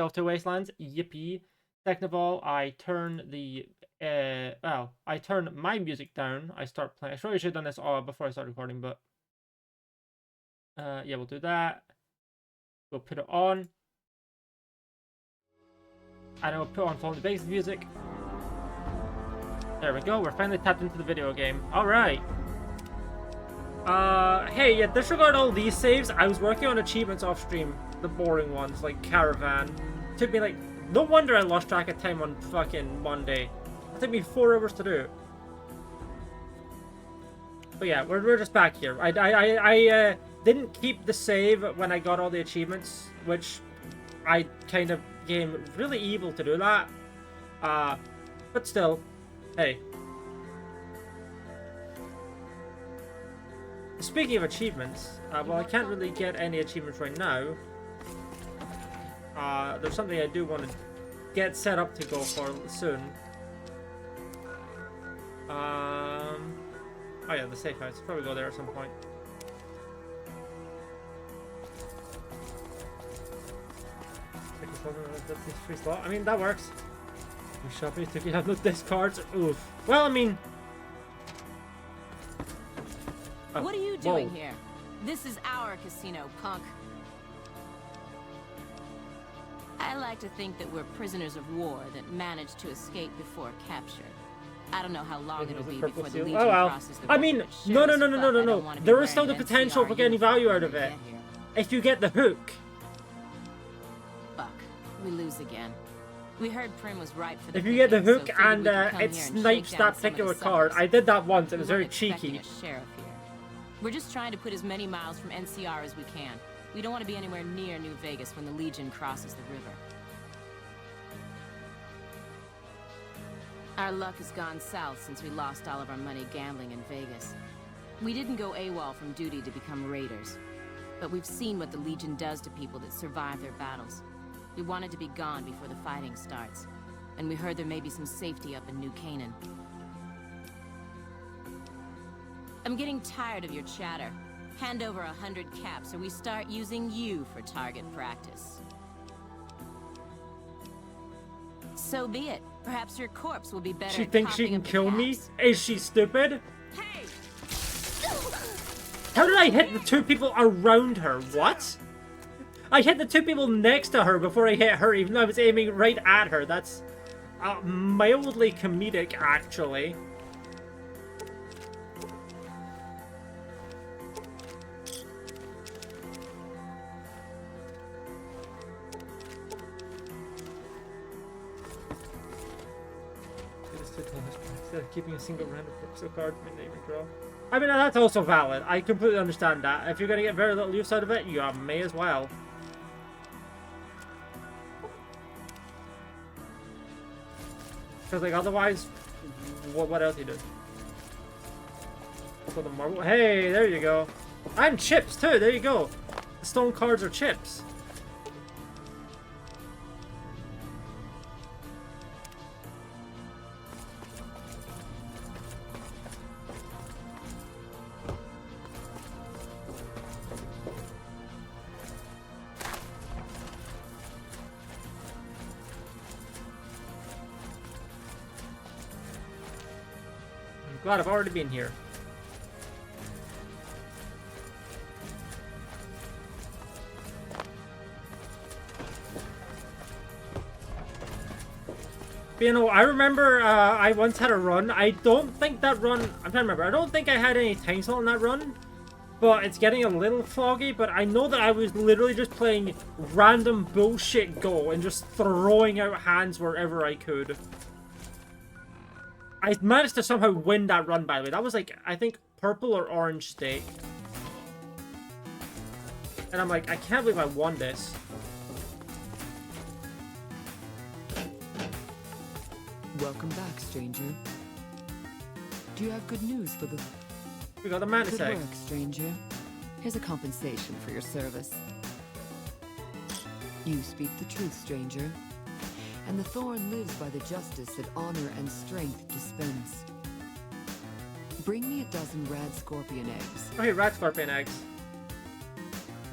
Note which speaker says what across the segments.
Speaker 1: to Wastelands. Yippee. Second of all, I turn I turn my music down. I start playing. I probably should have done this all before I start recording, but yeah, we'll do that. We'll put it on. And I will put on Fallen Base music. There we go. We're finally tapped into the video game. All right. Hey, yeah, disregard all these saves. I was working on achievements off stream. The boring ones, like Caravan. Took me like... No wonder I lost track of time on fucking Monday. It took me 4 hours to do. But yeah, we're just back here. I didn't keep the save when I got all the achievements, which I kind of became really evil to do that. But still, hey. Speaking of achievements, well, I can't really get any achievements right now. There's something I do want to get set up to go for soon. Oh yeah, the safe house. Probably go there at some point. Free slot. I mean, that works. You shopping if you have no discards. Oof. Well, I mean. Oh,
Speaker 2: what are you doing here? This is our casino, punk. I like to think that we're prisoners of war that managed to escape before capture. I don't know how long it'll be before the Legion crosses the river.
Speaker 1: I mean, no. There is still the potential for getting value out of it. If you get the hook.
Speaker 2: Fuck. We lose again. We heard Prim was right for the
Speaker 1: if you get the hook
Speaker 2: so
Speaker 1: and it snipes that particular card. I did that once. It was very cheeky.
Speaker 2: We're just trying to put as many miles from NCR as we can. We don't want to be anywhere near New Vegas when the Legion crosses the river. Our luck has gone south since we lost all of our money gambling in Vegas. We didn't go AWOL from duty to become raiders. But we've seen what the Legion does to people that survive their battles. We wanted to be gone before the fighting starts. And we heard there may be some safety up in New Canaan. I'm getting tired of your chatter. Hand over 100 caps or we start using you for target practice. So be it. Perhaps your corpse will be better.
Speaker 1: She thinks she can kill me? Is she stupid?
Speaker 2: Hey!
Speaker 1: How did I hit the 2 people around her? What? I hit the 2 people next to her before I hit her, even though I was aiming right at her. That's mildly comedic, actually. Keeping a single random pixel card from name and draw. I mean, that's also valid. I completely understand that. If you're going to get very little use out of it, you may as well. Because, like, otherwise, what else you do? For the marble. Hey, there you go. And chips, too. There you go. The stone cards are chips. Glad I've already been here. But, you know, I remember I once had a run. I don't think that run... I'm trying to remember. I don't think I had any time slot on that run. But it's getting a little foggy. But I know that I was literally just playing random bullshit Go and just throwing out hands wherever I could. I managed to somehow win that run, by the way. That was like, I think, purple or orange stake. And I'm like, I can't believe I won this.
Speaker 3: Welcome back, stranger. Do you have good news for the...
Speaker 1: We got a mantis
Speaker 3: Good
Speaker 1: egg.
Speaker 3: work, stranger. Here's a compensation for your service. You speak the truth, stranger. And the thorn lives by the justice that honor and strength dispense. Bring me a dozen rad scorpion eggs.
Speaker 1: Okay, rat scorpion eggs.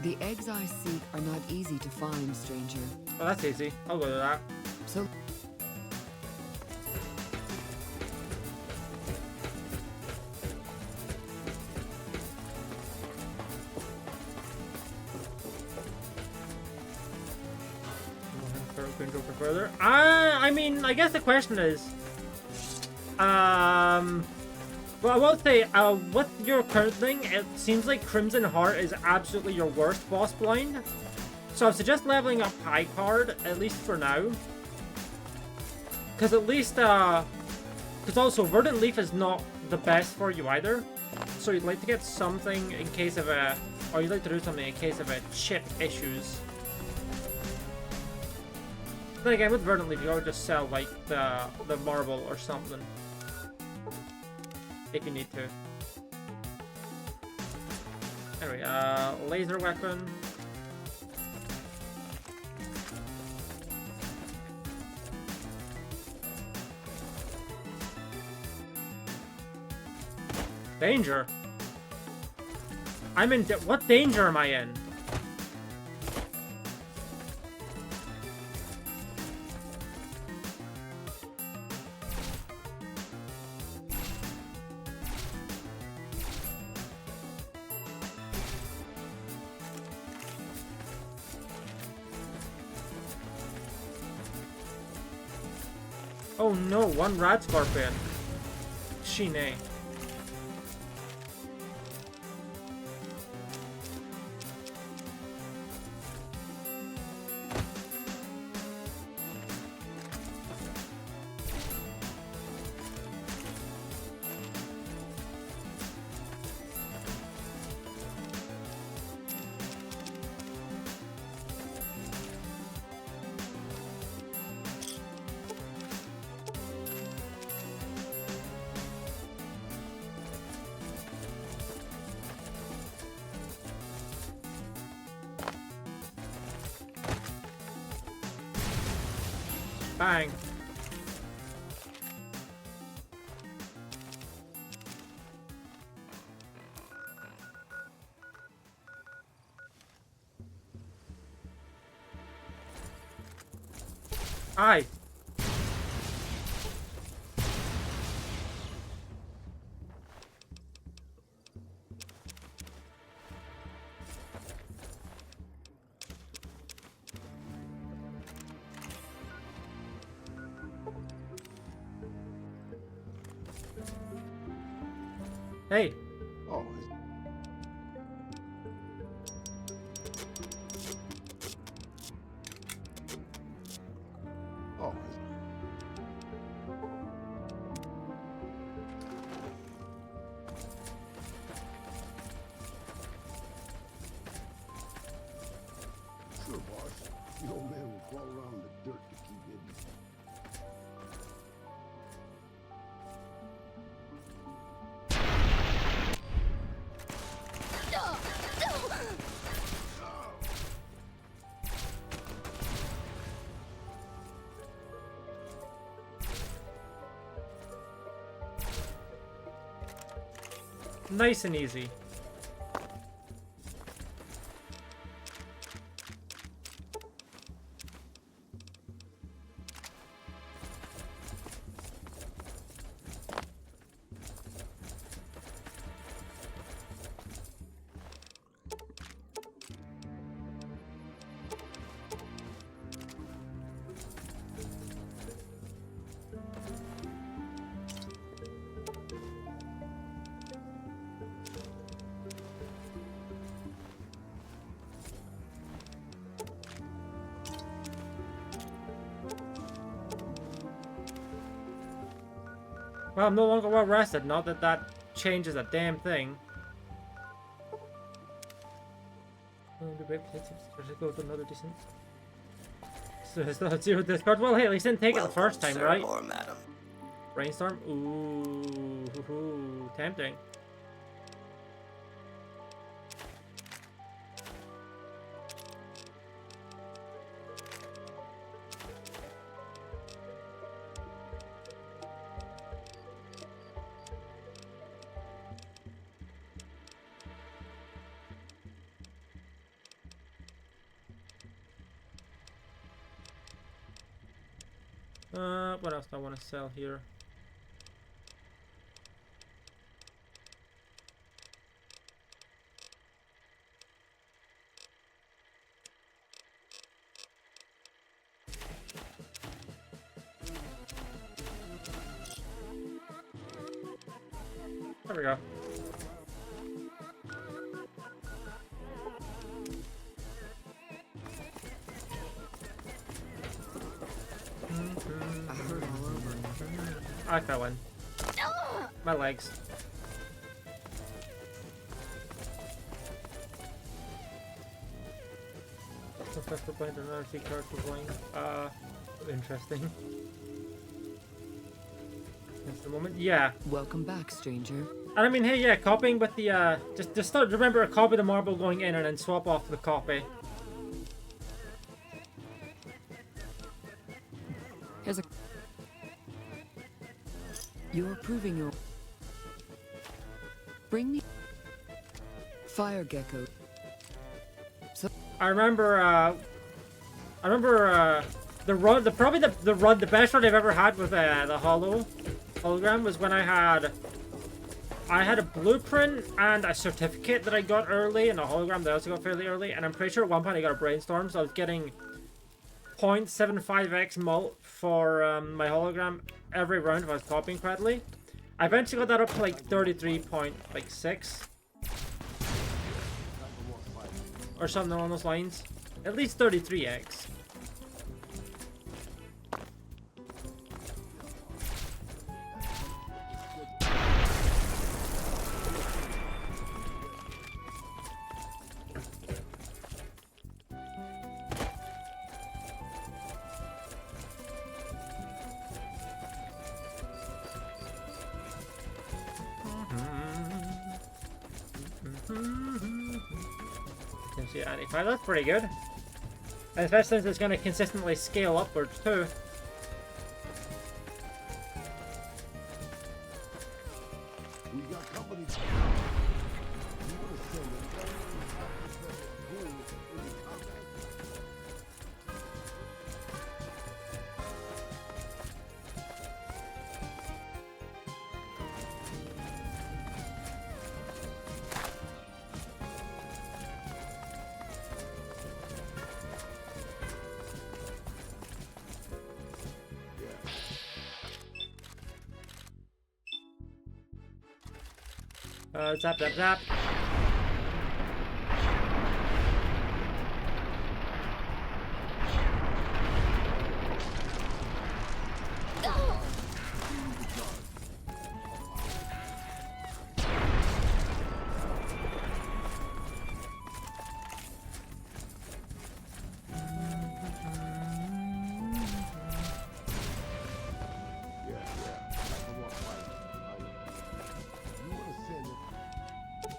Speaker 3: The eggs I seek are not easy to find, stranger.
Speaker 1: Oh, that's easy. I'll go to that.
Speaker 3: So
Speaker 1: Going to go further. I mean, I guess the question is, well, I will say, with your current thing, it seems like Crimson Heart is absolutely your worst boss blind. So I suggest leveling up High Card, at least for now. Because at least, because also Verdant Leaf is not the best for you either. So you'd like to get something in case of a, or you'd like to do something in case of a chip issues. Then again, with Verdant Leaf, you gotta just sell, like, the marble or something. If you need to. Anyway, laser weapon. Danger? I'm in, what danger am I in? Oh no, one rat scorpion. Shine. Bang. Aye. Hey.
Speaker 4: Oh. Oh. Sure, boss. The old man will crawl around the dirt to keep hidden.
Speaker 1: Nice and easy. Well, I'm no longer well rested, not that that changes a damn thing. Go to another decent. So it's not zero discard. Well, hey, at least didn't take it the first time, right?
Speaker 5: Or madam.
Speaker 1: Brainstorm? Ooh, tempting. What else do I want to sell here? There we go.
Speaker 3: I heard all over.
Speaker 1: I fell in. My legs. Professor Blind and another card for Blind. Interesting. That's the moment. Yeah.
Speaker 3: Welcome back, stranger.
Speaker 1: And I mean, hey, yeah, copying with the, just start, remember, copy the marble going in and then swap off the copy.
Speaker 3: Here's a... You're proving your... Bring me... Fire Gecko.
Speaker 1: I remember the run, the best run I've ever had with the hologram was when I had a blueprint and a certificate that I got early, and a hologram that I also got fairly early, and I'm pretty sure at one point I got a brainstorm, so I was getting 0.75x mult for my hologram every round if I was copying correctly. I eventually got that up to like 33.6 or something along those lines. At least 33x. Yeah, 95, that's pretty good. And especially since it's going to consistently scale upwards too.
Speaker 4: We got company.
Speaker 1: Zap, zap, zap.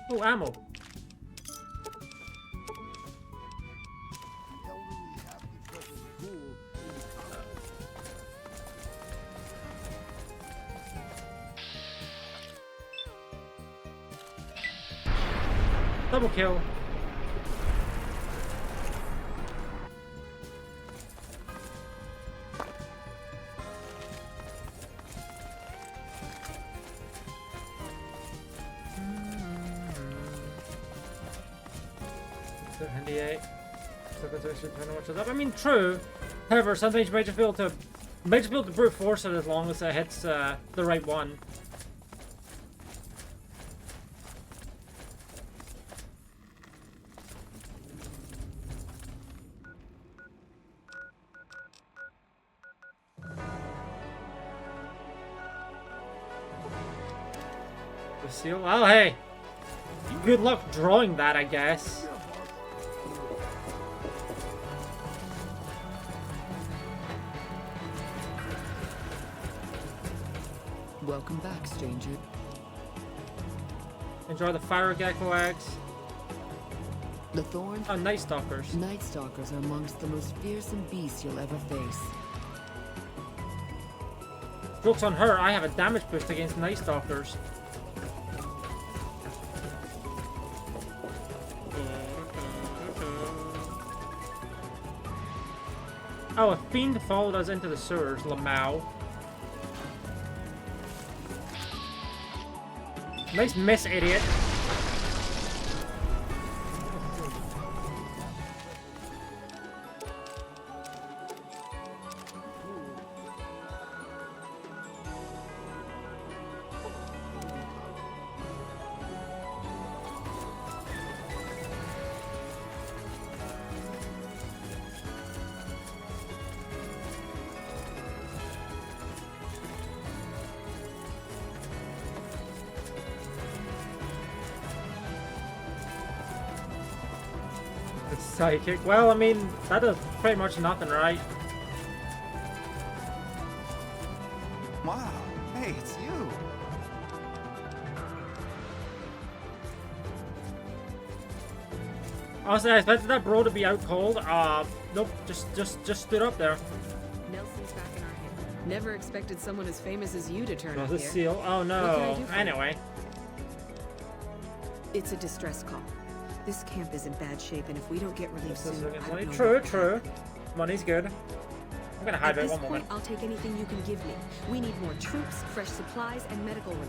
Speaker 1: Oh, ammo. Double kill. I mean, true. However, sometimes you might just be able to, brute force it as long as it hits the right one. The seal. Oh, hey. Good luck drawing that, I guess.
Speaker 3: Welcome back, stranger.
Speaker 1: Enjoy the fire gecko eggs.
Speaker 3: The thorn.
Speaker 1: Oh, night stalkers.
Speaker 3: Night stalkers are amongst the most fearsome beasts you'll ever face.
Speaker 1: Joke's on her, I have a damage boost against night stalkers. Oh, a fiend followed us into the sewers, Lamau. Nice miss, idiot. Psychic. Well, I mean, that does pretty much nothing, right?
Speaker 5: Wow, hey, it's you.
Speaker 1: Honestly, I expected that bro to be out cold. Nope, just stood up there.
Speaker 6: Nelson's back in our hair. Never expected someone as famous as you to turn up
Speaker 1: The
Speaker 6: here.
Speaker 1: seal. Oh
Speaker 6: What can I
Speaker 1: no.
Speaker 6: do for you?
Speaker 1: Anyway.
Speaker 6: It's a distress call. This camp is in bad shape, and if we don't get relief
Speaker 1: This is
Speaker 6: soon, I don't know
Speaker 1: true,
Speaker 6: what will
Speaker 1: true.
Speaker 6: happen.
Speaker 1: Money's good. I'm gonna
Speaker 6: At
Speaker 1: hide it
Speaker 6: this
Speaker 1: one
Speaker 6: point,
Speaker 1: moment.
Speaker 6: I'll take anything you can give me. We need more troops, fresh supplies, and medical relief.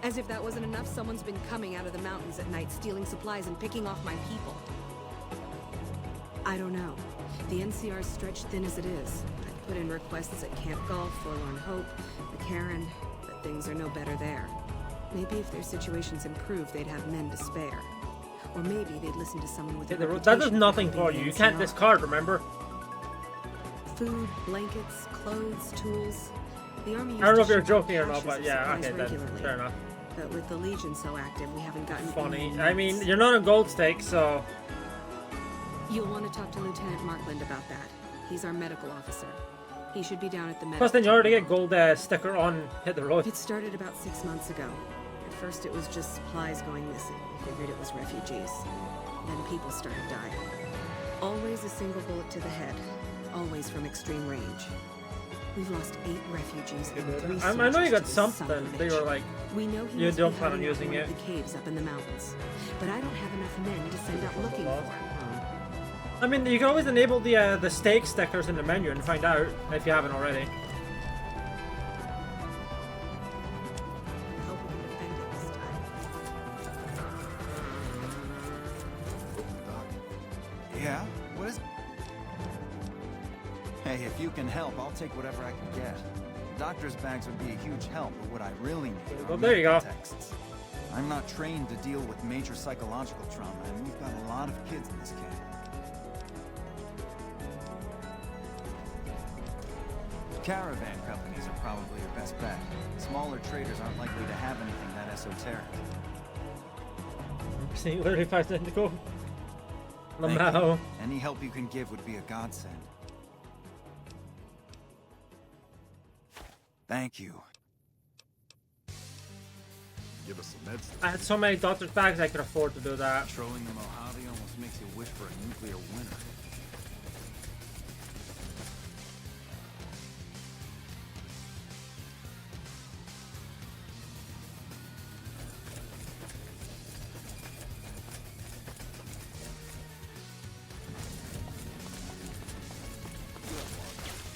Speaker 6: As if that wasn't enough, someone's been coming out of the mountains at night, stealing supplies and picking off my people. I don't know. The NCR's stretched thin as it is. I've put in requests at Camp Golf, Forlorn Hope, the Cairn, but things are no better there. Maybe if their situations improve, they'd have men to spare. Or maybe they'd listen to someone with a
Speaker 1: That does
Speaker 6: reputation
Speaker 1: nothing
Speaker 6: for
Speaker 1: for
Speaker 6: being
Speaker 1: you. You
Speaker 6: the
Speaker 1: can't
Speaker 6: NCR.
Speaker 1: discard, remember?
Speaker 6: Food, blankets, clothes, tools. The army used
Speaker 1: I don't know
Speaker 6: to
Speaker 1: if you're
Speaker 6: ship out
Speaker 1: joking or not,
Speaker 6: caches
Speaker 1: but
Speaker 6: of
Speaker 1: yeah,
Speaker 6: supplies
Speaker 1: okay then.
Speaker 6: regularly.
Speaker 1: Fair enough.
Speaker 6: But with the Legion so active, we haven't gotten
Speaker 1: Funny.
Speaker 6: any
Speaker 1: I mean,
Speaker 6: leads.
Speaker 1: you're not on gold stake, so...
Speaker 6: You'll want to talk to Lieutenant Markland about that. He's our medical officer. He should be down at the medical.
Speaker 1: Plus then you already get gold sticker on Hit the Road.
Speaker 6: It started about 6 months ago. At first it was just supplies going missing. We figured it was refugees. Then people started dying. Always a single bullet to the head. Always from extreme range. We've lost 8 refugees and 3
Speaker 1: I know you
Speaker 6: soldiers
Speaker 1: got
Speaker 6: to this son of
Speaker 1: something.
Speaker 6: a
Speaker 1: They
Speaker 6: bitch.
Speaker 1: were like...
Speaker 6: We know he
Speaker 1: You
Speaker 6: must
Speaker 1: don't
Speaker 6: be
Speaker 1: plan on
Speaker 6: hiding out in
Speaker 1: using
Speaker 6: one
Speaker 1: it.
Speaker 6: of the caves up in the mountains. But I don't have enough men to send out looking for him.
Speaker 1: I mean, you can always enable the stake stickers in the menu and find out if you haven't already.
Speaker 6: I hope we can defend it this time.
Speaker 5: Yeah? What is... Hey, if you can help, I'll take whatever I can get. Doctor's bags would be a huge help, but what I really need
Speaker 1: Well,
Speaker 5: are
Speaker 1: there you
Speaker 5: medical
Speaker 1: go.
Speaker 5: texts. I'm not trained to deal with major psychological trauma, and we've got a lot of kids in this camp. Caravan companies are probably your best bet. Smaller traders aren't likely to have anything that esoteric.
Speaker 1: See, literally 5 seconds ago.
Speaker 5: Thank
Speaker 1: Lamau.
Speaker 5: you. Any help you can give would be a godsend. Thank you.
Speaker 4: Give us some medicine.
Speaker 1: I had so many doctor's bags I could afford to do that.
Speaker 5: Trolling the Mojave almost makes you wish for a nuclear winter.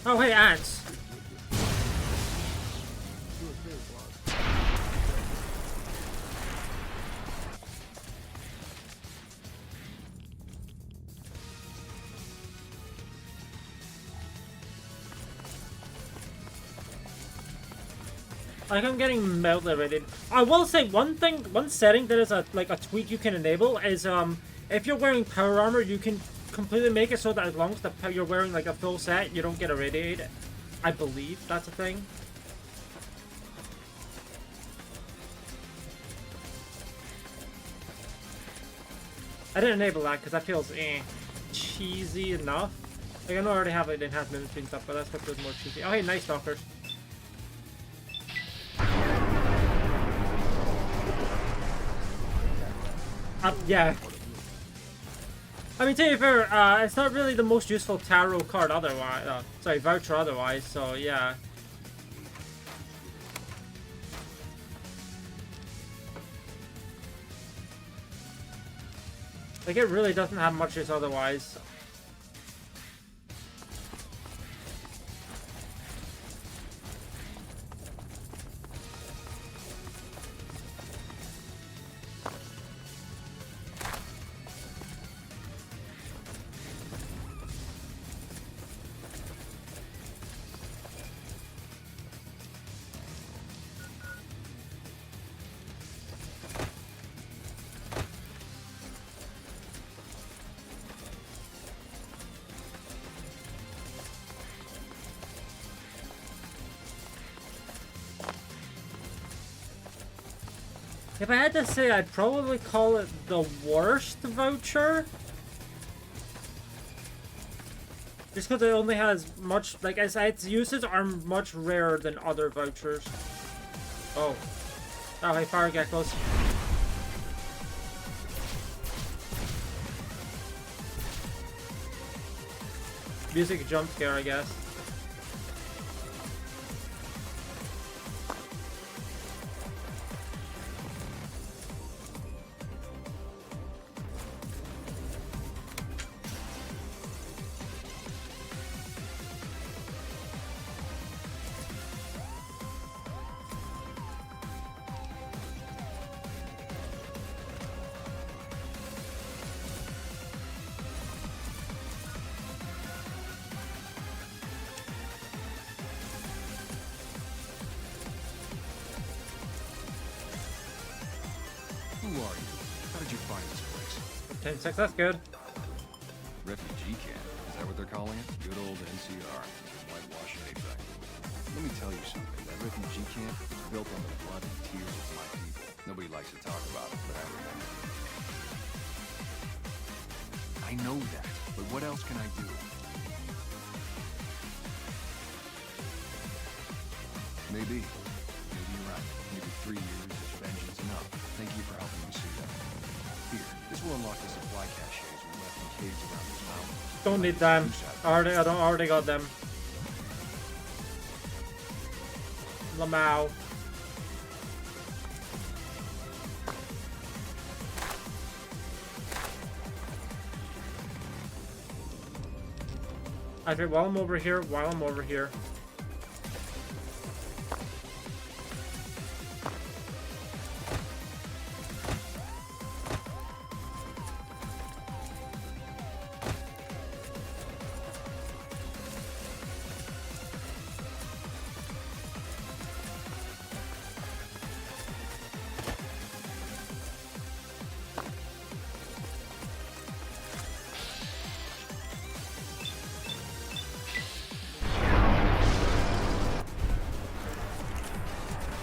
Speaker 1: Oh, hey, ants. Like I'm getting motivated. I will say one setting that is a tweak you can enable is if you're wearing power armor, you can completely make it so that as long as you're wearing like a full set, you don't get irradiated. I believe that's a thing. I didn't enable that because that feels cheesy enough. Like I know I already have like, the enhanced mimicry and stuff, but that's what feels more cheesy. Oh hey, nice stalkers. Yeah. I mean, to be fair, it's not really the most useful tarot card otherwise. Sorry, voucher otherwise, so yeah. Like, it really doesn't have much use otherwise. If I had to say, I'd probably call it the worst voucher. Just because it only has much, like I said, its uses are much rarer than other vouchers. Oh. Oh, hey, fire geckos. Music jump scare, I guess.
Speaker 7: Who are you? How did you find this place?
Speaker 1: 10-6, that's good.
Speaker 7: Refugee camp? Is that what they're calling it? Good old NCR. Whitewash anything. Let me tell you something. That refugee camp was built on the blood and tears of my people. Nobody likes to talk about it, but I remember. I know that, but what else can I do? Maybe. Maybe you're right. Maybe 3 years is vengeance enough. Thank you for helping me see that. Here, this will unlock the supply caches we left in caves around this mountain.
Speaker 1: Don't need them. Already got them. Lamau. Actually, while I'm over here.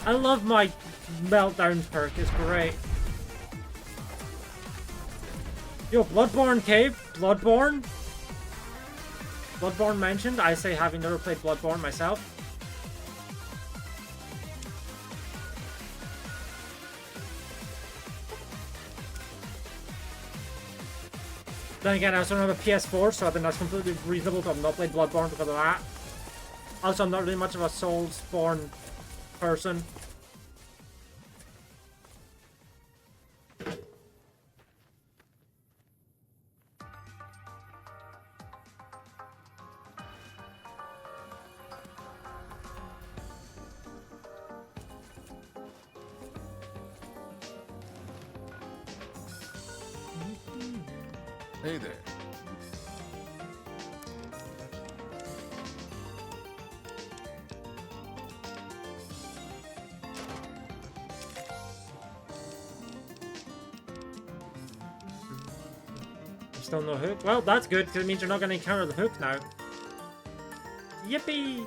Speaker 1: I love my meltdown perk, it's great. Yo, Bloodborne cave? Bloodborne? Bloodborne mentioned, I say having never played Bloodborne myself. Then again, I also don't have a PS4, so I think that's completely reasonable to have not played Bloodborne because of that. Also, I'm not really much of a Soulsborne person.
Speaker 7: Hey there.
Speaker 1: Still no hook? Well, that's good, because it means you're not going to encounter the hook now. Yippee!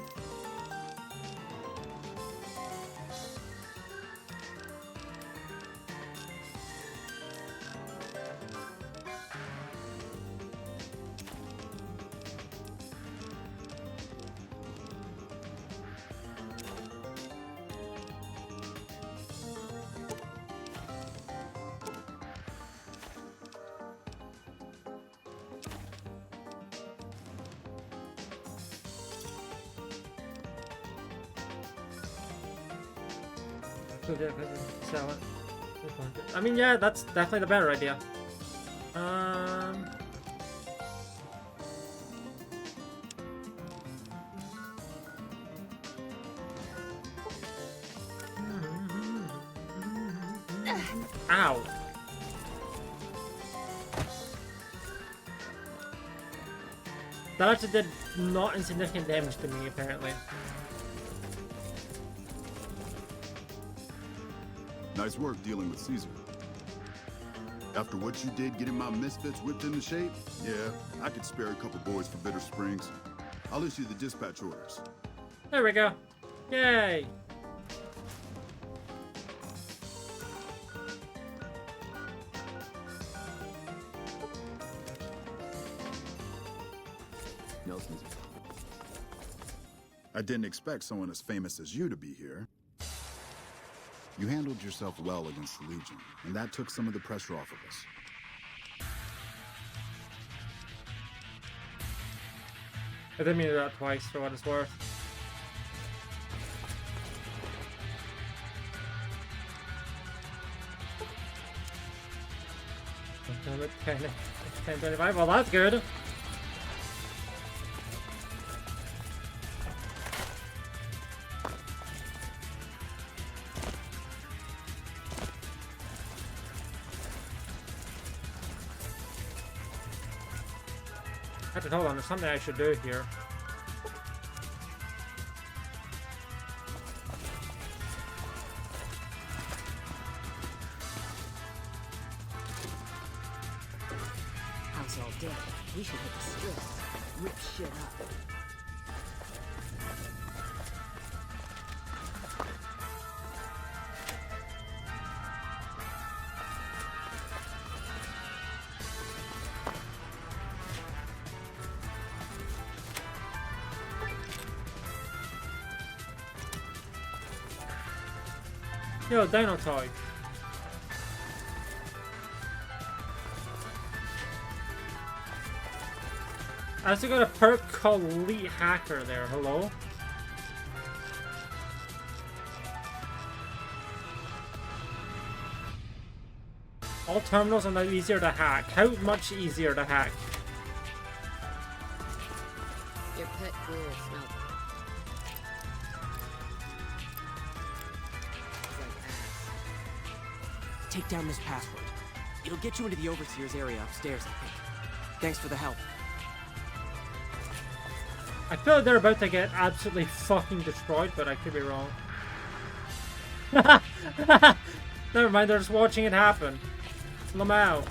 Speaker 1: Sell it. I mean, yeah, that's definitely the better idea. Ow. That actually did not insignificant damage to me, apparently.
Speaker 4: Nice work dealing with Caesar. After what you did getting my misfits whipped into shape, yeah, I could spare a couple boys for Bitter Springs. I'll issue the dispatch orders.
Speaker 1: There we go. Yay!
Speaker 4: I didn't expect someone as famous as you to be here. You handled yourself well against the Legion, and that took some of the pressure off of us.
Speaker 1: I didn't mean to do that twice for what it's worth. Damn it, 10:25. Well, that's good. Hold on, there's something I should do here.
Speaker 6: House all dead. We should hit the strip. Rip shit up.
Speaker 1: Yo, Dino Toy. I also got a perk called Elite Hacker there. Hello? All terminals are now easier to hack. How much easier to hack?
Speaker 6: Your pet ghoul smells like ass.
Speaker 8: Take down this password. It'll get you into the Overseer's area upstairs, I think. Thanks for the help.
Speaker 1: I feel like they're about to get absolutely fucking destroyed, but I could be wrong. Never mind, they're just watching it happen. Lamau.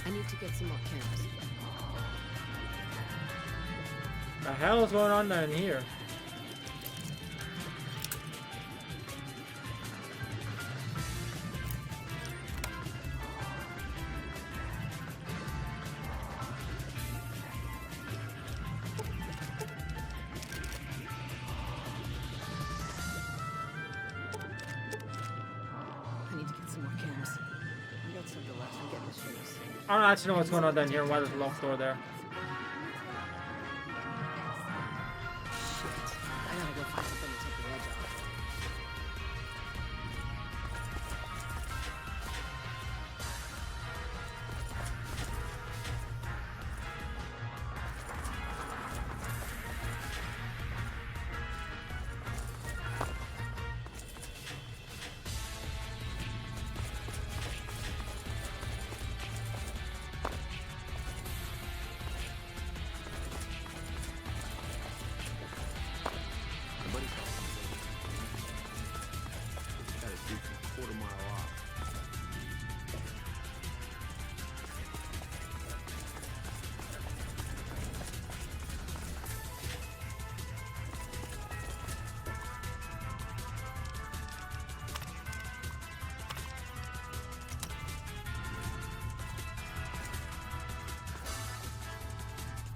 Speaker 6: I need to get some more cams.
Speaker 1: The hell is going on down here?
Speaker 6: I need to get some more cams. We got some delay from getting the shoes.
Speaker 1: I don't actually know what's going on down here and why there's a locked door there.
Speaker 6: Shit. I gotta go find something to take the edge off.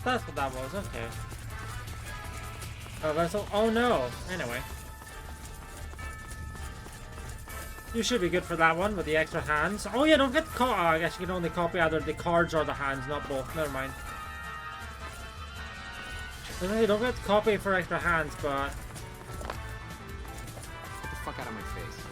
Speaker 1: That's what that was, okay. Oh, vessel. Oh no! Anyway. You should be good for that one with the extra hands. Oh yeah, don't get caught. Oh, I guess you can only copy either the cards or the hands, not both. Never mind. You don't get copy for extra hands, but...
Speaker 8: Get the fuck out of my face.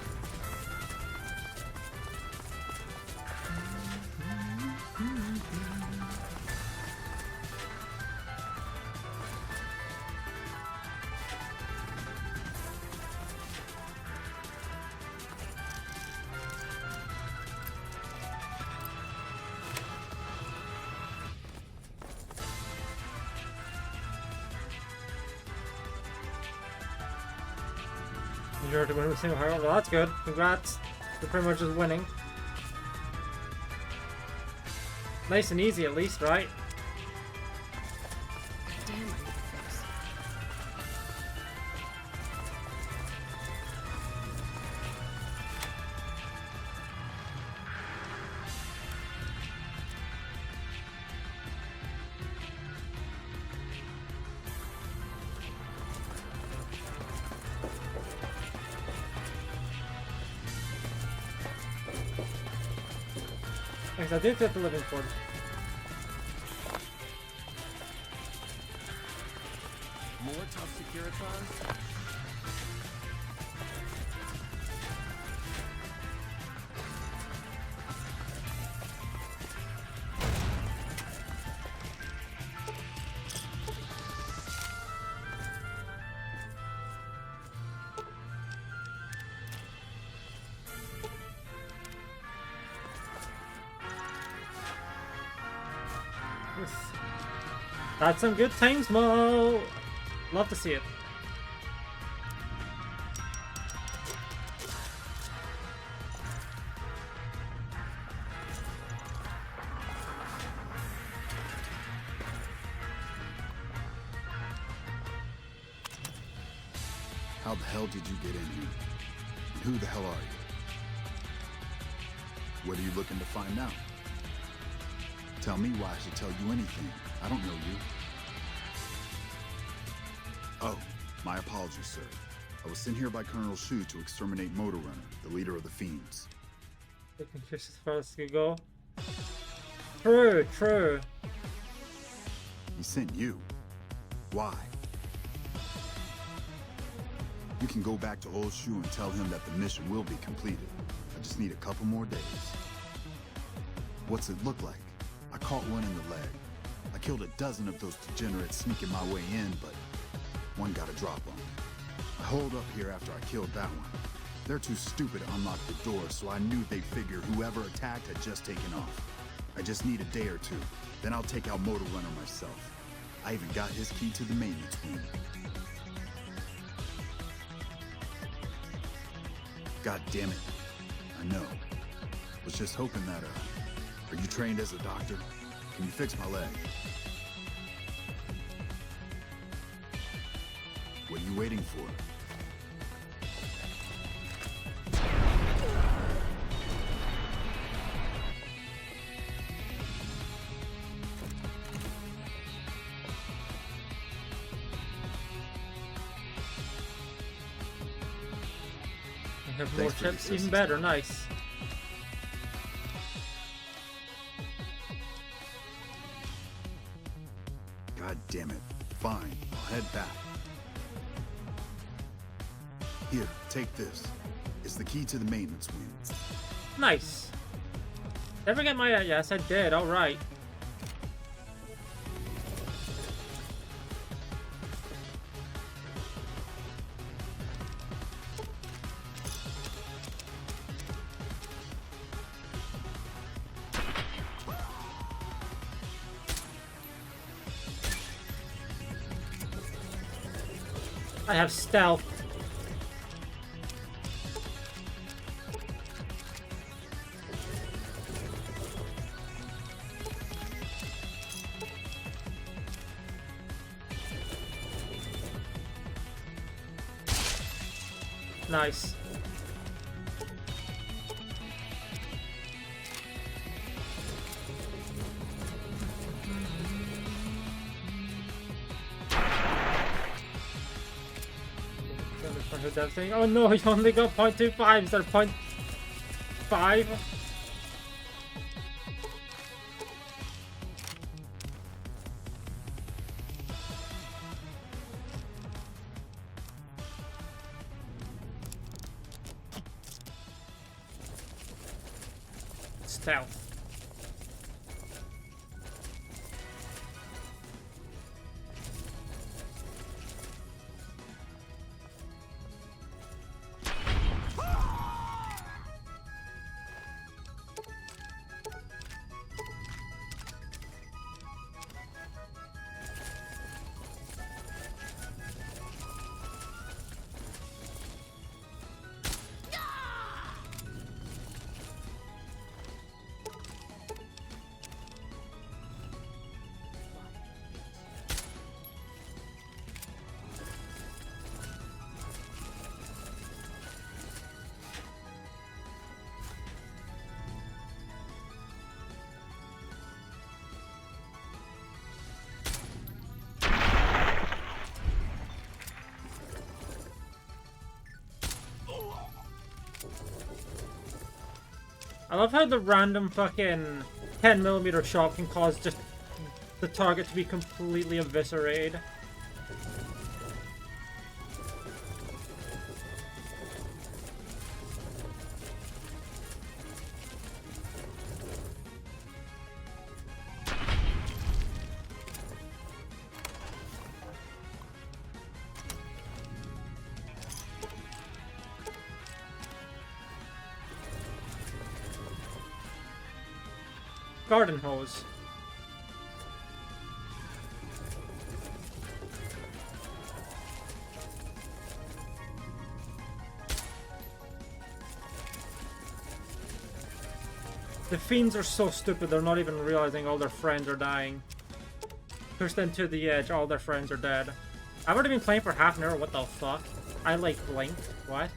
Speaker 1: You're to win with single hero. Well, that's good. Congrats. You're pretty much just winning. Nice and easy, at least, right?
Speaker 6: Damn, I need to fix.
Speaker 1: Because I did get the living cord.
Speaker 5: More tough Securitrons?
Speaker 1: That's some good times, Mo. Love to see it.
Speaker 4: How the hell did you get in here? And who the hell are you? What are you looking to find out? Tell me why I should tell you anything. I don't know you. Oh, my apologies, sir. I was sent here by Colonel Shu to exterminate Motor Runner, the leader of the Fiends.
Speaker 1: Looking just as far as you go. True, true.
Speaker 4: He sent you. Why? You can go back to old Shu and tell him that the mission will be completed. I just need a couple more days. What's it look like? I caught one in the leg. I killed a dozen of those degenerates sneaking my way in, but one got a drop on me. I holed up here after I killed that one. They're too stupid to unlock the door, so I knew they'd figure whoever attacked had just taken off. I just need a day or two, then I'll take out Motor Runner myself. I even got his key to the maintenance wing. God damn it. I know. Was just hoping that, are you trained as a doctor? Can you fix my leg? What are you waiting for?
Speaker 1: I have more
Speaker 4: Thanks for the
Speaker 1: chips, even
Speaker 4: assistance.
Speaker 1: better, nice.
Speaker 4: God damn it. Fine, I'll head back. Here, take this. It's the key to the maintenance wing.
Speaker 1: Nice. Never get my yes, I did, alright. I have stealth. Nice. That thing. Oh no, he only got 0.25 instead of 0.5. Stealth. I love how the random fucking 10mm shot can cause just the target to be completely eviscerated. Garden hose. The fiends are so stupid, they're not even realizing all their friends are dying. Push them to the edge, all their friends are dead. I've already been playing for half an hour, what the fuck? I like blinked. What?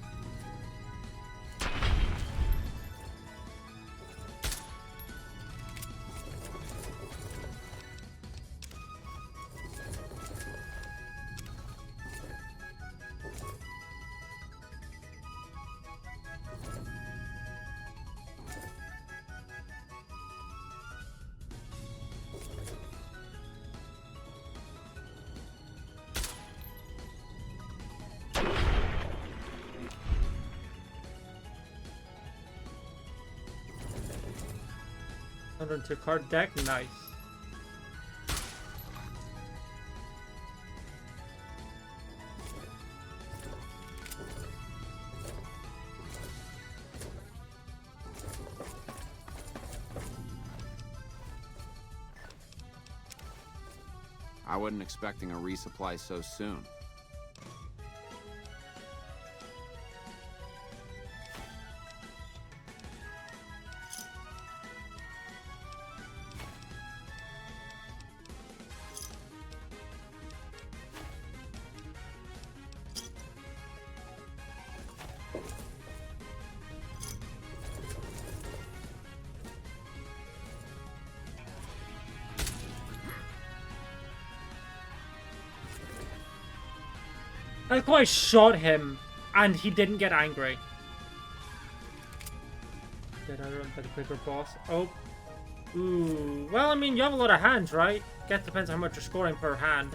Speaker 1: To card deck, nice.
Speaker 9: I wasn't expecting a resupply so soon.
Speaker 1: I like how I shot him and he didn't get angry. Did I run by the bigger boss? Oh. Ooh. Well, I mean, you have a lot of hands, right? Guess depends on how much you're scoring per hand.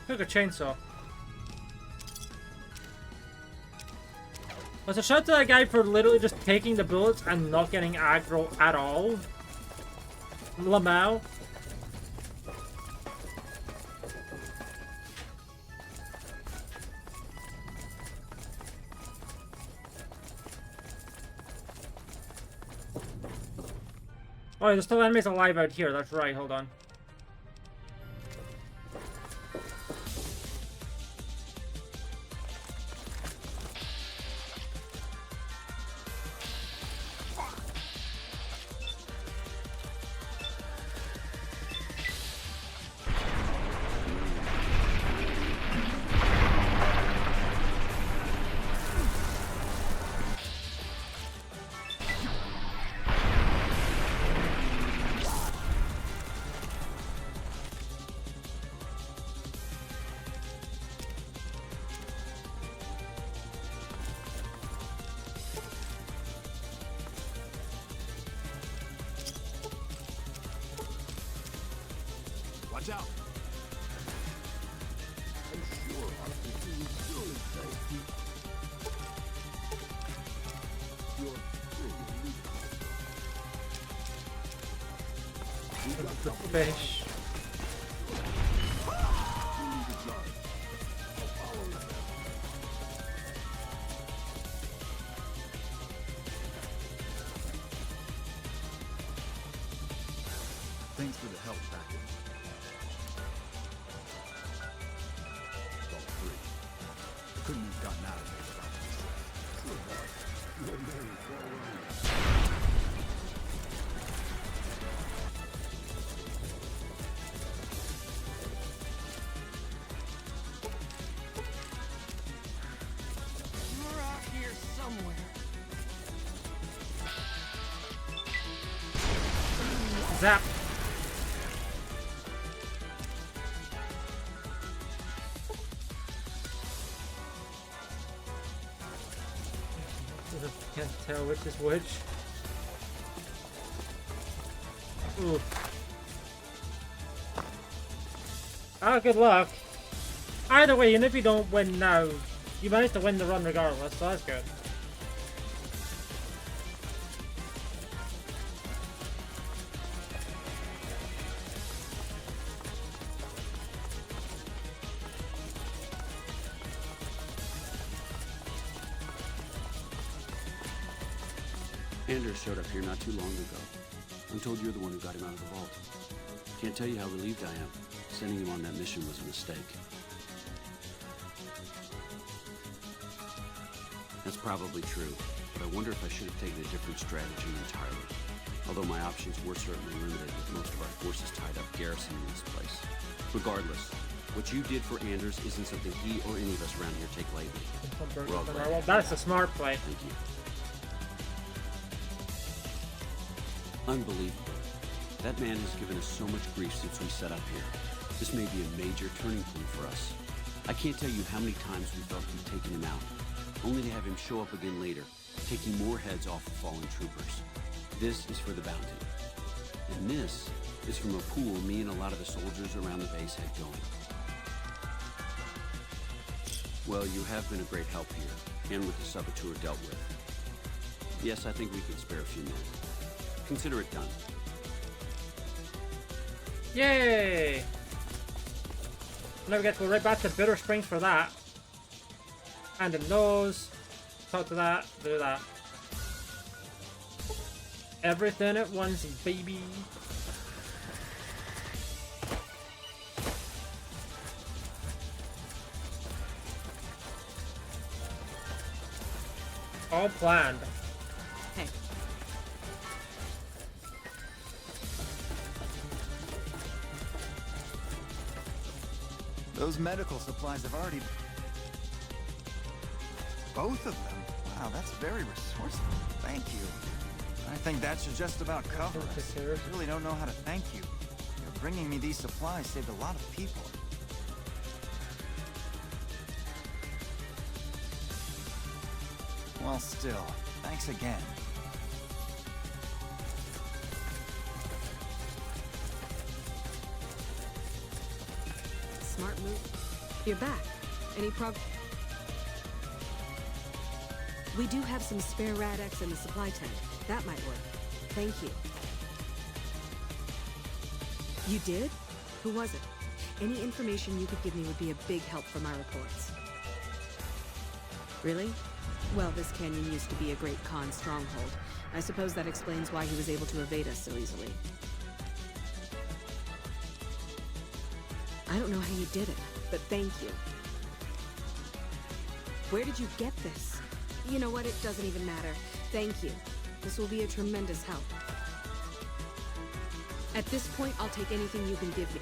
Speaker 1: Took a chainsaw. Was a shout to that guy for literally just taking the bullets and not getting aggro at all. Lamau. Oh, there's still enemies alive out here. That's right. Hold on.
Speaker 4: Watch out! I'm sure our people will surely thank you. You're
Speaker 1: The fish.
Speaker 4: Thanks for the help, package. All three. I couldn't have gotten out of there without this. Sure, boss. Your name is all right.
Speaker 8: You're out here somewhere.
Speaker 1: Zap. Can't tell which is which. Ooh. Ah, good luck. Either way, even if you don't win now, you managed to win the run regardless, so that's good.
Speaker 10: Anders showed up here not too long ago. I'm told you're the one who got him out of the vault. Can't tell you how relieved I am. Sending him on that mission was a mistake. That's probably true, but I wonder if I should have taken a different strategy entirely. Although my options were certainly limited, with most of our forces tied up garrisoning this place. Regardless, what you did for Anders isn't something he or any of us around here take lightly.
Speaker 1: Well, that's a smart play.
Speaker 10: Thank you. Unbelievable. That man has given us so much grief since we set up here. This may be a major turning point for us. I can't tell you how many times we thought we'd taken him out, only to have him show up again later, taking more heads off of fallen troopers. This is for the bounty. And this is from a pool me and a lot of the soldiers around the base had going. Well, you have been a great help here, and with the saboteur dealt with. Yes, I think we can spare a few men. Consider it done.
Speaker 1: Yay! Now we get to go right back to Bitter Springs for that. And the nose. Talk to that. Do that. Everything at once, baby. All planned.
Speaker 2: Hey.
Speaker 5: Those medical supplies have already... Both of them? Wow, that's very resourceful. Thank you. I think that should just about cover us. I really don't know how to thank you. Bringing me these supplies saved a lot of people. Well, still, thanks again.
Speaker 6: Smart move. You're back. Any We do have some spare Rad-X in the supply tent. That might work. Thank you. You did? Who was it? Any information you could give me would be a big help for my reports. Really? Well, this canyon used to be a great Khan stronghold. I suppose that explains why he was able to evade us so easily. I don't know how you did it, but thank you. Where did you get this? You know what? It doesn't even matter. Thank you. This will be a tremendous help. At this point, I'll take anything you can give me.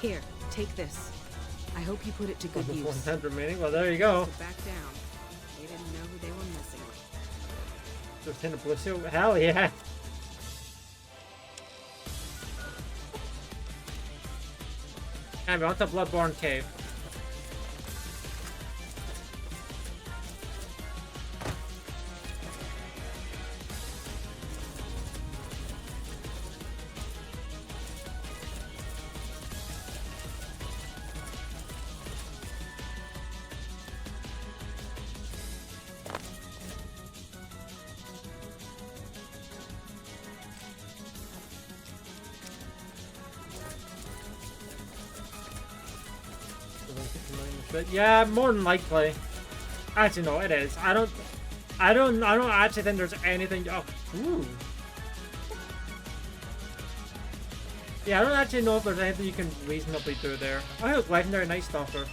Speaker 6: Here, take this. I hope you put it to good use.
Speaker 1: 1 remaining. Well, there you go.
Speaker 6: So back down. They didn't know who they were messing with.
Speaker 1: Lieutenant Blucio. Hell yeah. And we're on to Bloodborne Cave. But yeah, more than likely. Actually, no, it is. I don't actually think there's anything. Oh, ooh. Yeah, I don't actually know if there's anything you can reasonably do there. I hope legendary Night Stalker.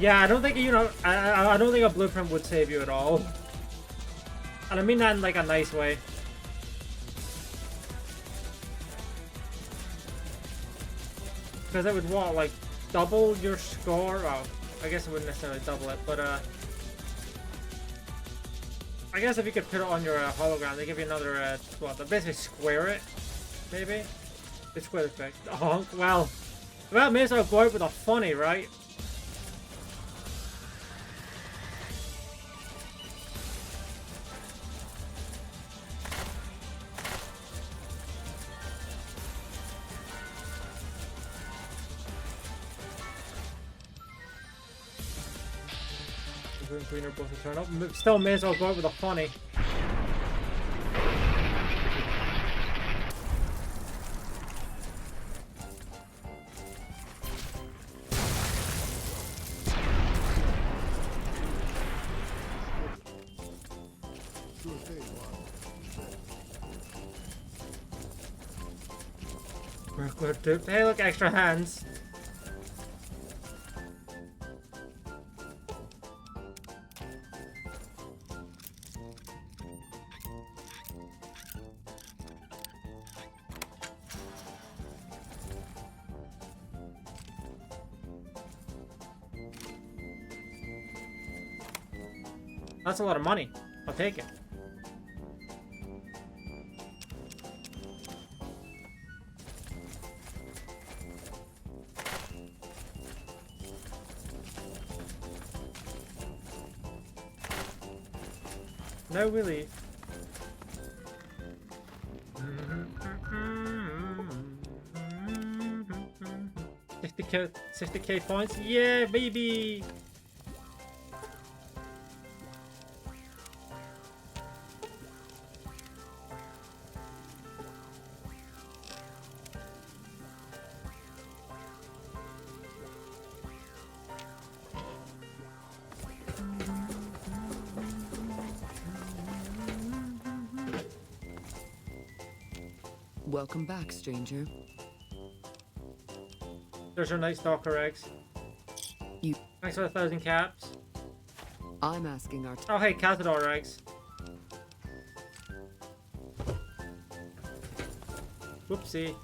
Speaker 1: Yeah, I don't think I don't think a blueprint would save you at all, and I mean that in like a nice way. Because it would what, like double your score? Well, I guess it wouldn't necessarily double it, but I guess if you could put it on your hologram, they give you another what? They basically square it, maybe. They square the effect. Oh well, may as well go out with a funny, right? And green are both a turn up. Still may as well go out with a funny. Good dude. Hey, look, extra hands. That's a lot of money. I'll take it. No, really. 60k points. Yeah, baby.
Speaker 3: Welcome back, stranger.
Speaker 1: There's your Night Stalker eggs.
Speaker 3: You.
Speaker 1: Thanks for the 1,000 caps.
Speaker 3: I'm asking our.
Speaker 1: Oh, hey, Cazador eggs. Whoopsie.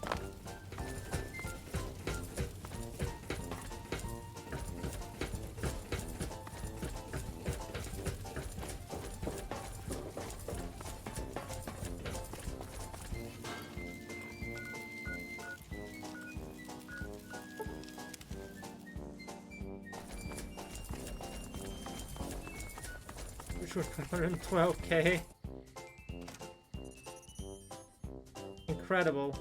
Speaker 1: Which was 112k. Incredible.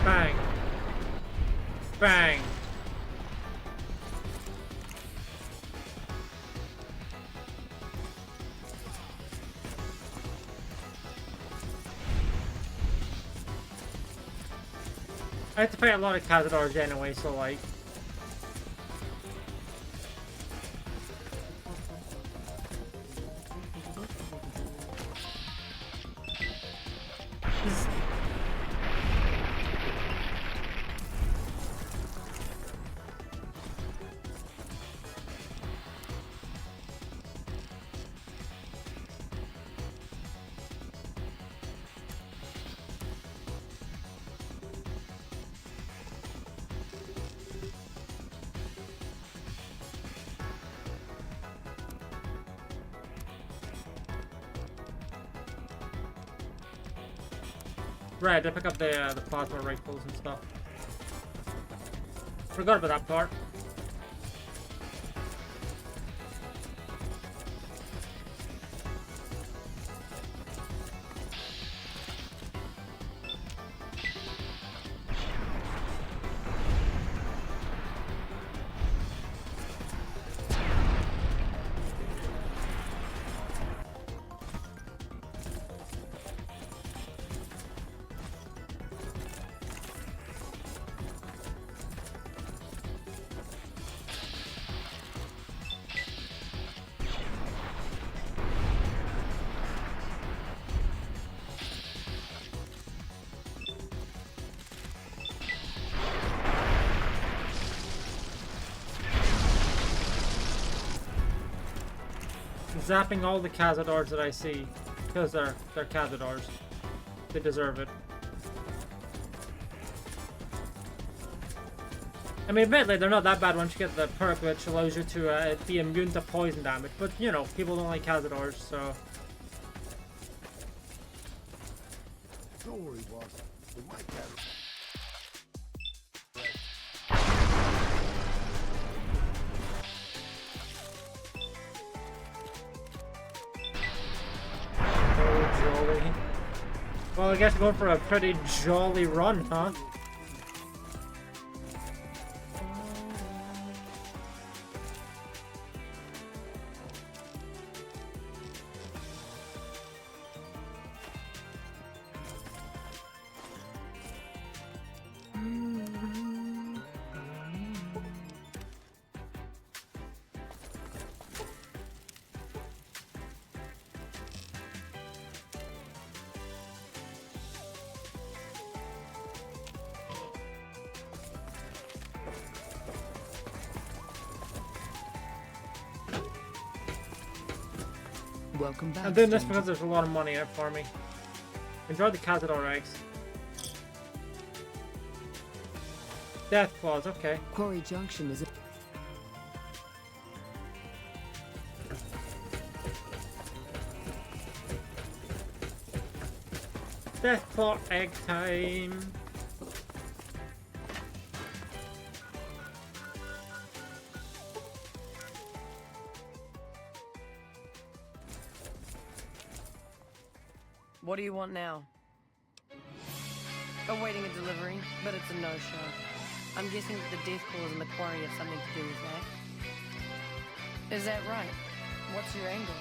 Speaker 1: Bang. Bang. I have to pay a lot of Cazadors anyway, so like... Right, to pick up the plasma rifles and stuff. Forgot about that part. Zapping all the Cazadors that I see, because they're Cazadors. They deserve it. I mean, admittedly, they're not that bad once you get the perk which allows you to be immune to poison damage, but you know, people don't like Cazadors, so...
Speaker 4: Don't worry, boss. We might catch it.
Speaker 1: Well, I guess we're going for a pretty jolly run, huh?
Speaker 3: Welcome back.
Speaker 1: I'm doing this
Speaker 3: stranger.
Speaker 1: because there's a lot of money in it for me. Enjoy the Cazador eggs. Death claws, okay.
Speaker 3: Quarry Junction is a
Speaker 1: Death claw egg time.
Speaker 11: What do you want now? Awaiting a delivery, but it's a no-show. I'm guessing that the death claws in the quarry have something to do with that. Is that right? What's your angle?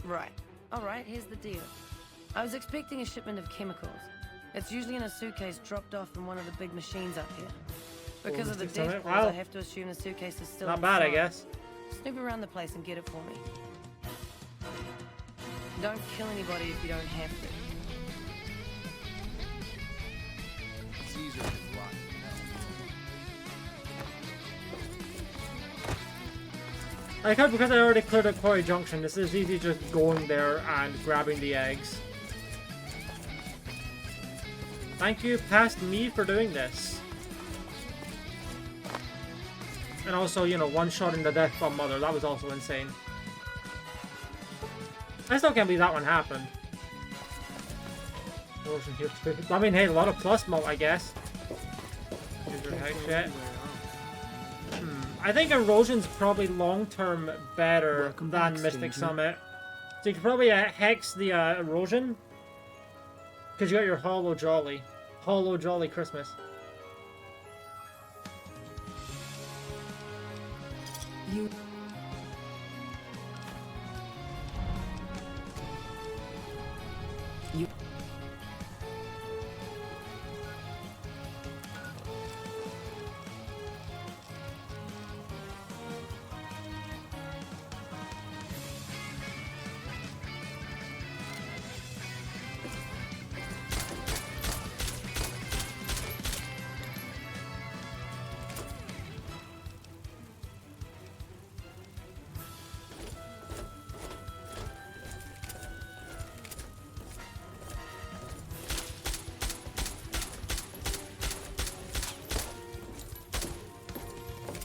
Speaker 11: Right. Alright, here's the deal. I was expecting a shipment of chemicals. It's usually in a suitcase dropped off from one of the big machines up here. Because of the death claws, I have to assume the suitcase is still
Speaker 1: Not bad, I
Speaker 11: inside.
Speaker 1: guess.
Speaker 11: Snoop around the place and get it for me. Don't kill anybody if you don't have to.
Speaker 7: Caesar is rotten.
Speaker 1: I could, because I already cleared up Quarry Junction, this is easy just going there and grabbing the eggs. Thank you, past me, for doing this. And also, you know, one-shotting the death bomb mother, that was also insane. I still can't believe that one happened. I mean, hey, a lot of plus mo, I guess. I think Erosion's probably long-term better
Speaker 3: Welcome
Speaker 1: than
Speaker 3: back,
Speaker 1: Mystic
Speaker 3: stranger.
Speaker 1: Summit. So you could probably hex the Erosion. Because you got your Hollow Jolly. Hollow Jolly Christmas.
Speaker 3: you. You.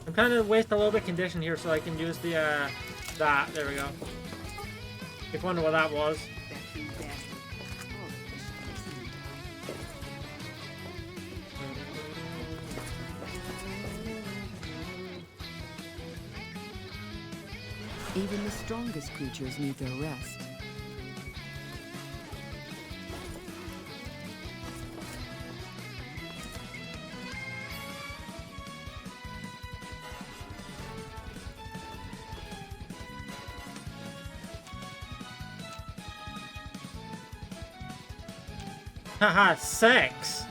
Speaker 1: I'm trying to waste a little bit of condition here so I can use the, that. There we go. If you wonder what that was.
Speaker 2: That big bastard. Oh,
Speaker 3: Even the strongest creatures need their rest.
Speaker 1: Haha, sex!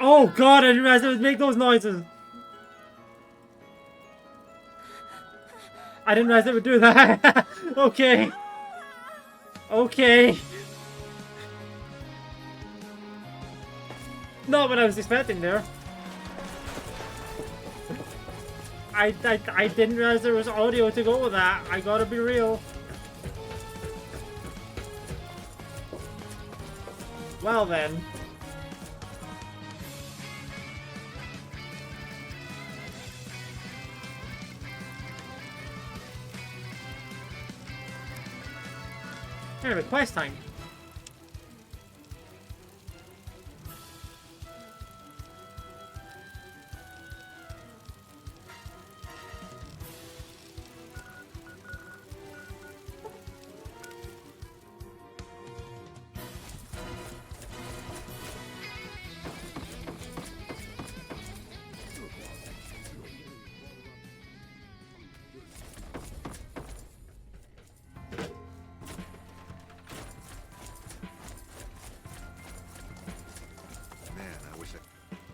Speaker 1: Oh god, I didn't realize it would make those noises! I didn't realize it would do that! Okay! Okay! Not what I was expecting there. I didn't realize there was audio to go with that. I gotta be real. Well then. Anyway, quest time.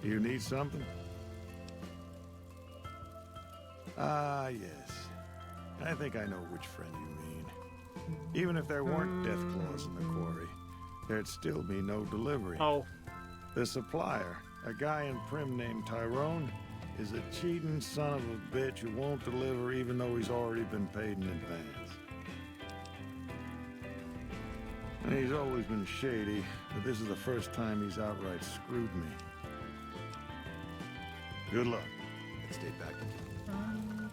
Speaker 12: You need something? Ah, yes. I think I know which friend you mean. Even if there weren't death claws in the quarry, there'd still be no delivery.
Speaker 1: Oh.
Speaker 12: The supplier, a guy in Prim named Tyrone, is a cheating son of a bitch who won't deliver even though he's already been paid in advance. And he's always been shady, but this is the first time he's outright screwed me. Good luck.
Speaker 4: Let's stay back again.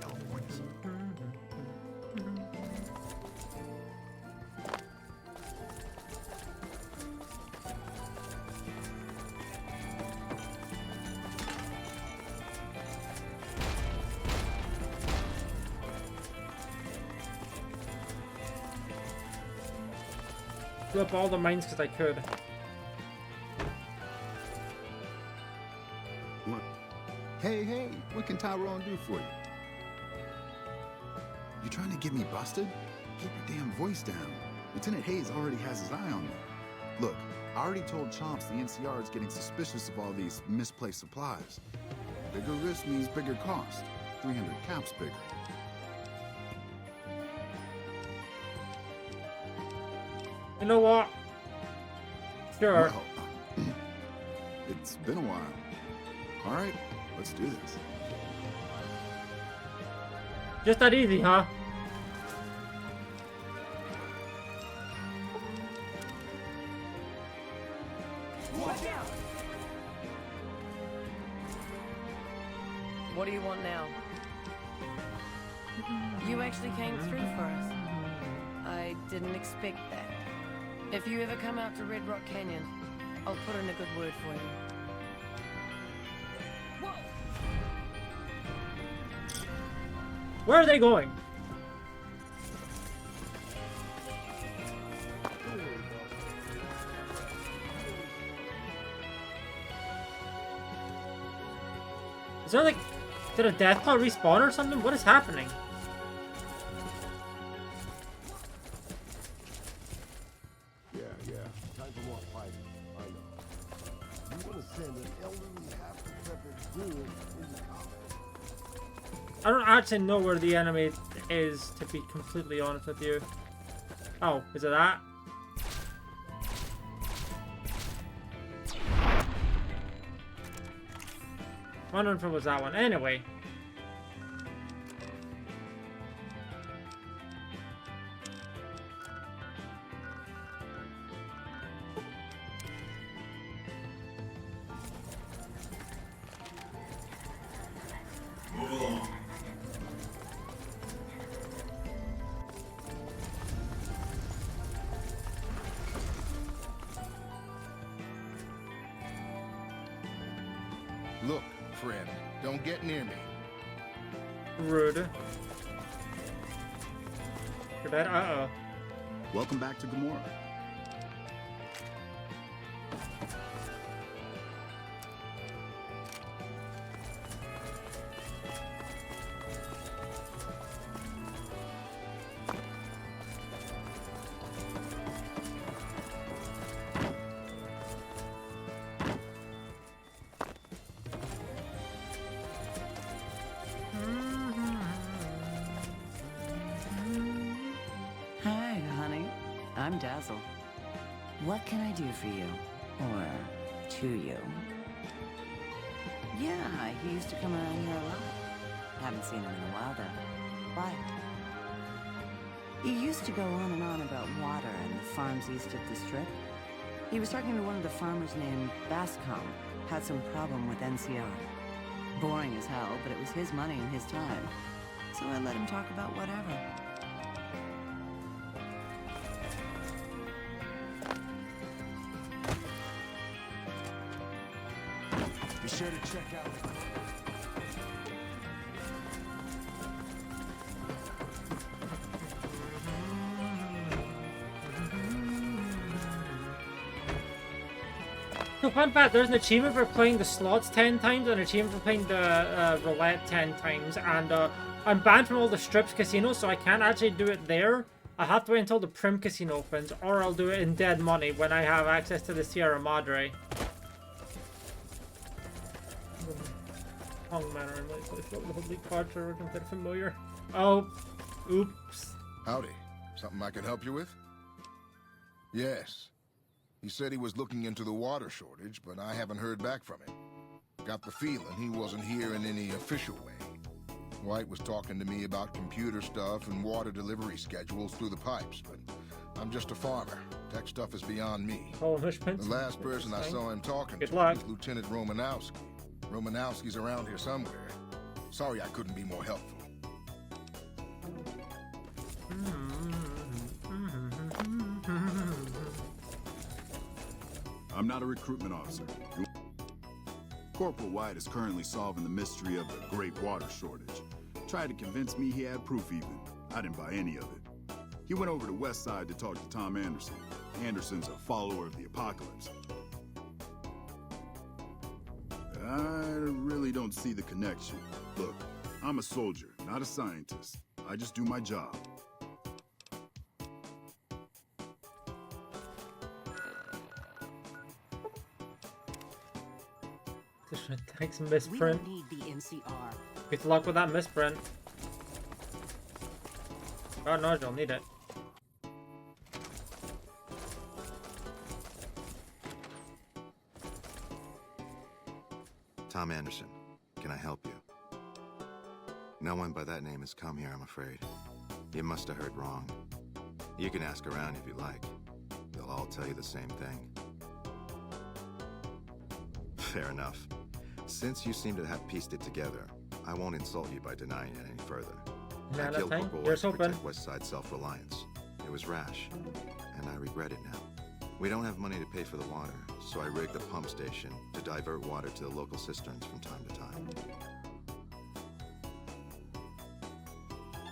Speaker 4: California's.
Speaker 1: Blew up all the mines because I could.
Speaker 4: Hey, what can Tyrone do for you? You trying to get me busted? Keep your damn voice down. Lieutenant Hayes already has his eye on me. Look, I already told Chomps the NCR is getting suspicious of all these misplaced supplies. Bigger risk means bigger cost. 300 caps bigger.
Speaker 1: You know what? Sure.
Speaker 4: Well, it's been a while. All right, let's do this.
Speaker 1: Just that easy, huh?
Speaker 11: Watch out! What do you want now? You actually came through for us. I didn't expect that. If you ever come out to Red Rock Canyon, I'll put in a good word for you.
Speaker 1: Where are they going? Is there like... Did a Deathclaw respawn or something? What is happening?
Speaker 13: Yeah. Time for more fighting. I know. You want to send an elderly half-decrepit ghoul in the car?
Speaker 1: I don't actually know where the enemy is, to be completely honest with you. Oh, is it that? Wondering if it was that one. Anyway.
Speaker 13: Look, friend, don't get near me.
Speaker 1: Rude. You're dead? Uh-oh.
Speaker 4: Welcome back to Gamora.
Speaker 14: Hi, honey. I'm Dazzle. What can I do for you? Or to you? Yeah, he used to come around here a lot. Haven't seen him in a while, though. Why? He used to go on and on about water and the farms east of the strip. He was talking to one of the farmers named Bascom. Had some problem with NCR. Boring as hell, but it was his money and his time. So I let him talk about whatever.
Speaker 5: Be sure to check out.
Speaker 1: So fun fact, there's an achievement for playing the slots 10 times and an achievement for playing the roulette 10 times. And I'm banned from all the strips casinos, so I can't actually do it there. I have to wait until the Prim Casino opens, or I'll do it in Dead Money when I have access to the Sierra Madre. Hung Manor, I'm like, the Hoodley cards are looking a bit familiar. Oh, oops.
Speaker 13: Howdy. Something I can help you with? Yes. He said he was looking into the water shortage, but I haven't heard back from him. Got the feeling he wasn't here in any official way. White was talking to me about computer stuff and water delivery schedules through the pipes, but I'm just a farmer. Tech stuff is beyond me. The last person I saw him talking to was Lieutenant Romanowski. Romanowski's around here somewhere. Sorry I couldn't be more helpful.
Speaker 4: I'm not a recruitment officer. Corporal White is currently solving the mystery of the great water shortage. Tried to convince me he had proof even. I didn't buy any of it. He went over to West Side to talk to Tom Anderson. Anderson's a follower of the apocalypse. I really don't see the connection. Look, I'm a soldier, not a scientist. I just do my job.
Speaker 1: Thanks, misprint.
Speaker 14: We don't need the NCR.
Speaker 1: Good luck with that misprint. Oh no, you'll need it.
Speaker 15: Tom Anderson, can I help you? No one by that name has come here, I'm afraid. You must have heard wrong. You can ask around if you like. They'll all tell you the same thing. Fair enough. Since you seem to have pieced it together, I won't insult you by denying it any further. I killed Corporal White to protect West Side self-reliance. It was rash, and I regret it now. We don't have money to pay for the water, so I rigged the pump station to divert water to the local cisterns from time to time.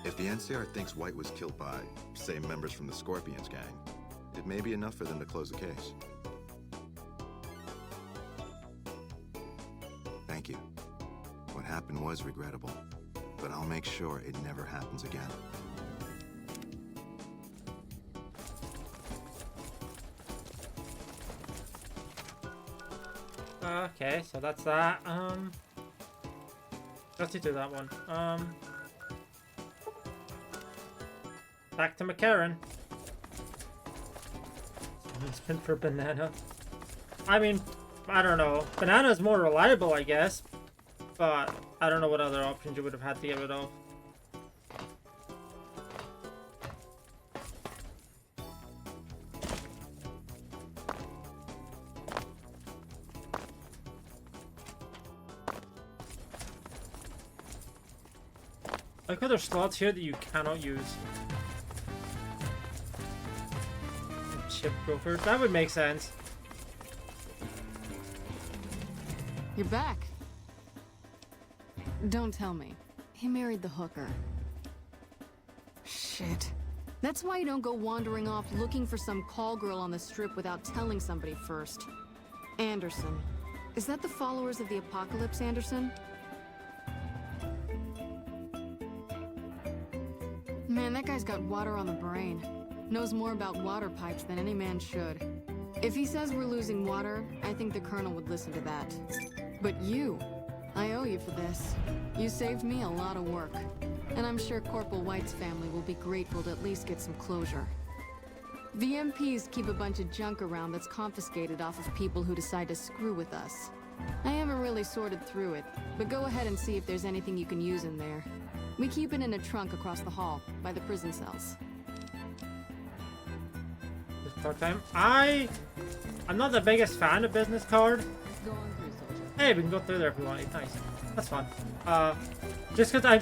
Speaker 15: If the NCR thinks White was killed by, say, members from the Scorpions gang, it may be enough for them to close the case. Thank you. What happened was regrettable, but I'll make sure it never happens again.
Speaker 1: Okay, so that's that. Let's do that one. Back to McCarran. Spin for Banana. I mean, I don't know. Banana's more reliable, I guess. But I don't know what other options you would have had to get rid of. Like other slots here that you cannot use. Chip broker. That would make sense.
Speaker 6: You're back.
Speaker 16: Don't tell me. He married the hooker. Shit. That's why you don't go wandering off looking for some call girl on the strip without telling somebody first. Anderson. Is that the followers of the apocalypse, Anderson? Man, that guy's got water on the brain. Knows more about water pipes than any man should. If he says we're losing water, I think the Colonel would listen to that. But you, I owe you for this. You saved me a lot of work. And I'm sure Corporal White's family will be grateful to at least get some closure. The MPs keep a bunch of junk around that's confiscated off of people who decide to screw with us. I haven't really sorted through it, but go ahead and see if there's anything you can use in there. We keep it in a trunk across the hall, by the prison cells.
Speaker 1: Time. I'm not the biggest fan of business card.
Speaker 16: Go on through, soldier.
Speaker 1: Hey, we can go through there if we want. Nice. That's fun. Just because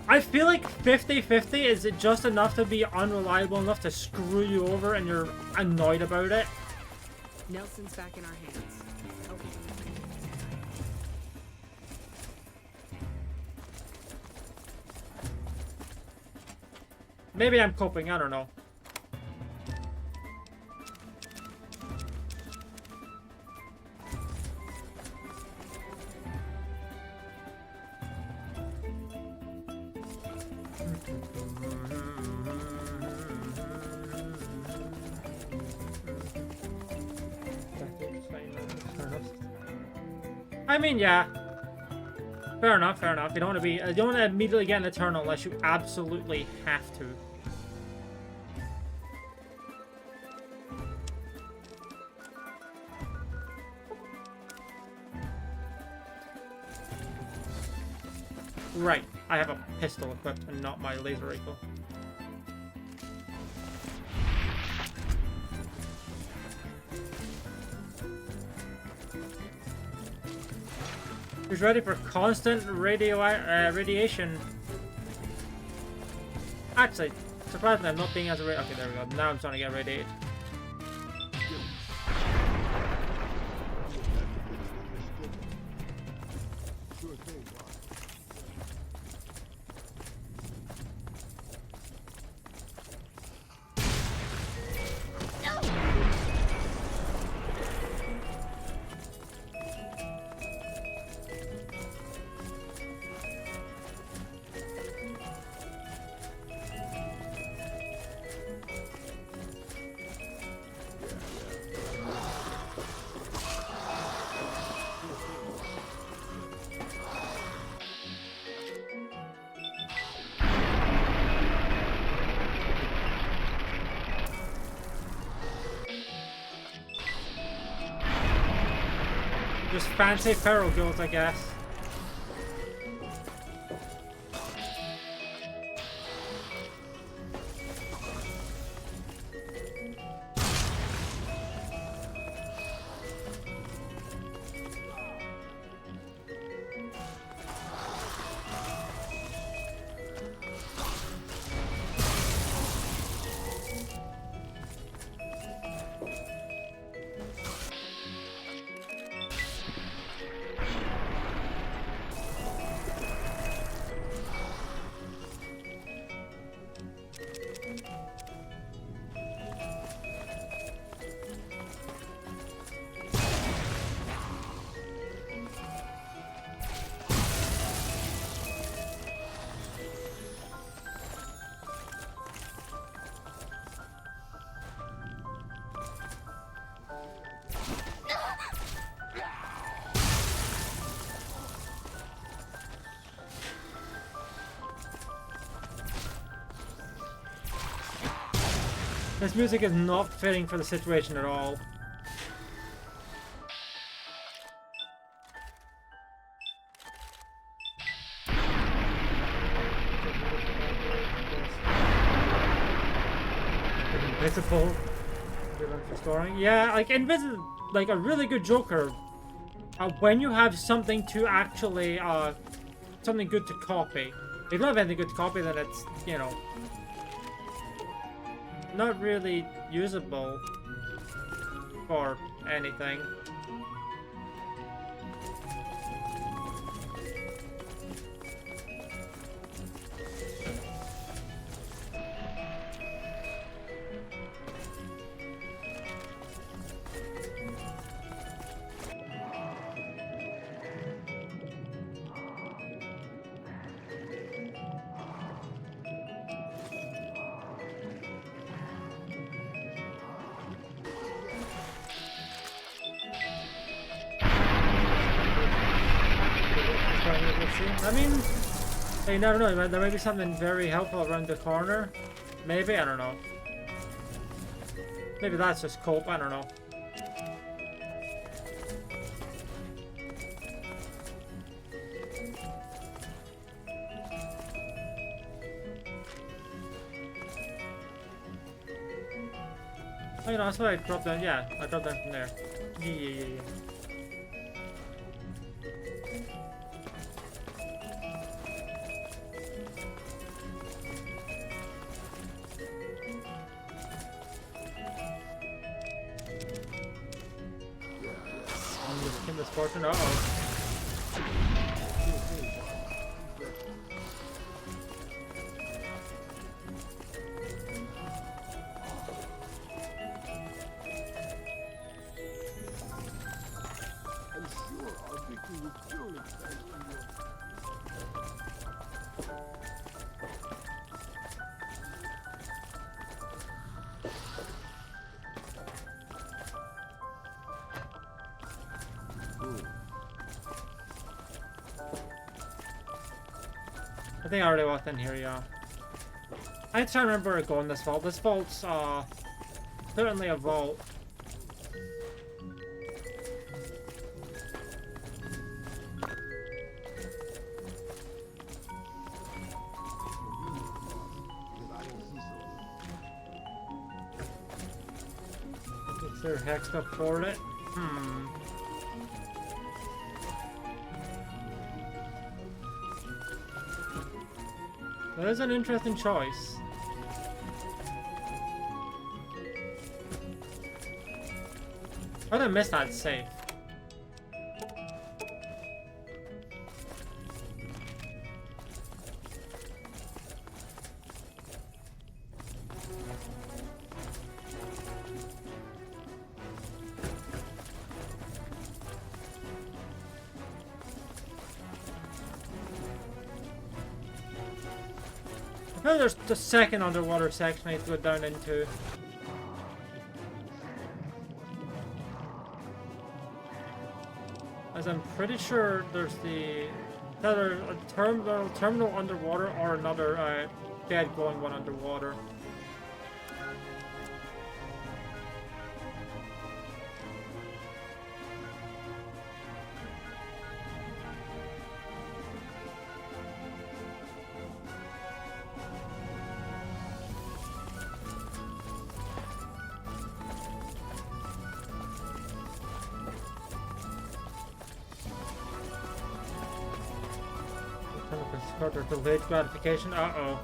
Speaker 1: I feel like 50-50 is just enough to be unreliable enough to screw you over and you're annoyed about it.
Speaker 6: Nelson's back in our hands. Okay.
Speaker 1: Maybe I'm coping, I don't know. I mean, yeah. Fair enough, fair enough. You don't want to immediately get an Eternal unless you absolutely have to. Right, I have a pistol equipped and not my laser rifle. Who's ready for constant radiation? Actually, surprisingly, I'm not being as okay, there we go. Now I'm starting to get radiated. Just fancy feral guild, I guess. This music is not fitting for the situation at all. Invisible. Restoring. Yeah, like invisible. Like a really good Joker. When you have something to actually, something good to copy. If you don't have anything good to copy, then it's, you know, not really usable for anything. see. I mean, you never know. There may be something very helpful around the corner. Maybe, I don't know. Maybe that's just cope, I don't know. Oh, you know, that's why I dropped down. Yeah, I dropped down from there. Yeah. Misfortune. Uh-oh. I think I already walked in here, yeah. I try to remember where to go in this vault. This vault's certainly a vault. Is there hex to afford it? That is an interesting choice. How did I miss that safe? I think there's the second underwater section I need to go down into. As I'm pretty sure there's either a terminal underwater or another bed going one underwater. Or delayed gratification. Uh-oh.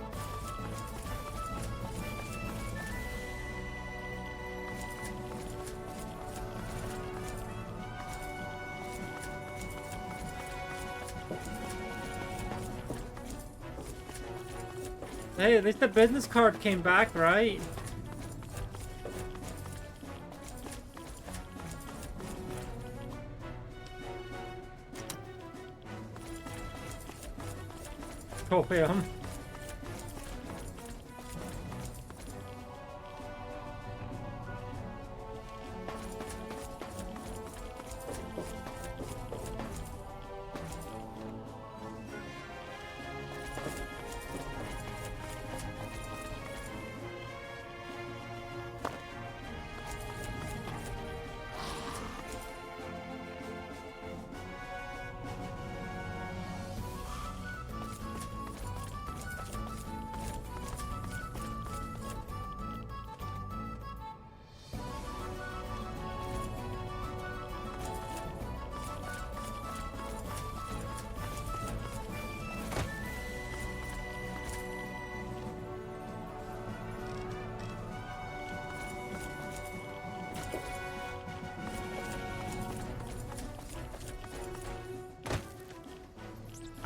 Speaker 1: Hey, at least the business card came back, right? Copium.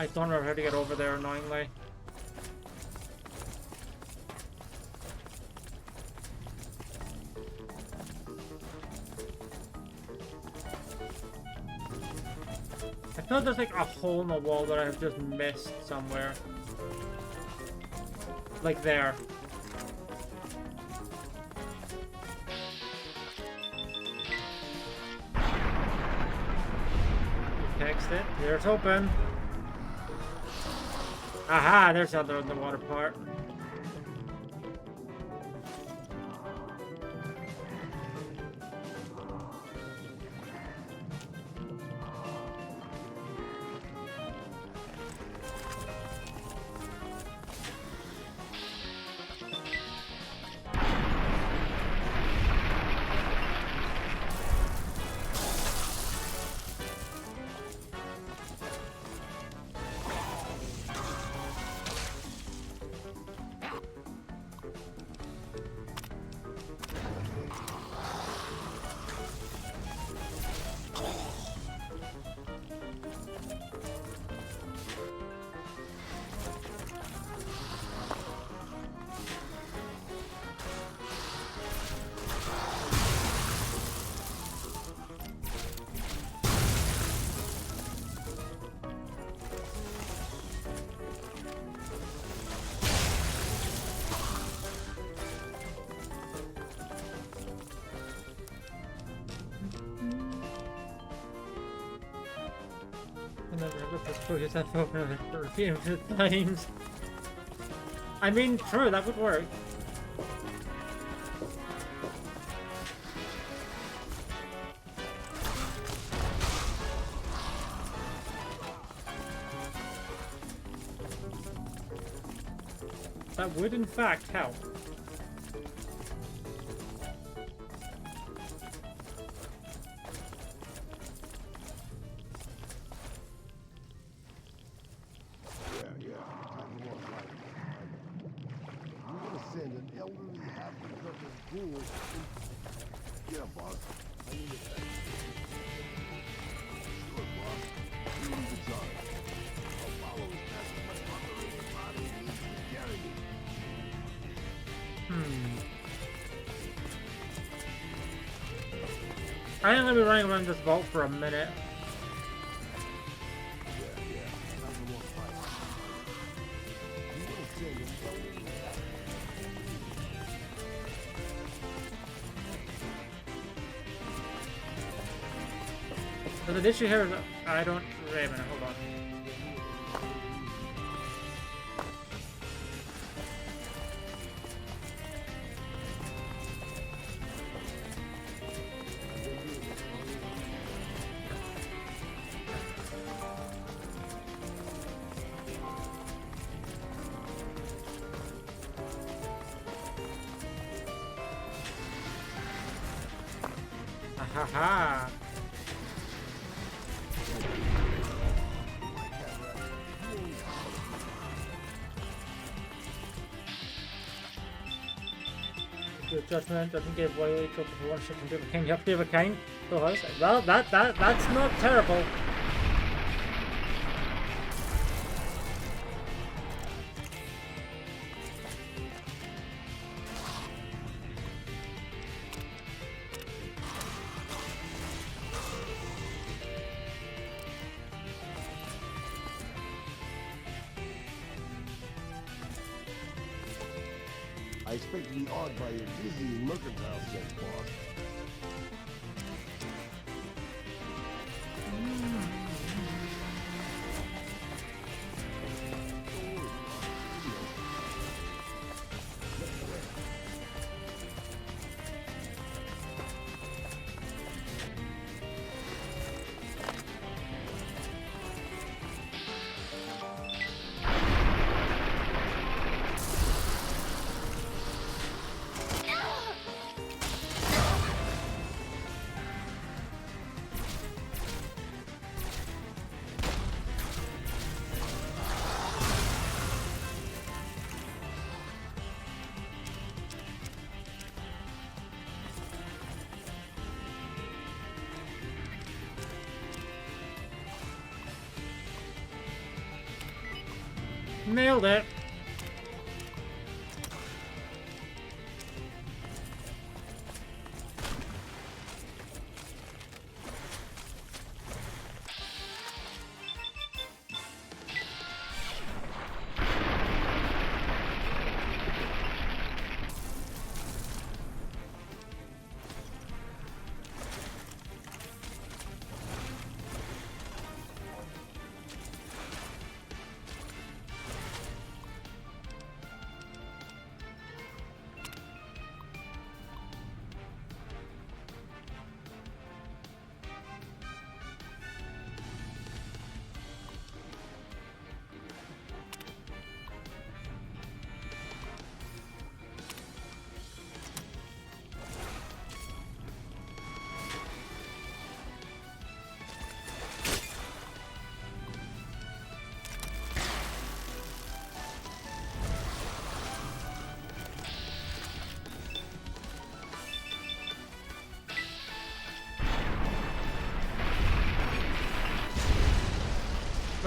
Speaker 1: I don't know how to get over there, annoyingly. I feel like there's like a hole in the wall that I have just missed somewhere. Like there. You fixed it. Here it's open. Aha, there's the other underwater part. Times. I mean, true, that would work. That would in fact help. I am going to be running around this vault for a minute. So the issue here is I don't... Wait a minute, hold on. Ahaha! Good judgment doesn't give way to one ship from Beaver King. Yep, Beaver King. Well, that's not terrible.
Speaker 17: I expect to be awed by your dizzying mercantile sex, boss.
Speaker 1: Nailed it.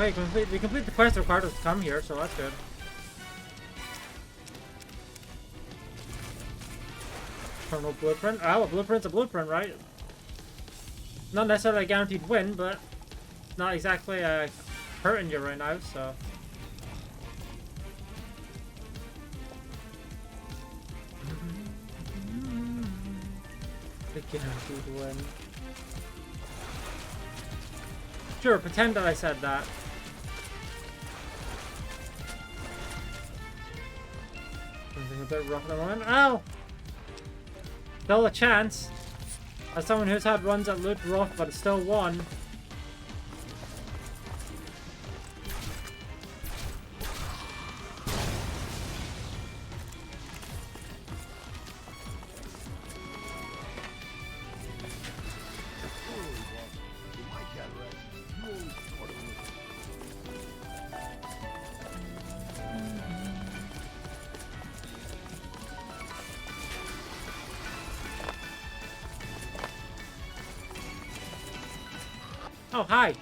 Speaker 1: Wait, we complete the quest required us to come here, so that's good. Terminal blueprint. Oh, a blueprint's a blueprint, right? Not necessarily a guaranteed win, but not exactly hurting you right now, so. The guaranteed win. Sure, pretend that I said that. Something a bit rough at the moment. Ow! Still a chance. As someone who's had runs that looked rough, but it's still won. Oh, hi.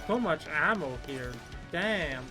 Speaker 1: So much ammo here. Damn.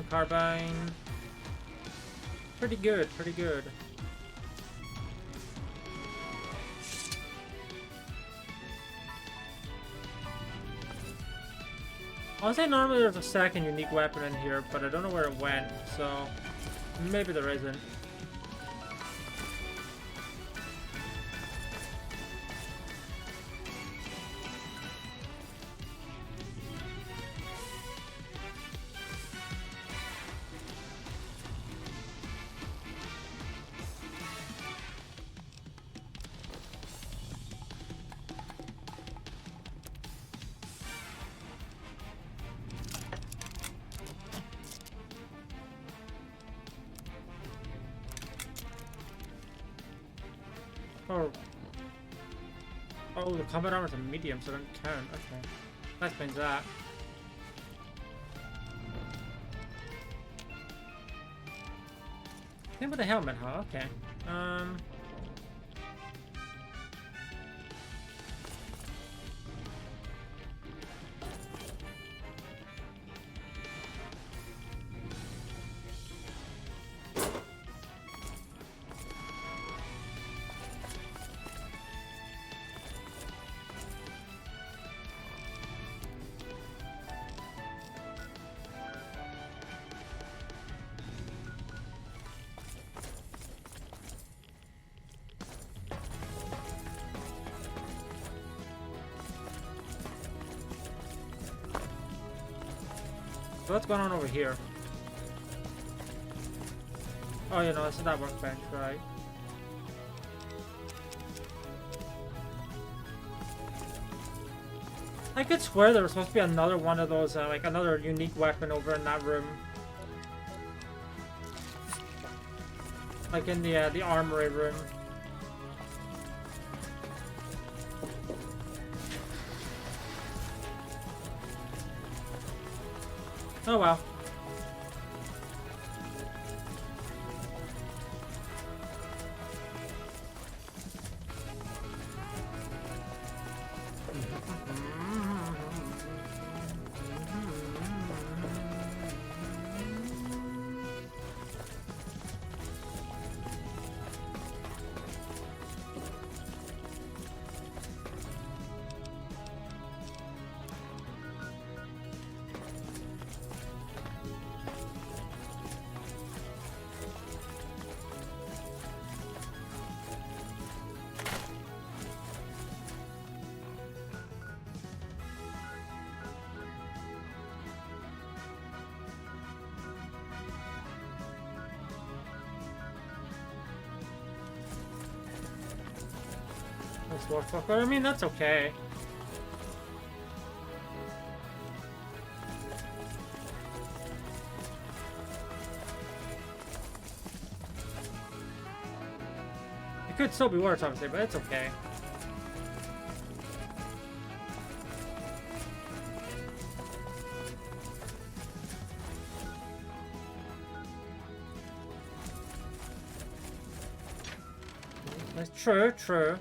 Speaker 1: Carbine. Pretty good, pretty good. I'll say normally there's a second unique weapon in here, but I don't know where it went, so maybe there isn't. Oh, the combat armor is a medium, so it doesn't count. Okay. That explains that. Same with the helmet, huh? Okay. So what's going on over here? Oh, you know, this is that workbench, right? I could swear there was supposed to be another one of those, like another unique weapon over in that room. Like in the armory room. Oh well. I mean, that's okay. It could still be worse, obviously, but it's okay. That's true, true.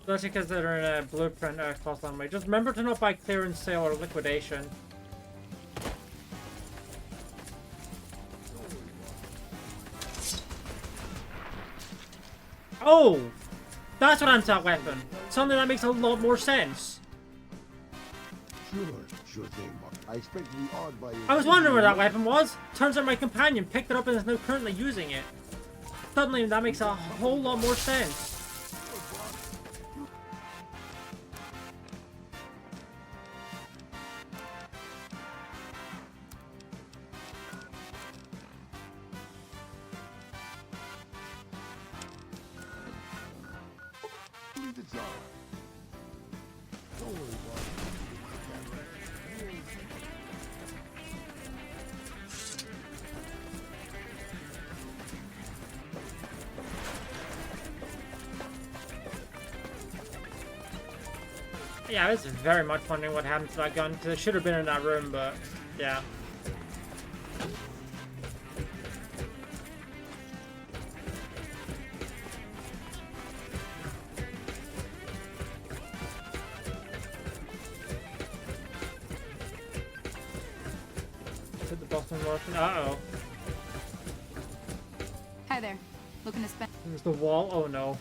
Speaker 1: Especially because they're in a blueprint class runway. Just remember to not buy clearance sale or liquidation. Oh! That's an anti-weapon. Something that makes a lot more sense.
Speaker 17: Sure thing, Mark. I expect to be awed by your...
Speaker 1: I was wondering where that weapon was. Turns out my companion picked it up and is now currently using it. Suddenly that makes a whole lot more sense. Yeah, I was very much wondering what happened to that gun, because it should have been in that room, but yeah. Is it the Boston Martian? Uh-oh.
Speaker 18: Hi there. Looking to spend...
Speaker 1: There's the wall? Oh no.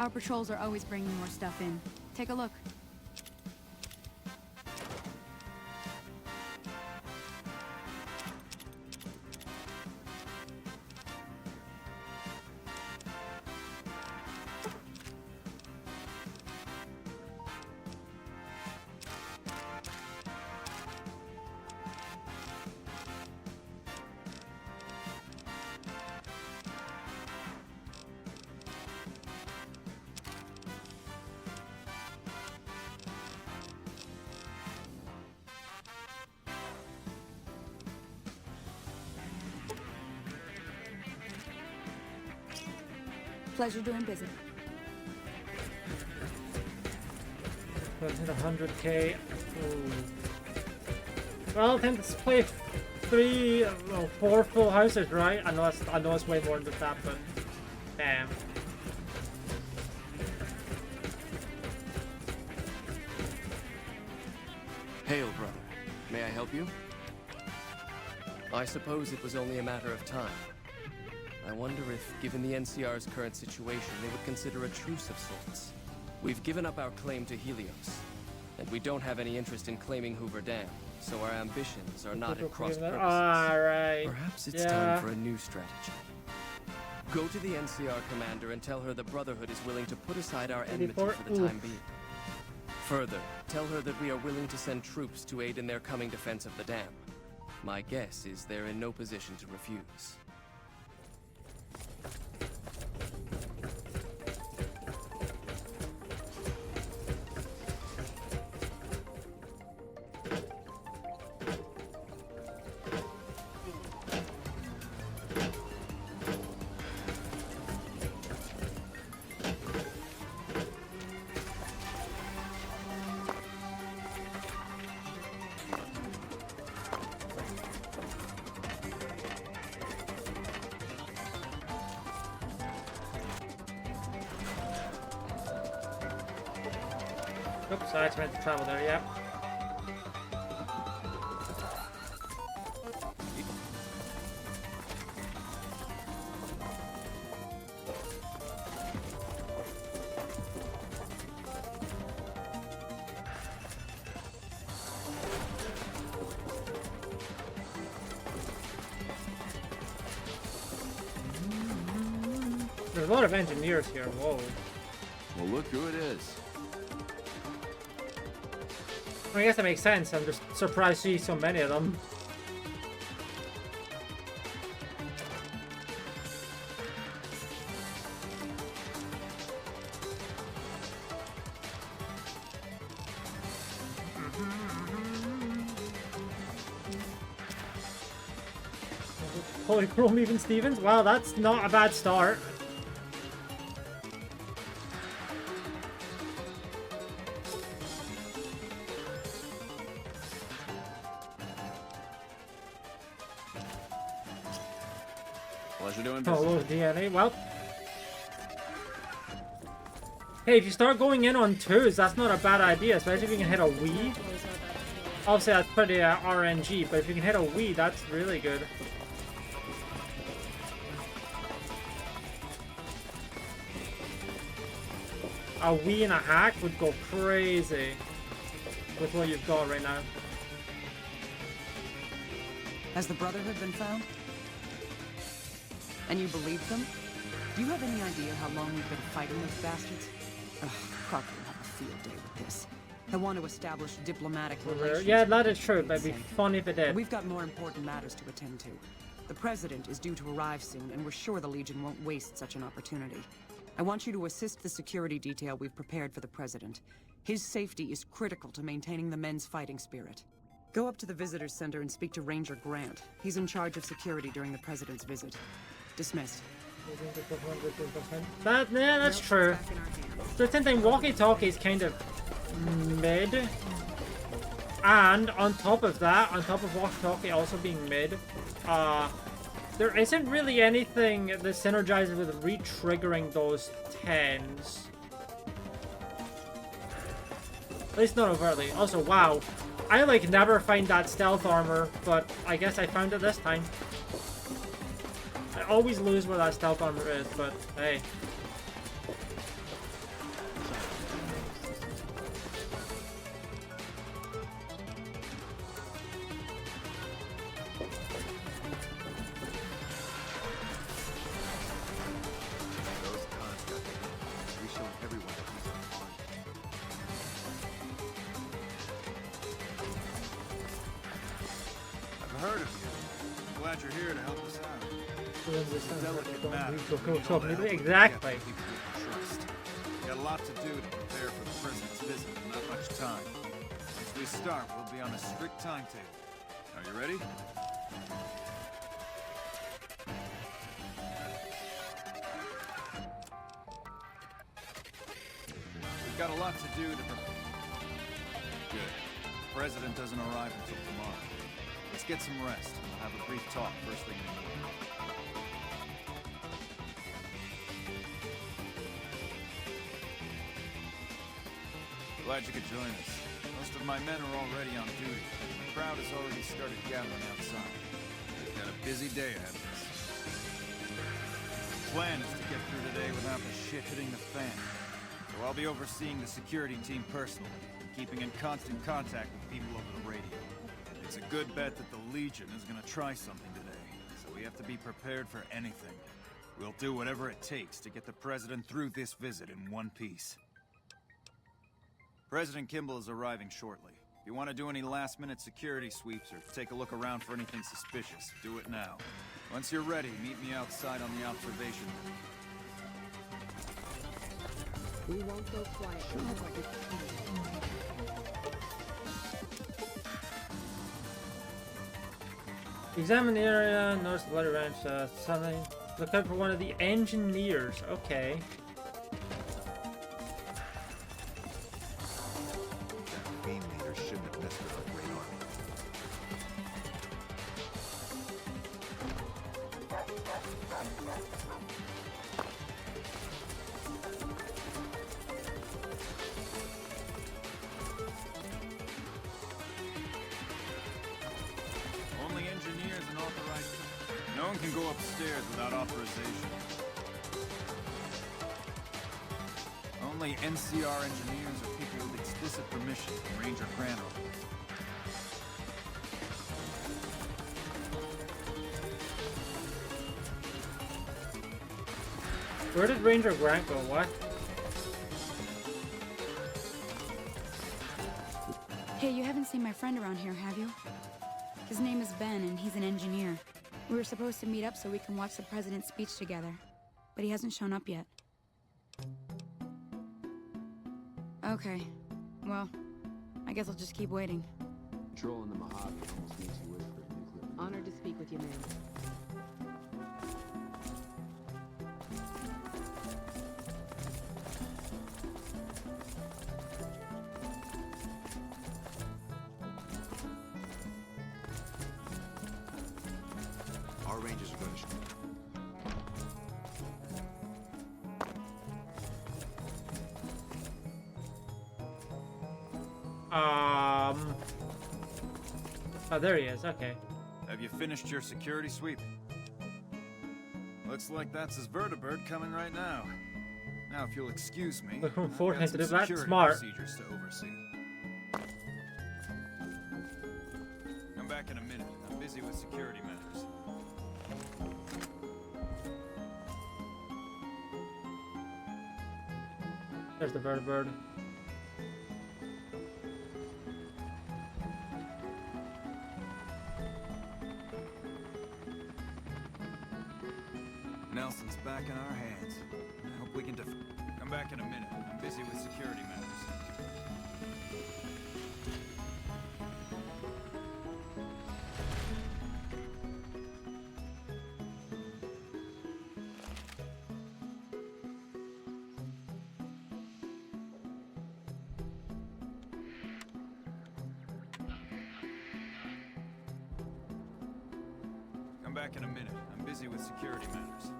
Speaker 18: Our patrols are always bringing more stuff in. Take a look. Pleasure doing business.
Speaker 1: Let's hit 100k. Ooh. Well, I think let's play 4 full houses, right? I know it's way more than that, but damn.
Speaker 19: Hail, brother. May I help you? I suppose it was only a matter of time. I wonder if, given the NCR's current situation, they would consider a truce of sorts. We've given up our claim to Helios, and we don't have any interest in claiming Hoover Dam, so our ambitions are not at cross purposes.
Speaker 1: Alright.
Speaker 19: Perhaps it's time for a new strategy. Go to the NCR commander and tell her the Brotherhood is willing to put aside our enmity for the time being. Further, tell her that we are willing to send troops to aid in their coming defense of the dam. My guess is they're in no position to refuse.
Speaker 1: Oops, I actually meant to travel there, yeah. There's a lot of engineers here, whoa.
Speaker 7: Well, look who it is.
Speaker 1: I guess that makes sense. I'm just surprised to see so many of them. Polychrome even Stevens? Wow, that's not a bad start.
Speaker 7: Pleasure doing
Speaker 1: business. Oh, DNA. Well, hey, if you start going in on twos, that's not a bad idea, especially if you can hit a Wii. Obviously, that's pretty RNG, but if you can hit a Wii, that's really good. A Wii and a hack would go crazy with what you've got right now.
Speaker 14: Has the Brotherhood been found? And you believe them? Do you have any idea how long we've been fighting those bastards? Ugh, Crocker will have a field day with this. I want to establish diplomatic relations.
Speaker 1: Yeah, that is true, but it'd be fun if it did.
Speaker 14: We've got more important matters to attend to. The President is due to arrive soon, and we're sure the Legion won't waste such an opportunity. I want you to assist the security detail we've prepared for the President. His safety is critical to maintaining the men's fighting spirit. Go up to the Visitor's Center and speak to Ranger Grant. He's in charge of security during the President's visit. Dismissed.
Speaker 1: Yeah, that's true. The same thing, walkie-talkie is kind of mid. And on top of that, on top of walkie-talkie also being mid, there isn't really anything that synergizes with re-triggering those 10s. At least not overtly. Also, wow. I, like, never find that stealth armor, but I guess I found it this time. I always lose where that stealth armor is, but hey. Exactly.
Speaker 5: We got a lot to do to prepare for the President's visit, and not much time. Once we start, we'll be on a strict timetable. Are you ready? We've got a lot to do to prepare. Good. The President doesn't arrive until tomorrow. Let's get some rest, and we'll have a brief talk first thing in the morning. Glad you could join us. Most of my men are already on duty. The crowd has already started gathering outside. We've got a busy day ahead of us. The plan is to get through today without the shit hitting the fan. So I'll be overseeing the security team personally, and keeping in constant contact with people over the radio. It's a good bet that the Legion is gonna try something today, so we have to be prepared for anything. We'll do whatever it takes to get the President through this visit in one piece. President Kimball is arriving shortly. If you want to do any last-minute security sweeps or take a look around for anything suspicious, do it now. Once you're ready, meet me outside on the observation deck.
Speaker 6: We won't go quiet.
Speaker 1: Examine the area, notice the bloody ranch, something. Look out for one of the engineers. Okay.
Speaker 5: one can go upstairs without authorization. Only NCR engineers or people with explicit permission from Ranger Grant.
Speaker 1: Where did Ranger Grant go? What?
Speaker 18: Hey, you haven't seen my friend around here, have you? His name is Ben, and he's an engineer. We were supposed to meet up so we can watch the president's speech together, but he hasn't shown up yet. Okay. Well, I guess I'll just keep waiting.
Speaker 7: Patrolling the Mojave almost makes you wish for a nuclear.
Speaker 6: Honored to speak with you, ma'am.
Speaker 15: Our rangers are going to...
Speaker 1: Oh, there he is. Okay.
Speaker 5: Have you finished your security sweep? Looks like that's his vertibird coming right now. Now, if you'll excuse me,
Speaker 1: Looking
Speaker 5: I've
Speaker 1: forward
Speaker 5: got
Speaker 1: to
Speaker 5: some
Speaker 1: that.
Speaker 5: security
Speaker 1: Smart.
Speaker 5: procedures to oversee. Come back in a minute. I'm busy with security matters.
Speaker 1: There's the vertibird.
Speaker 5: Nelson's back in our hands. I hope we can come back in a minute. I'm busy with security matters. Come back in a minute. I'm busy with security matters.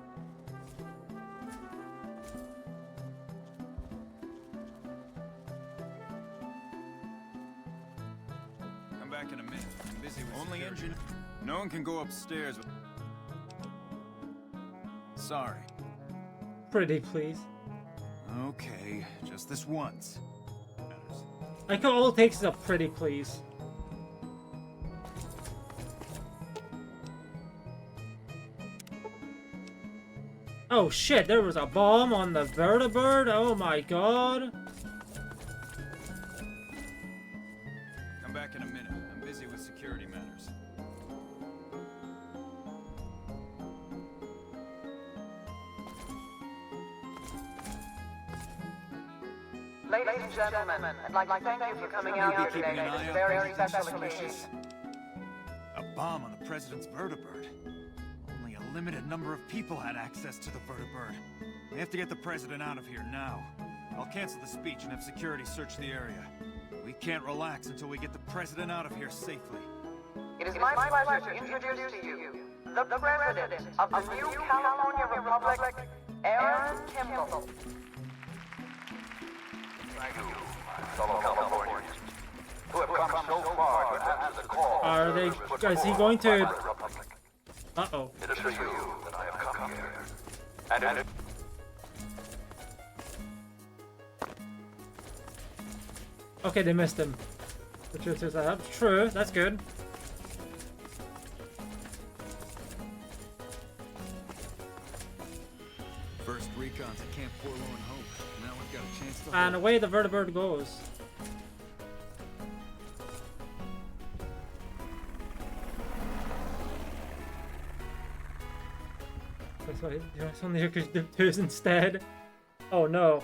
Speaker 5: Come back in a minute. I'm busy with only engine. No one can go upstairs with... Sorry.
Speaker 1: Pretty please.
Speaker 5: Okay, just this once.
Speaker 1: I think all it takes is a pretty please. Oh shit, there was a bomb on the vertibird? Oh my god.
Speaker 5: Come back in a minute. I'm busy with security matters.
Speaker 20: Ladies and gentlemen, I'd like to thank you for coming out here today on this very special occasion.
Speaker 5: A bomb on the president's vertibird. Only a limited number of people had access to the vertibird. We have to get the president out of here now. I'll cancel the speech and have security search the area. We can't relax until we get the president out of here safely.
Speaker 20: It is my pleasure to introduce to you the president of the new California Republic, Aaron Kimball.
Speaker 21: Thank you, fellow Californians, who have come so far to answer the call.
Speaker 1: Are they... is he going to... Uh-oh.
Speaker 21: It is for you that I have come here. And
Speaker 1: Okay, they missed him. The truth is that's true. That's good.
Speaker 5: First recons at Camp Forlorn Hope. Now we've got a chance to...
Speaker 1: And away the vertibird goes. That's what it's only you could do instead. Oh no.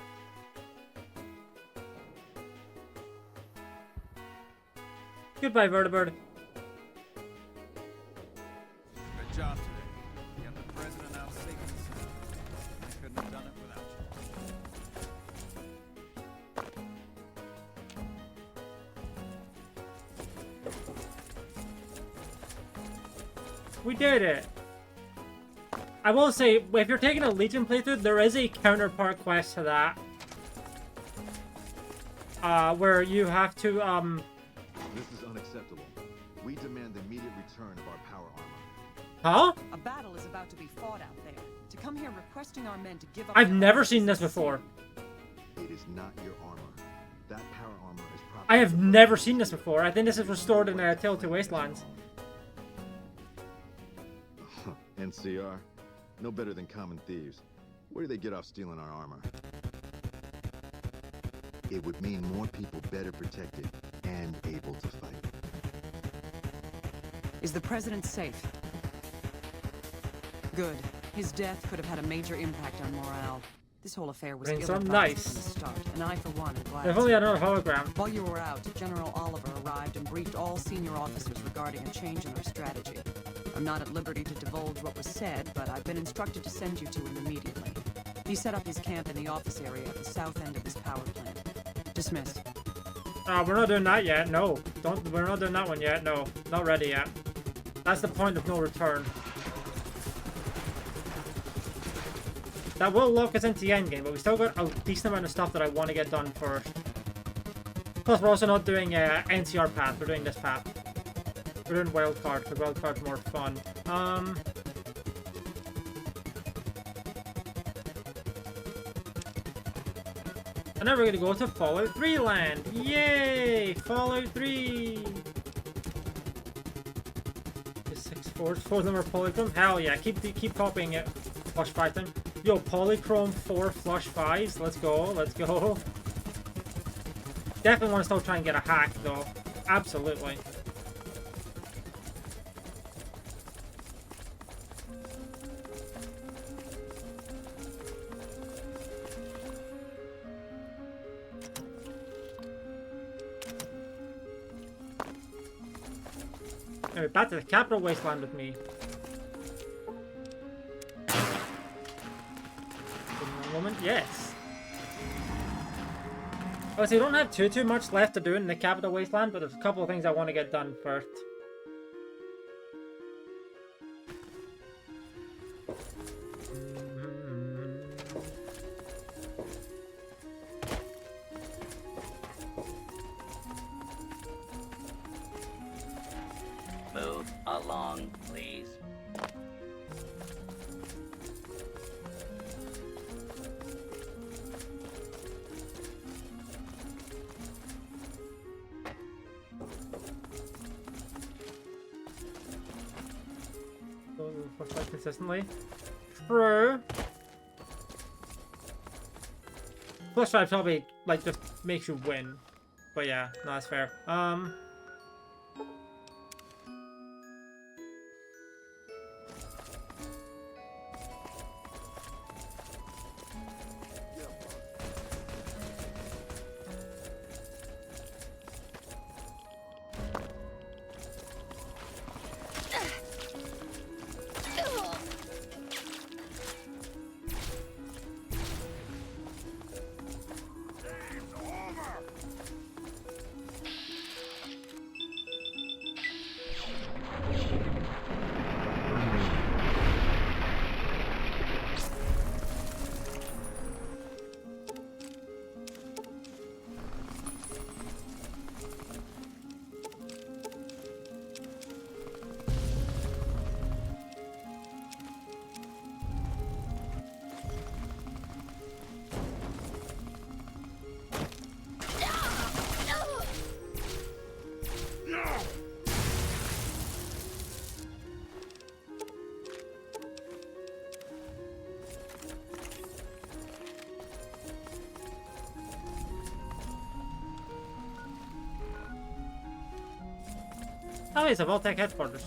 Speaker 1: Goodbye, vertibird.
Speaker 5: Good job today. Get the president out safe and sound. I couldn't have done it without
Speaker 1: you. We did it. I will say, if you're taking a Legion playthrough, there is a counterpart quest to that. Where you have to,
Speaker 15: This is unacceptable. We demand the immediate return of our power armor.
Speaker 1: Huh?
Speaker 9: A battle is about to be fought out there. To come here requesting our men to give up.
Speaker 1: I've never seen this before.
Speaker 15: It is not your armor. That power armor is probably...
Speaker 1: I have never seen this before. I think this is restored in Tale to Wastelands.
Speaker 15: NCR? No better than common thieves. Where do they get off stealing our armor? It would mean more people better protected and able to fight.
Speaker 9: Is the president safe? Good. His death could have had a major impact on morale. This whole affair was ill-advised
Speaker 1: nice.
Speaker 9: from the start, and I, for one, am glad.
Speaker 1: If only I had another hologram.
Speaker 9: While you were out, General Oliver arrived and briefed all senior officers regarding a change in our strategy. I'm not at liberty to divulge what was said, but I've been instructed to send you to him immediately. He set up his camp in the office area at the south end of his power plant. Dismissed.
Speaker 1: We're not doing that yet. No. We're not doing that one yet. No. Not ready yet. That's the point of no return. That will lock us into the endgame, but we still got a decent amount of stuff that I want to get done first. Plus, we're also not doing NCR path. We're doing this path. We're doing wildcard, because wildcard's more fun. And now we're gonna go to Fallout 3 land. Yay! Fallout 3! Just 6 4 of them are polychrome. Hell yeah! Keep copying it. Flush 5 time. Yo, polychrome 4 flush 5s. Let's go. Let's go. Definitely want to still try and get a hack though. Absolutely. Anyway, back to the capital wasteland with me. Moment, yes. Oh, so you don't have too much left to do in the capital wasteland, but there's a couple of things I want to get done first.
Speaker 22: Move along, please.
Speaker 1: Quite consistently. True. Plus 5 probably like just makes you win. But yeah, no, that's fair. Oh, it's a Vault-Tec headquarters.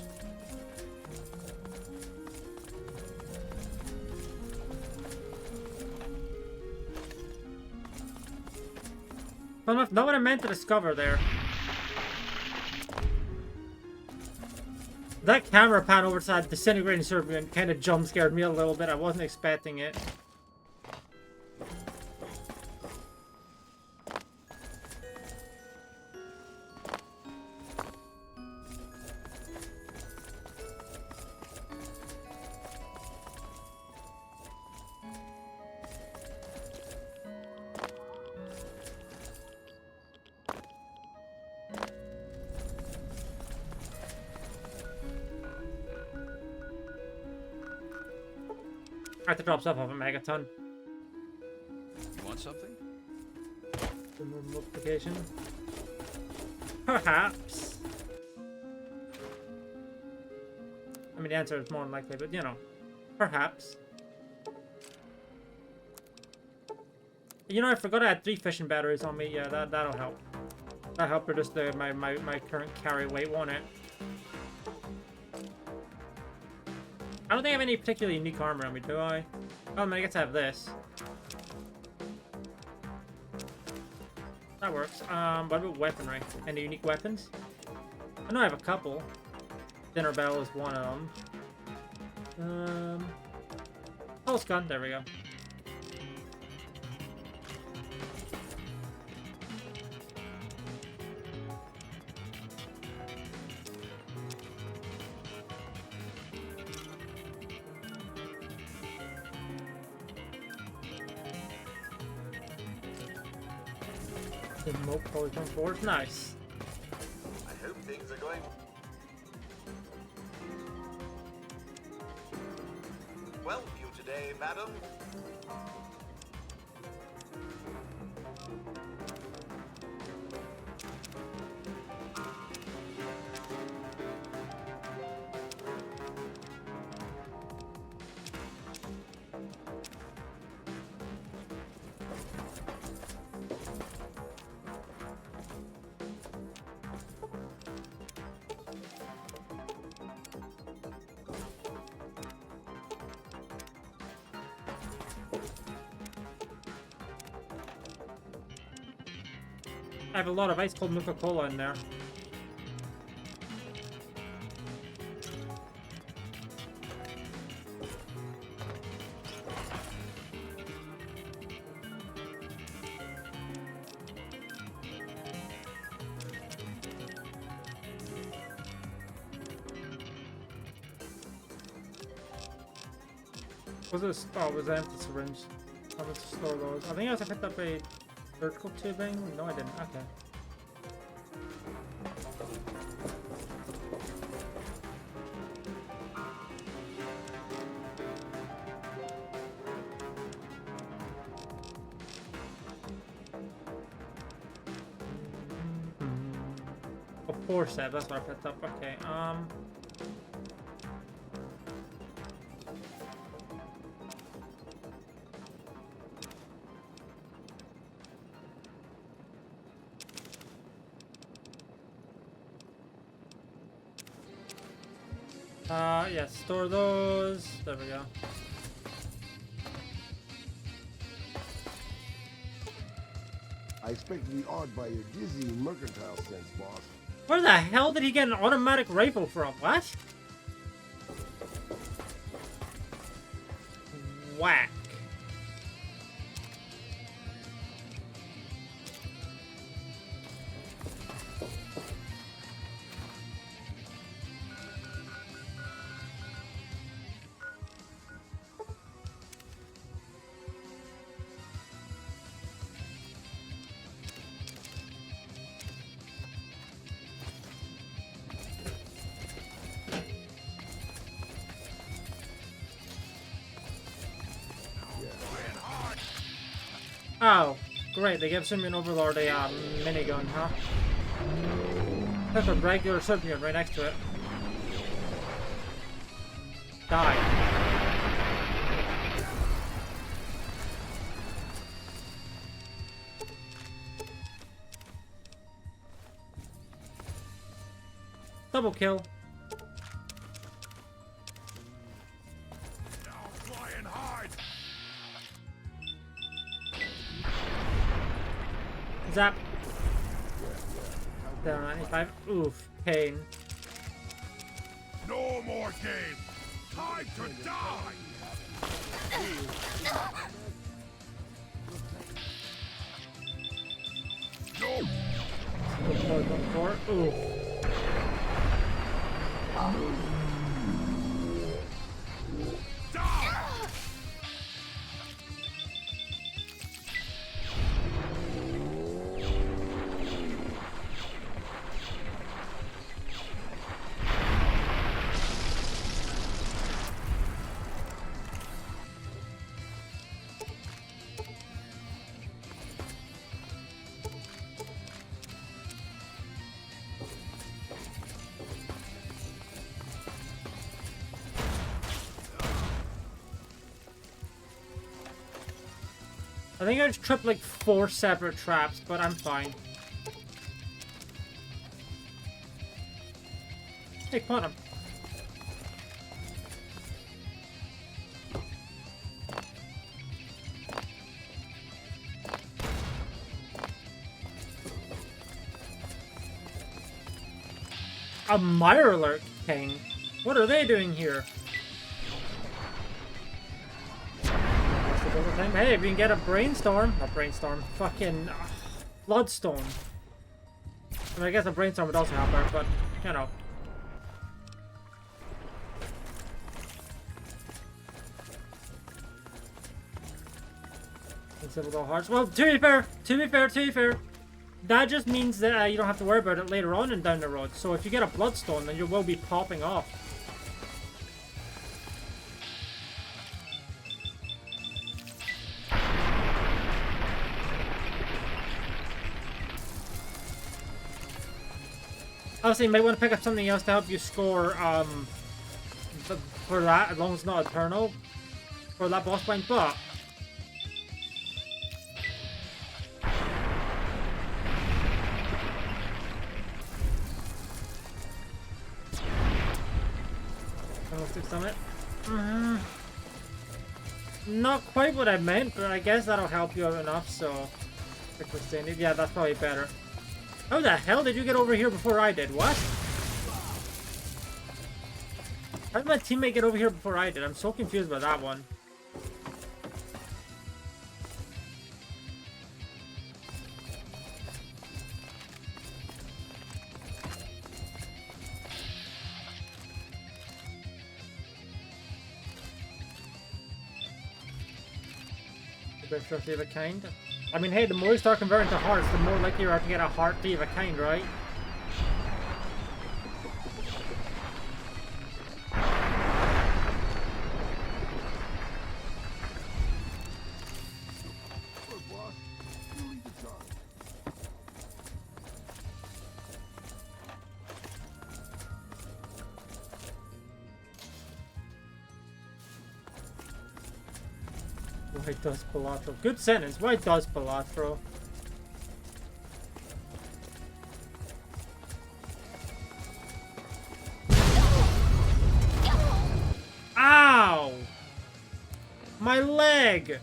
Speaker 1: Not what I meant to discover there. That camera pan over to that disintegrating serpent kind of jump scared me a little bit. I wasn't expecting it. I have to drop stuff off a megaton.
Speaker 5: You want something?
Speaker 1: Remove multiplication. Perhaps. I mean, the answer is more unlikely, but you know, perhaps. You know, I forgot I had 3 fishing batteries on me. Yeah, that'll help. That'll help reduce my current carry weight, won't it? I don't think I have any particularly unique armor on me, do I? Oh, I mean, I guess I have this. That works. What about weaponry? Any unique weapons? I know I have a couple. Dinner bell is one of them. Pulse gun, there we go. The smoke probably comes forward. Nice.
Speaker 8: I hope things are going well for you today, madam.
Speaker 1: I have a lot of ice cold Nuka-Cola in there. Was it a, oh, it was an empty syringe. How much to store those? I think I also picked up a surgical tubing. No, I didn't. Okay. A forceps, that's what I picked up. Okay, yeah, store those. There we go.
Speaker 17: I expect to be awed by your dizzy mercantile sense, boss.
Speaker 1: Where the hell did he get an automatic rifle from? What? Whack. Oh, great. They give Simeon Overlord a minigun, huh? That's a regular Simeon right next to it. Die. Double kill. Zap. Down 95. Oof. Pain.
Speaker 10: No more games. Time to die.
Speaker 1: No. Oof. think I just tripped like 4 separate traps, but I'm fine. Hey, Quantum. A Mirelurk King? What are they doing here? Hey, if you can get a Brainstorm. Not Brainstorm. Fucking Bloodstone. I mean, I guess a Brainstorm would also help her, but, you know. Invisible hearts. Well, to be fair, that just means that you don't have to worry about it later on and down the road. So if you get a Bloodstone, then you will be popping off. Obviously, you might want to pick up something else to help you score for that, as long as it's not Eternal, for that boss fight, but... Summit. Not quite what I meant, but I guess that'll help you out enough, so... Yeah, that's probably better. How the hell did you get over here before I did? What? How did my teammate get over here before I did? I'm so confused by that one. Best Thief of a Kind. I mean, hey, the more you start converting to hearts, the more likely you are to get a Heart Thief of a Kind, right? Why does Palatro? Good sentence. Why does Palatro? Ow! My leg!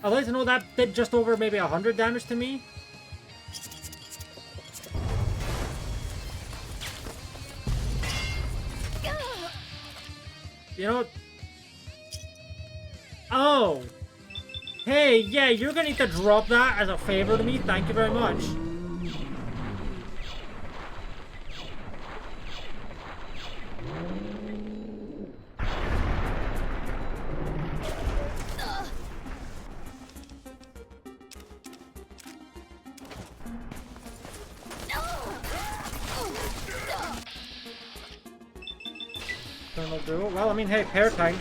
Speaker 1: I'd like to know that did just over maybe 100 damage to me. You know... Oh! Hey, yeah, you're gonna need to drop that as a favor to me. Thank you very much. Well, I mean, hey, pair time.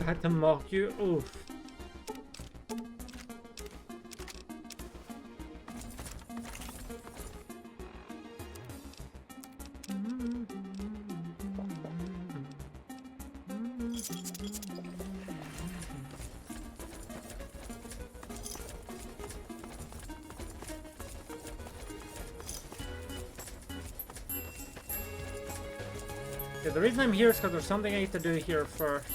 Speaker 1: Had to mock you. Oof. Yeah, the reason I'm here is because there's something I need to do here first.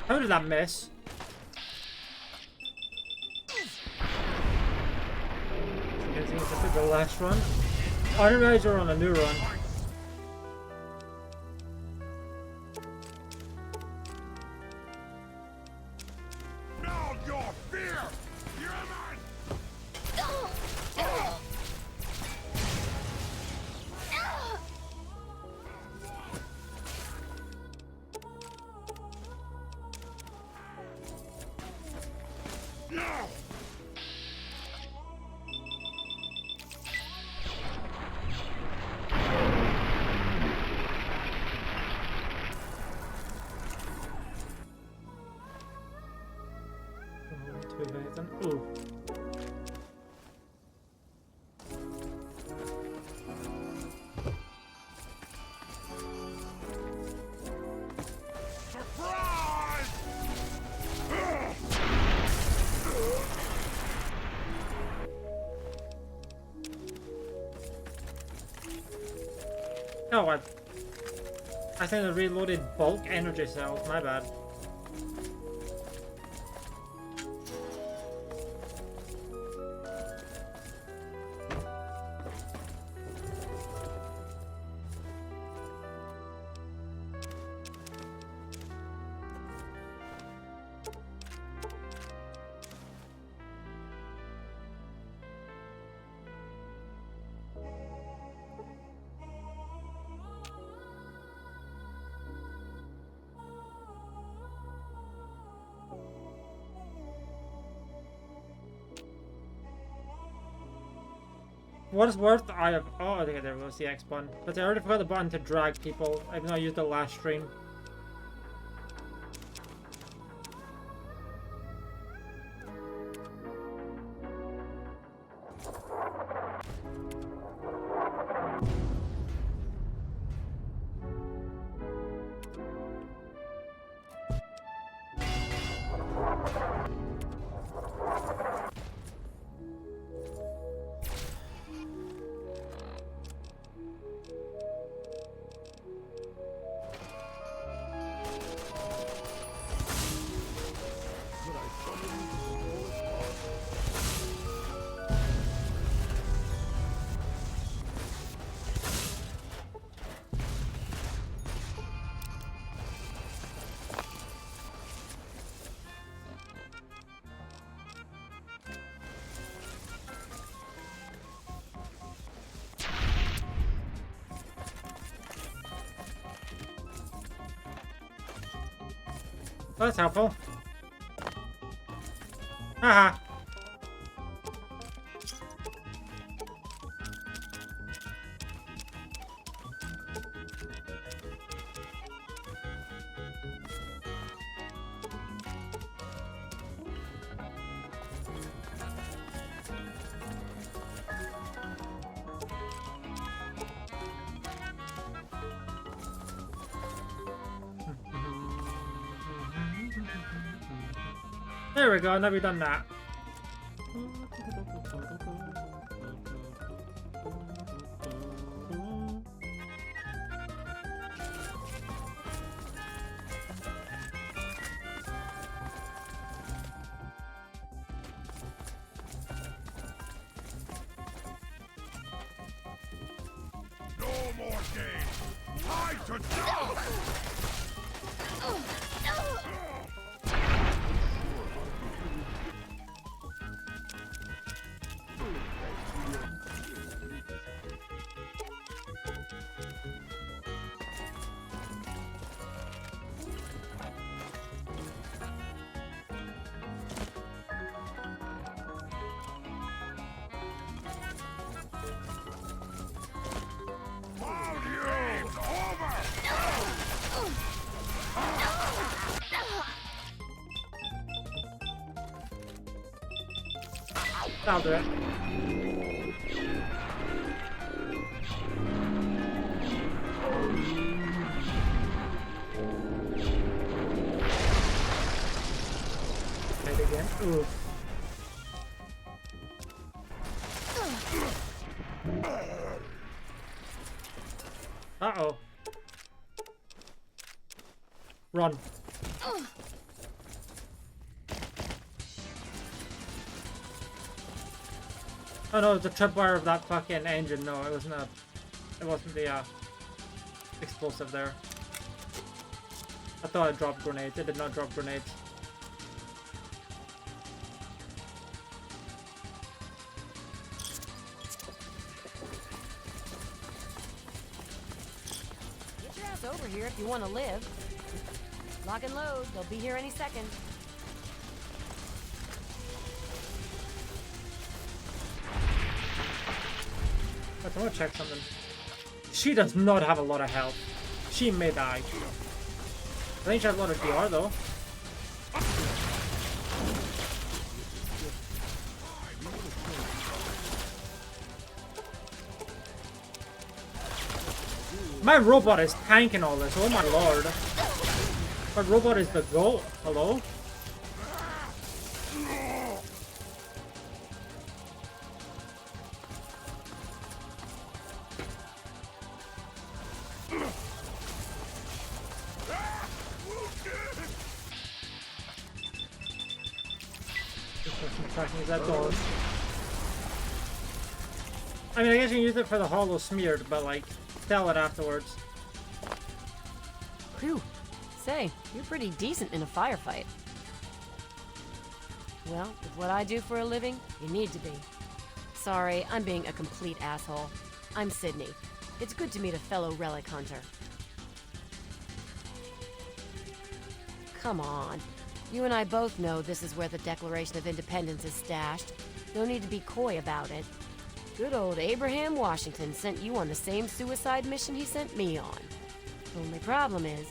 Speaker 1: How did that miss? I think it's the last run. Oh, I didn't realize you're on a new run. Ooh. Oh, I think I reloaded bulk energy cells, my bad. What is worth, I have... Oh, I think there was the X button. But I already forgot the button to drag people, even though I used the last stream. Well, that's helpful. Haha. There we go, now we've done that.
Speaker 10: No more games! Time to die!
Speaker 1: I'll do it. Hit again. Ooh. Uh-oh. Run. Oh no, the tripwire of that fucking engine. No, it wasn't a. It wasn't the explosive there. I thought it dropped grenades. It did not drop grenades.
Speaker 2: Get your ass over here if you want to live. Lock and load. They'll be here any second.
Speaker 1: I want to check something. She does not have a lot of health. She may die. I think she has a lot of DR though. My robot is tanking all this. Oh my lord. My robot is the goat. Hello? Is that door? I mean, I guess you can use it for the hollow smeared, but like, sell it afterwards.
Speaker 2: Whew. Say, you're pretty decent in a firefight. Well, with what I do for a living, you need to be. Sorry, I'm being a complete asshole. I'm Sydney. It's good to meet a fellow relic hunter. Come on. You and I both know this is where the Declaration of Independence is stashed. No need to be coy about it. Good old Abraham Washington sent you on the same suicide mission he sent me on. Only problem is,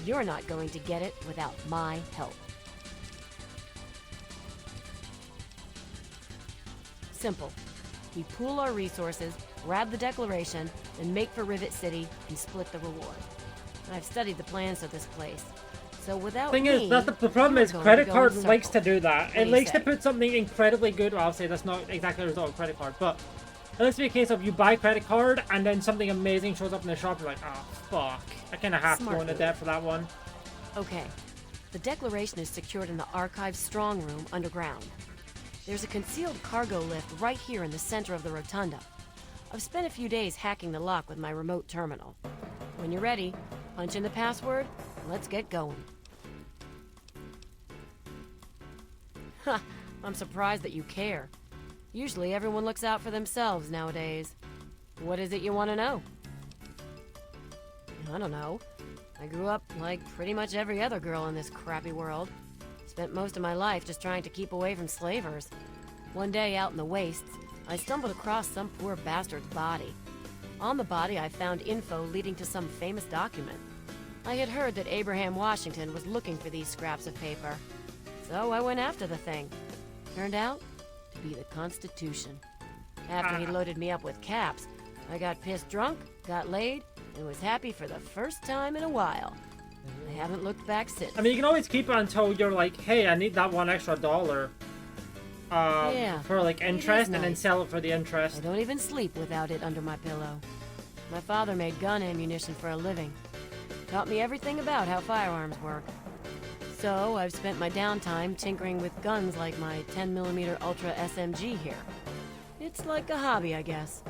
Speaker 2: you're not going to get it without my help. Simple. We pool our resources, grab the Declaration, then make for Rivet City and split the reward. I've studied the plans of this place. So without
Speaker 1: thing
Speaker 2: me,
Speaker 1: is, that's the problem is credit card likes to do that. It likes to put something incredibly good. Well, I'll say that's not exactly the result of credit card, but it likes to be a case of you buy credit card and then something amazing shows up in the shop. You're like, oh fuck, I kind of have to go into debt for that one.
Speaker 2: Okay, the Declaration is secured in the Archive's strong room underground. There's a concealed cargo lift right here in the center of the rotunda. I've spent a few days hacking the lock with my remote terminal. When you're ready, punch in the password. Let's get going. Ha! I'm surprised that you care. Usually everyone looks out for themselves nowadays. What is it you want to know? I don't know. I grew up like pretty much every other girl in this crappy world. Spent most of my life just trying to keep away from slavers. One day out in the wastes, I stumbled across some poor bastard's body. On the body, I found info leading to some famous document. I had heard that Abraham Washington was looking for these scraps of paper. So I went after the thing. Turned out to be the Constitution. After he loaded me up with caps, I got pissed drunk, got laid, and was happy for the first time in a while. I haven't looked back since.
Speaker 1: I mean, you can always keep it until you're like, hey, I need that $1 extra.
Speaker 2: Yeah,
Speaker 1: for like interest, and then sell it for the interest.
Speaker 2: I don't even sleep without it under my pillow. My father made gun ammunition for a living. Taught me everything about how firearms work. So I've spent my downtime tinkering with guns like my 10mm Ultra SMG here. It's like a hobby, I guess.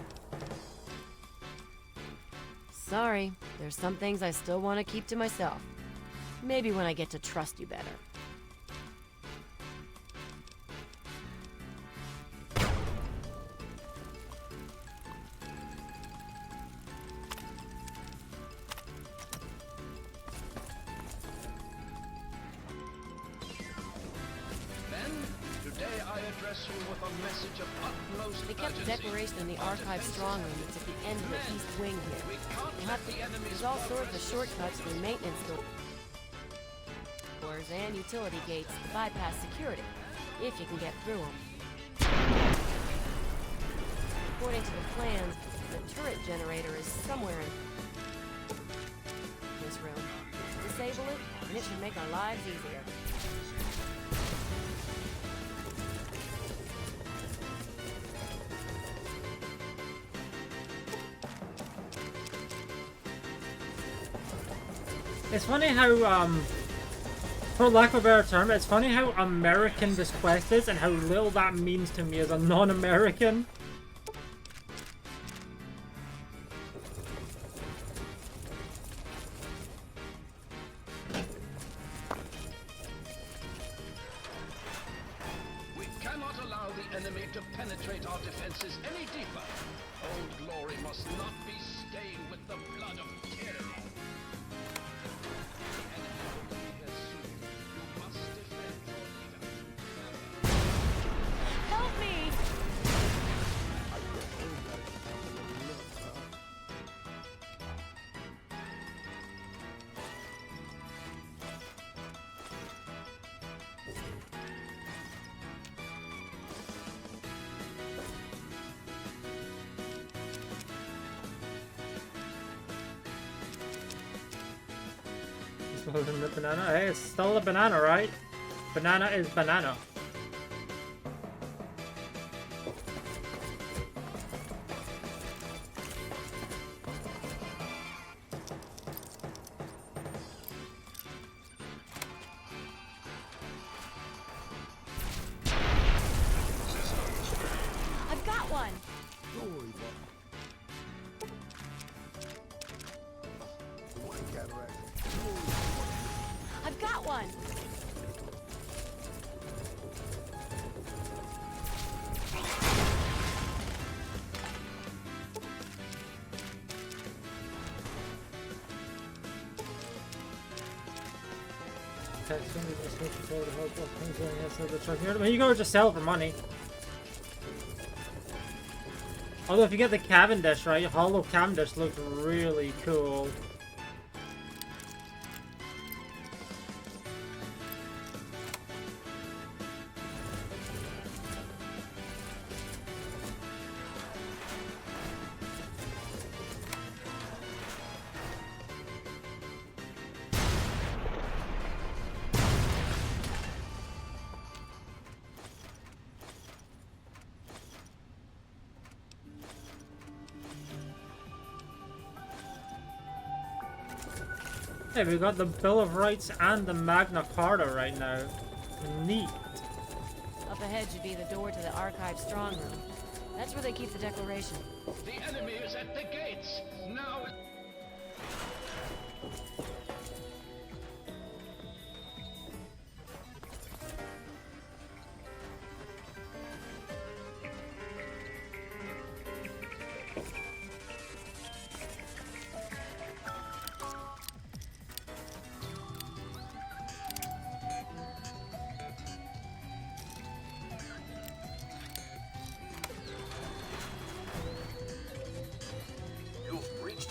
Speaker 2: Sorry, there's some things I still want to keep to myself. Maybe when I get to trust you better. They kept the Declaration in the Archive strong room that's at the end of the east wing here. There's all sorts of shortcuts through maintenance doors and utility gates to bypass security, if you can get through them. According to the plans, the turret generator is somewhere in this room. Disable it, and it should make our lives easier.
Speaker 1: It's funny how, for lack of a better term, it's funny how American this quest is and how little that means to me as a non-American.
Speaker 3: need to penetrate our defenses any deeper. Old Glory must not be stained with the blood of tyranny. The enemy will be here soon. You must defend your leader.
Speaker 2: Help me!
Speaker 1: Holding the banana. Hey, it's still a banana, right? Banana is banana.
Speaker 2: I've got one!
Speaker 17: Don't worry, Bob. The white cataract.
Speaker 2: I've got one!
Speaker 1: You go just sell for money. Although if you get the Cavendish, right, Hollow Cavendish looks really cool. Hey, we got the Bill of Rights and the Magna Carta right now. Neat.
Speaker 2: Up ahead should be the door to the archive strong room. That's where they keep the Declaration.
Speaker 3: The enemy is at the gates. Now.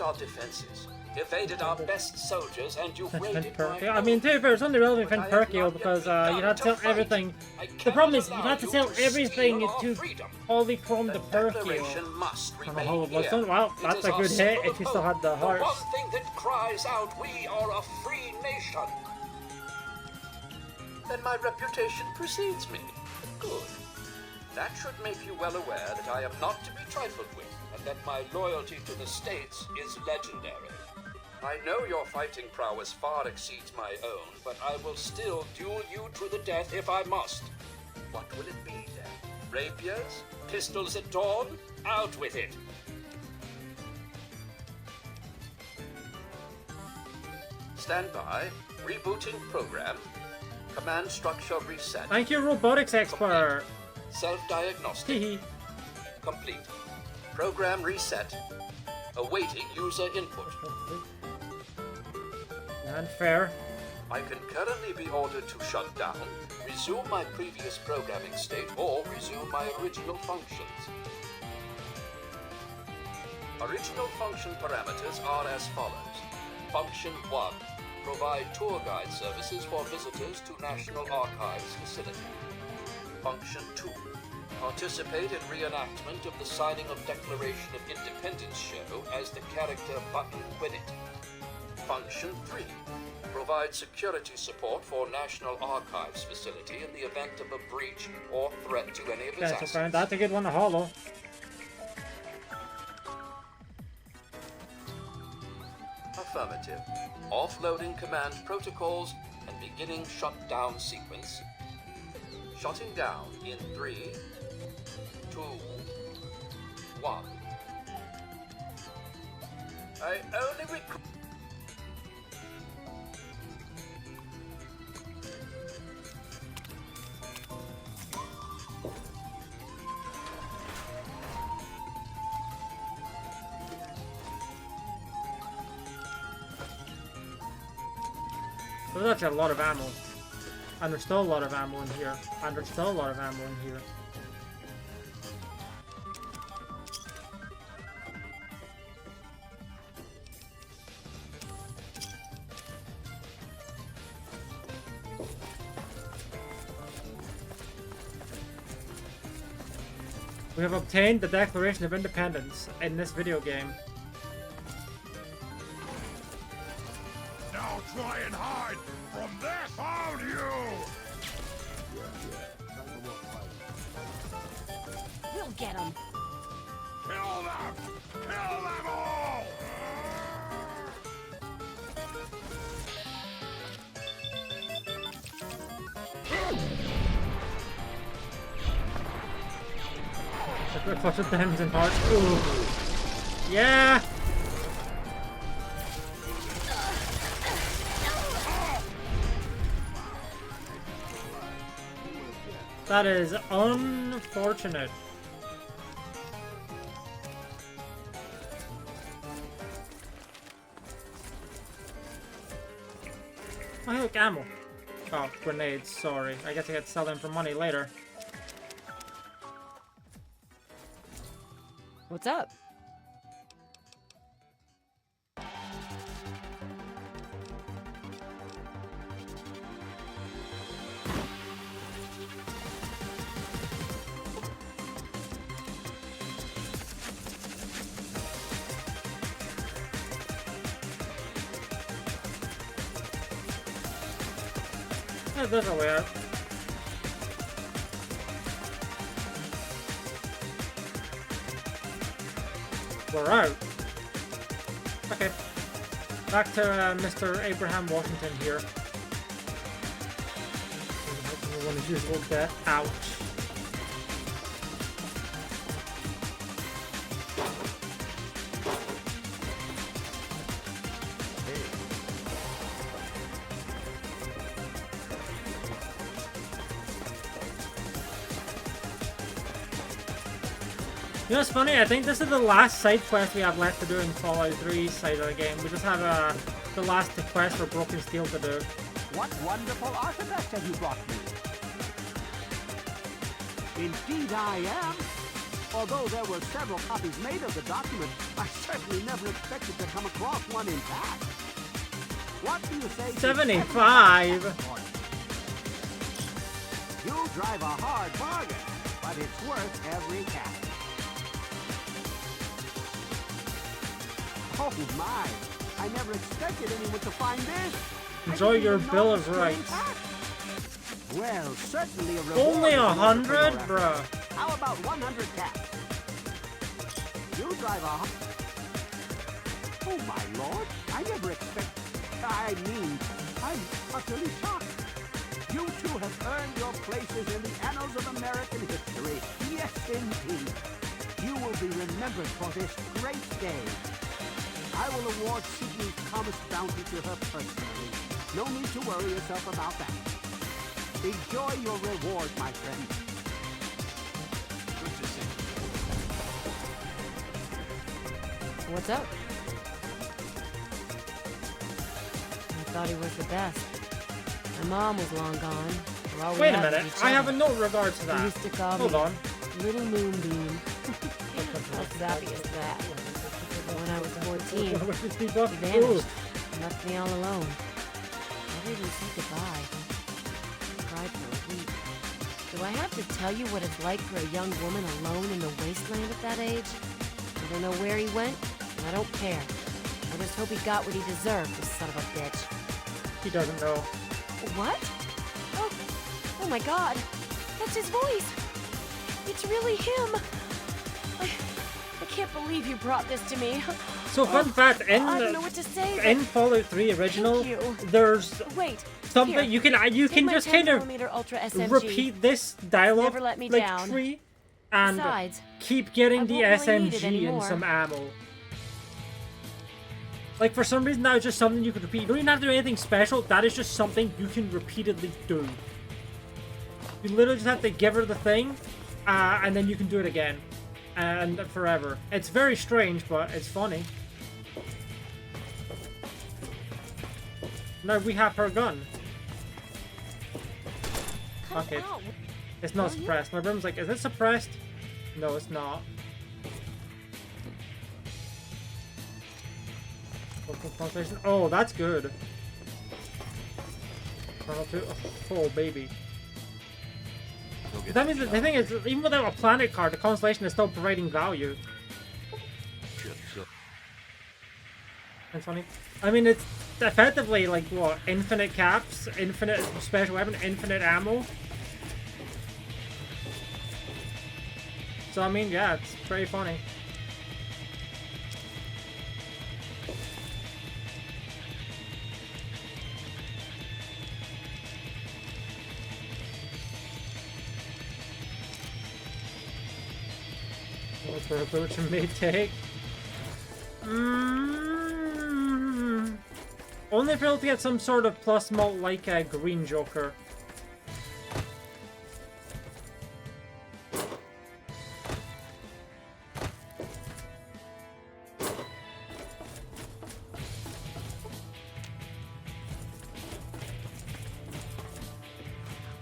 Speaker 12: Our defenses, evaded our best soldiers, and you've raided my...
Speaker 1: I mean, to be fair, it's only relevant in Perkio because you'd have to sell everything. The problem is, you'd have to sell everything to polychrome the Perkio. Well, that's a good hit if you still had the hearts.
Speaker 12: One thing that cries out, we are a free nation. Then my reputation precedes me. Good. That should make you well aware that I am not to be trifled with, and that my loyalty to the States is legendary. I know your fighting prowess far exceeds my own, but I will still duel you to the death if I must. What will it be then? Rapiers? Pistols at dawn? Out with it! Stand by. Rebooting program. Command structure reset.
Speaker 1: Thank you, robotics expert.
Speaker 12: Self-diagnostic. Complete. Program reset. Awaiting user input.
Speaker 1: Unfair.
Speaker 12: I can currently be ordered to shut down, resume my previous programming state, or resume my original functions. Original function parameters are as follows. Function 1. Provide tour guide services for visitors to National Archives facility. Function 2. Participate in reenactment of the signing of Declaration of Independence show as the character Button Winnet. Function 3. Provide security support for National Archives facility in the event of a breach or threat to any of its assets.
Speaker 1: That's a good one to hollow.
Speaker 12: Affirmative. Offloading command protocols and beginning shutdown sequence. Shutting down in 3, 2, 1. I only recruit.
Speaker 1: But that's a lot of ammo. And there's still a lot of ammo in here. And there's still a lot of ammo in here. We have obtained the Declaration of Independence in this video game.
Speaker 10: Now try and hide from this, found you!
Speaker 2: We'll get him.
Speaker 10: Kill them! Kill them all!
Speaker 1: A clutch of diamonds and hearts. Ooh. Yeah! That is unfortunate. Oh, hey, look, ammo. Oh, grenades, sorry. I guess I got to sell them for money later.
Speaker 2: What's up?
Speaker 1: There's a way out. We're out. Okay. Back to Mr. Abraham Washington here. One of his usual death. Ouch. You know what's funny? I think this is the last side quest we have left to do in Fallout 3 side of the game. We just have the last quest for Broken Steel to do.
Speaker 11: What wonderful artifact have you brought me? Indeed I am. Although there were several copies made of the document, I certainly never expected to come across one intact. What do you say?
Speaker 1: 75!
Speaker 11: You drive a hard bargain, but it's worth every cap. Oh my! I never expected anyone to find this.
Speaker 1: Enjoy your Bill of Rights.
Speaker 11: Well, certainly a reward.
Speaker 1: Only 100, bruh.
Speaker 11: How about 100 caps? You drive a... Oh my lord! I never expected... I'm utterly shocked. You two have earned your places in the annals of American history. Yes, indeed. You will be remembered for this great day. I will award Sydney's promised bounty to her personally. No need to worry yourself about that. Enjoy your reward, my friend.
Speaker 5: Good to see you.
Speaker 2: What's up? I thought he was the best. My mom was long gone.
Speaker 1: Wait a minute. I have a note in regards to
Speaker 2: They
Speaker 1: that.
Speaker 2: used to call
Speaker 1: Hold
Speaker 2: me
Speaker 1: on.
Speaker 2: Little Moonbeam. How sappy is that? When I was 14, he vanished and left me all alone. Never even said goodbye. I cried for a week. Do I have to tell you what it's like for a young woman alone in the wasteland at that age? I don't know where he went, and I don't care. I just hope he got what he deserved, this son of a bitch.
Speaker 1: He doesn't know.
Speaker 2: What? Oh my god. That's his voice. It's really him. I can't believe you brought this to me.
Speaker 1: So fun fact,
Speaker 2: I don't know what to say,
Speaker 1: in Fallout 3 original, there's
Speaker 2: Wait,
Speaker 1: something
Speaker 2: here,
Speaker 1: you can just kind of repeat this dialogue
Speaker 2: Never let me
Speaker 1: like
Speaker 2: down.
Speaker 1: 3 and
Speaker 2: Besides,
Speaker 1: keep getting the
Speaker 2: won't really need it
Speaker 1: SMG and
Speaker 2: anymore.
Speaker 1: some ammo. Like for some reason that is just something you can repeat. You don't even have to do anything special. That is just something you can repeatedly do. You literally just have to give her the thing, and then you can do it again. And forever. It's very strange, but it's funny. Now we have her gun. Okay. It's not suppressed. My room's like, is it suppressed? No, it's not. Oh, that's good. Oh, baby. That means that the thing is, even without a planet card, the constellation is still providing value. That's funny. I mean, it's effectively like what? Infinite caps, infinite special weapon, infinite ammo. So I mean, yeah, it's pretty funny. What the approach may take? Only if you're able to get some sort of plus mult like a green Joker.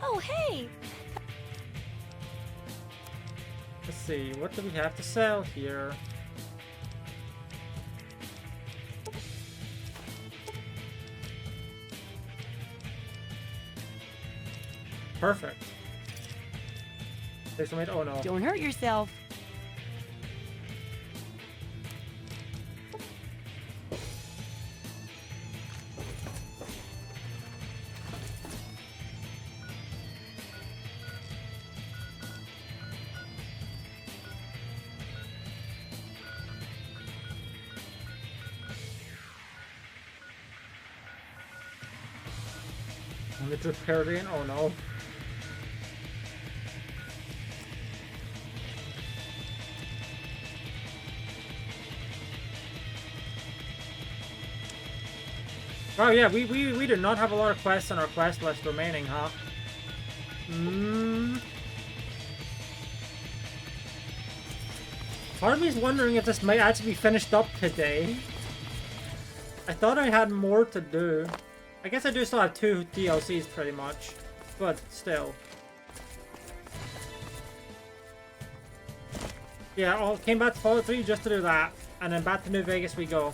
Speaker 2: Oh, hey!
Speaker 1: Let's see, what do we have to sell here? Perfect. Oh no.
Speaker 2: Don't hurt yourself.
Speaker 1: Mid Parodian? Oh no. Oh yeah, we do not have a lot of quests on our quest list remaining, huh? Part of me is wondering if this might actually be finished up today. I thought I had more to do. I guess I do still have 2 DLCs pretty much, but still. Yeah, I came back to Fallout 3 just to do that, and then back to New Vegas we go.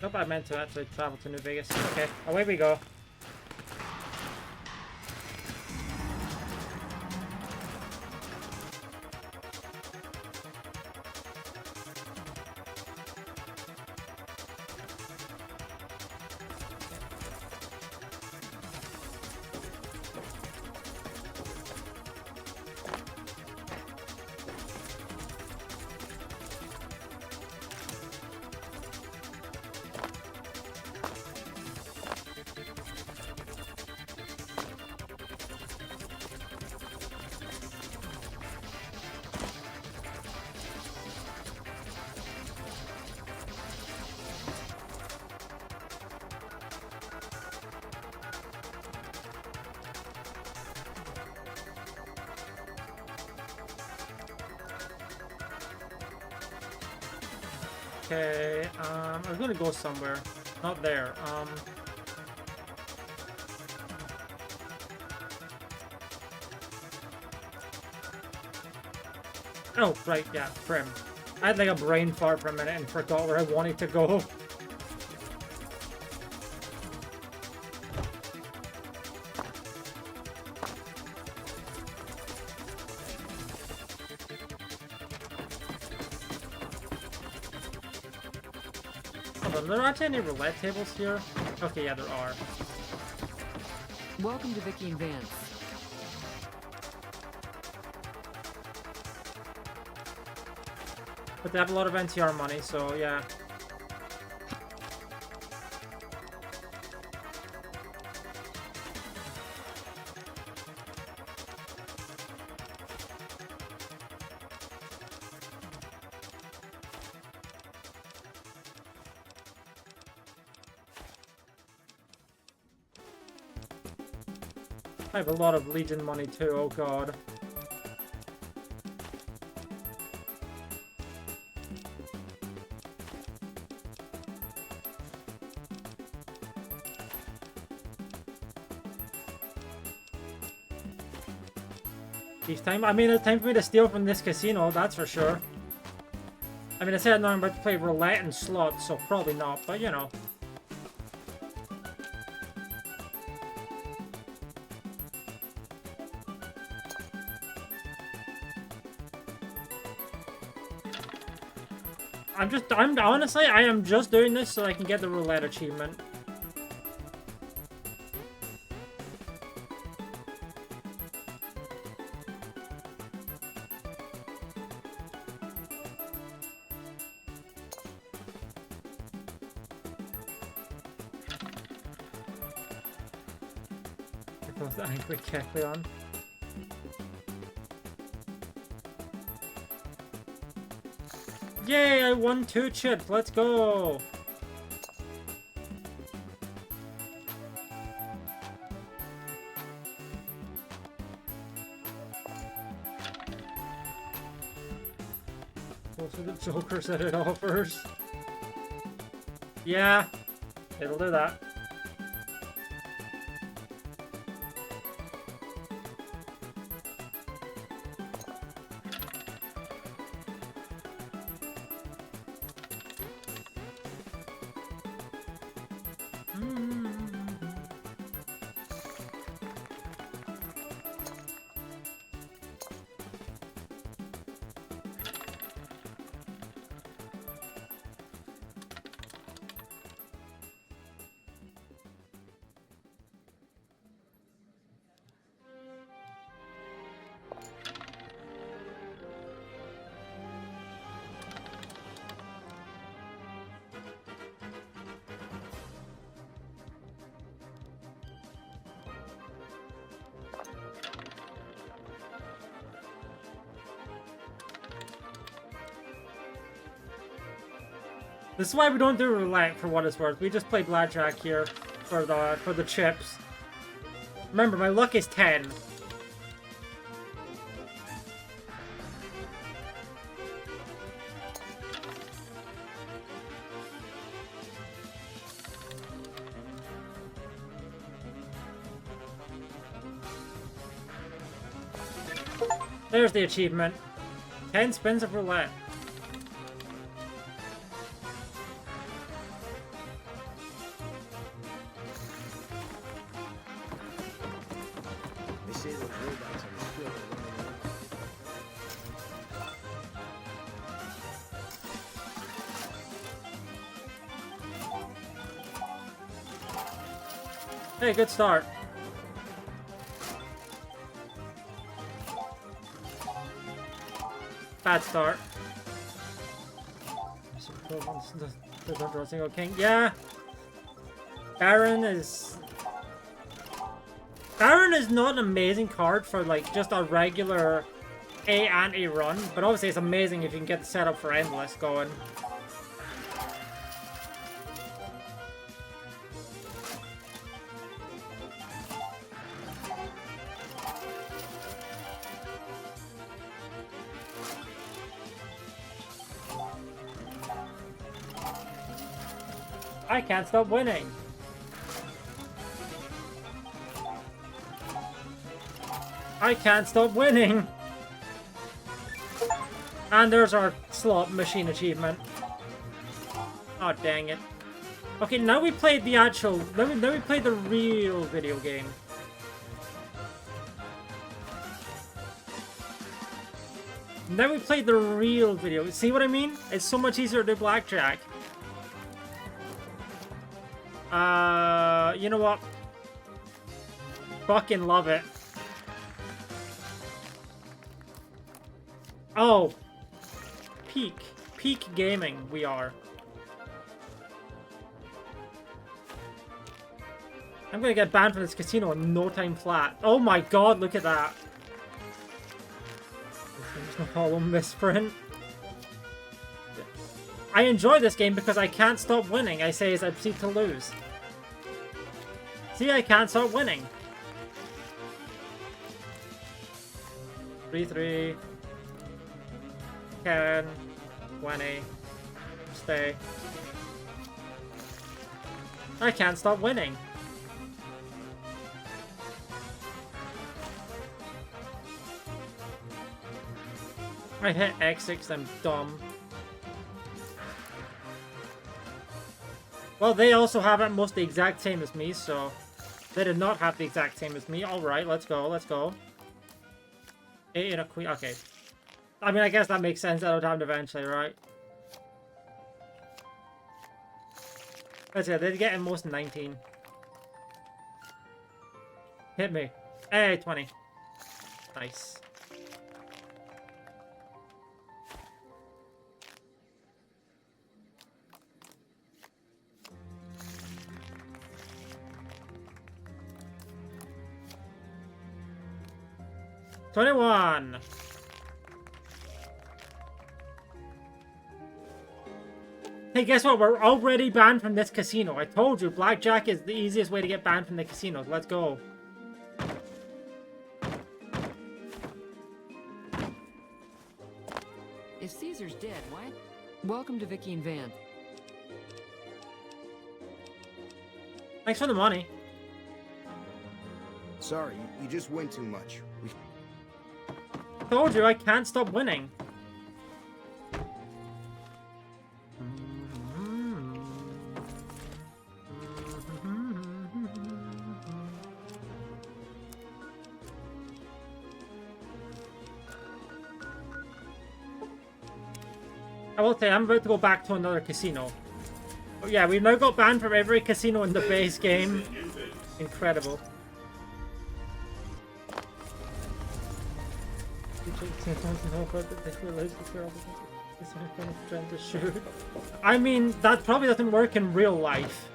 Speaker 1: Nope, I meant to actually travel to New Vegas. Okay, away we go. Okay, I was gonna go somewhere. Not there. Oh, right, yeah, Prim. I had like a brain fart for a minute and forgot where I wanted to go. Are there not any roulette tables here? Okay, yeah, there are.
Speaker 4: Welcome to Vicky and Vance.
Speaker 1: But they have a lot of NTR money, so yeah. I have a lot of Legion money too, oh god. It's time. I mean, it's time for me to steal from this casino, that's for sure. I mean, I said I'm about to play roulette and slots, so probably not, but you know. Honestly, I am just doing this so I can get the roulette achievement. The angry Kecleon. Yay, I won 2 chips, let's go! Also, the Joker said it all first. Yeah, it'll do that. This is why we don't do roulette for what it's worth. We just play blackjack here for the chips. Remember, my luck is 10. There's the achievement. 10 spins of roulette. Hey, good start. Bad start. Don't draw a single king. Yeah. Baron is not an amazing card for like just a regular A and A run, but obviously it's amazing if you can get the setup for Endless going. I can't stop winning. I can't stop winning. And there's our slot machine achievement. Oh, dang it. Okay, now we played the actual... Now we played the real video game. Now we played the real video. See what I mean? It's so much easier to do blackjack. You know what? Fucking love it. Oh. Peak gaming we are. I'm gonna get banned from this casino in no time flat. Oh my god, look at that. There's no hollow misprint. I enjoy this game because I can't stop winning. I say as I proceed to lose. See, I can't stop winning. 3-3. 10, 20. Stay. I can't stop winning. I hit X6, I'm dumb. Well, they also have almost the exact same as me, so they did not have the exact same as me. Alright, let's go, let's go. 8 and a queen, okay. I mean, I guess that makes sense. That'll happen eventually, right? Let's see, they'd get in most 19. Hit me. Hey, 20. Nice. $21. Hey, guess what? We're already banned from this casino. I told you, blackjack is the easiest way to get banned from the casinos. Let's go.
Speaker 4: If Caesar's dead, why? Welcome to Vicky and Van.
Speaker 1: Thanks for the money.
Speaker 13: Sorry, you just win too much.
Speaker 1: Told you, I can't stop winning. I will say, I'm about to go back to another casino. Oh yeah, we've now got banned from every casino in the base game. Incredible. I mean, that probably doesn't work in real life.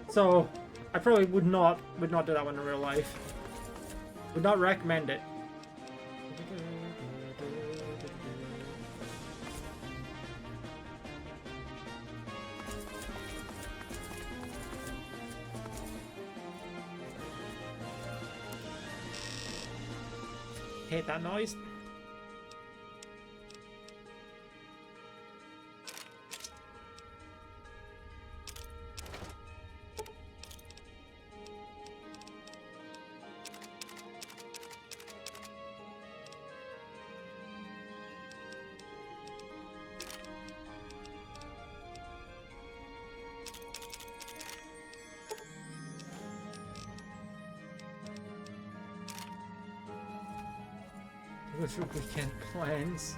Speaker 1: So, I probably would not do that one in real life. Would not recommend it. Hate that noise. Those are weekend plans.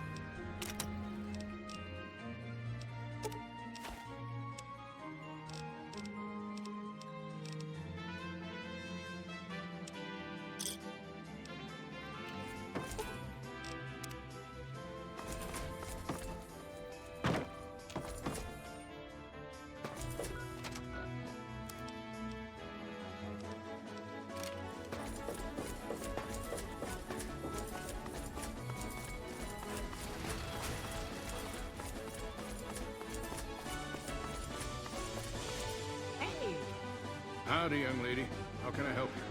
Speaker 10: Howdy, young lady. How can I help you?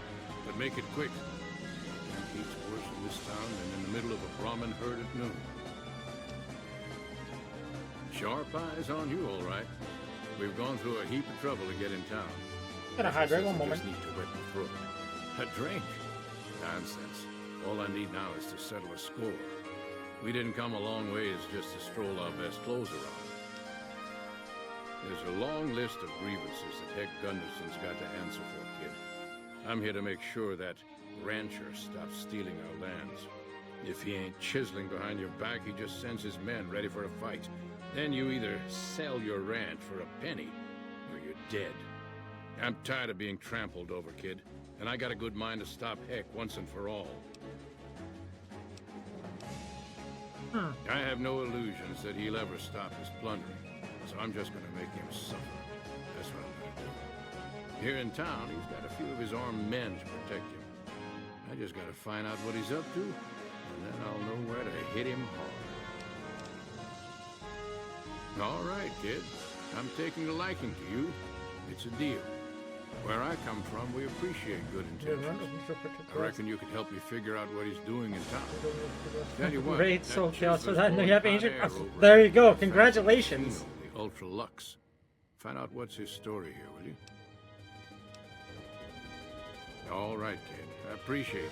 Speaker 10: But make it quick. Heat's worse in this town than in the middle of a Brahmin herd at noon. Sharp eyes on you, all right. We've gone through a heap of trouble to get in town.
Speaker 1: Gotta hydrate one moment.
Speaker 10: Just need to wet the throat. A drink? Nonsense. All I need now is to settle a score. We didn't come a long ways just to stroll our best clothes around. There's a long list of grievances that Heck Gunderson's got to answer for, kid. I'm here to make sure that rancher stops stealing our lands. If he ain't chiseling behind your back, he just sends his men ready for a fight. Then you either sell your ranch for a penny, or you're dead. I'm tired of being trampled over, kid, and I got a good mind to stop Heck once and for all. I have no illusions that he'll ever stop his plundering. So I'm just gonna make him suffer. That's what I'm gonna do. Here in town, he's got a few of his armed men to protect him. I just gotta find out what he's up to, and then I'll know where to hit him hard. All right, kid. I'm taking a liking to you. It's a deal. Where I come from, we appreciate good intentions. I reckon you could help me figure out what he's doing in town. Tell you what,
Speaker 1: Great, so I know you have ancient. There you go. Congratulations.
Speaker 10: The Ultra Lux. Find out what's his story here, will you? All right, kid. I appreciate it.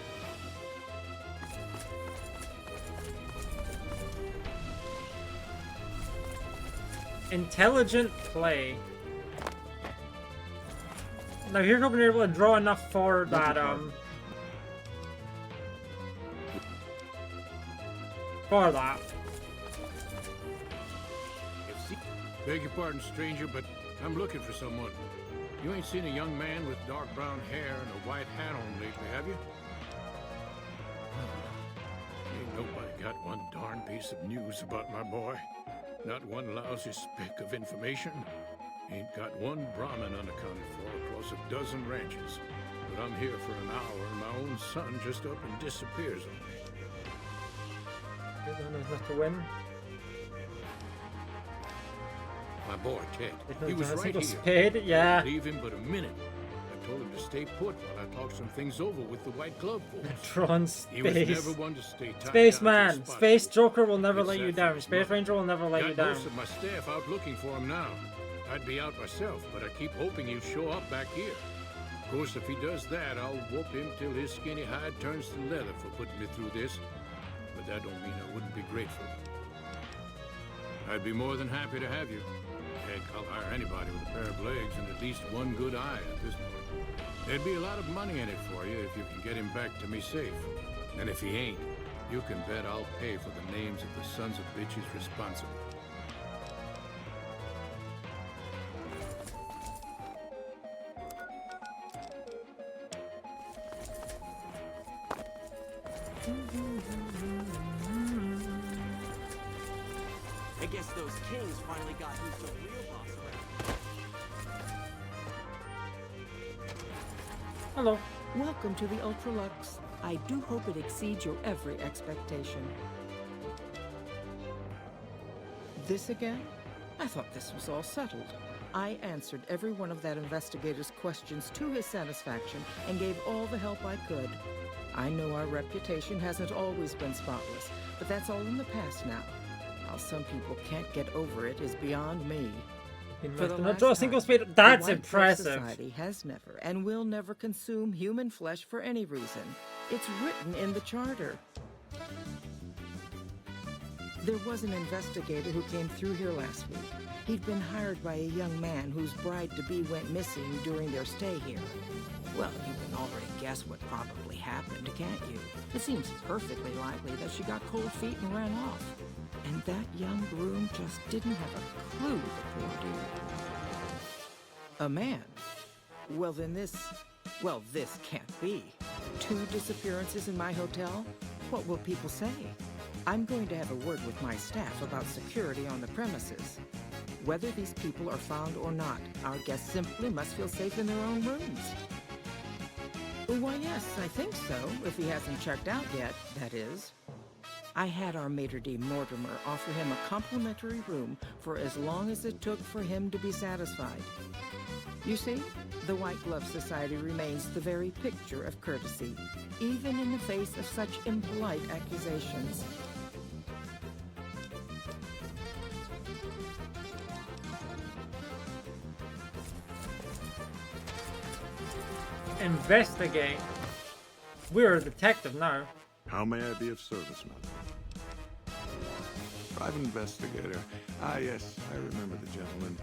Speaker 1: Intelligent play. Now here's hoping you're able to draw enough for that for that.
Speaker 10: Beg your pardon, stranger, but I'm looking for someone. You ain't seen a young man with dark brown hair and a white hat on lately, have you? Ain't nobody got one darn piece of news about my boy. Not one lousy speck of information. Ain't got one Brahmin unaccounted for across a dozen ranches. But I'm here for an hour and my own son just up and disappears on me.
Speaker 1: There's not to win.
Speaker 10: My boy, Ted. He was right here.
Speaker 1: Spade, yeah.
Speaker 10: Leave him but a minute. I told him to stay put while I talked some things over with the White Glove folks.
Speaker 1: Tron Space.
Speaker 10: He was never one to stay tied
Speaker 1: Spaceman. Space Joker will never let you down. Space Ranger will never let you down.
Speaker 10: Most of my staff out looking for him now. I'd be out myself, but I keep hoping he'll show up back here. Of course, if he does that, I'll whoop him till his skinny hide turns to leather for putting me through this. But that don't mean I wouldn't be grateful. I'd be more than happy to have you. Heck, I'll hire anybody with a pair of legs and at least one good eye at this point. There'd be a lot of money in it for you if you can get him back to me safe. And if he ain't, you can bet I'll pay for the names of the sons of bitches responsible.
Speaker 11: I guess those kings finally got who's the real boss around.
Speaker 1: Hello.
Speaker 16: Welcome to the Ultralux. I do hope it exceeds your every expectation. This again? I thought this was all settled. I answered every one of that investigator's questions to his satisfaction and gave all the help I could. I know our reputation hasn't always been spotless, but that's all in the past now. How some people can't get over it is beyond me. For the last
Speaker 1: draw a single speed. That's
Speaker 16: the White
Speaker 1: impressive.
Speaker 16: Society has never and will never consume human flesh for any reason. It's written in the charter. There was an investigator who came through here last week. He'd been hired by a young man whose bride-to-be went missing during their stay here. Well, you can already guess what probably happened, can't you? It seems perfectly likely that she got cold feet and ran off. And that young groom just didn't have a clue, the poor dude. A man? Well, then this can't be. 2 disappearances in my hotel? What will people say? I'm going to have a word with my staff about security on the premises. Whether these people are found or not, our guests simply must feel safe in their own rooms. Why, yes, I think so, if he hasn't checked out yet, that is. I had our maitre d' Mortimer offer him a complimentary room for as long as it took for him to be satisfied. You see, the White Glove Society remains the very picture of courtesy, even in the face of such impolite accusations.
Speaker 1: Investigate. We're a detective now.
Speaker 19: How may I be of service, madam? Private investigator. Ah, yes, I remember the gentleman.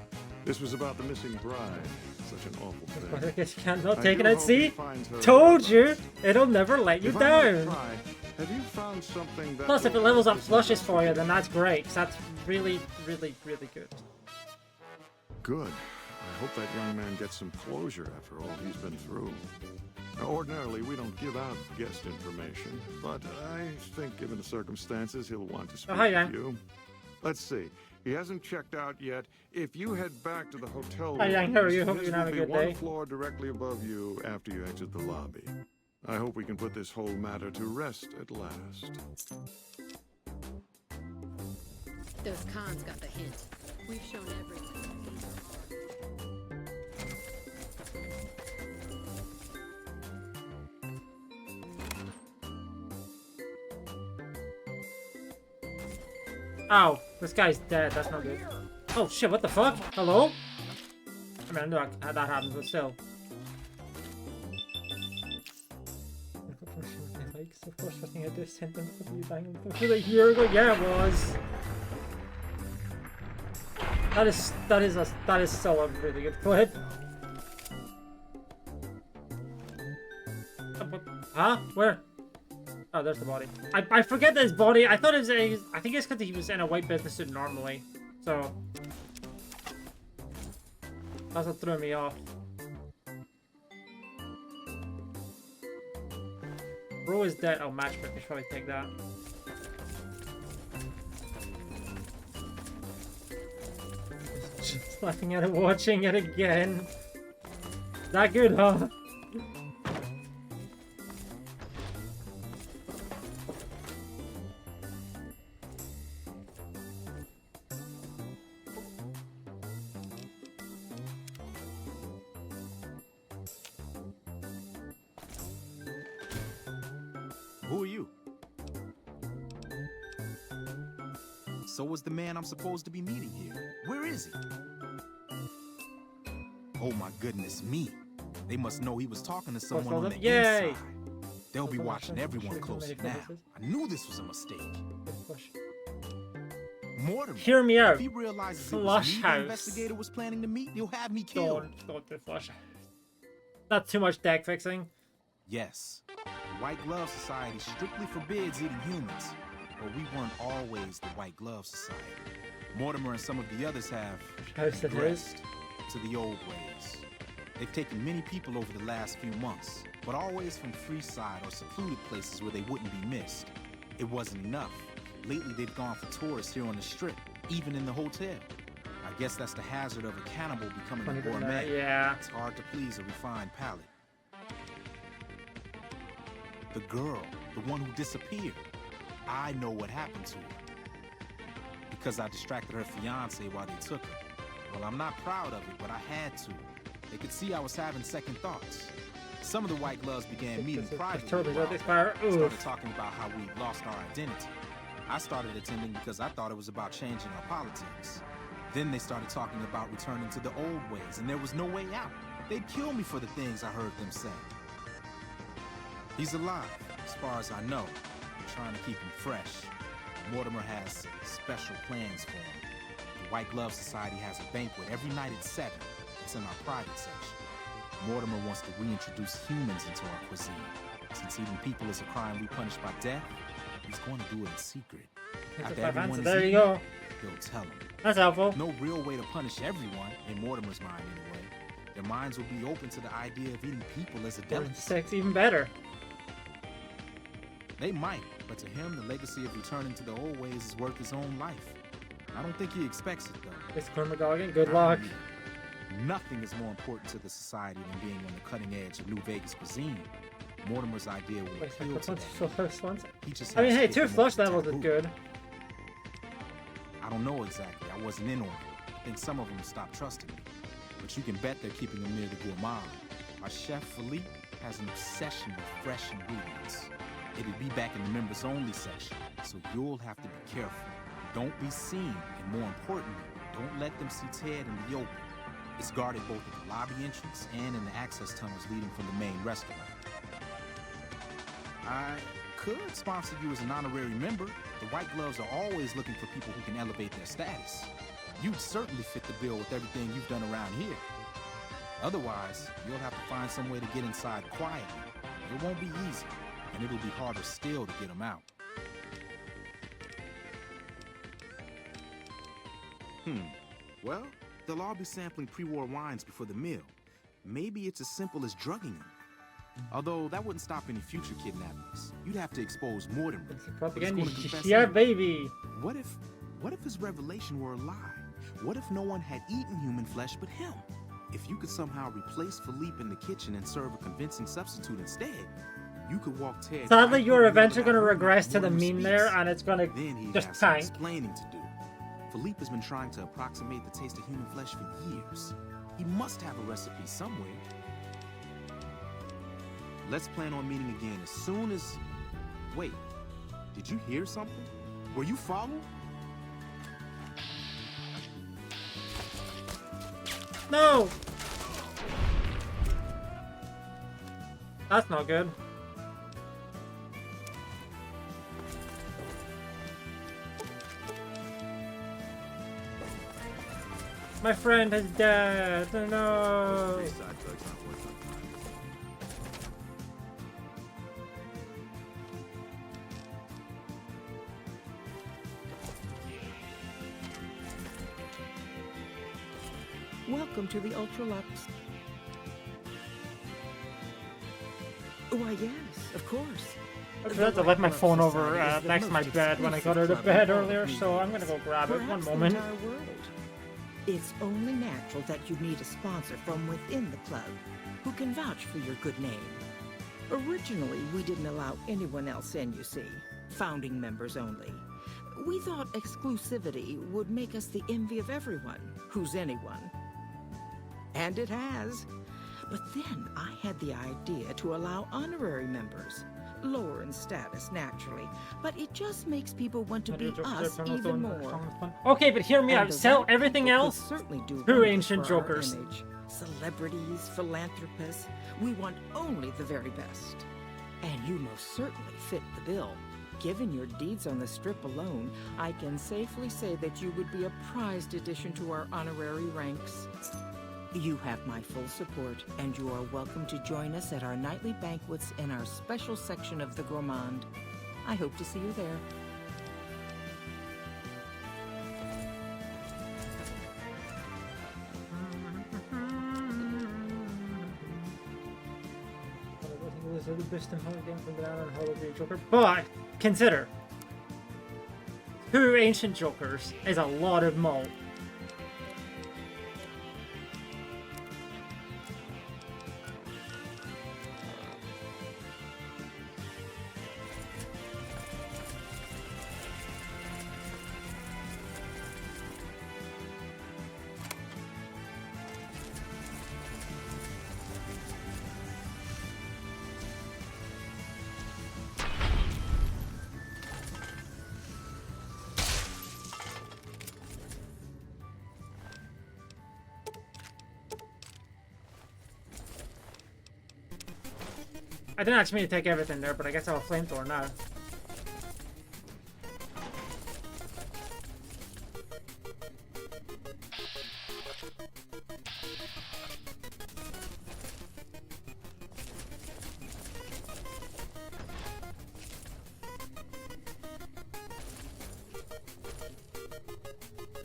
Speaker 19: This was about the missing bride. Such an awful thing.
Speaker 1: I guess you cannot take it. See? Told you! It'll never let you down!
Speaker 19: Have you found something that...
Speaker 1: Plus, if it levels up flushes for you, then that's great, because that's really, really, really good.
Speaker 19: Good. I hope that young man gets some closure after all he's been through. Now, ordinarily, we don't give out guest information, but I think given the circumstances, he'll want to speak with you. Let's see. He hasn't checked out yet. If you head back to the hotel room,
Speaker 1: Hi, Yang. How are you? Hope you're having a good day.
Speaker 19: One floor directly above you after you exit the lobby. I hope we can put this whole matter to rest at last.
Speaker 6: Those cons got the hint. We've shown everything.
Speaker 1: Oh, this guy's dead. That's not good. Oh shit, what the fuck? Hello? I mean, I know that happens, but still. Of course, first thing I did sent them for a year ago. Yeah, it was. That is still a really good clip. Huh? Where? Oh, there's the body. I forget his body. I thought it was I think it's because he was in a white business suit normally. So that's what threw me off. Bro is dead. Oh, matchbook. I should probably take that. Just laughing at it, watching it again. That good, huh?
Speaker 14: Who are you? So was the man I'm supposed to be meeting here. Where is he? Oh my goodness me. They must know he was talking to someone on the inside. They'll be watching everyone close now. I knew this was a mistake. Mortimer,
Speaker 1: hear me out.
Speaker 14: If he realizes it was me the investigator was planning to meet, he'll have me killed.
Speaker 1: Don't do Flush House. Not too much deck fixing.
Speaker 14: Yes. The White Glove Society strictly forbids eating humans, but we weren't always the White Glove Society. Mortimer and some of the others have regressed to the old ways. They've taken many people over the last few months, but always from Freeside or secluded places where they wouldn't be missed. It wasn't enough. Lately they've gone for tourists here on the Strip, even in the hotel. I guess that's the hazard of a cannibal becoming a gourmet.
Speaker 1: Yeah.
Speaker 14: It's hard to please a refined palate. The girl, the one who disappeared. I know what happened to her. Because I distracted her fiance while they took her. Well, I'm not proud of it, but I had to. They could see I was having second thoughts. Some of the White Gloves began meeting privately. Started talking about how we lost our identity. I started attending because I thought it was about changing our politics. Then they started talking about returning to the old ways, and there was no way out. They'd kill me for the things I heard them say. He's alive, as far as I know. I'm trying to keep him fresh. Mortimer has special plans for him. The White Glove Society has a banquet every night at 7. It's in our private section. Mortimer wants to reintroduce humans into our cuisine. Since eating people is a crime we punish by death, he's going to do it in secret. After everyone is eaten, he'll tell him.
Speaker 1: That's helpful.
Speaker 14: No real way to punish everyone, in Mortimer's mind anyway. Their minds will be open to the idea of eating people as a delicacy.
Speaker 1: Sex even better.
Speaker 14: They might, but to him, the legacy of returning to the old ways is worth his own life. I don't think he expects it, though.
Speaker 1: It's Cormagogan. Good luck.
Speaker 14: Nothing is more important to the society than being on the cutting edge of New Vegas cuisine. Mortimer's idea will appeal to that. He just
Speaker 1: I mean, hey, 2 flush levels is good.
Speaker 14: I don't know exactly. I wasn't in on it. I think some of them stopped trusting me. But you can bet they're keeping him near the gourmand. Our chef, Philippe, has an obsession with fresh ingredients. It'll be back in the members-only section, so you'll have to be careful. Don't be seen, and more importantly, don't let them see Ted in the open. It's guarded both at the lobby entrance and in the access tunnels leading from the main restaurant. I could sponsor you as an honorary member. The White Gloves are always looking for people who can elevate their status. You'd certainly fit the bill with everything you've done around here. Otherwise, you'll have to find some way to get inside quietly. It won't be easy, and it'll be harder still to get them out. Well, they'll all be sampling pre-war wines before the meal. Maybe it's as simple as drugging them. Although that wouldn't stop any future kidnappings. You'd have to expose Mortimer.
Speaker 1: Yeah, baby.
Speaker 14: What if his revelation were a lie? What if no one had eaten human flesh but him? If you could somehow replace Philippe in the kitchen and serve a convincing substitute instead, you could walk Ted.
Speaker 1: Sadly, you're eventually going to regress to the mean there, and it's going to just tank.
Speaker 14: Explaining to do. Philippe has been trying to approximate the taste of human flesh for years. He must have a recipe somewhere. Let's plan on meeting again as soon as... Wait, did you hear something? Were you followed?
Speaker 1: No! That's not good. My friend is dead. No.
Speaker 16: Welcome to the Ultralux. Why, yes, of course.
Speaker 1: I forgot to let my phone over next to my bed when I got out of bed earlier, so I'm gonna go grab it. One moment.
Speaker 16: The entire world. It's only natural that you need a sponsor from within the club who can vouch for your good name. Originally, we didn't allow anyone else in, you see. Founding members only. We thought exclusivity would make us the envy of everyone who's anyone. And it has. But then I had the idea to allow honorary members. Lower in status, naturally. But it just makes people want to be us even more.
Speaker 1: Okay, but hear me out. Sell everything else to Ancient Jokers.
Speaker 16: Celebrities, philanthropists. We want only the very best. And you most certainly fit the bill. Given your deeds on the strip alone, I can safely say that you would be a prized addition to our honorary ranks. You have my full support, and you are welcome to join us at our nightly banquets in our special section of the Gourmand. I hope to see you there.
Speaker 1: But consider, 2 Ancient Jokers is a lot of malt. I didn't ask me to take everything there, but I guess I'll flamethrower now.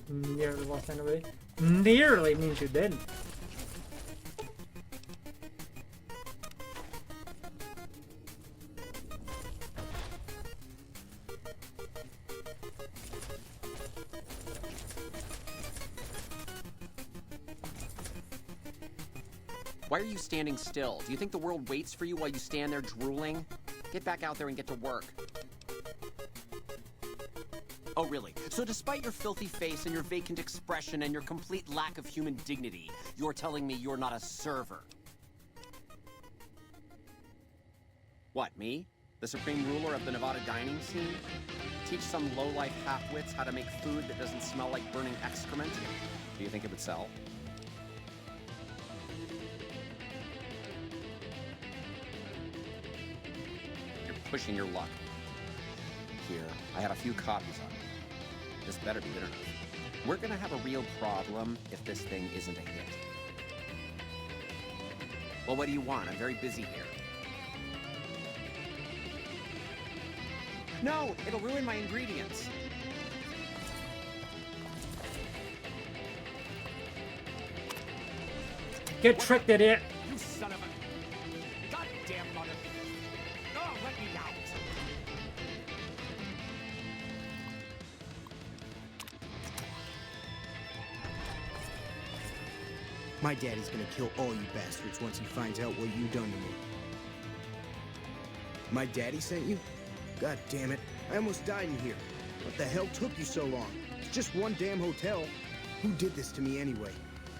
Speaker 1: Nearly lost anybody. Nearly means you didn't.
Speaker 7: Why are you standing still? Do you think the world waits for you while you stand there drooling? Get back out there and get to work. Oh, really? So despite your filthy face and your vacant expression and your complete lack of human dignity, you're telling me you're not a server? What, me? The supreme ruler of the Nevada dining scene? Teach some low-life half-wits how to make food that doesn't smell like burning excrement? Do you think it would sell? Pushing your luck. Here, I have a few copies of it. This better be good enough. We're gonna have a real problem if this thing isn't a hit. Well, what do you want? I'm very busy here. No, it'll ruin my ingredients.
Speaker 1: Get tricked, idiot.
Speaker 11: You son of a goddamn mother. Oh, let me out.
Speaker 13: My daddy's gonna kill all you bastards once he finds out what you done to me. My daddy sent you? God damn it. I almost died in here. What the hell took you so long? It's just one damn hotel. Who did this to me anyway?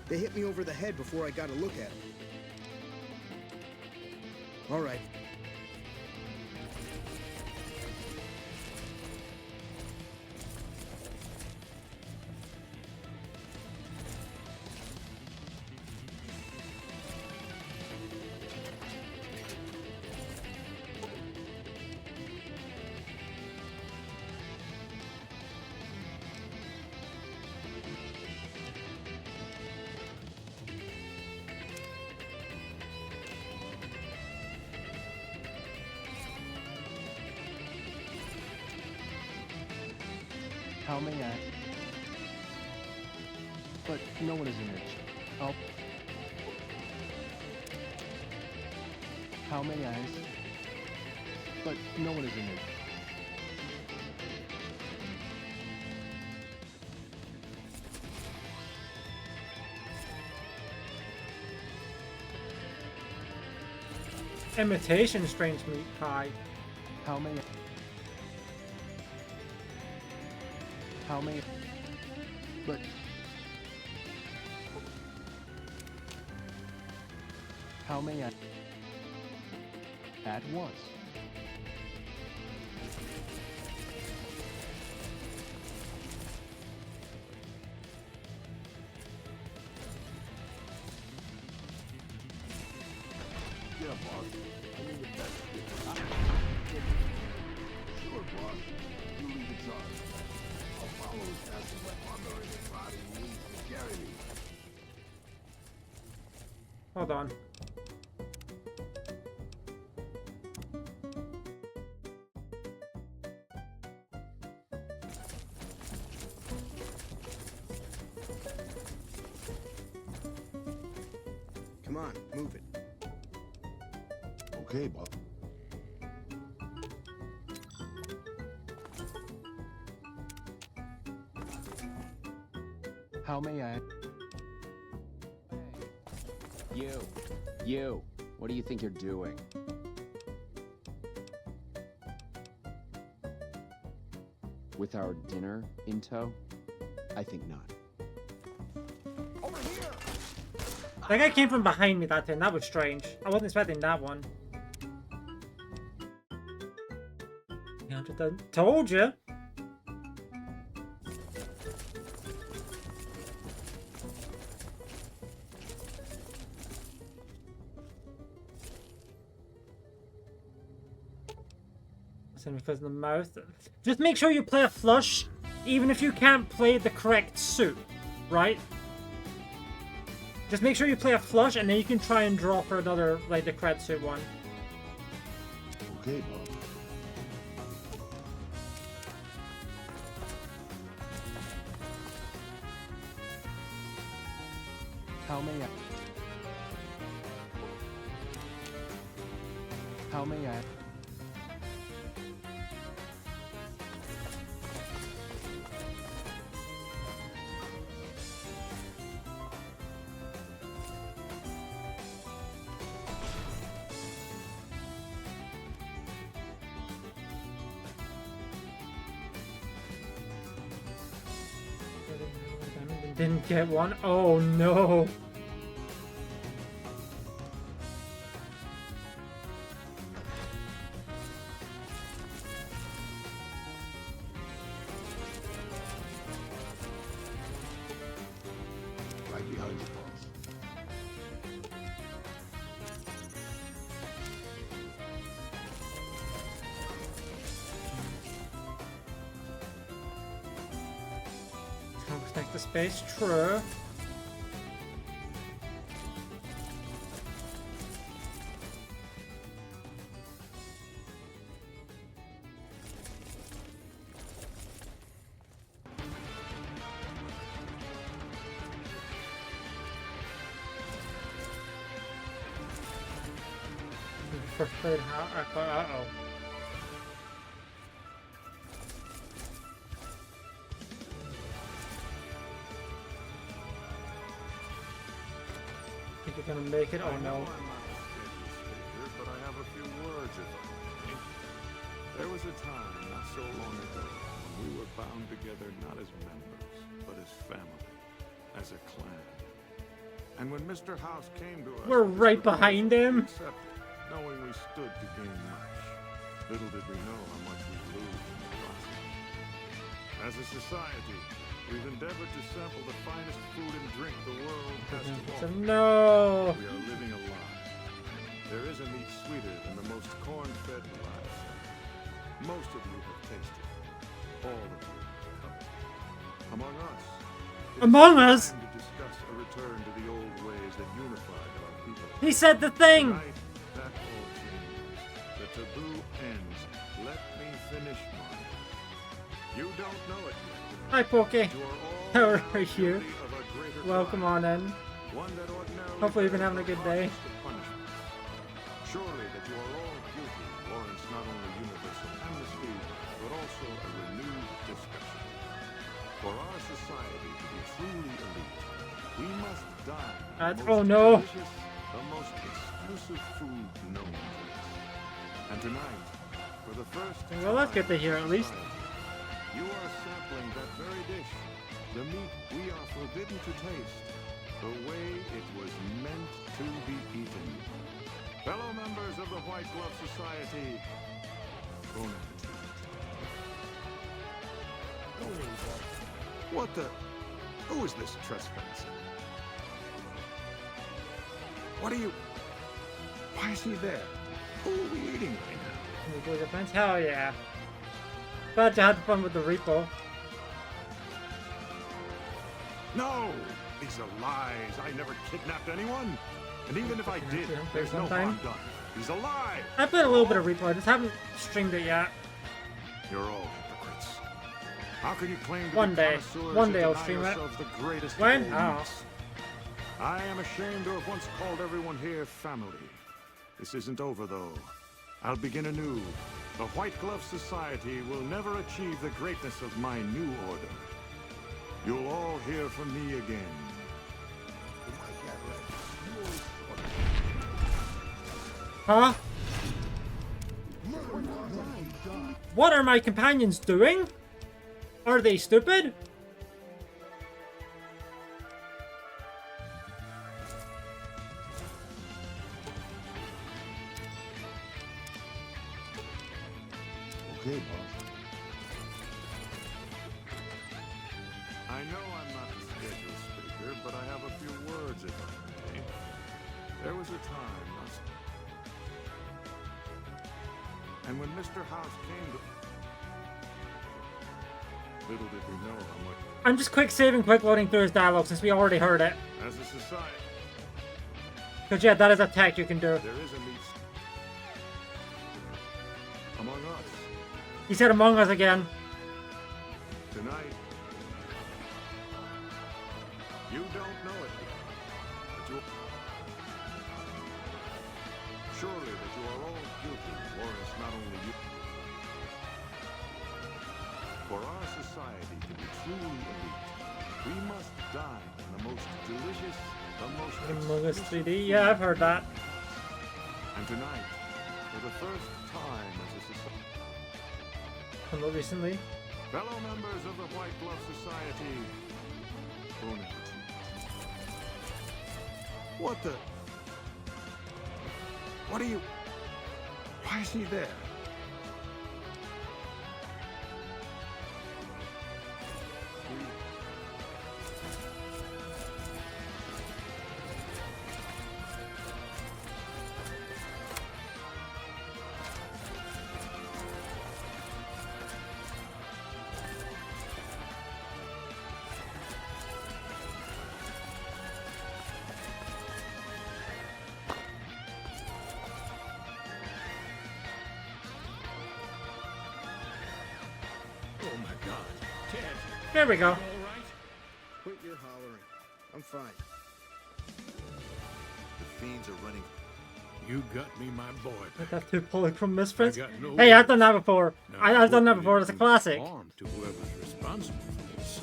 Speaker 13: They hit me over the head before I got a look at them. All right.
Speaker 18: How may I? But no one is in it. Oh. How may I? But no one is in it.
Speaker 1: Imitation strange meat pie.
Speaker 18: How may I? How may I? But how may I? At once.
Speaker 17: Yeah, boss. I mean, if that's sure, boss. You lead the charge. I'll follow as fast as my partner in his body needs to carry me.
Speaker 1: Hold on.
Speaker 13: Come on, move it.
Speaker 17: Okay, boss.
Speaker 18: How may I?
Speaker 7: You. What do you think you're doing? With our dinner in tow? I think not.
Speaker 1: That guy came from behind me that time. That was strange. I wasn't expecting that one. Told you. Because of the mouth. Just make sure you play a flush, even if you can't play the correct suit, right? Just make sure you play a flush, and then you can try and draw for another, like the correct suit one.
Speaker 17: Okay, boss.
Speaker 18: How may I? How may I?
Speaker 1: Didn't get one. Oh no.
Speaker 17: Right behind you, boss.
Speaker 1: Protect the space, true. Preferred how? Uh-oh. Think you're gonna make it? Oh no.
Speaker 19: But I have a few words if I may. There was a time not so long ago when we were bound together not as members, but as family, as a clan. And when Mr. House came to us,
Speaker 1: we're right behind him.
Speaker 19: Accepted, knowing we stood to gain much. Little did we know how much we'd lose in the process. As a society, we've endeavored to sample the finest food and drink the world has to offer.
Speaker 1: No.
Speaker 19: We are living a lie. There is a meat sweeter than the most corn-fed livestock. Most of you have tasted. All of you have covered. Among us.
Speaker 1: Among us.
Speaker 19: To discuss a return to the old ways that unified our people.
Speaker 1: He said the thing.
Speaker 19: Tonight, that all changes. The taboo ends. Let me finish mine. You don't know it.
Speaker 1: Hi, Pokey. How are you? Welcome on in. Hopefully you've been having a good day.
Speaker 19: Surely that you are all guilty warrants not only universal amnesty, but also a renewed discussion. For our society to be truly elite, we must dine
Speaker 1: Oh no!
Speaker 19: The most exclusive food known to us. And tonight, for the first time,
Speaker 1: well, that's good to hear at least.
Speaker 19: You are sampling that very dish, the meat we are forbidden to taste, the way it was meant to be eaten. Fellow members of the White Glove Society, bon appetit. What the? Who is this trespassing? What are you? Why is he there? Who are we eating right now?
Speaker 1: Depends. Hell yeah. Glad you had fun with the repo.
Speaker 19: No! These are lies. I never kidnapped anyone. And even if I did, there's no harm done. He's alive!
Speaker 1: I played a little bit of repo, I just haven't streamed it yet.
Speaker 19: You're all hypocrites. How can you claim to
Speaker 1: One
Speaker 19: be
Speaker 1: day.
Speaker 19: connoisseurs
Speaker 1: One
Speaker 19: and
Speaker 1: day I'll
Speaker 19: deny
Speaker 1: stream it.
Speaker 19: yourselves the greatest
Speaker 1: When?
Speaker 19: of all
Speaker 1: Oh.
Speaker 19: meats? I am ashamed to have once called everyone here family. This isn't over, though. I'll begin anew. The White Glove Society will never achieve the greatness of my new order. You'll all hear from me again.
Speaker 1: Huh? What are my companions doing? Are they stupid?
Speaker 19: Okay, boss. I know I'm not the scheduled speaker, but I have a few words if I may. There was a time, and when Mr. House came to... Little did we know how much...
Speaker 1: I'm just quick saving, quick loading through his dialogue since we already heard it.
Speaker 19: As a society...
Speaker 1: Because yeah, that is a tech you can do.
Speaker 19: There is a meet among us.
Speaker 1: He said Among Us again.
Speaker 19: Tonight, you don't know it yet, but you... Surely that you are all guilty warrants not only you... For our society to be truly elite, we must dine in the most delicious,
Speaker 1: Among Us 3D, yeah, I've heard that.
Speaker 19: And tonight, for the first time as a society...
Speaker 1: Not recently.
Speaker 19: Fellow members of the White Glove Society, bon appetit. What the? What are you? Why is he there?
Speaker 10: Oh my God, Ted.
Speaker 1: There we go.
Speaker 10: All right?
Speaker 13: Quit your hollering. I'm fine.
Speaker 15: The fiends are running.
Speaker 10: You got me, my boy.
Speaker 1: That's too pulling from Misfits.
Speaker 10: I got no
Speaker 1: Hey, I've done that before.
Speaker 10: Now,
Speaker 1: I've done that
Speaker 10: what
Speaker 1: before.
Speaker 10: will
Speaker 1: It's a
Speaker 10: you
Speaker 1: classic.
Speaker 10: harm to whoever's responsible for this.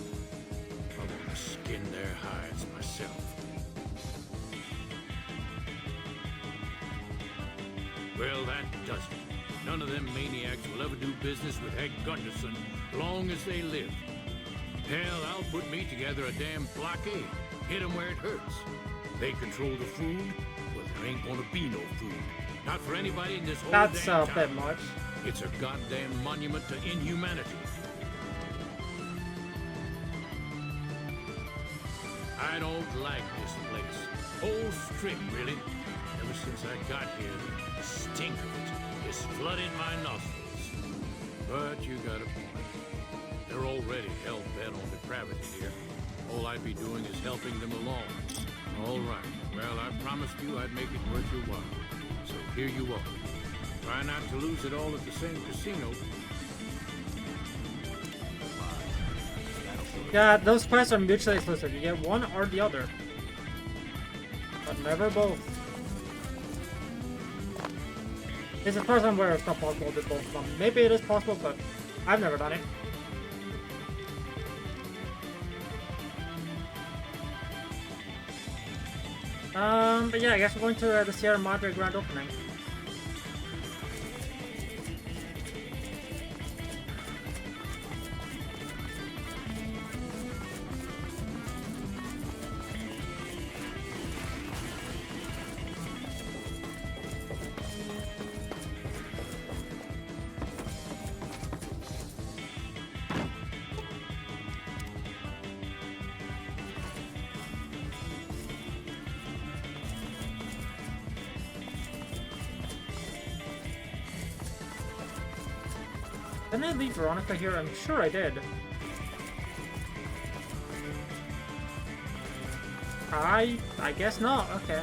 Speaker 10: I want to skin their hides myself. Well, that does it. None of them maniacs will ever do business with Hank Gunderson long as they live. Hell, I'll put me together a damn blockade. Hit 'em where it hurts. They control the food, well, there ain't gonna be no food. Not for anybody in this whole
Speaker 1: That's
Speaker 10: damn
Speaker 1: a
Speaker 10: town.
Speaker 1: bit much.
Speaker 10: It's a goddamn monument to inhumanity. I don't like this place. Whole strip, really. Ever since I got here, the stink of it is flooding my nostrils. But you got a point. They're already hell-bent on depravity here. All I'd be doing is helping them along. All right. Well, I promised you I'd make it worth your while. So here you are. Try not to lose it all at the same casino.
Speaker 1: Yeah, those quests are mutually exclusive. You get one or the other. But never both. This is the first time where it's not possible to do both of them. Maybe it is possible, but I've never done it. But yeah, I guess we're going to the Sierra Madre grand opening. Didn't I leave Veronica here? I'm sure I did. I guess not. Okay.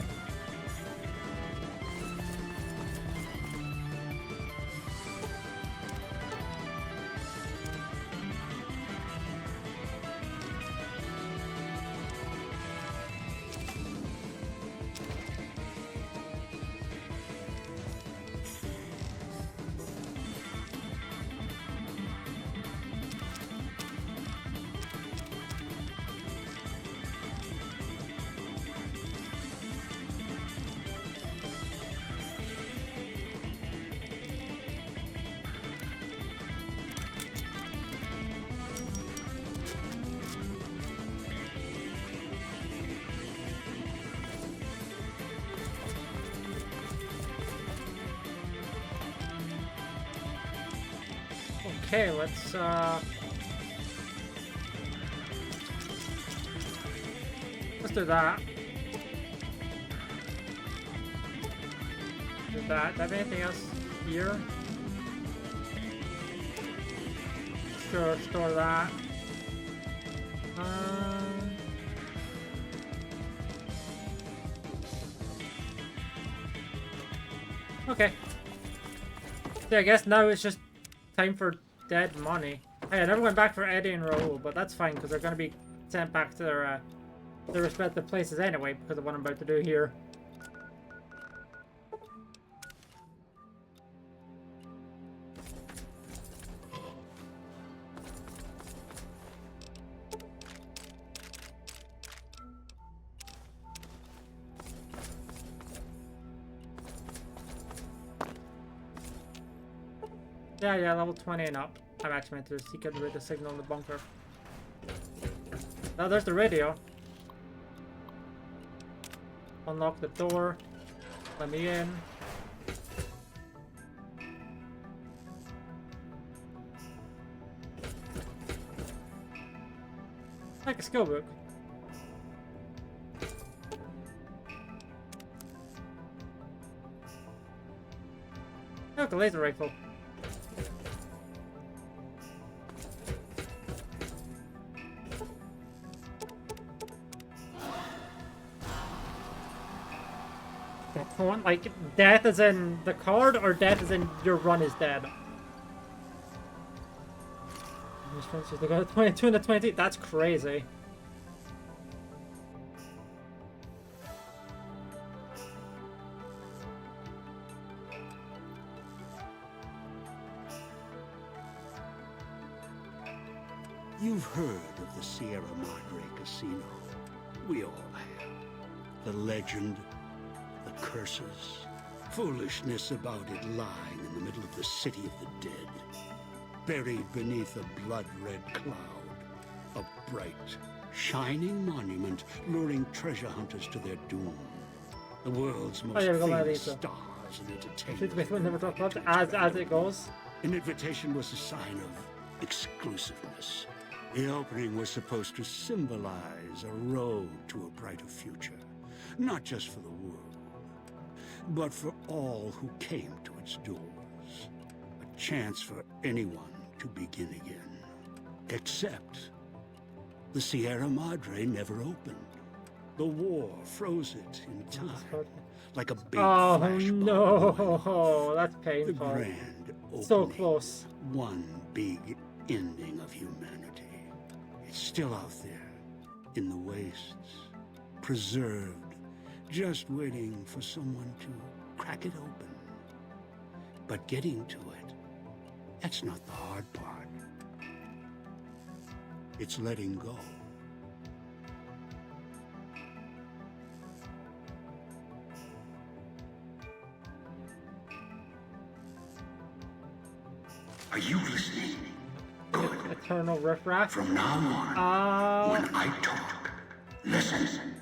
Speaker 1: Okay, let's do that. Do that. Do I have anything else here? Sure, store that. Okay. So I guess now it's just time for dead money. Hey, I never went back for Eddie and Raul, but that's fine because they're going to be sent back to their respective places anyway because of what I'm about to do here. Yeah, level 20 and up. I'm actually meant to seek out the signal in the bunker. Now there's the radio. Unlock the door. Let me in. Like a skill book. Look, a laser rifle. Like, death is in the card, or death is in your run is dead? They got a 22 and a 20. That's crazy.
Speaker 11: You've heard of the Sierra Madre Casino. We all have. The legend, the curses, foolishness about it lying in the middle of the city of the dead, buried beneath a blood-red cloud, a bright, shining monument luring treasure hunters to their doom. The world's most famous stars and entertainment.
Speaker 1: As it goes.
Speaker 11: An invitation was a sign of exclusiveness. The opening was supposed to symbolize a road to a brighter future, not just for the world, but for all who came to its doors. A chance for anyone to begin again. Except the Sierra Madre never opened. The war froze it in time, like a big flash bomb.
Speaker 1: No, that's painful.
Speaker 11: The grand opening,
Speaker 1: so close.
Speaker 11: One big ending of humanity. It
Speaker 20: It's still out there, in the wastes, preserved, just waiting for someone to crack it open. But getting to it, that's not the hard part. It's letting go.
Speaker 21: Are you listening? Good.
Speaker 1: Eternal riffraff.
Speaker 21: From now on, when I talk, listen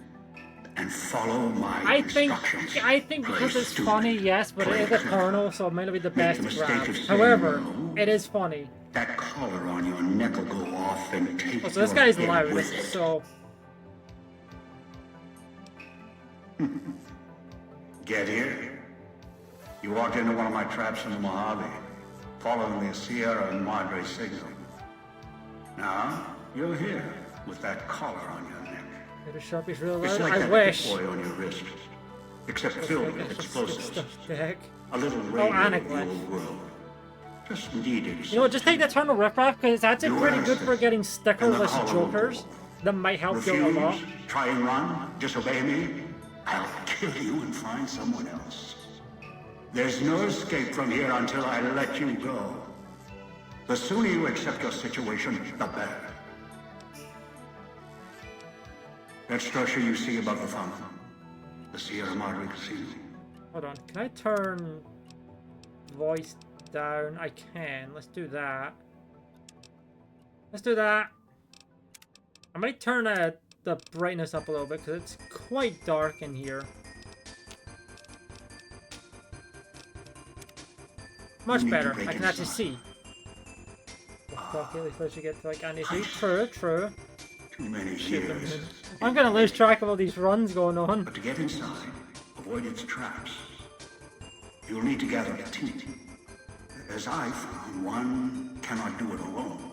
Speaker 21: and follow my instructions.
Speaker 1: I think because
Speaker 21: Play
Speaker 1: it's
Speaker 21: stupid.
Speaker 1: funny, yes, but it is
Speaker 21: Play
Speaker 1: eternal, so it might not be the best
Speaker 21: the mistake
Speaker 1: grab.
Speaker 21: of saying
Speaker 1: However,
Speaker 21: no.
Speaker 1: it is funny.
Speaker 21: That collar on your neck will go off and take
Speaker 1: Oh, so this
Speaker 21: your
Speaker 1: guy's
Speaker 21: head
Speaker 1: loud,
Speaker 21: with it.
Speaker 1: so
Speaker 21: Get here. You walked into one of my traps in the Mojave, following the Sierra Madre signal. Now, you're here with that collar on your neck.
Speaker 1: the Sharpie's real
Speaker 21: It's
Speaker 1: loud.
Speaker 21: like
Speaker 1: I
Speaker 21: that
Speaker 1: wish.
Speaker 21: boy on your wrist, except filled with explosives.
Speaker 1: Stuff, the heck?
Speaker 21: A little
Speaker 1: Oh,
Speaker 21: radio
Speaker 1: and a
Speaker 21: of the
Speaker 1: glitch.
Speaker 21: old world. Just needed.
Speaker 1: You know what, just take the Eternal Riffraff, because that's
Speaker 21: You
Speaker 1: pretty good
Speaker 21: answer.
Speaker 1: for getting
Speaker 21: And
Speaker 1: stickerless
Speaker 21: the collar will
Speaker 1: jokers. That might help you a lot.
Speaker 21: Refuse, try and run, disobey me, I'll kill you and find someone else. There's no escape from here until I let you go. The sooner you accept your situation, the better. That structure you see above the fountain, the Sierra Madre Casino.
Speaker 1: Hold on, can I turn voice down? I can. Let's do that. Let's do that. I might turn the brightness up a little bit because it's quite dark in here. Much better. I can actually see. At least once you get to like Andy. True, true.
Speaker 21: Too many
Speaker 1: Shit,
Speaker 21: years.
Speaker 1: I'm gonna lose track of all these runs going on.
Speaker 21: But to get inside, avoid its traps, you'll need to gather a team. As I found, one cannot do it alone.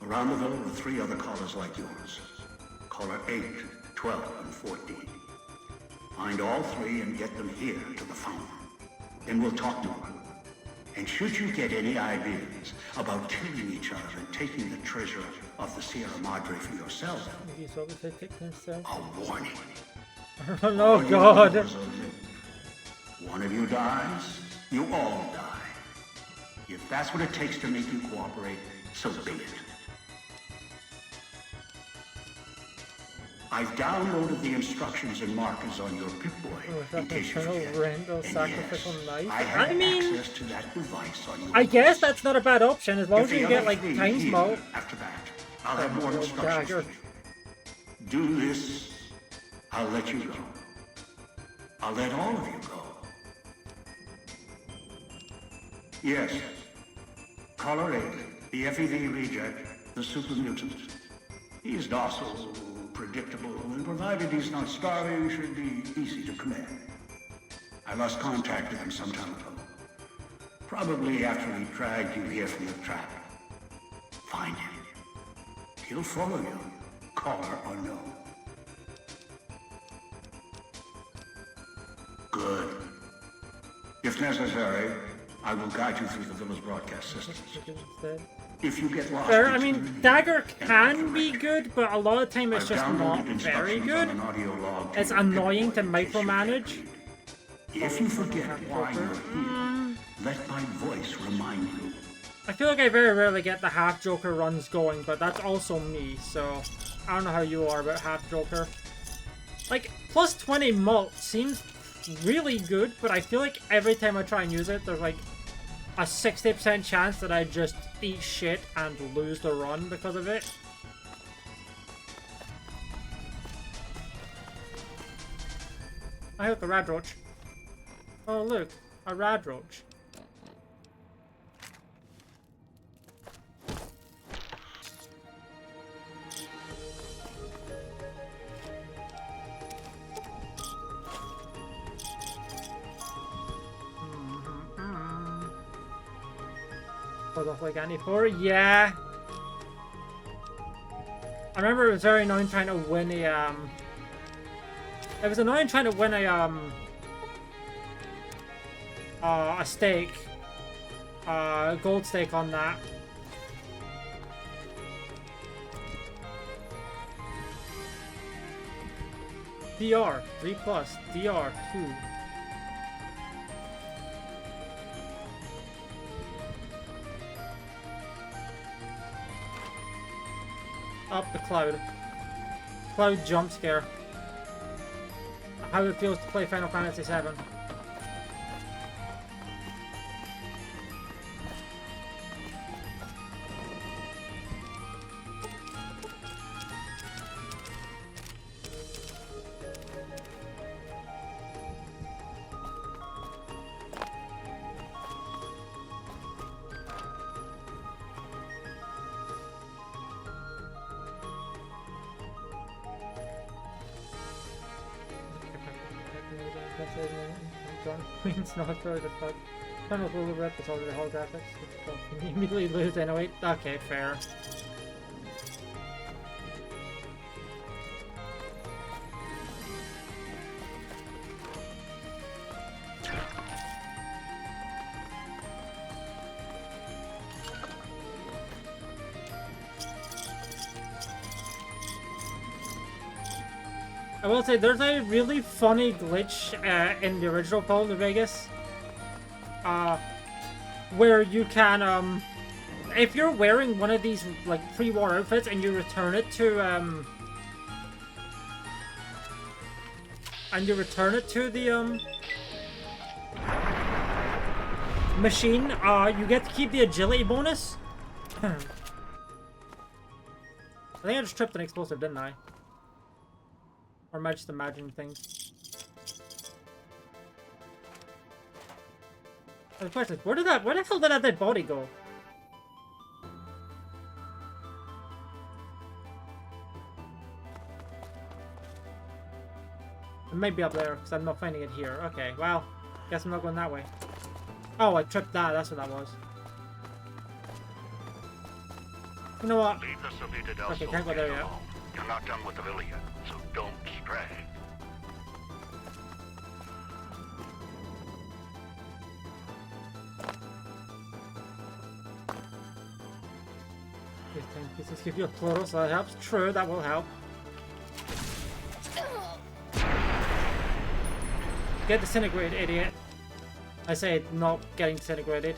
Speaker 21: Around the villa are 3 other collars like yours. Collar 8, 12, and 14. Find all 3 and get them here to the fountain. Then we'll talk more. And should you get any ideas about killing each other and taking the treasure of the Sierra Madre for yourself, a warning.
Speaker 1: Oh no, God.
Speaker 21: One of you dies, you all die. If that's what it takes to make you cooperate, so be it. I've downloaded the instructions and markers on your Pip-Boy in case you forget.
Speaker 1: Randall sacrificial knife.
Speaker 21: I have
Speaker 1: I mean,
Speaker 21: access to that device on your
Speaker 1: I guess that's not a bad option as long
Speaker 21: If
Speaker 1: as
Speaker 21: the
Speaker 1: you get
Speaker 21: other
Speaker 1: like
Speaker 21: 3
Speaker 1: time
Speaker 21: here,
Speaker 1: mode.
Speaker 21: After that, I'll have more instructions for you. Do this, I'll let you go. I'll let all of you go. Yes. Collar 8, the FEV reject, the super mutant. He's docile, predictable, and provided he's not starving, should be easy to command. I lost contact with him some time ago. Probably after he dragged you here from the trap. Find him. He'll follow you, collar or no. Good. If necessary, I will guide you through the villa's broadcast systems. If you get lost,
Speaker 1: Fair. I mean, Dagger can be good, but a lot of the time it's just not very good. It's annoying to micromanage.
Speaker 21: If you forget why you're here, let my voice remind you.
Speaker 1: I feel like I very rarely get the half Joker runs going, but that's also me, so I don't know how you are about half Joker. Like, plus 20 mult seems really good, but I feel like every time I try and use it, there's like a 60% chance that I just eat shit and lose the run because of it. I hope a radroach. Oh look, a radroach. Off like Annie 4, yeah. I remember it was very annoying trying to win a it was annoying trying to win a a stake. Gold stake on that. DR 3+, DR 2. Up the cloud. Cloud jump scare. How it feels to play Final Fantasy VII. Queen's not through the fuck. Final Ruler Rep is already holographics. You immediately lose anyway. Okay, fair. I will say, there's a really funny glitch in the original Fall New Vegas, where you can, if you're wearing one of these like pre-war outfits and you return it to, the machine, you get to keep the agility bonus. I think I just tripped an explosive, didn't I? Or am I just imagining things? The question is, where the hell did that dead body go? It might be up there, because I'm not finding it here. Okay, well, guess I'm not going that way. Oh, I tripped that, that's what that was. You know what? Okay, can't go there yet.
Speaker 9: You're not done with the villa yet, so don't stray.
Speaker 1: These 10 pieces give you a plural, so that helps. True, that will help. Get disintegrated, idiot. I say not getting disintegrated.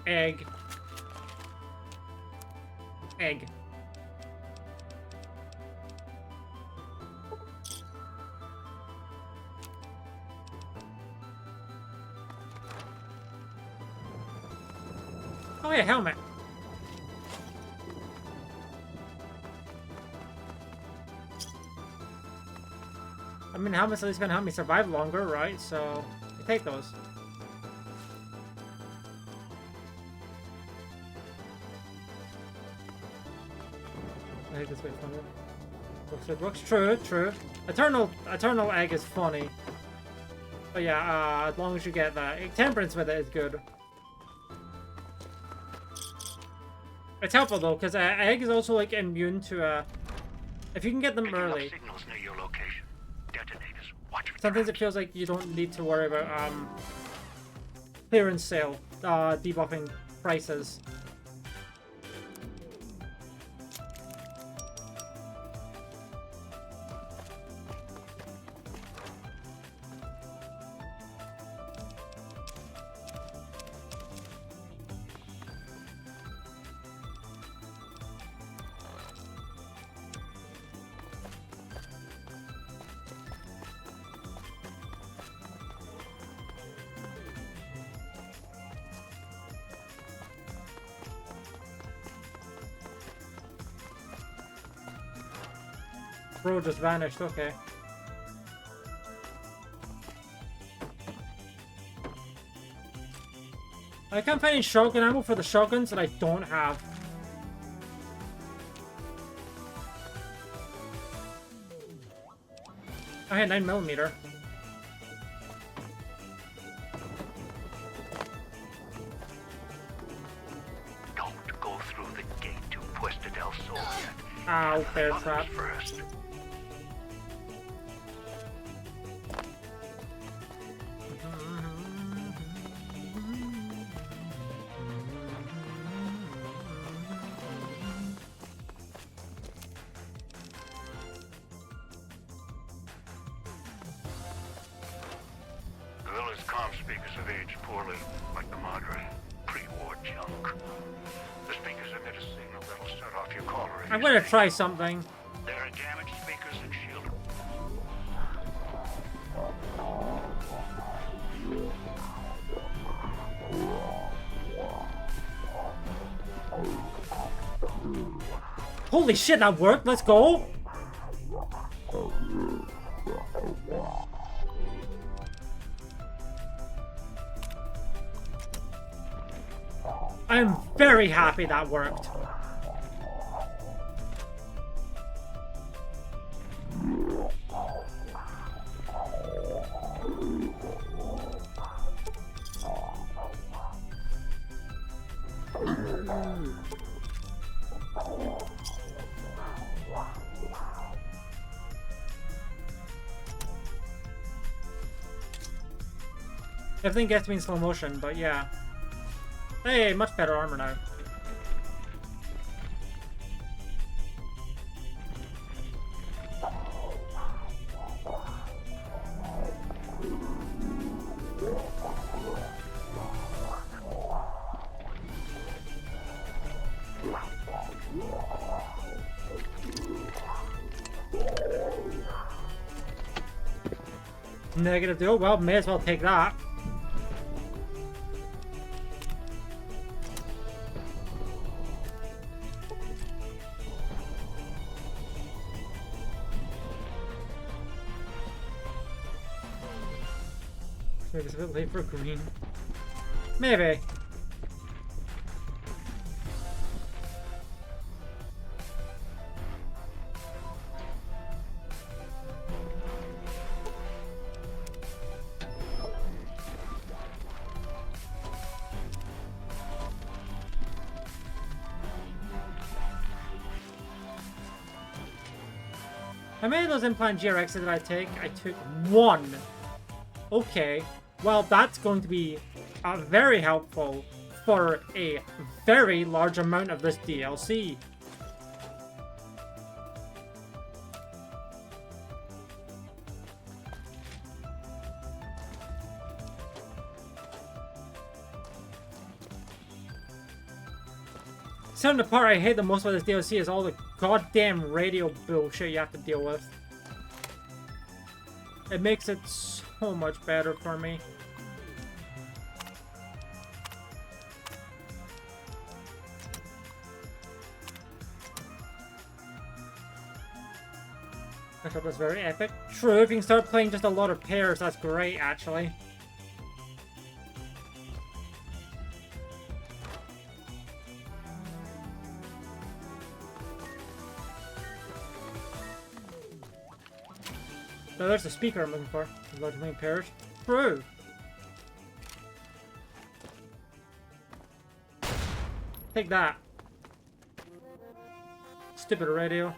Speaker 1: Egg. Egg. Oh yeah, helmet. I mean, helmets at least gonna help me survive longer, right? So, I take those. I hate this way funny. Looks true. Eternal egg is funny. But yeah, as long as you get that. Temperance with it is good. It's helpful though, because egg is also like immune to if you can get them early.
Speaker 9: Signals near your location. Detonators. Watch for
Speaker 1: Sometimes it feels like you don't need to worry about clearance sale, debuffing prices. Bro just vanished, okay. I can't find any shotgun ammo for the shotguns that I don't have. I had 9mm.
Speaker 9: Don't go through the gate to Puesta del Sol yet.
Speaker 1: Ow, bear trap.
Speaker 9: First. speakers have aged poorly, like the Madre. Pre-war junk. The speakers emit a signal that'll set off your caller.
Speaker 1: I'm gonna try something.
Speaker 9: There are damaged speakers and shield.
Speaker 1: Holy shit, that worked! Let's go! I'm very happy that worked. Everything gets me in slow motion, but yeah. Hey, much better armor now. Negative deal. Well, may as well take that. Maybe it's a bit late for green. Maybe. How many of those implant GRXs did I take? I took 1. Okay. Well, that's going to be very helpful for a very large amount of this DLC. Something the part I hate the most about this DLC is all the goddamn radio bullshit you have to deal with. It makes it so much better for me. I thought that's very epic. True, if you can start playing just a lot of pairs, that's great, actually. So there's the speaker I'm looking for. Large main pairs. True. Take that. Stupid radio.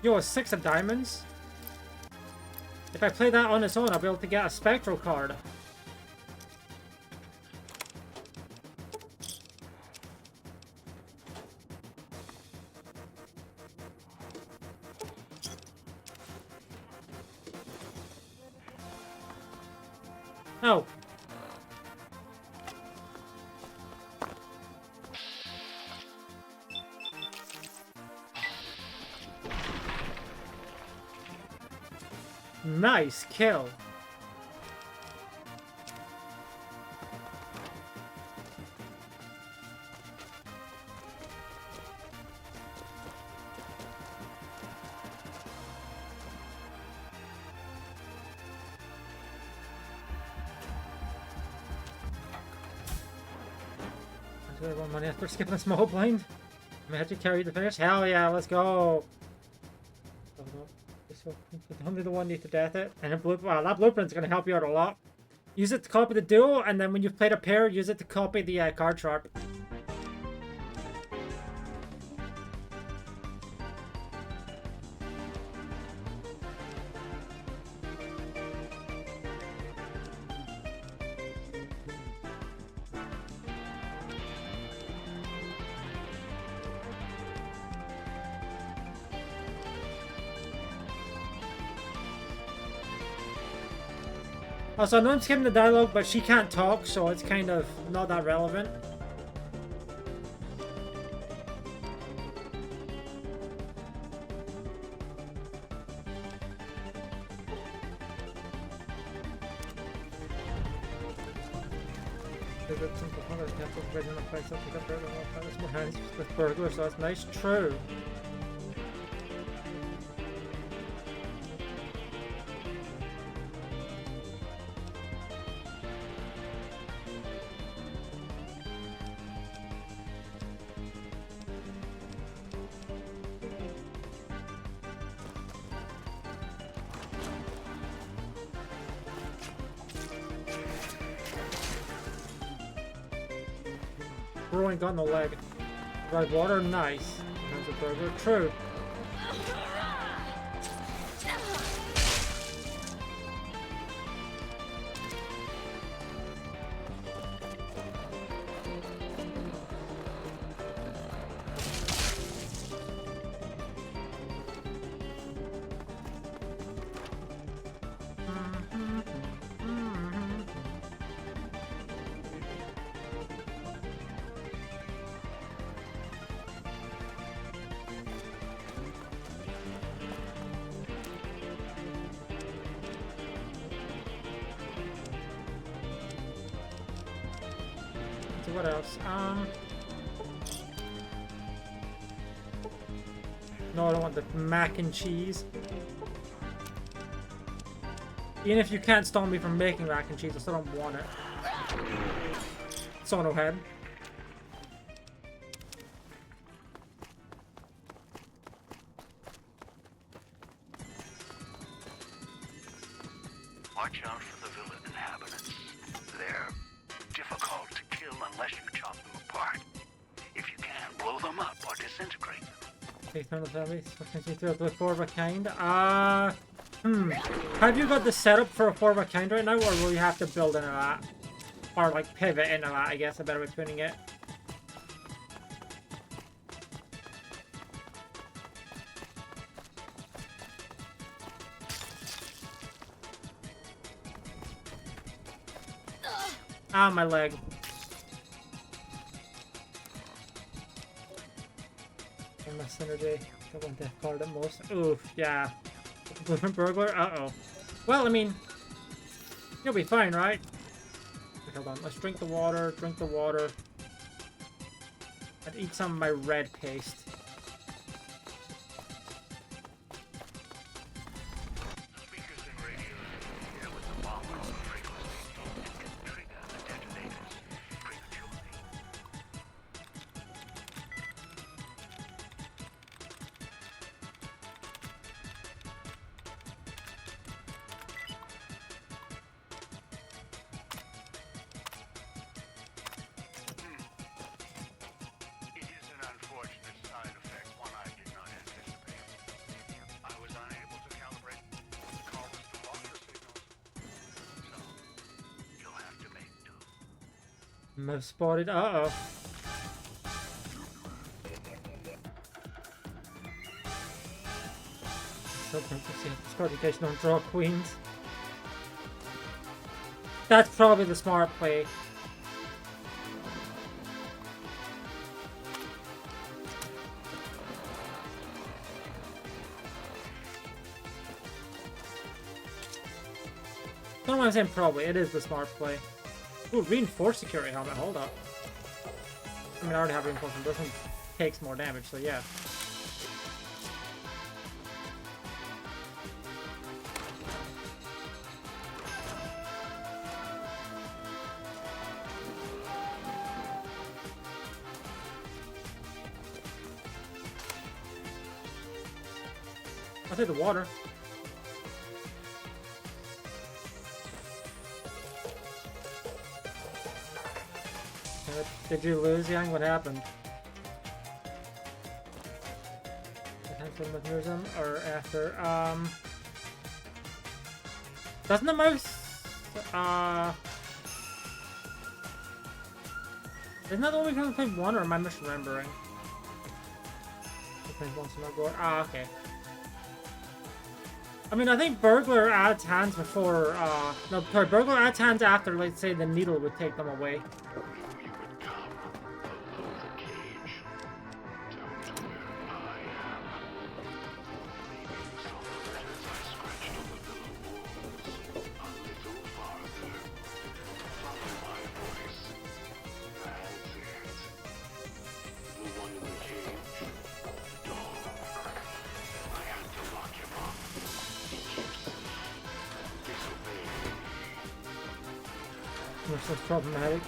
Speaker 1: Yo, a 6 of diamonds? If I play that on its own, I'll be able to get a spectral card. Oh. Nice kill. Do I want money after skipping a small blind? I may have to carry the finish. Hell yeah, let's go. Don't do the one need to death it. And wow, that blueprint's gonna help you out a lot. Use it to copy the duo, and then when you've played a pair, use it to copy the card chart. Also, I know I'm skipping the dialogue, but she can't talk, so it's kind of not that relevant. With burglar, so that's nice. True. Bro ain't got no leg. Right, water, nice. There's a burger, true. What else? No, I don't want the mac and cheese. Even if you can't stop me from making mac and cheese, I still don't want it. Sono head.
Speaker 9: Watch out for the villa inhabitants. They're difficult to kill unless you chop them apart. If you can, blow them up or disintegrate them.
Speaker 1: Eternal zombies. What can you do with 4 of a kind? Have you got the setup for a 4 of a kind right now, or will you have to build into that? Or like pivot into that, I guess, a better way of putting it. Ah, my leg. And my synergy. Got one death card at most. Oof, yeah. Blueprint burglar? Uh-oh. Well, I mean, you'll be fine, right? Okay, hold on. Let's drink the water, and eat some of my red paste. Mouse spotted. Uh-oh. Spot in case you don't draw queens. That's probably the smart play. Don't know why I'm saying probably. It is the smart play. Ooh, reinforced security helmet, hold up. I mean, I already have reinforcement, but this one takes more damage, so yeah. I'll take the water. Did you lose, Yang? What happened? Mechanism or after? Doesn't the mouse? Isn't that the one we can play one, or am I misremembering? Ah, okay. I mean, I think Burglar adds hands before, no, sorry, Burglar adds hands after, let's say, the needle would take them away. This is problematic.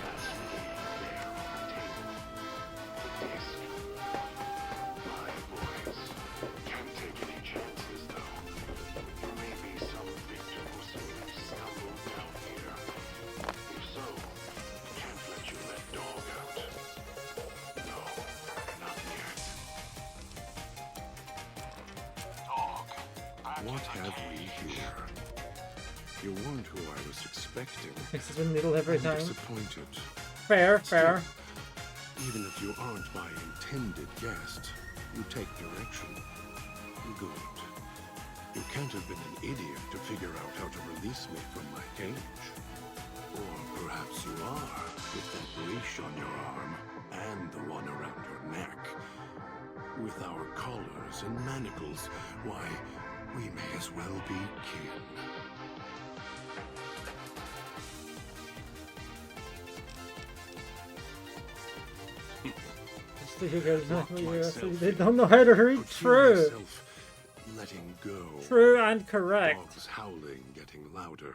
Speaker 19: What have we here? You weren't who I was expecting.
Speaker 1: Fixes the needle every time.
Speaker 19: Disappointed.
Speaker 1: Fair, fair.
Speaker 19: Even if you aren't my intended guest, you take direction. Good. You can't have been an idiot to figure out how to release me from my cage. Or perhaps you are, with that leash on your arm and the one around your neck. With our collars and manacles, why, we may as well be kin.
Speaker 1: They don't know how to read. True.
Speaker 19: Letting go.
Speaker 1: True and correct.
Speaker 19: Dog's howling getting louder.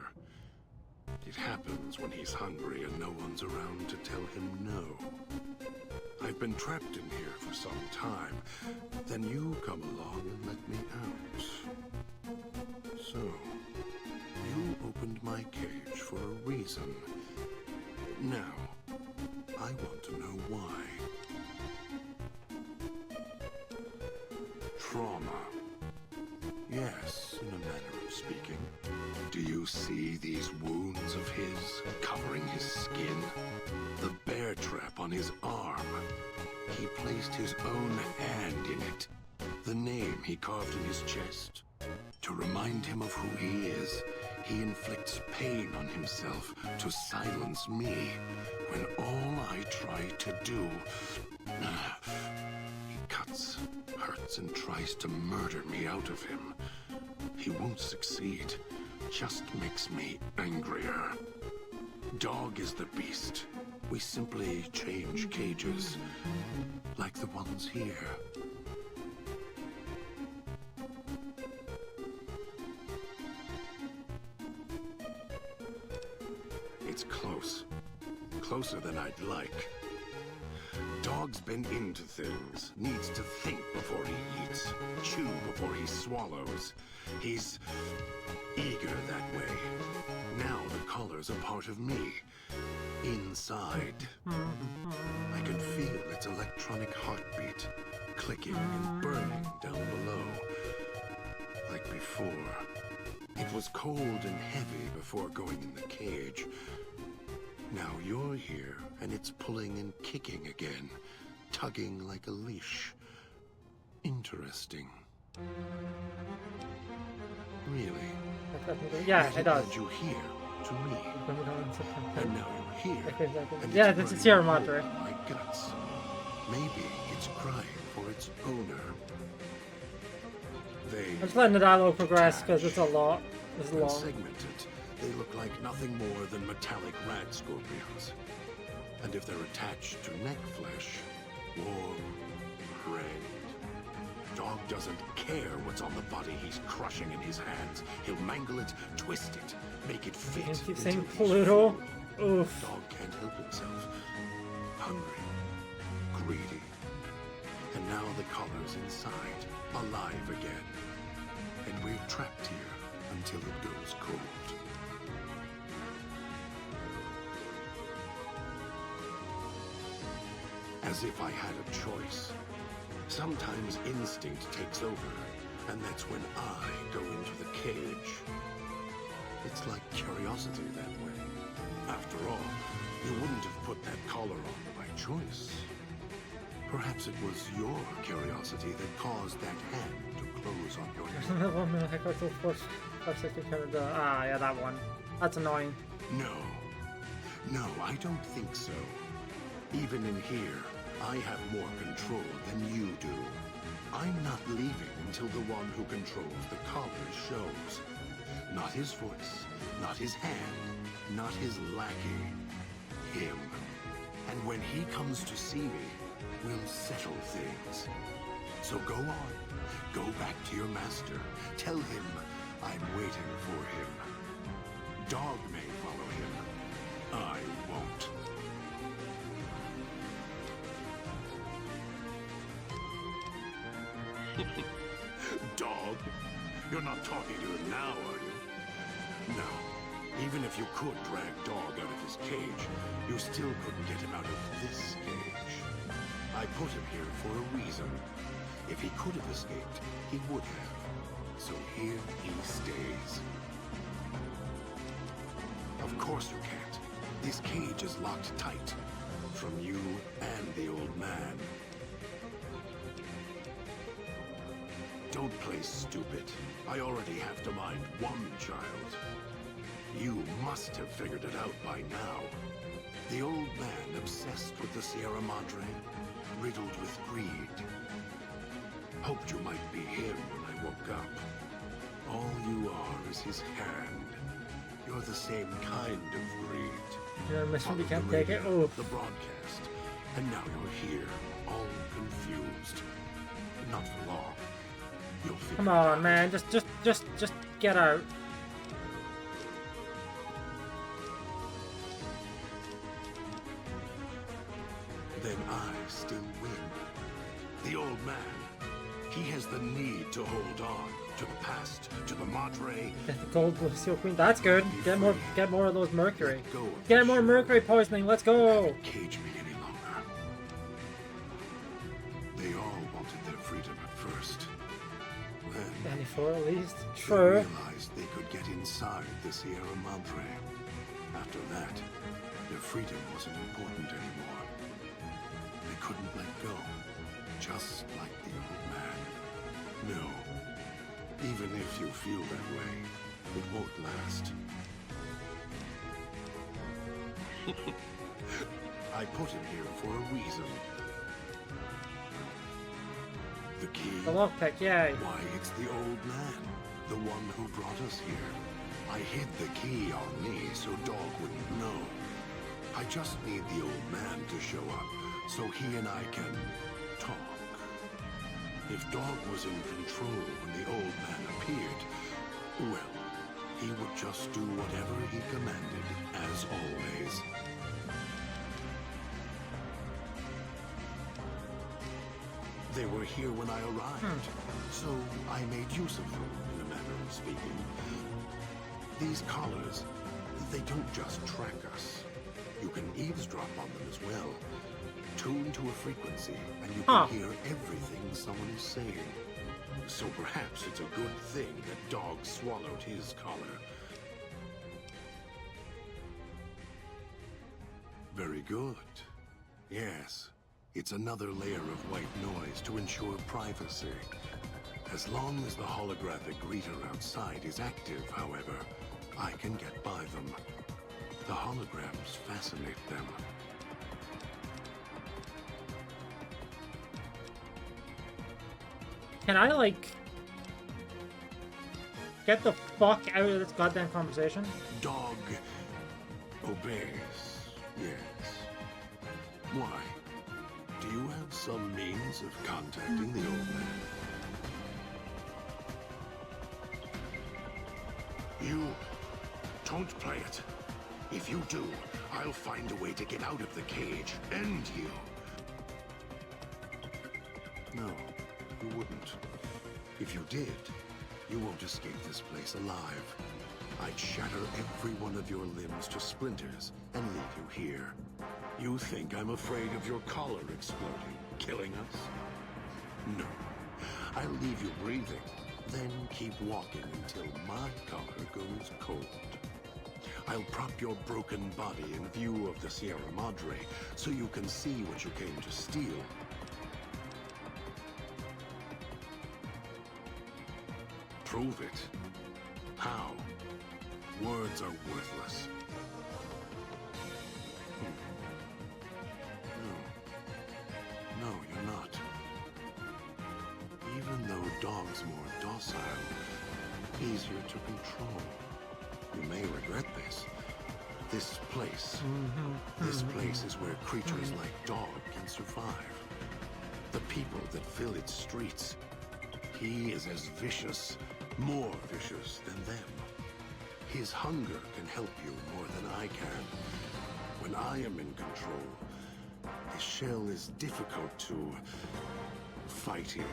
Speaker 19: It happens when he's hungry and no one's around to tell him no. I've been trapped in here for some time. Then you come along and let me out. So, you opened my cage for a reason. Now, I want to know why. Trauma. Yes, in a manner of speaking. Do you see these wounds of his covering his skin? The bear trap on his arm. He placed his own hand in it. The name he carved in his chest. To remind him of who he is, he inflicts pain on himself to silence me, when all I try to do... He cuts, hurts, and tries to murder me out of him. He won't succeed, just makes me angrier. Dog is the beast. We simply change cages, like the ones here. It's close. Closer than I'd like. Dog's been into things, needs to think before he eats, chew before he swallows. He's eager that way. Now the collar's a part of me. Inside. I can feel its electronic heartbeat, clicking and burning down below. Like before. It was cold and heavy before going in the cage. Now you're here, and it's pulling and kicking again, tugging like a leash. Interesting. Really?
Speaker 1: Yeah, it does.
Speaker 19: You here to me, and now you're here. And
Speaker 1: yeah,
Speaker 19: it's
Speaker 1: this is here, Madre.
Speaker 19: My guts. Maybe it's crying for its owner.
Speaker 1: I'm just letting the dialogue progress because it's a lot. It's long.
Speaker 19: Segmented. They look like nothing more than metallic rat scorpions. And if they're attached to neck flesh, warm, red. Dog doesn't care what's on the body he's crushing in his hands. He'll mangle it, twist it, make it fit.
Speaker 1: You keep saying Pluto. Oof.
Speaker 19: Dog can't help himself. Hungry, greedy. And now the collar's inside, alive again.
Speaker 9: and we're trapped here until it goes cold. As if I had a choice. Sometimes instinct takes over, and that's when I go into the cage. It's like curiosity that way. After all, you wouldn't have put that collar on by choice. Perhaps it was your curiosity that caused that hand to close on your neck.
Speaker 1: Ah, yeah, that one. That's annoying.
Speaker 9: No, I don't think so. Even in here, I have more control than you do. I'm not leaving until the one who controls the collar shows. Not his voice, not his hand, not his lackey. Him. And when he comes to see me, we'll settle things. So go on. Go back to your master. Tell him I'm waiting for him. Dog may follow him. I won't. Dog? You're not talking to him now, are you? No. Even if you could drag Dog out of his cage, you still couldn't get him out of this cage. I put him here for a reason. If he could have escaped, he would have. So here he stays. Of course you can't. This cage is locked tight. From you and the old man. Don't play stupid. I already have to mind one child. You must have figured it out by now. The old man obsessed with the Sierra Madre, riddled with greed. Hoped you might be him when I woke up. All you are is his hand. You're the same kind of greed.
Speaker 1: Yeah, Mr. We can't take it. Oh.
Speaker 9: The broadcast. And now you're here, all confused. Not for long. You'll figure
Speaker 1: Come on, man. Just get out.
Speaker 9: Then I still win. The old man, he has the need to hold on to the past, to the Madre.
Speaker 1: Get the gold blue seal queen. That's good. Get more of those mercury. Get more mercury poisoning. Let's go.
Speaker 9: Cage me any longer. They all wanted their freedom at first. Then
Speaker 1: 94 at least.
Speaker 9: they
Speaker 1: True.
Speaker 9: realized they could get inside the Sierra Madre. After that, their freedom wasn't important anymore. They couldn't let go, just like the old man. No, even if you feel that way, it won't last. I put him here for a reason. The key?
Speaker 1: The lockpick, yay.
Speaker 9: Why, it's the old man, the one who brought us here. I hid the key on me so Dog wouldn't know. I just need the old man to show up so he and I can talk. If Dog was in control when the old man appeared, well, he would just do whatever he commanded, as always. They were here when I arrived, so I made use of them, in a manner of speaking. These collars, they don't just track us. You can eavesdrop on them as well. Tune to a frequency, and you can hear everything someone is saying. So perhaps it's a good thing that Dog swallowed his collar. Very good. Yes. It's another layer of white noise to ensure privacy. As long as the holographic greeter outside is active, however, I can get by them. The holograms fascinate them.
Speaker 1: Can I, like, get the fuck out of this goddamn conversation?
Speaker 9: Dog obeys, yes. Why? Do you have some means of contacting the old man? You don't play it. If you do, I'll find a way to get out of the cage, end you. No, you wouldn't. If you did, You won't escape this place alive. I'd shatter every one of your limbs to splinters and leave you here. You think I'm afraid of your collar exploding, killing us? No. I'll leave you breathing, then keep walking until my collar goes cold. I'll prop your broken body in view of the Sierra Madre, so you can see what you came to steal. Prove it. How? Words are worthless. No, you're not. Even though Dog's more docile, easier to control. You may regret this. This place. This place is where creatures like Dog can survive. The people that fill its streets. He is as vicious, more vicious than them. His hunger can help you more than I can. When I am in control, the shell is difficult to fight in.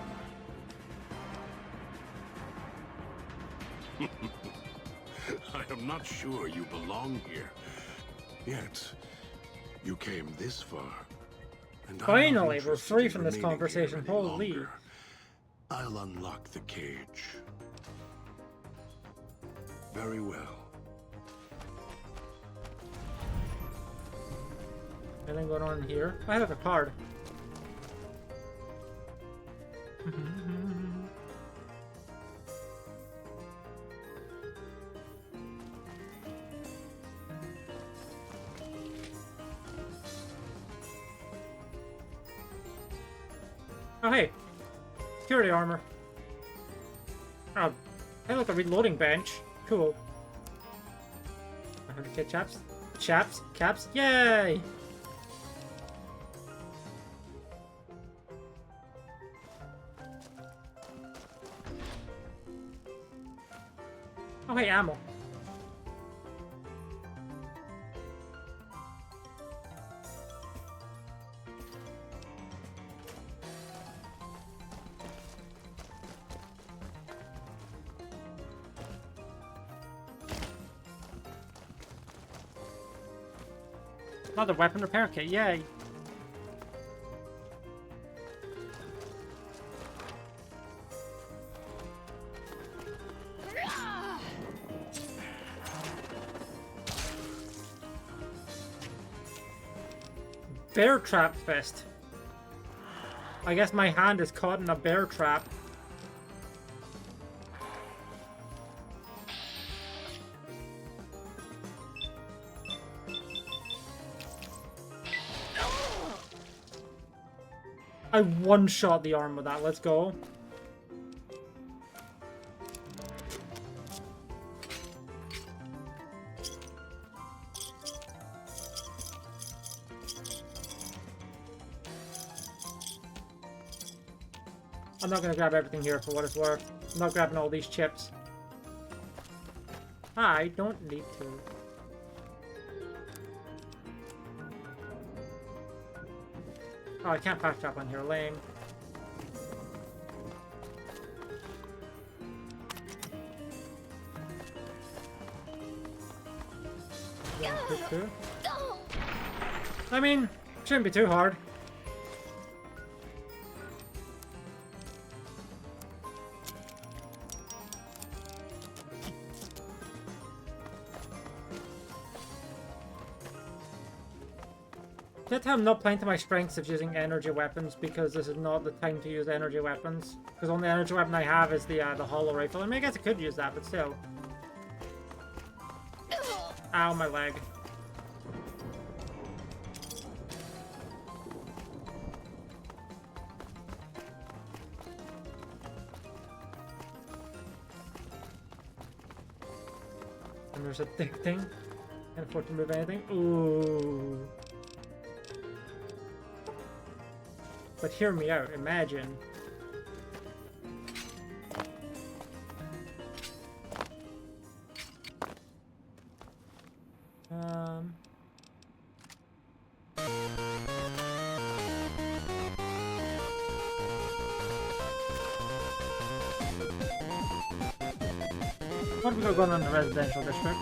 Speaker 9: I am not sure you belong here. Yet, you came this far. And
Speaker 1: finally, we're free from this conversation. Holy.
Speaker 9: I'll unlock the cage. Very well.
Speaker 1: Anything going on here? I have a card. Oh hey, security armor. Oh, hey look, a reloading bench. Cool. 100k caps, yay! Oh hey, ammo. Another weapon repair kit, yay! Bear trap fist. I guess my hand is caught in a bear trap. I one-shot the arm with that. Let's go. I'm not gonna grab everything here for what it's worth. I'm not grabbing all these chips. I don't need to. Oh, I can't fast trap on here, lame. I mean, shouldn't be too hard. That I'm not playing to my strengths of using energy weapons because this is not the time to use energy weapons. Because the only energy weapon I have is the hollow rifle. I mean, I guess I could use that, but still. Ow, my leg. And there's a thick thing. Can't afford to move anything. Ooh. But hear me out, imagine. What have we got going on in the residential district?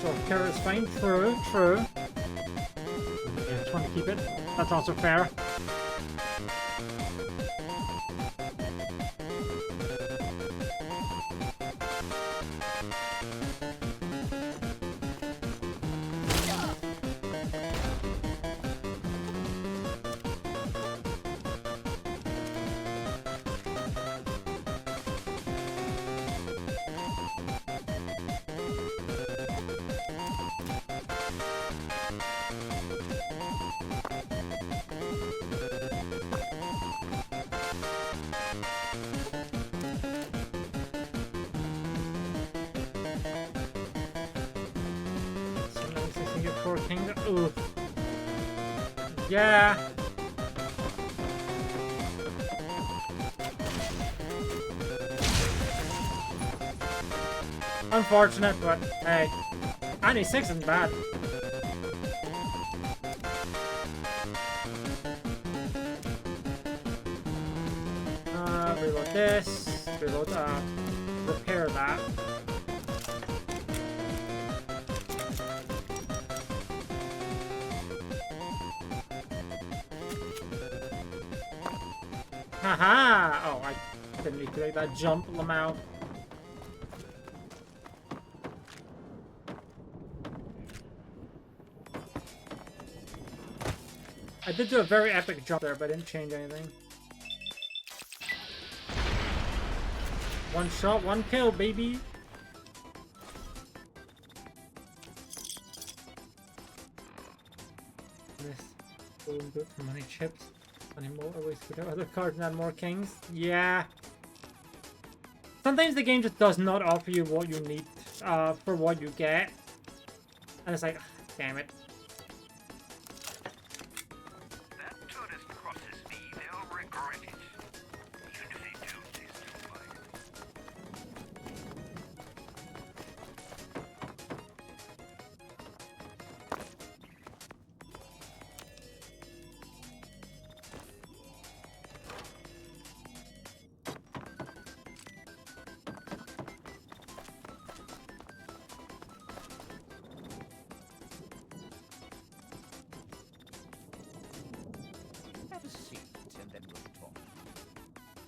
Speaker 1: So carrot's fine. True, true. Yeah, just want to keep it. That's also fair. Ooh. Yeah. Unfortunate, but hey. 96 isn't bad. Reload this. Reload, repair that. Haha! Oh, I didn't need to make that jump, Lamau. I did do a very epic jump there, but I didn't change anything. One shot, one kill, baby! This balloon good for money chips. Any more always could have other cards and add more kings. Yeah. Sometimes the game just does not offer you what you need for what you get. And it's like, damn it.
Speaker 21: That tourist crosses me, they'll regret it. Even if they don't taste too fire.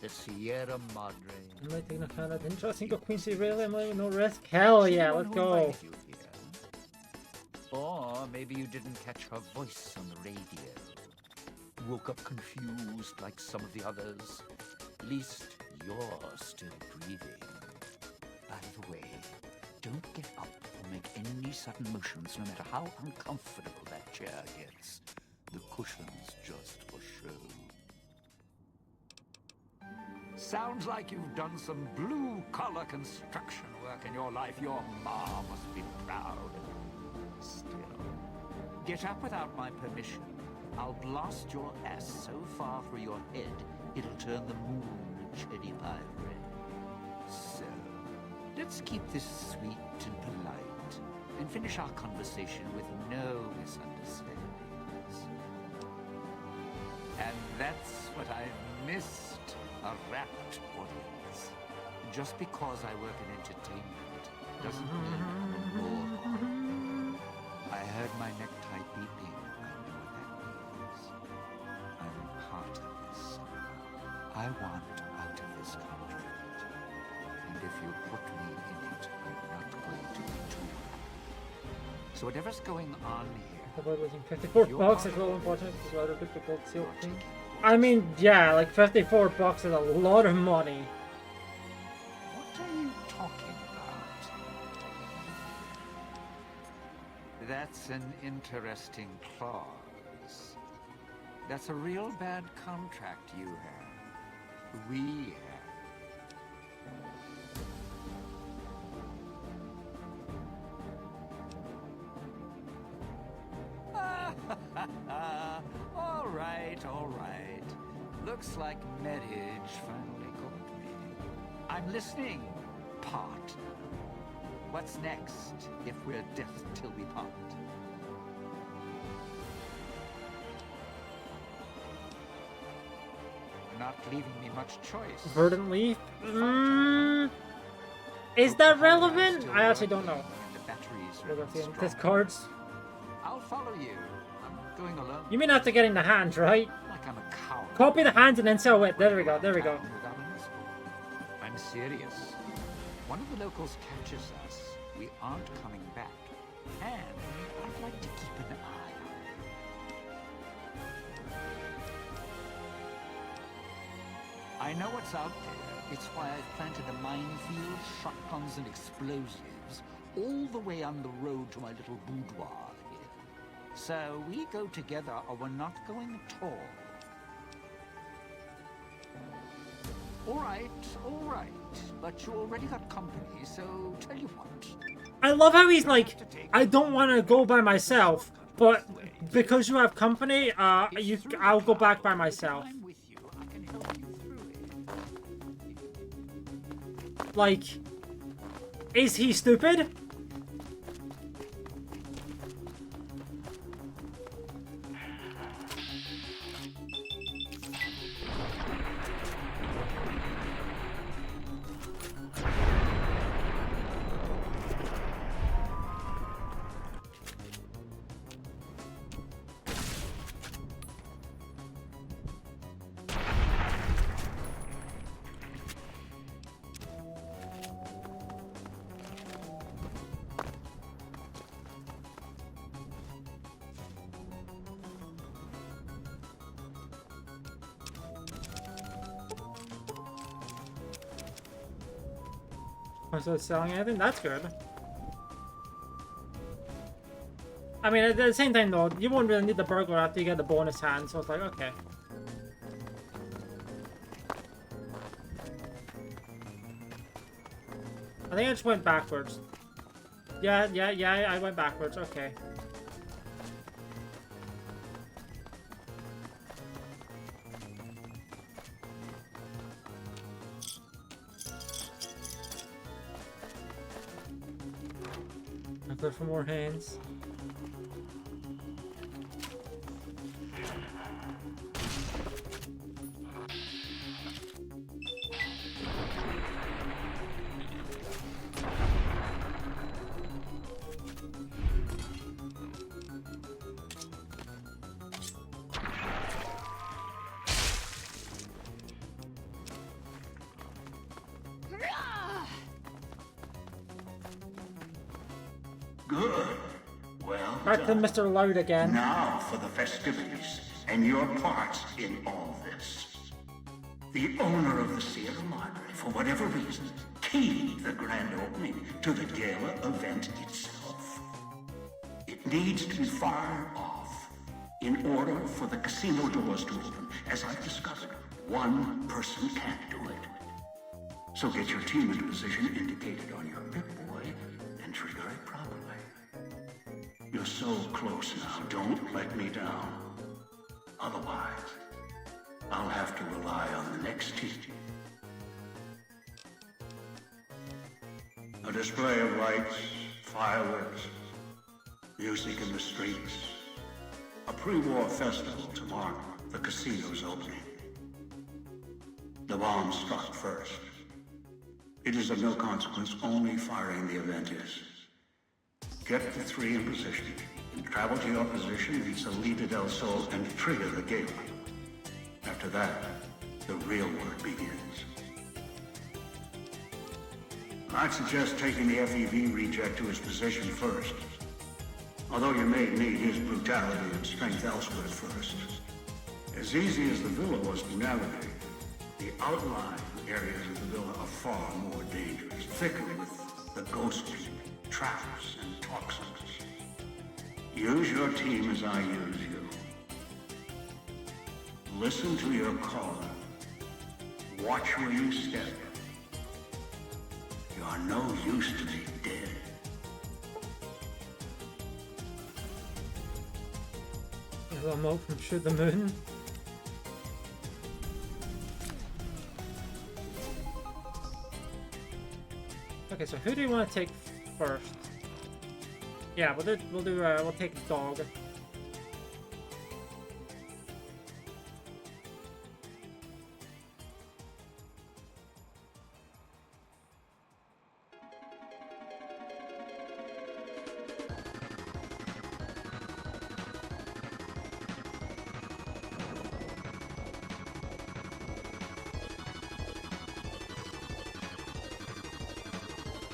Speaker 8: The Sierra Madre.
Speaker 1: Am I taking a fan of interesting go Quincy really? Am I no risk? Hell yeah, let's go.
Speaker 8: Or maybe you didn't catch her voice on the radio. Woke up confused like some of the others. At least you're still breathing. By the way, don't get up or make any sudden motions no matter how uncomfortable that chair gets. The cushion's just for show. Sounds like you've done some blue-collar construction work in your life. Your mom must be proud of you. Still, get up without my permission. I'll blast your ass so far through your head, it'll turn the moon a cherry pie red. So, let's keep this sweet and polite, and finish our conversation with no misunderstandings. And that's what I've missed. A rapt audience. Just because I work in entertainment doesn't mean I'm a moron. I heard my necktie beeping. I know what that means. I'm part of this. I want out of this contract. And if you put me in it, I'm not going to be too happy. So whatever's going on here...
Speaker 1: About losing 54 bucks is well important. It's rather difficult to see. I mean, yeah, like 54 bucks is a lot of money.
Speaker 8: What are you talking about? That's an interesting clause. That's a real bad contract you have. We have. All right. Looks like marriage finally called me. I'm listening, partner. What's next, if we're death till we part? Not leaving me much choice.
Speaker 1: Verdant leaf? Is that relevant? I actually don't know. This cards.
Speaker 8: I'll follow you. I'm going alone.
Speaker 1: You mean after getting the hands, right?
Speaker 8: Like I'm a coward.
Speaker 1: Copy the hands and then sell it. There we go. There we go.
Speaker 8: I'm serious. One of the locals catches us. We aren't coming back. And I'd like to keep an eye on it. I know what's out there. It's why I've planted a minefield, shotguns, and explosives all the way on the road to my little boudoir here. So we go together or we're not going at all. All right. But you already got company, so tell you what.
Speaker 1: I love how he's like, I don't want to go by myself, but because you have company, I'll go back by myself. Like, is he stupid? So it's selling anything? That's good. I mean, at the same time though, you won't really need the burglar after you get the bonus hand, so it's like, okay. I think I just went backwards. Yeah, I went backwards, okay. Look for more hands.
Speaker 21: Good. Well
Speaker 1: Back to Mr. Loud again.
Speaker 21: Now for the festivities and your part in all this. The owner of the Sierra Madre, for whatever reason, keyed the grand opening to the gala event itself. It needs to be fired off in order for the casino doors to open. As I've discovered, one person can't do it. So get your team into position indicated on your Pip-Boy and trigger it properly. You're so close now, don't let me down. Otherwise, I'll have to rely on the next team. A display of lights, fireworks, music in the streets. A pre-war festival to mark the casino's opening. The bomb struck first. It is of no consequence, only firing the event is. Get the three in position, and travel to your position, reach the Salida del Sol, and trigger the gala. After that, the real work begins. I'd suggest taking the FEV reject to his position first. Although you may need his brutality and strength elsewhere first. As easy as the villa was to navigate, the outlying areas of the villa are far more dangerous, thicker with the ghostly traps and toxins. Use your team as I use you. Listen to your caller. Watch where you step. You are no use to me dead.
Speaker 1: A little remote from Shoot the Moon. Okay, so who do you want to take first? Yeah, we'll take dog.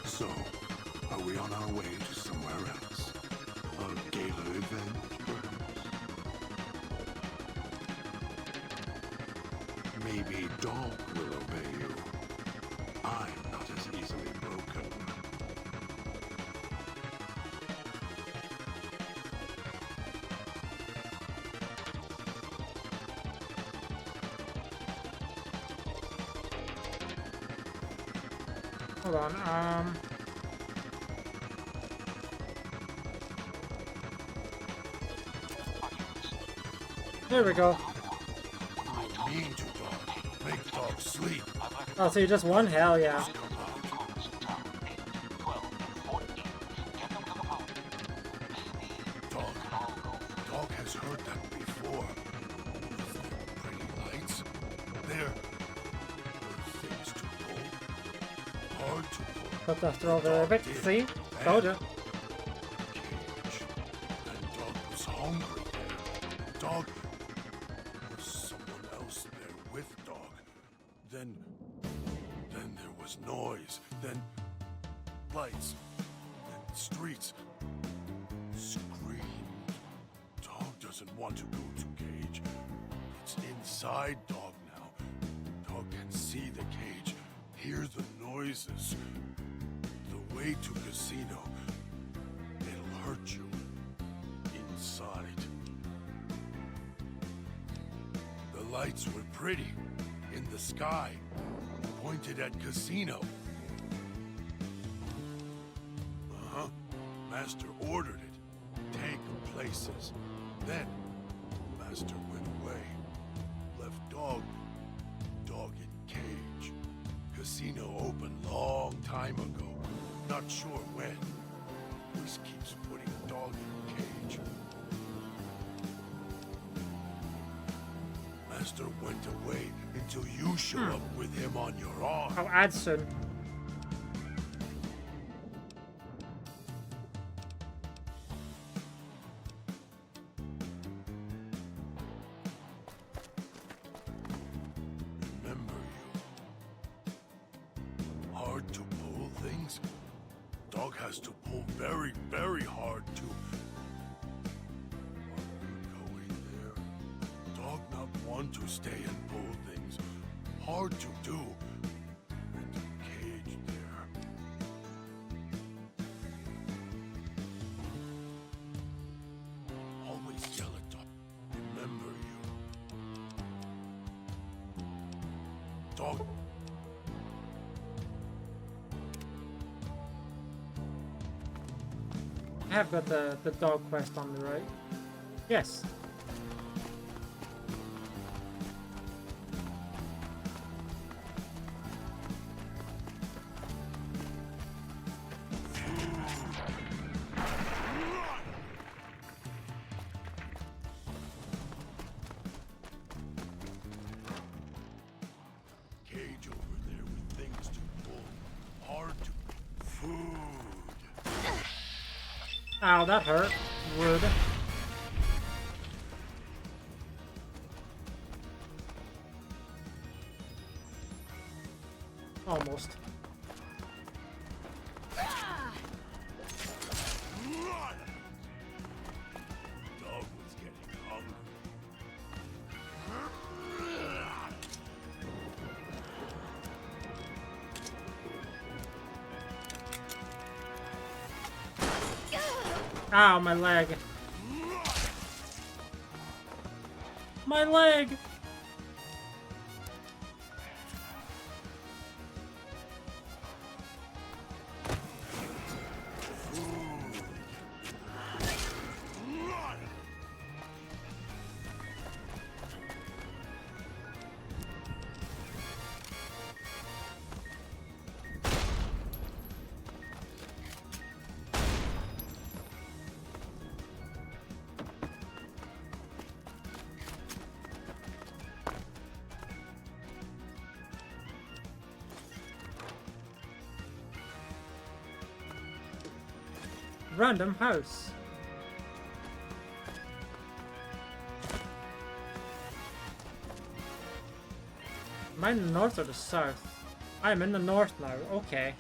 Speaker 9: So, are we on our way to somewhere else? A gala event, perhaps? Maybe Dog will obey you. I'm not as easily broken.
Speaker 1: Hold on, there we go.
Speaker 9: Mean to Dog. Make Dog sleep.
Speaker 1: Oh, so you just won? Hell yeah.
Speaker 9: Dog has heard that before. Pretty lights. There were things to pull. Hard to pull.
Speaker 1: Put that throw over there. See? Told ya.
Speaker 9: And Dog was hungry there. Dog was someone else there with Dog. Then there was noise. Then lights. Then streets. Screamed. Dog doesn't want to go to cage. It's inside Dog now. Dog can see the cage, hear the noises. The way to casino. It'll hurt you. Inside. The lights were pretty. In the sky. Pointed at casino. Uh-huh. Master ordered it. Take places. Then, Master went away. Left Dog in cage. Casino opened long time ago. Not sure when. Police keeps putting Dog in cage. Master went away until you show up with him on your arm.
Speaker 1: Oh, Adson.
Speaker 9: Remember you. Hard to pull things. Dog has to pull very, very hard to. Going there. Dog not want to stay and pull things. Hard to do. And cage there. Always yell at Dog. Remember you. Dog.
Speaker 1: I have got the dog quest on the right. Yes.
Speaker 9: Cage over there with things to pull. Hard to. Food.
Speaker 1: Ow, that hurt. Rude. Almost.
Speaker 9: Dog was getting hungry.
Speaker 1: Ow, my leg. My leg! Random house. Am I in the north or the south? I am in the north now. Okay.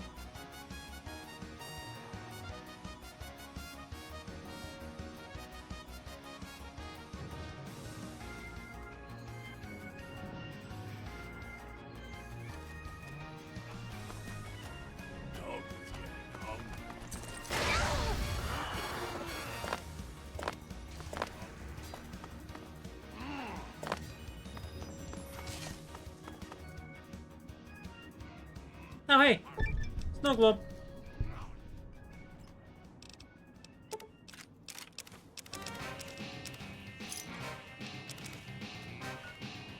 Speaker 1: Oh, hey! Snow globe.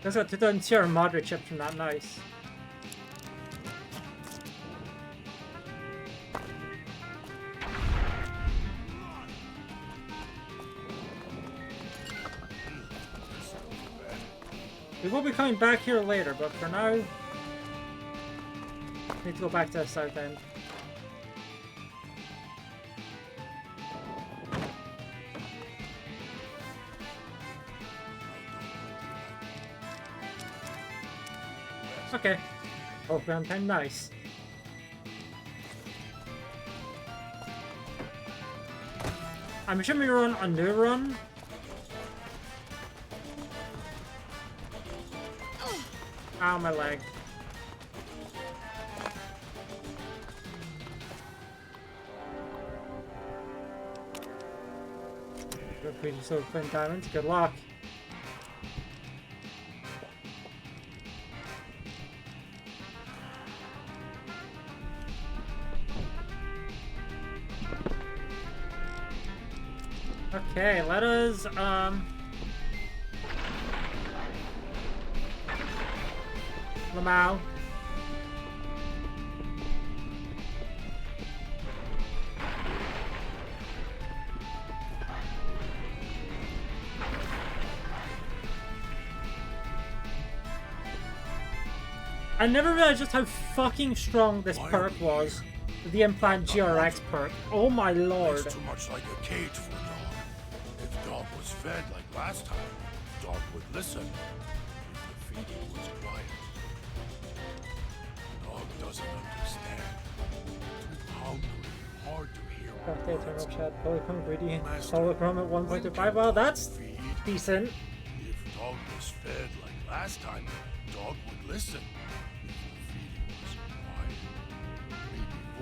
Speaker 1: Guess what? To don't share moderate chips from that. Nice. We will be coming back here later, but for now, need to go back to the south end. Okay. Oh, ground time, nice. I'm assuming we're on a new run. Ow, my leg. Pretty so twin diamonds. Good luck. Okay, let us Lamau. I never realized just how fucking strong this perk was. The implant GRX perk. Oh my lord.
Speaker 17: It's too much like a cage for a dog. If dog was fed like last time, dog would listen. If the feeding was quiet. Dog doesn't understand. Too hungry, hard to hear.
Speaker 1: Got the eternal chat. Polychrome ingredient. Polychrome at 1.25. Well, that's decent.
Speaker 17: If dog was fed like last time, dog would listen.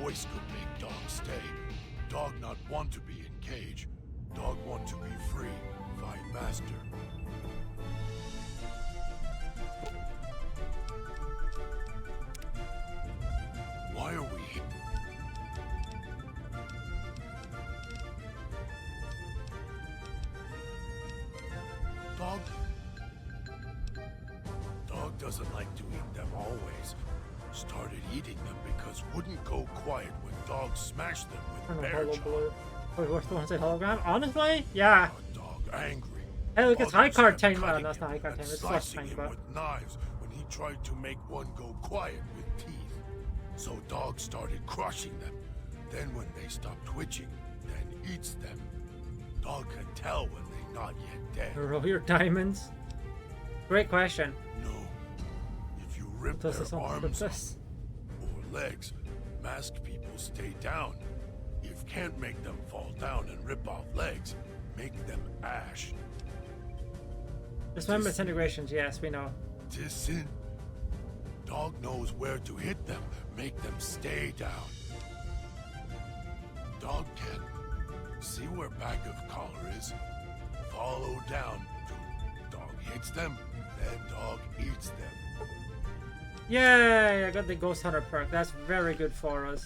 Speaker 17: Voice could make dog stay. Dog not want to be in cage. Dog want to be free. Find master. Why are we here? Dog doesn't like to eat them always. Started eating them because wouldn't go quiet when dogs smashed them with bear jaw.
Speaker 1: Wait, what's the one say hologram? Honestly? Yeah.
Speaker 17: Dog angry.
Speaker 1: Hey, look, it's high card time. Oh, that's not high card time. It's slush
Speaker 17: Slicing
Speaker 1: time,
Speaker 17: him
Speaker 1: but
Speaker 17: with knives when he tried to make one go quiet with teeth. So dog started crushing them. Then when they stop twitching, then eats them. Dog can tell when they not yet dead.
Speaker 1: roll your diamonds. Great question.
Speaker 17: No. If you rip their arms off or legs, masked people stay down. If can't make them fall down and rip off legs, make them ash.
Speaker 1: Just remember disintegrations, yes, we know.
Speaker 17: Disin. Dog knows where to hit them, make them stay down. Dog can see where bag of collar is, follow down. Dog hits them, then dog eats them.
Speaker 1: Yay! I got the Ghost Hunter perk. That's very good for us.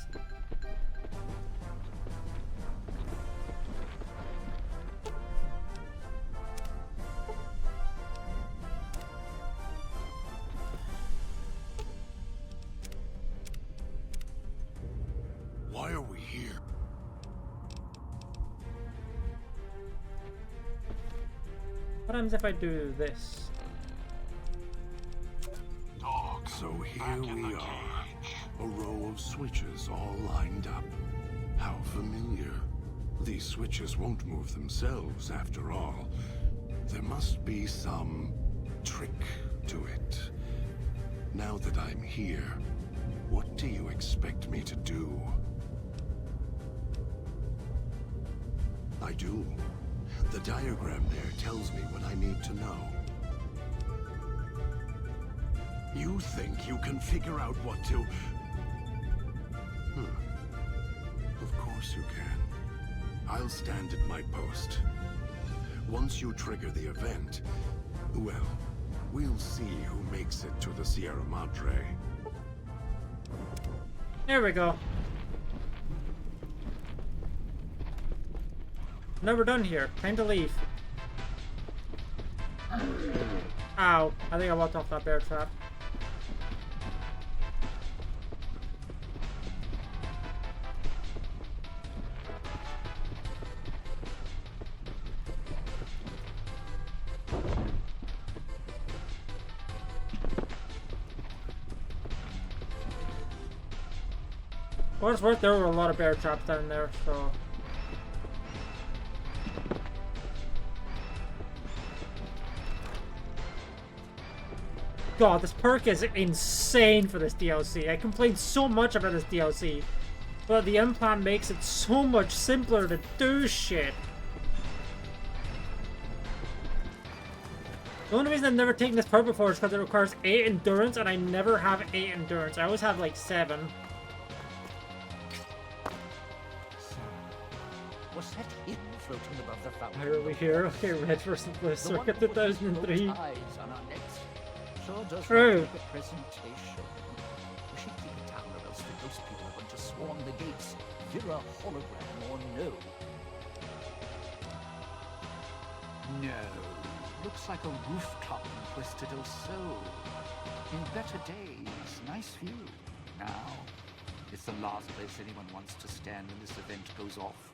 Speaker 17: Why are we here?
Speaker 1: What happens if I do this?
Speaker 17: So here we are, a row of switches all lined up. How familiar.
Speaker 9: These switches won't move themselves after all. There must be some trick to it. Now that I'm here, what do you expect me to do? I do. The diagram there tells me what I need to know. You think you can figure out what to... Of course you can. I'll stand at my post. Once you trigger the event, well, we'll see who makes it to the Sierra Madre.
Speaker 1: There we go. No, we're done here. Time to leave. Ow. I think I walked off that bear trap. For what it's worth, there were a lot of bear traps down there, so... God, this perk is insane for this DLC. I complained so much about this DLC, but the implant makes it so much simpler to do shit. The only reason I've never taken this perk before is because it requires 8 endurance, and I never have 8 endurance. I always have like 7.
Speaker 8: Was that him floating above the fountain?
Speaker 1: Why are we here? Okay, Red versus the Circuit 2003.
Speaker 8: Sure
Speaker 1: True.
Speaker 8: Make a presentation. We should keep it down, or else those people are going to swarm the gates. You're a hologram or no. No. Looks like a rooftop in Puerto del Sol. In better days, nice view. Now, it's the last place anyone wants to stand when this event goes off.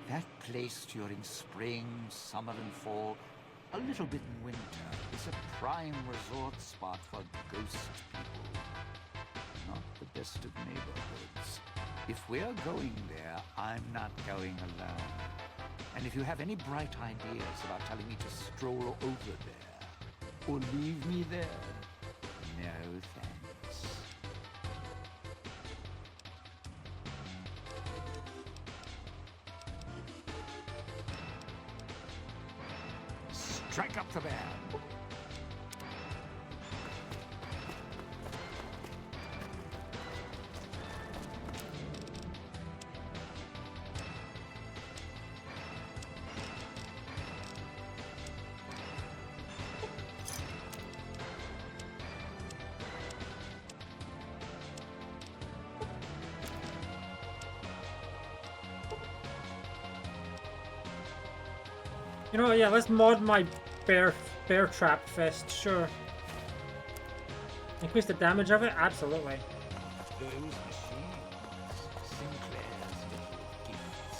Speaker 8: That place during spring, summer, and fall, a little bit in winter, is a prime resort spot for ghost people. Not the best of neighborhoods. If we're going there, I'm not going alone. And if you have any bright ideas about telling me to stroll over there, or leave me there, no thanks. Strike up the band.
Speaker 1: You know, yeah, let's mod my bear trap fist, sure. Increase the damage of it? Absolutely.
Speaker 8: Those machines, Sinclair's little gifts.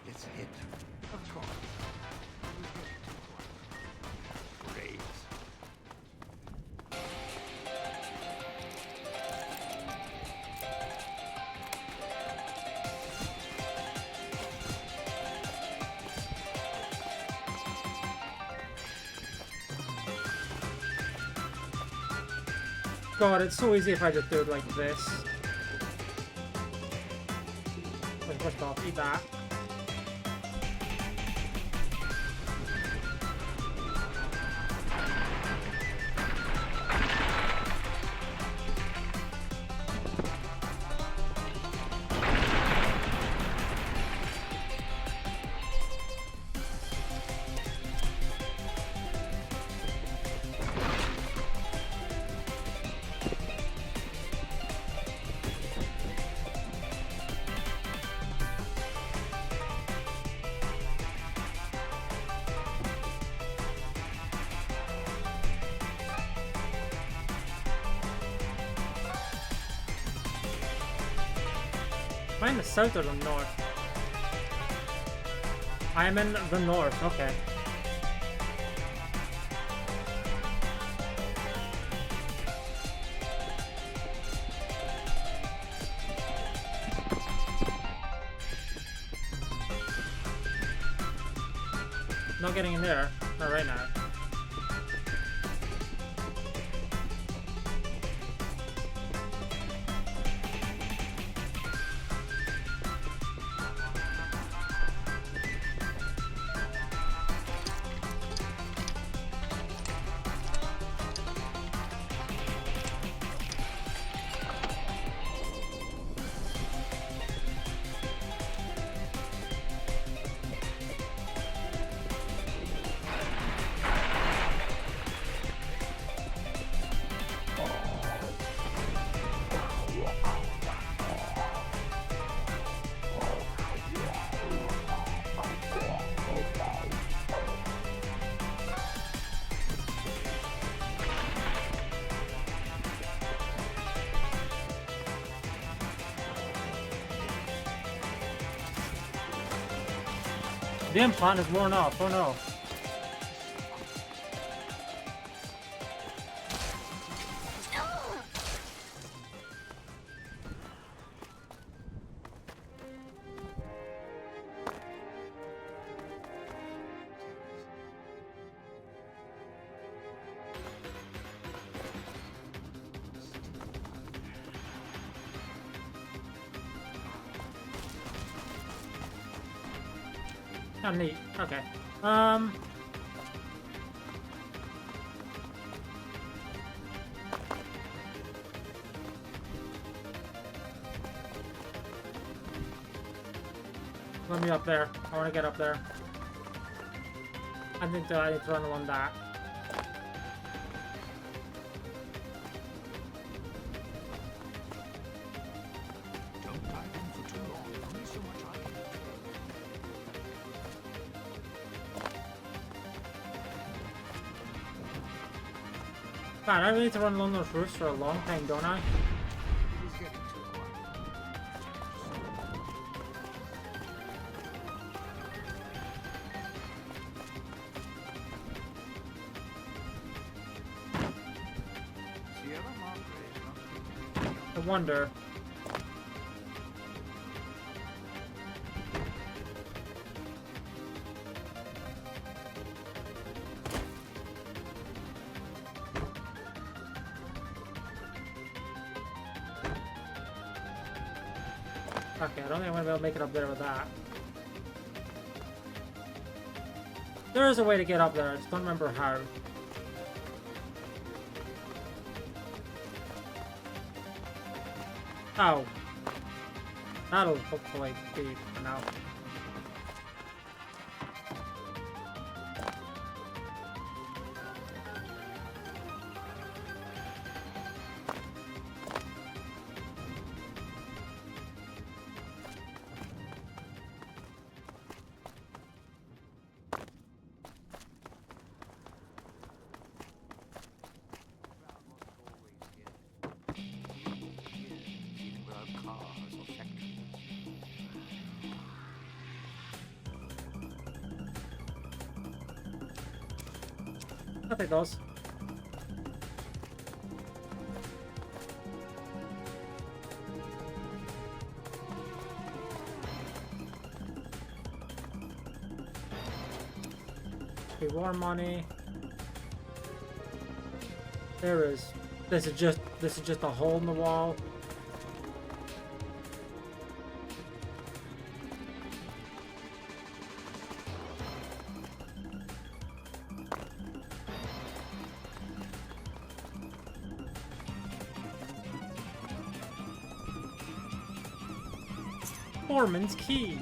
Speaker 8: Let's hit. Of course. Great.
Speaker 1: God, it's so easy if I just do it like this. First off, eat that. Am I in the south or the north? I am in the north, okay. Not getting in there. Not right now. The implant is worn off, oh no. Oh, neat. Okay. Let me up there. I want to get up there. I think I need to run along that. God, I really need to run along those roofs for a long time, don't I? I wonder. Okay, I don't think I'm gonna be able to make it up there with that. There is a way to get up there, I just don't remember how. Oh. That'll hopefully be enough. I think those. Okay, war money. There is. This is just a hole in the wall. Foreman's key.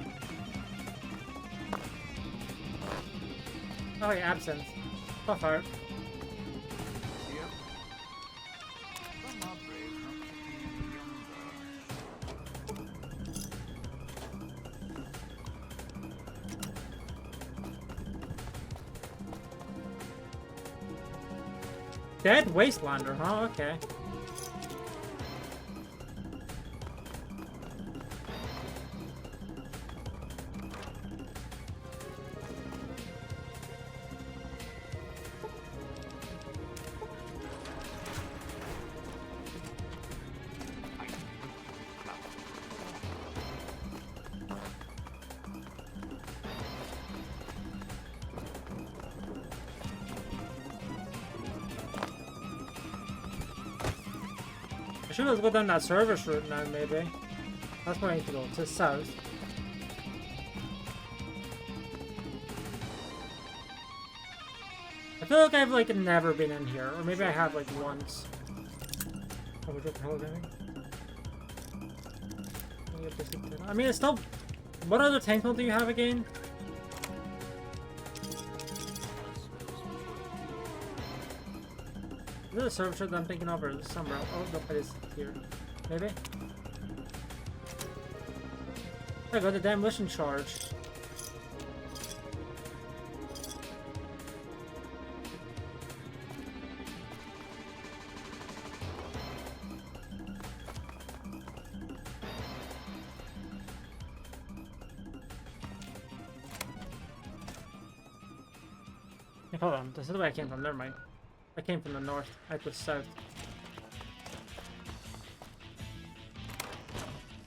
Speaker 1: Oh yeah, absinthe. Puff out. Dead Wastelander, huh? Okay. I should have go down that service route now, maybe. That's where I need to go, to the south. I feel like I've like never been in here, or maybe I have like once. Oh, we're just holding. I mean, it's still. What other tank mode do you have again? Is it a service that I'm thinking of, or is it somewhere else? Oh, no, it is here. Maybe? I got the demolition charge. Hold on, this is the way I came from, never mind. I came from the north, I was south.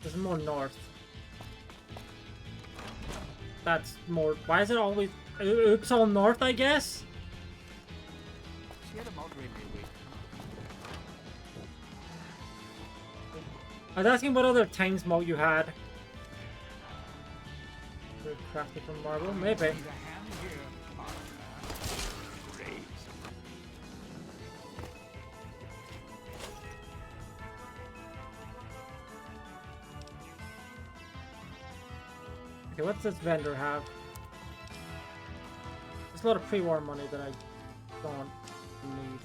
Speaker 1: This is more north. That's more, why is it always, oops, all north, I guess? I was asking what other tanks mode you had. Crafted from marble, maybe. Okay, what's this vendor have? There's a lot of pre-war money that I don't need.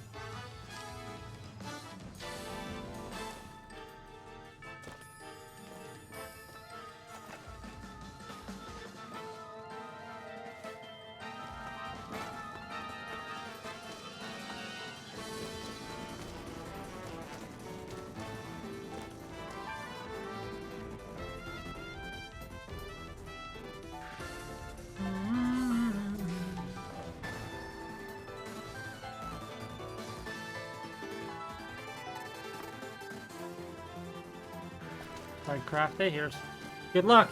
Speaker 1: Alright, craft it. Here's good luck.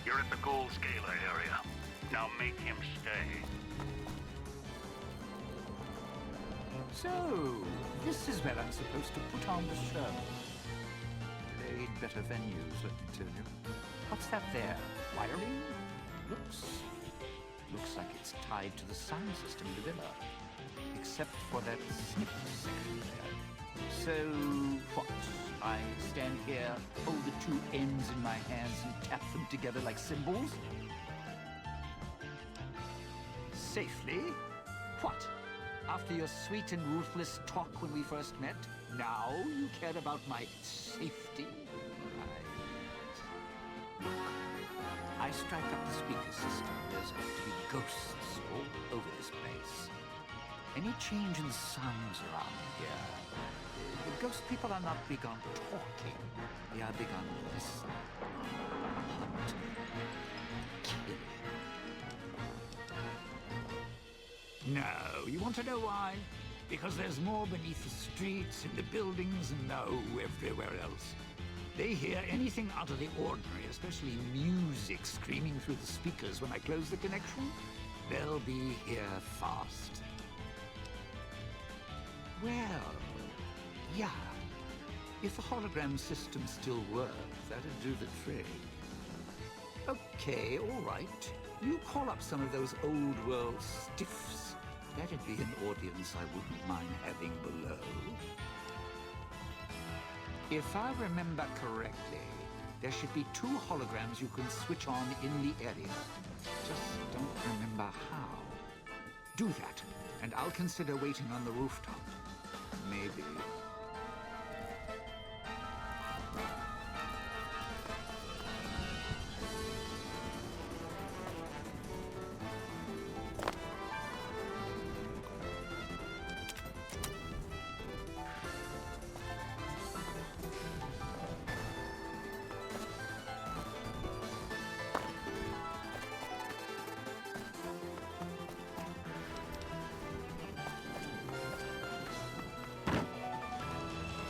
Speaker 21: You're at the gold scaler area. Now make him stay.
Speaker 8: So, this is where I'm supposed to put on the show. Played better venues, let me tell you. What's that there? Wiring? Looks like it's tied to the sound system in the villa. Except for that snipped section there. So, what? I stand here, hold the two ends in my hands and tap them together like cymbals? Safely? What? After your sweet and ruthless talk when we first met, now you care about my safety? Right. Look, I strike up the speaker system. There's apt to be ghosts all over this place. Any change in sounds around here? The ghost people are not big on talking. They are big on listening. Hunting. Killing. No, you want to know why? Because there's more beneath the streets, in the buildings, and no, everywhere else. They hear anything out of the ordinary, especially music screaming through the speakers when I close the connection. They'll be here fast. Well, yeah. If the hologram system still works, that'd do the trick. Okay, all right. You call up some of those old world stiffs. That'd be an audience I wouldn't mind having below. If I remember correctly, there should be 2 holograms you can switch on in the area. Just don't remember how. Do that, and I'll consider waiting on the rooftop. Maybe.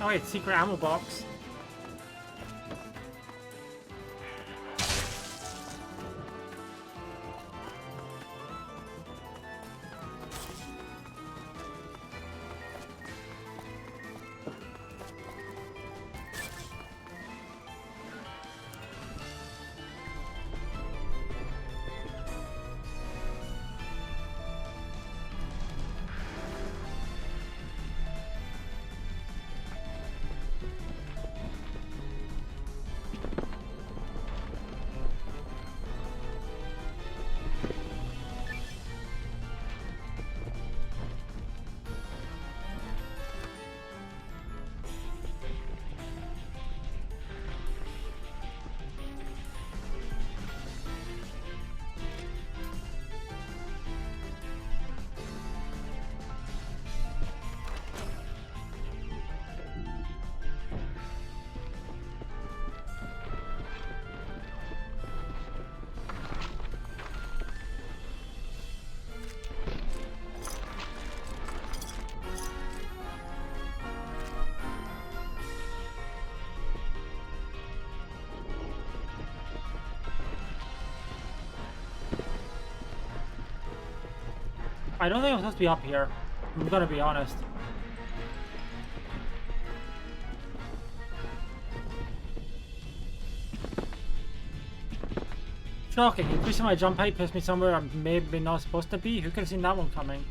Speaker 1: Oh wait, secret ammo box. I don't think I'm supposed to be up here. I'm gonna be honest. Shocking, increasing my jump height puts me somewhere I'm maybe not supposed to be. Who could have seen that one coming?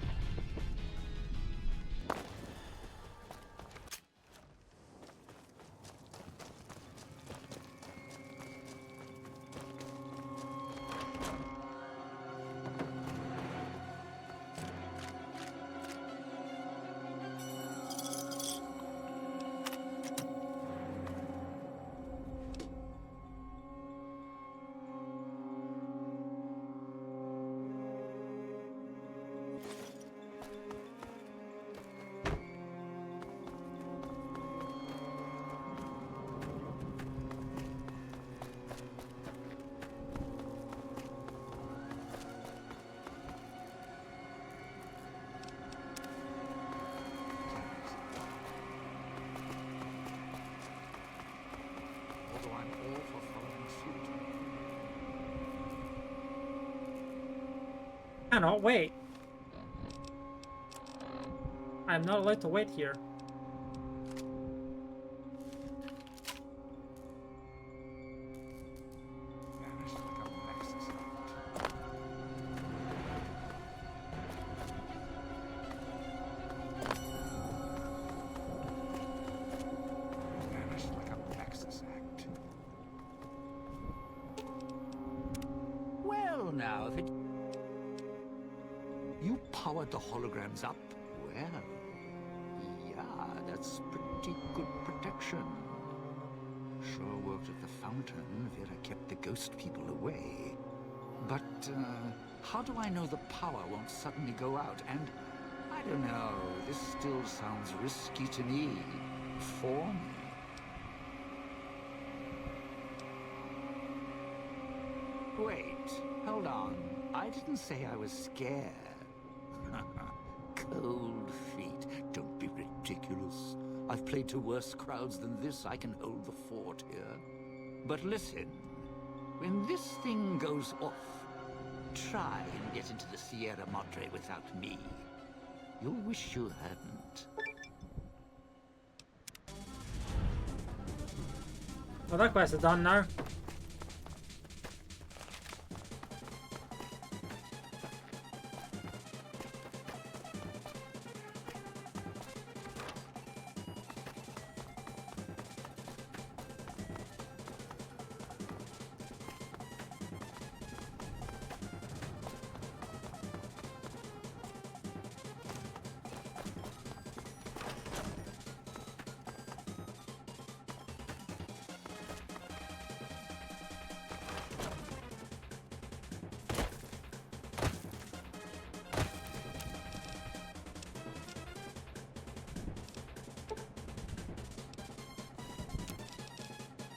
Speaker 1: Cannot wait. I'm not allowed to wait here.
Speaker 8: Well, now, if it... You powered the holograms up? Well, yeah, that's pretty good protection. Sure worked at the fountain. Vera kept the ghost people away. But, how do I know the power won't suddenly go out? And, I don't know, this still sounds risky to me. For me. Wait, hold on. I didn't say I was scared. Cold feet. Don't be ridiculous. I've played to worse crowds than this. I can hold the fort here. But listen, when this thing goes off, try and get into the Sierra Madre without me. You'll wish you hadn't.
Speaker 1: Well, that quest is done now.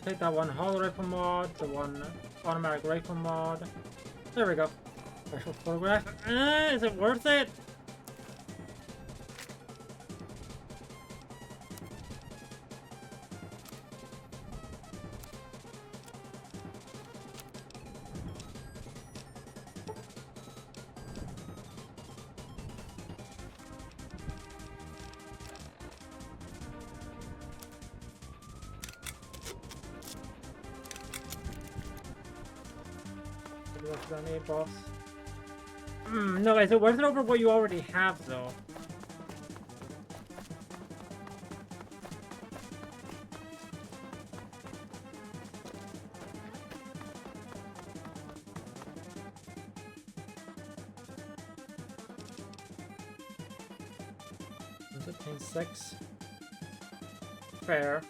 Speaker 1: Take that one holo rifle mod, the one automatic rifle mod. There we go. Special photograph. Is it worth it? worth it on the boss. No, is it worth it over what you already have, though? Is it 10-6? Fair.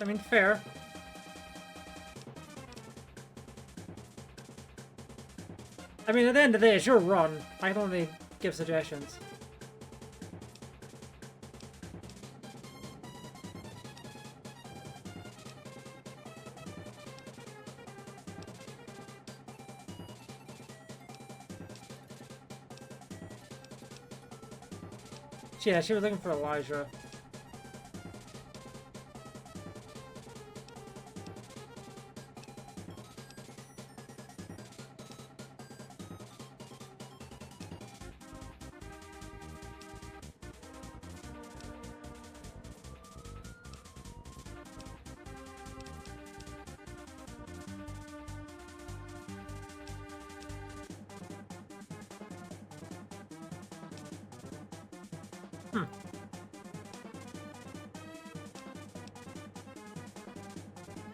Speaker 1: I mean, fair. I mean, at the end of the day, it's your run. I can only give suggestions. Yeah, she was looking for Elijah.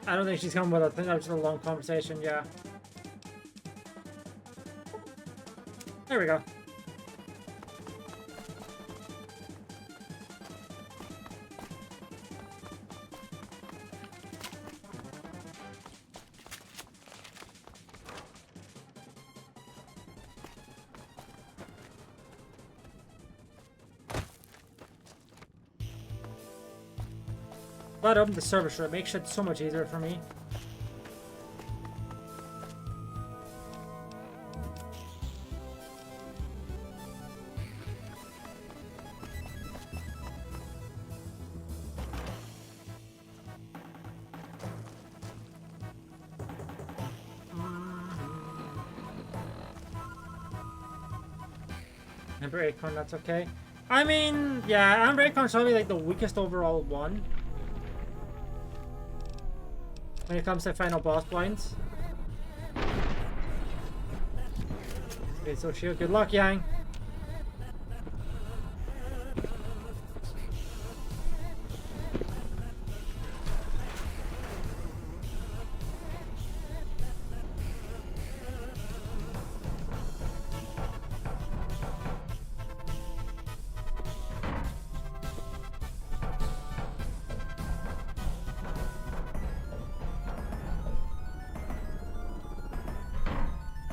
Speaker 1: I don't think she's coming with us. I think that was just a long conversation, yeah. There we go. Glad I opened the service room. It makes shit so much easier for me. Amber Acorn, that's okay. I mean, yeah, Amber Acorn's probably like the weakest overall one when it comes to final boss blinds. Okay, so shield. Good luck, Yang.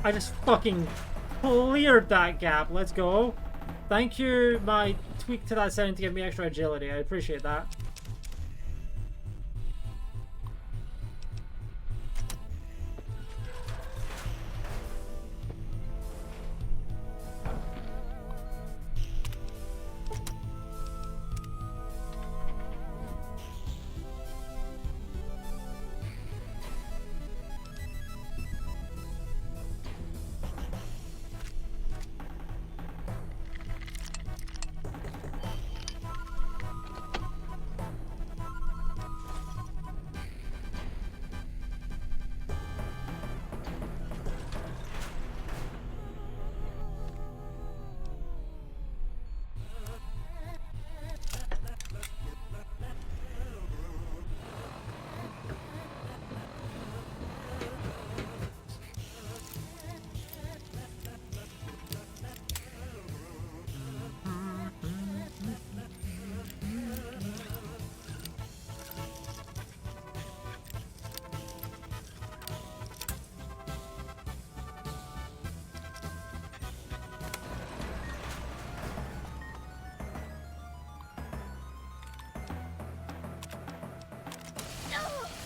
Speaker 1: I just fucking cleared that gap. Let's go. Thank you, my tweak to that setting to give me extra agility. I appreciate that.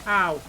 Speaker 1: Ow.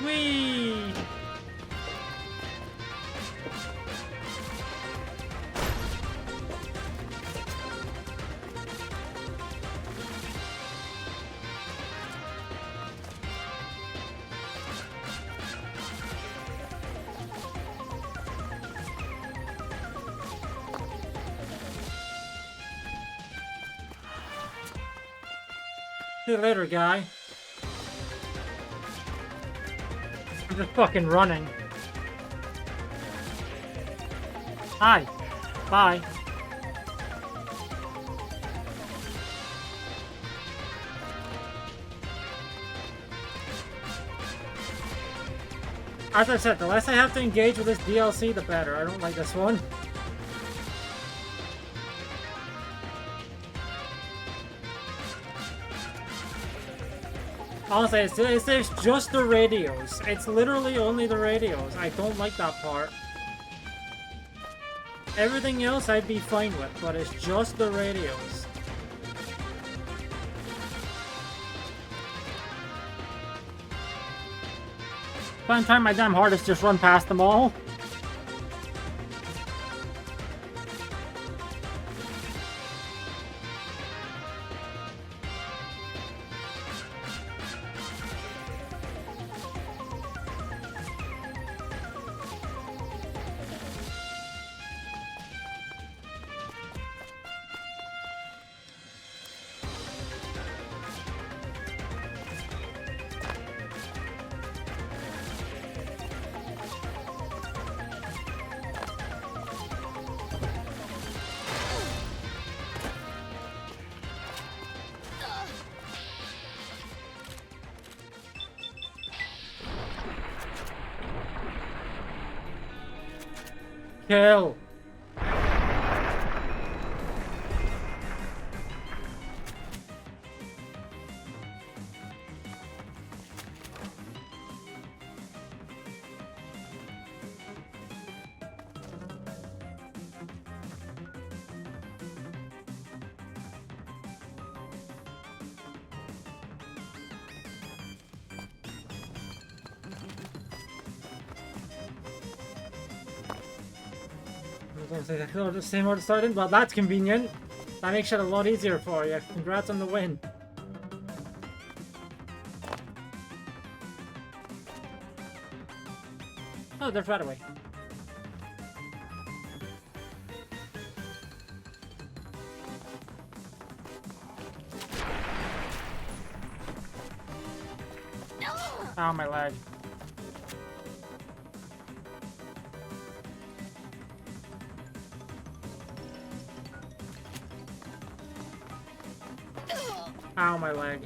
Speaker 1: Whee! See you later, guy. I'm just fucking running. Hi. Bye. As I said, the less I have to engage with this DLC, the better. I don't like this one. Honestly, it's just the radios. It's literally only the radios. I don't like that part. Everything else I'd be fine with, but it's just the radios. But I'm trying my damn hardest to just run past them all. Kill. The same order started? Well, that's convenient. That makes it a lot easier for you. Congrats on the win. Oh, they're right away. Ow, my leg. Ow, my leg.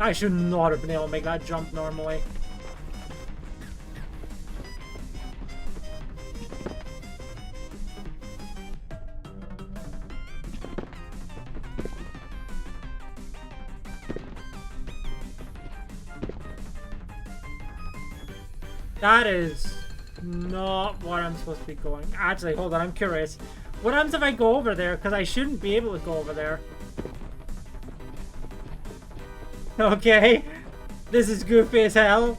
Speaker 1: I should not have been able to make that jump normally. That is not what I'm supposed to be going. Actually, hold on, I'm curious. What happens if I go over there? Because I shouldn't be able to go over there. Okay, this is goofy as hell.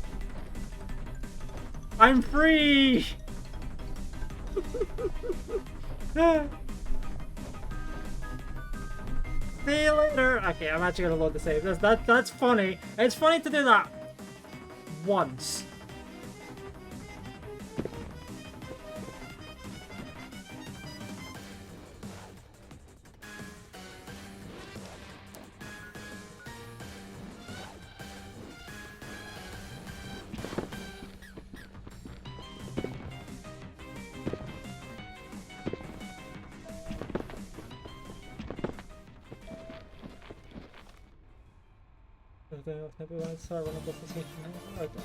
Speaker 1: I'm free! See you later! Okay, I'm actually gonna load the save. That's funny. It's funny to do that once.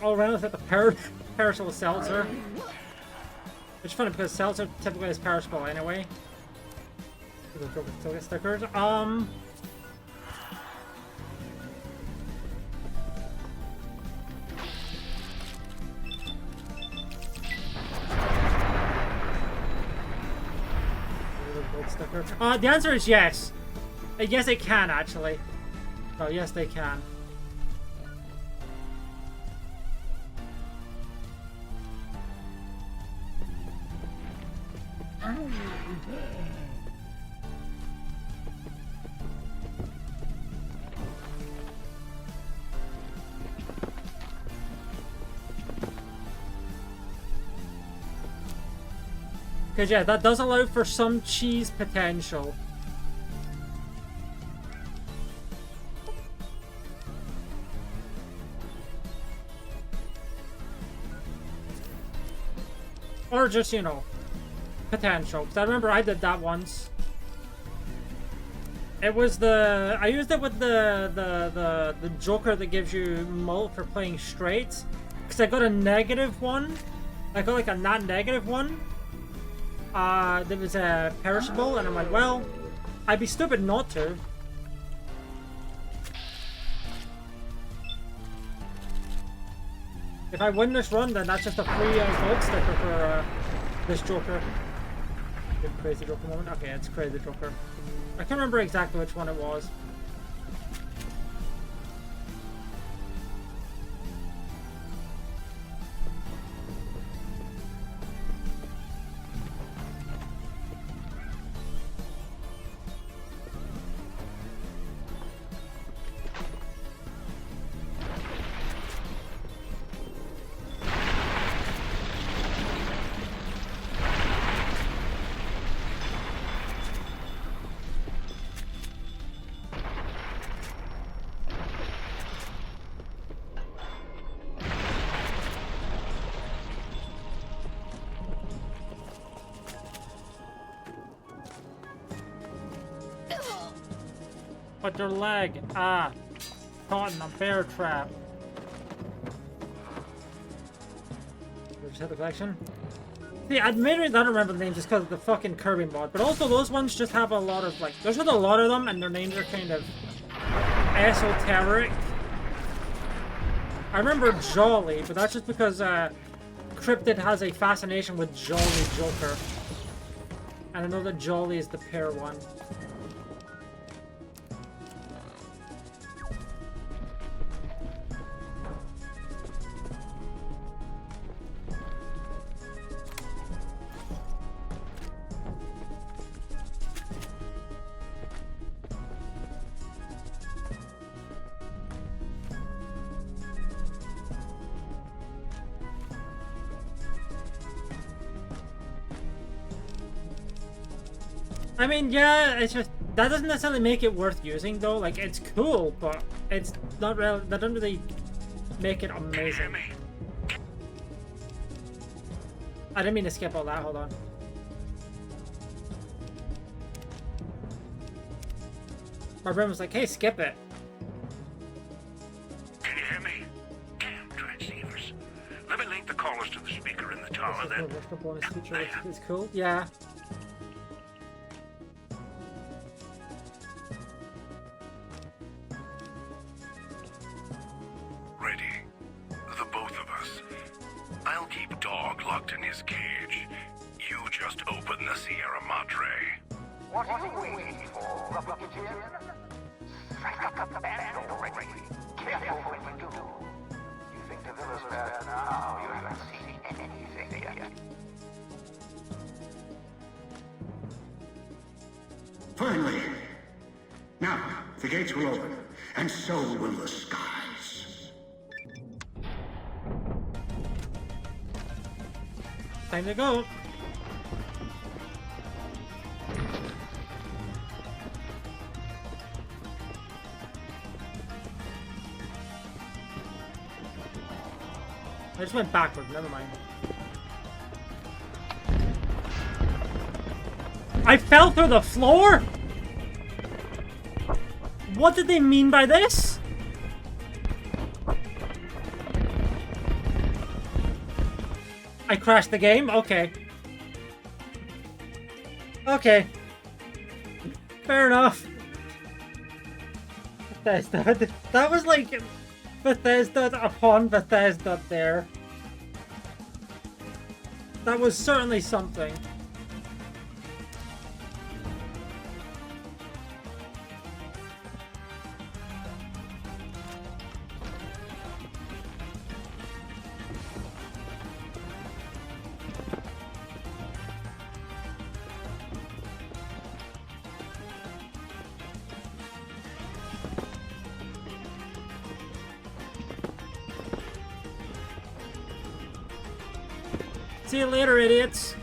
Speaker 1: Oh, Reynolds at the perishable seltzer. Which is funny because seltzer typically is perishable anyway. Still get stickers. The answer is yes. Yes, it can actually. Oh, yes, they can. Because yeah, that does allow for some cheese potential. Or just, you know, potential. Because I remember I did that once. It was I used it with the Joker that gives you mult for playing straight. Because I got a -1. I got like a not -1. That was perishable, and I'm like, well, I'd be stupid not to. If I win this run, then that's just a free gold sticker for this Joker. Good crazy Joker moment. Okay, it's crazy Joker. I can't remember exactly which one it was. But their leg, caught in a bear trap. We just hit the collection. See, admittedly, I don't remember the names just because of the fucking Kirby mod, but also those ones just have a lot of, like, there's just a lot of them, and their names are kind of esoteric. I remember Jolly, but that's just because, Cryptid has a fascination with Jolly Joker. And I know that Jolly is the pair one. I mean, yeah, it's just, that doesn't necessarily make it worth using, though. Like, it's cool, but it's not that doesn't really make it amazing. I didn't mean to skip all that, hold on. My brain was like, hey, skip it.
Speaker 21: Can you hear me? Damn transceivers. Let me link the callers to the speaker in the tower, then.
Speaker 1: The bonus feature is cool, yeah.
Speaker 21: Finally. Now, the gates will open, and so will the skies.
Speaker 1: Time to go. I just went backwards, never mind. I fell through the floor? What did they mean by this? I crashed the game? Okay. Okay. Fair enough. Bethesda. That was like Bethesda upon Bethesda there. That was certainly something. See you later, idiots.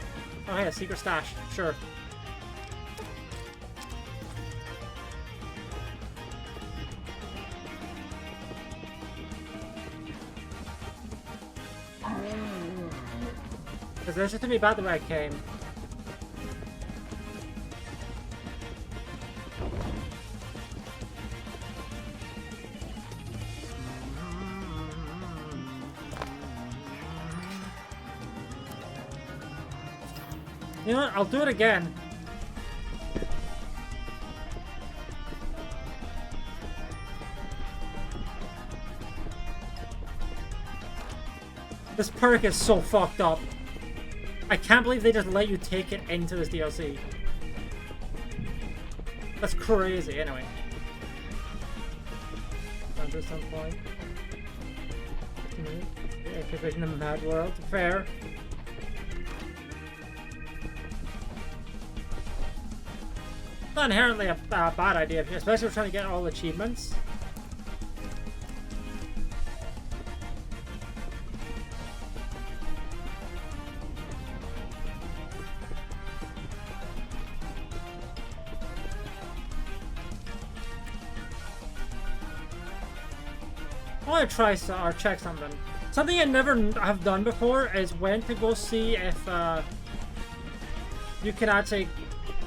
Speaker 1: Oh, yeah, secret stash. Sure. Because there's just to be about the way I came. You know what? I'll do it again. This perk is so fucked up. I can't believe they just let you take it into this DLC. That's crazy. Anyway. Under some point. Activision in the Mad World. Fair. Not inherently a bad idea, especially if we're trying to get all achievements. I want to try or check something. Something I never have done before is went to go see if you can actually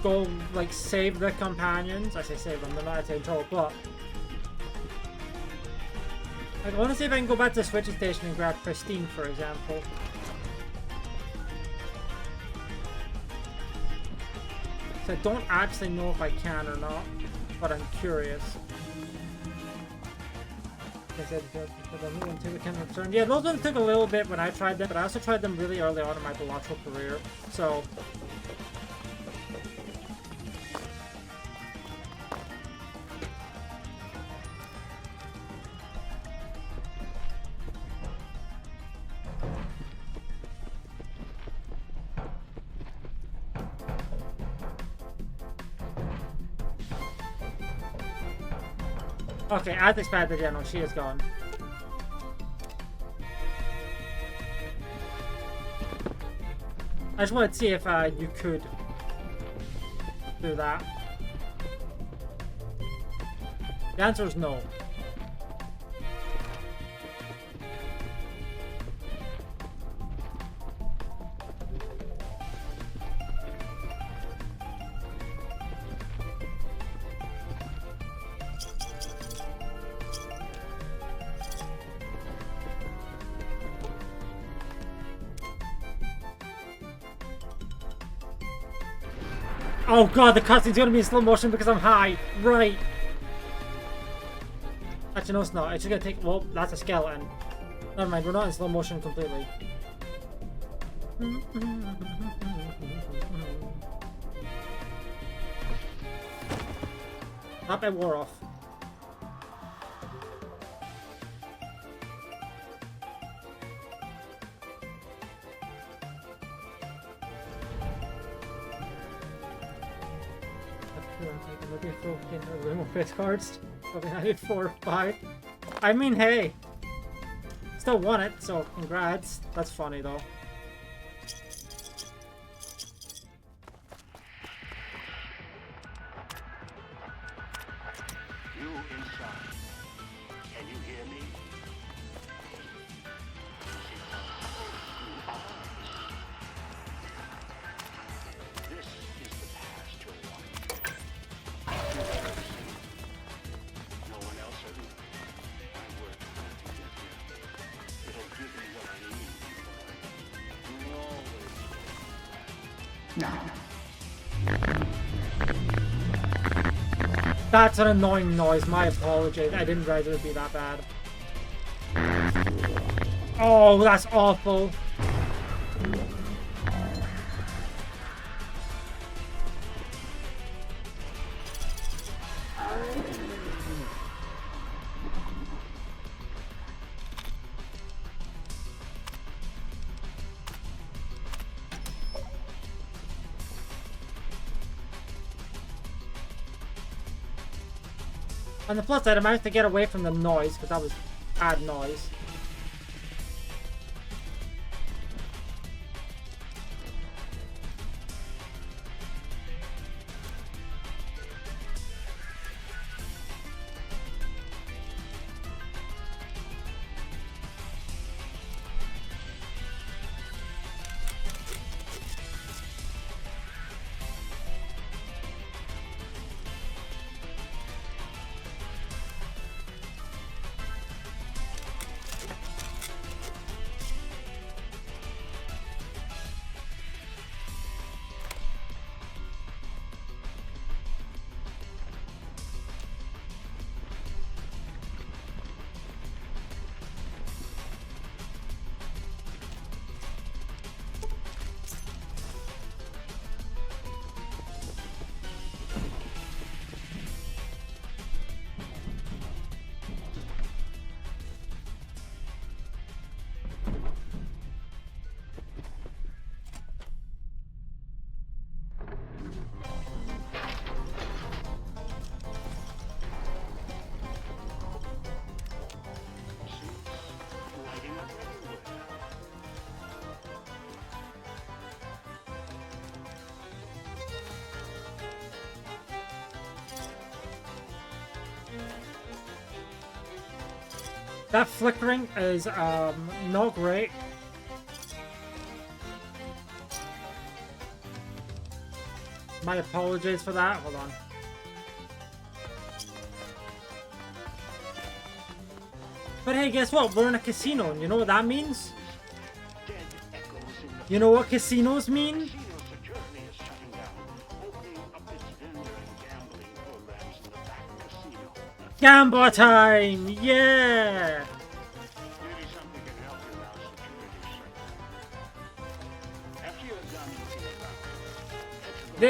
Speaker 1: go like save the companions. I say save them, they're not actually in trouble, but like, I want to see if I can go back to the switching station and grab Christine, for example. So I don't actually know if I can or not, but I'm curious. Yeah, those ones took a little bit when I tried them, but I also tried them really early on in my Balatro career, so okay, as expected, yeah, no, she is gone. I just wanted to see if you could do that. The answer is no. Oh god, the cutscene's gonna be in slow motion because I'm high. Right. Actually, no, it's not. It's just gonna take. Well, that's a skeleton. Never mind, we're not in slow motion completely. Not by war off. Cards. Probably I did 4 or 5. I mean, hey, still won it, so congrats. That's funny though.
Speaker 21: You inside. Can you hear me? This is the past you're wanting. No one else has it. My work will give me what I need. Now.
Speaker 1: That's an annoying noise. My apologies. I didn't realize it would be that bad. Oh, that's awful. On the plus side, I managed to get away from the noise, because that was bad noise. That flickering is not great. My apologies for that. Hold on. But hey, guess what? We're in a casino, and you know what that means? You know what casinos mean? Gamble time! Yeah!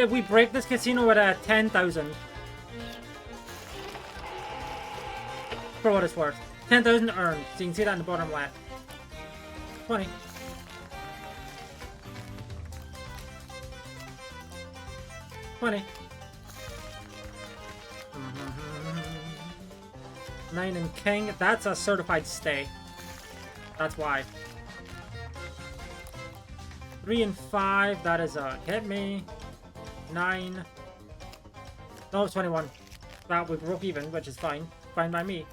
Speaker 1: We break this casino at a 10,000. For what it's worth. 10,000 earned. So you can see that in the bottom left. 20. 20. 9 and king. That's a certified stay. That's why. 3 and 5. That is a hit me. 9. No, it's 21. That we broke even, which is fine. Fine by me.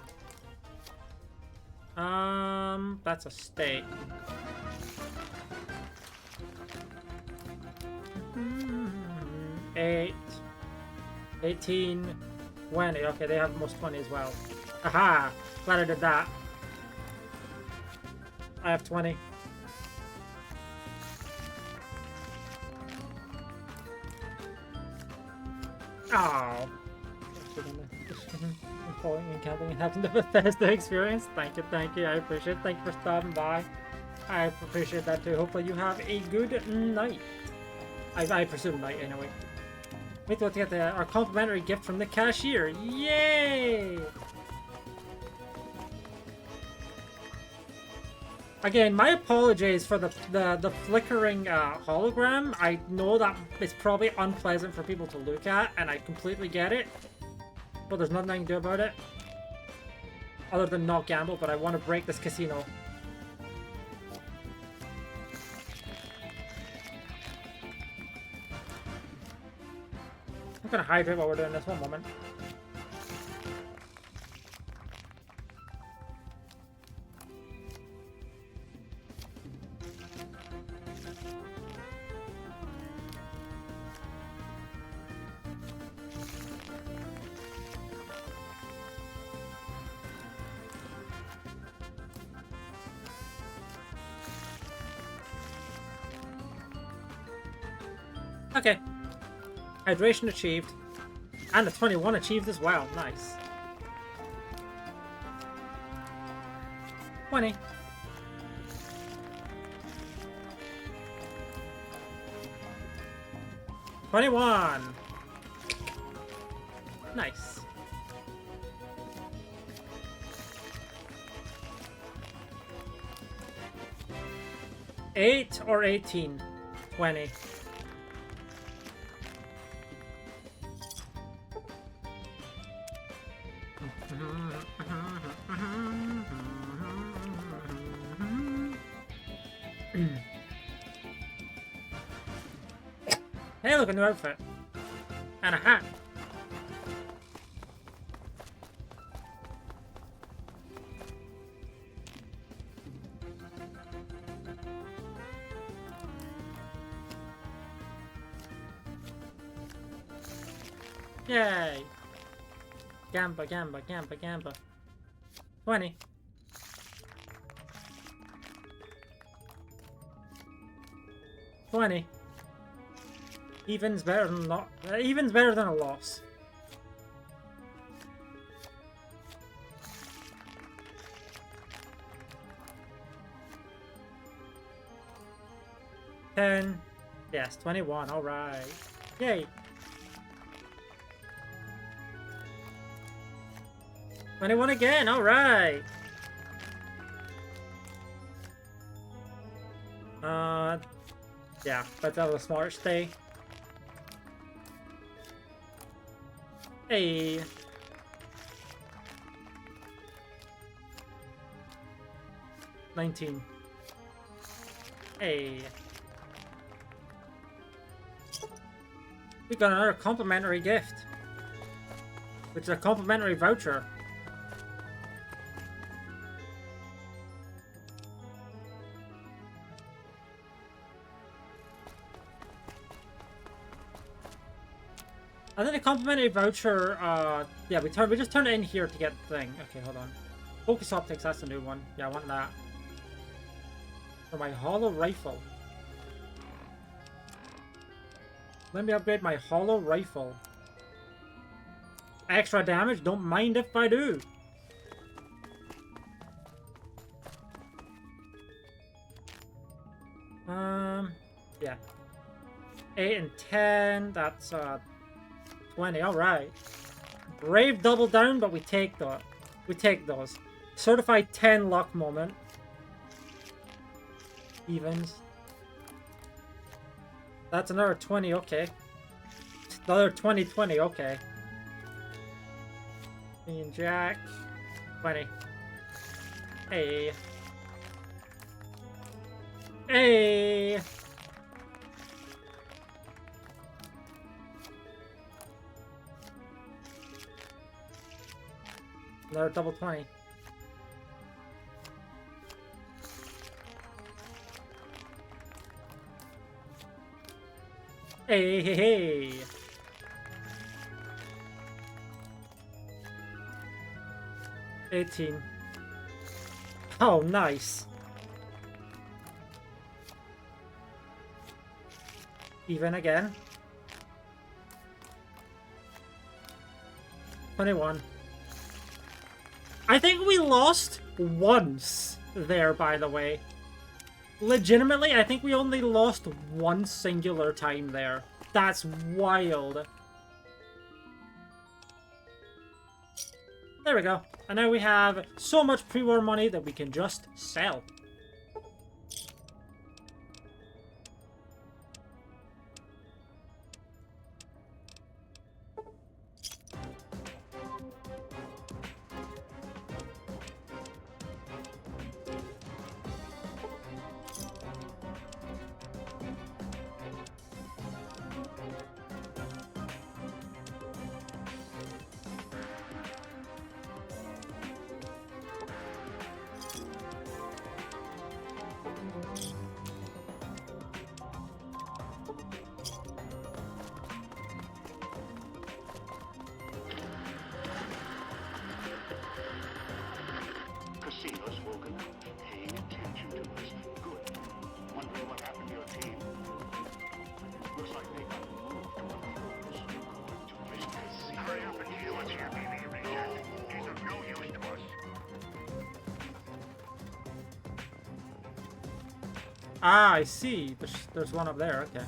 Speaker 1: That's a stay. Eight. 18. 20. Okay, they have the most 20 as well. Aha! Glad I did that. I have 20. Oh. Falling and camping and having the Bethesda experience. Thank you, I appreciate it. Thank you for stopping by. I appreciate that too. Hopefully you have a good night. I presume night anyway. Wait till we get our complimentary gift from the cashier. Yay! Again, my apologies for the flickering hologram. I know that it's probably unpleasant for people to look at, and I completely get it. But there's nothing I can do about it. Other than not gamble, but I want to break this casino. I'm gonna hydrate while we're doing this. One moment. Okay. Hydration achieved. And a 21 achieved as well. Nice. 20. $21. Nice. 8 or 18? 20. Hey, look, a new outfit. And a hat. Yay! Gamba, gamba, gamba, gamba. 20. Even's better than not. Even's better than a loss. $10. Yes, 21. All right. Yay. 21 again. All right. Yeah, let's have a smart stay. Hey. $19. Hey. We got another complimentary gift. Which is a complimentary voucher. I think the complimentary voucher, yeah, we just turn it in here to get the thing. Okay, hold on. Focus optics, that's a new one. Yeah, I want that. For my hollow rifle. Let me upgrade my hollow rifle. Extra damage? Don't mind if I do. Yeah. 8 and 10, that's, 20, alright. Brave double down, but we take those. Certified 10 luck moment. Evens. That's another 20, okay. Another 20, okay. And Jack. 20. Hey. Hey! Another double 20. Hey, hey, hey. $18. Oh, nice. Even again. 21. I think we lost once there, by the way. Legitimately, I think we only lost one singular time there. That's wild. There we go. And now we have so much pre-war money that we can just sell. Ah, I see. There's one up there. Okay.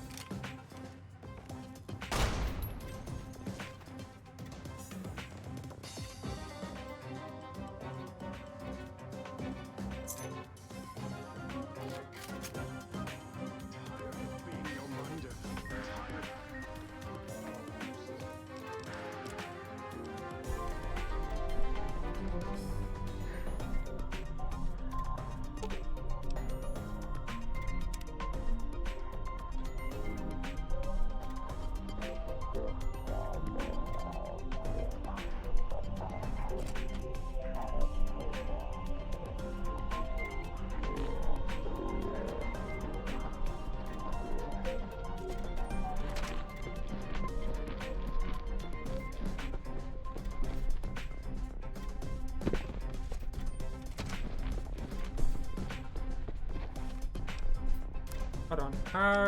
Speaker 1: Hold on. How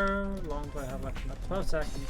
Speaker 1: long do I have left? 12 seconds.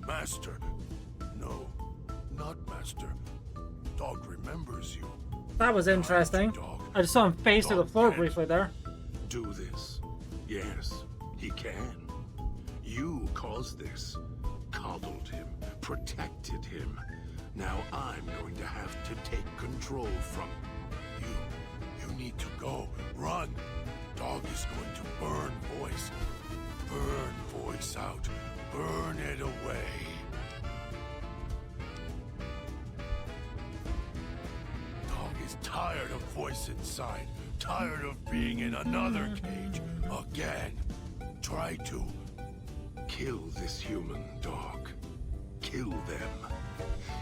Speaker 17: Master. No, not Master. Dog remembers you.
Speaker 1: That was interesting. I just saw him face to the floor briefly there.
Speaker 9: Do this. Yes, he can. You caused this. Coddled him. Protected him. Now I'm going to have to take control from
Speaker 17: you. You need to go. Run. Dog is going to burn voice. Burn voice out. Burn it away. Dog is tired of voice inside. Tired of being in another cage. Again. Try to
Speaker 9: kill this human, Dog. Kill them.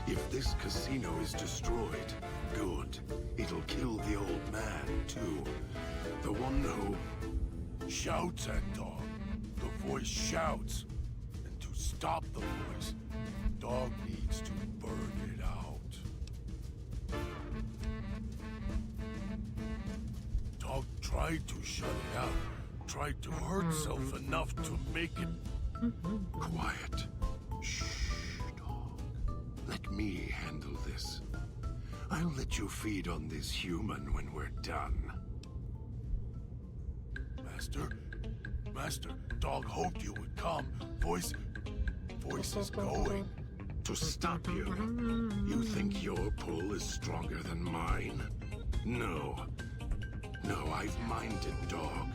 Speaker 9: If this casino is destroyed, good. It'll kill the old man, too. The one who
Speaker 17: shouts at Dog. The voice shouts. And to stop the voice, Dog needs to burn it out. Dog tried to shut it out. Tried to hurt self enough to make it
Speaker 9: quiet. Shh, Dog. Let me handle this. I'll let you feed on this human when we're done.
Speaker 17: Master, Dog hoped you would come. Voice is going.
Speaker 9: To stop you? You think your pull is stronger than mine? No, I've minded Dog.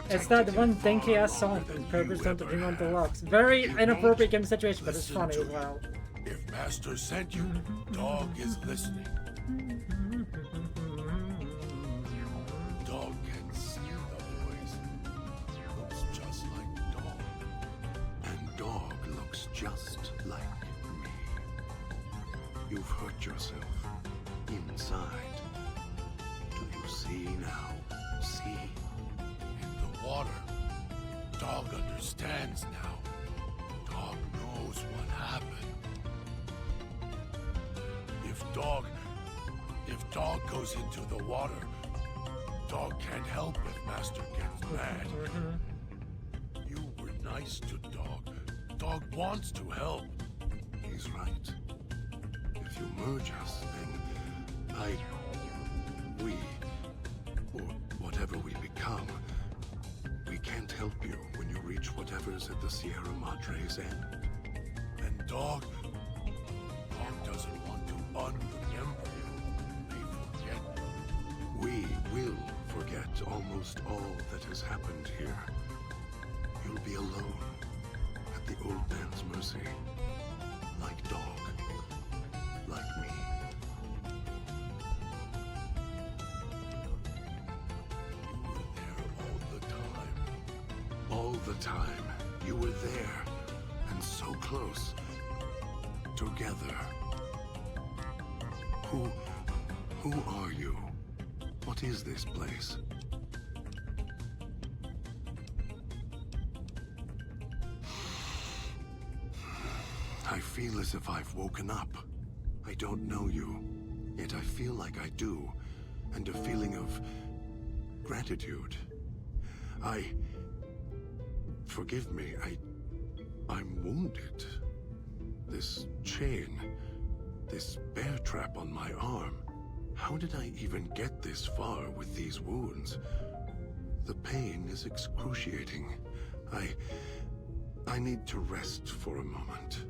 Speaker 1: It's that one dinky ass song from Progress Don't Dream on Deluxe. Very inappropriate game situation, but it's funny as well.
Speaker 17: If Master sent you, Dog is listening. Dog can see the voice. Looks just like Dog.
Speaker 9: And Dog looks just like me. You've hurt yourself. Inside. Do you see now? See?
Speaker 17: In the water. Dog understands now. Dog knows what happened. If Dog goes into the water, Dog can't help if Master gets mad. You were nice to Dog. Dog wants to help.
Speaker 9: He's right. If you merge us, then we, or whatever we become, we can't help you when you reach whatever's at the Sierra Madre's end.
Speaker 17: And Dog doesn't want to unremember you. They forget.
Speaker 9: We will forget almost all that has happened here. You'll be alone at the old man's mercy, like Dog, like me. All the time, you were there, and so close, together. Who are you? What is this place? I feel as if I've woken up. I don't know you, yet I feel like I do, and a feeling of gratitude. Forgive me, I'm wounded. This chain, this bear trap on my arm. How did I even get this far with these wounds? The pain is excruciating. I need to rest for a moment.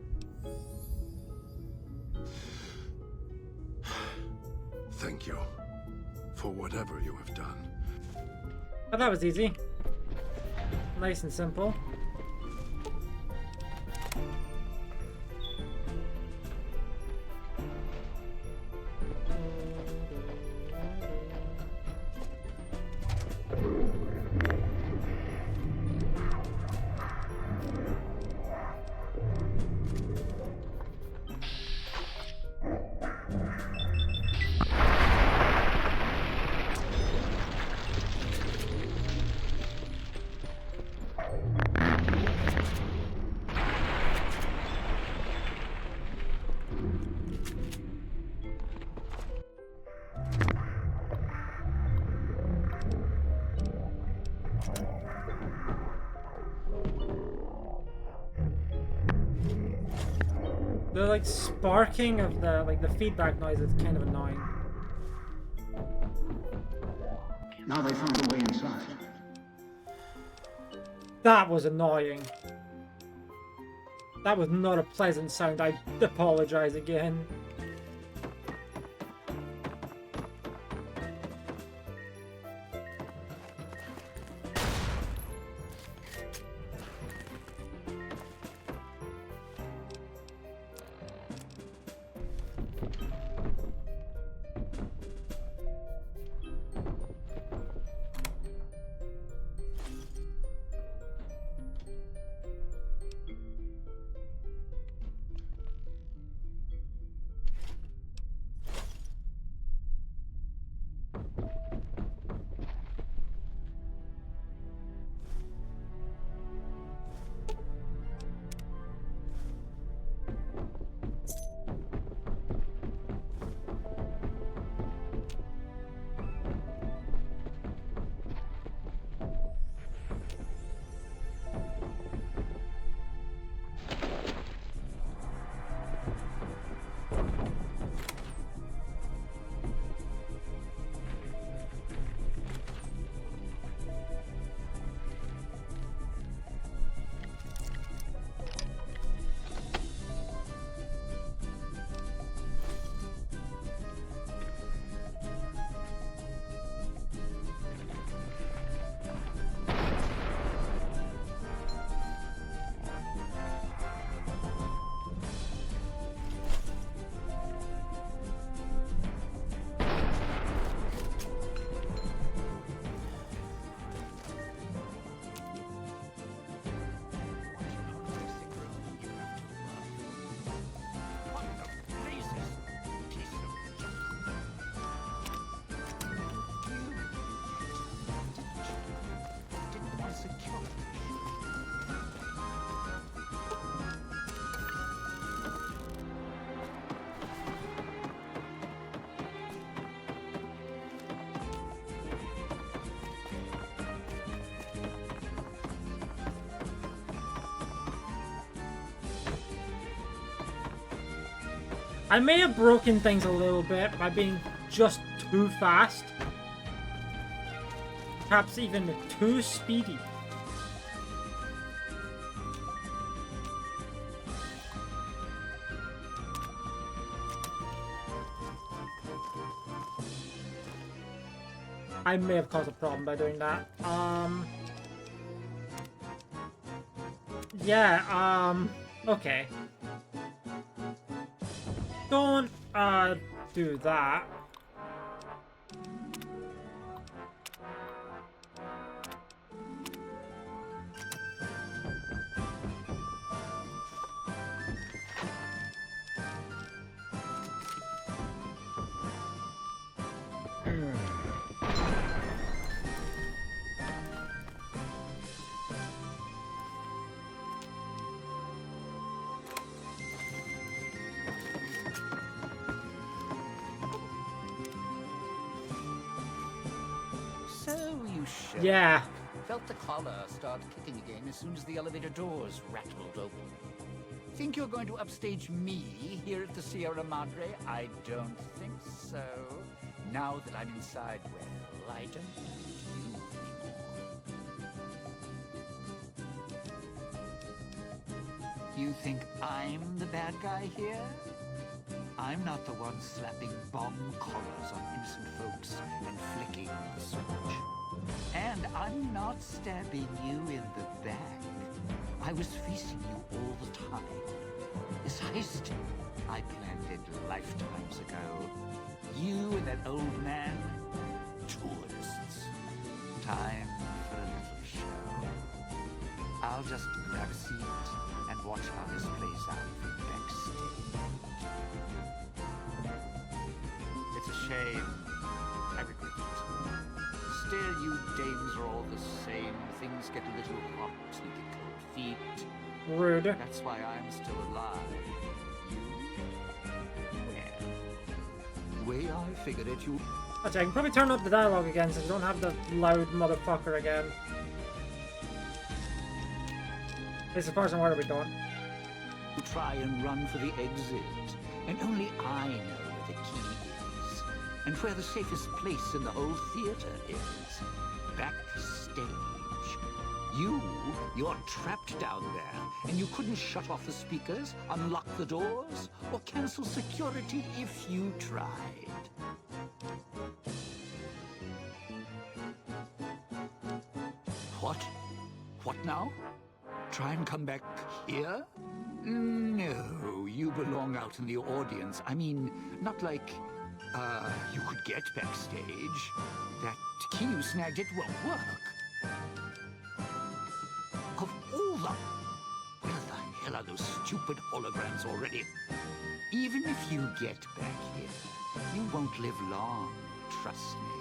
Speaker 9: Thank you for whatever you have done.
Speaker 1: Oh, that was easy. Nice and simple. The like sparking of the feedback noise is kind of annoying.
Speaker 21: Now they found a way inside.
Speaker 1: That was annoying. That was not a pleasant sound. I apologize again. I may have broken things a little bit by being just too fast. Perhaps even too speedy. I may have caused a problem by doing that. Yeah, okay. Don't, do that. Yeah.
Speaker 8: Felt the collar start kicking again as soon as the elevator doors rattled open. Think you're going to upstage me here at the Sierra Madre? I don't think so. Now that I'm inside, well, I don't need you anymore. You think I'm the bad guy here? I'm not the one slapping bomb collars on innocent folks and flicking the switch. And I'm not stabbing you in the back. I was facing you all the time. This heist, I planned it lifetimes ago. You and that old man, tourists. Time for a little show. I'll just grab a seat and watch how this plays out from backstage. It's a shame. I regret it. Still, you dames are all the same. Things get a little hot, you get cold feet.
Speaker 1: Rude.
Speaker 8: That's why I'm still alive. You? Well, way I figured it, you...
Speaker 1: Actually, I can probably turn up the dialogue again since we don't have the loud motherfucker again. This is person, where are we going?
Speaker 8: Try and run for the exit, and only I know where the key is, and where the safest place in the whole theater is. Backstage. You're trapped down there, and you couldn't shut off the speakers, unlock the doors, or cancel security if you tried. What? What now? Try and come back here? No, you belong out in the audience. I mean, not like, you could get backstage. That key you snagged, it won't work. Of all the... Where the hell are those stupid holograms already? Even if you get back here, you won't live long, trust me.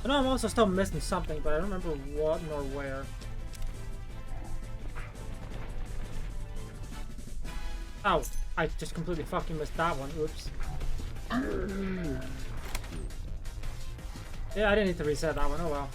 Speaker 1: I know I'm also still missing something, but I don't remember what nor where. Oh, I just completely fucking missed that one. Oops. Yeah, I didn't need to reset that one. Oh well.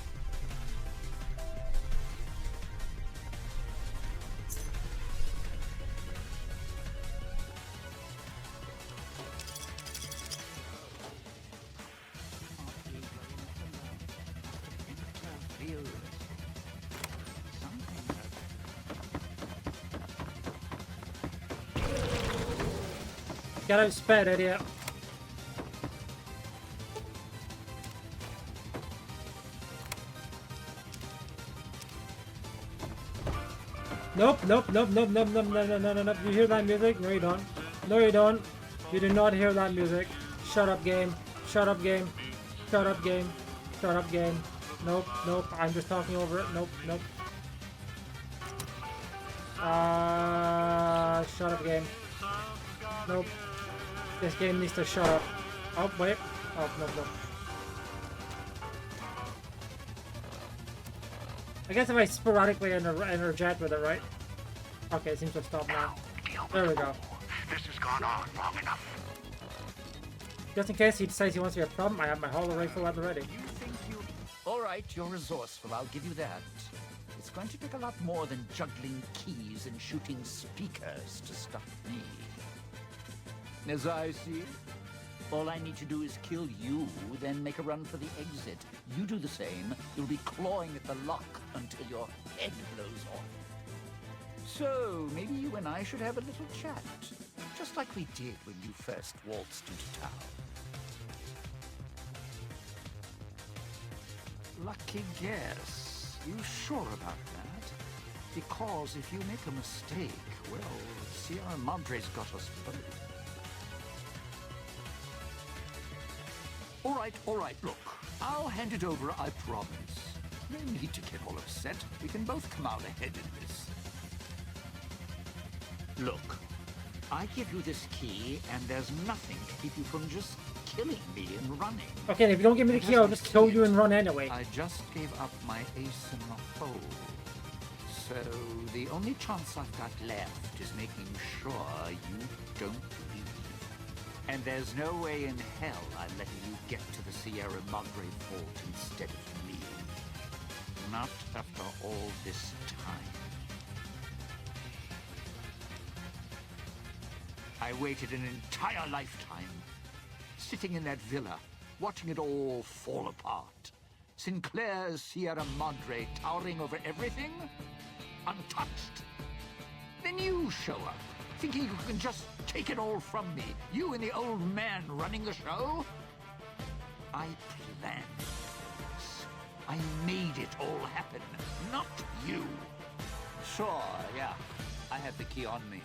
Speaker 1: Get out sped, idiot. Nope, nope, nope, nope, nope, nope, no, no, no, no, no. You hear that music? No, you don't. No, you don't. You do not hear that music. Shut up, game. Shut up, game. Shut up, game. Shut up, game. Nope, nope. I'm just talking over it. Nope, nope. Shut up, game. Nope. This game needs to shut up. Oh, wait. Oh, no, no. I guess if I sporadically interject with it, right? Okay, it seems to stop now. There we go.
Speaker 21: This has gone on long enough.
Speaker 1: Just in case he decides he wants to be a problem, I have my hollow rifle at the ready.
Speaker 3: All right, you're resourceful, I'll give you that. It's going to take a lot more than juggling keys and shooting speakers to stop me. As I see it, all I need to do is kill you, then make a run for the exit. You do the same, you'll be clawing at the lock until your head blows off. So, maybe you and I should have a little chat, just like we did when you first waltzed into town. Lucky guess. You sure about that? Because if you make a mistake, well, Sierra Madre's got us both. All right, look. I'll hand it over, I promise. No need to get all upset. We can both come out ahead in this. Look, I give you this key, and there's nothing to keep you from just killing me and running.
Speaker 1: Okay, if you don't give me the key, I'll just kill you and run anyway.
Speaker 3: I just gave up my ace in the hole. So the only chance I've got left is making sure you don't leave. And there's no way in hell I'm letting you get to the Sierra Madre vault instead of me. Not after all this time. I waited an entire lifetime, sitting in that villa, watching it all fall apart. Sinclair's Sierra Madre towering over everything, untouched. Then you show up, thinking you can just take it all from me. You and the old man running the show? I planned this. I made it all happen, not you. Sure, yeah, I have the key on me.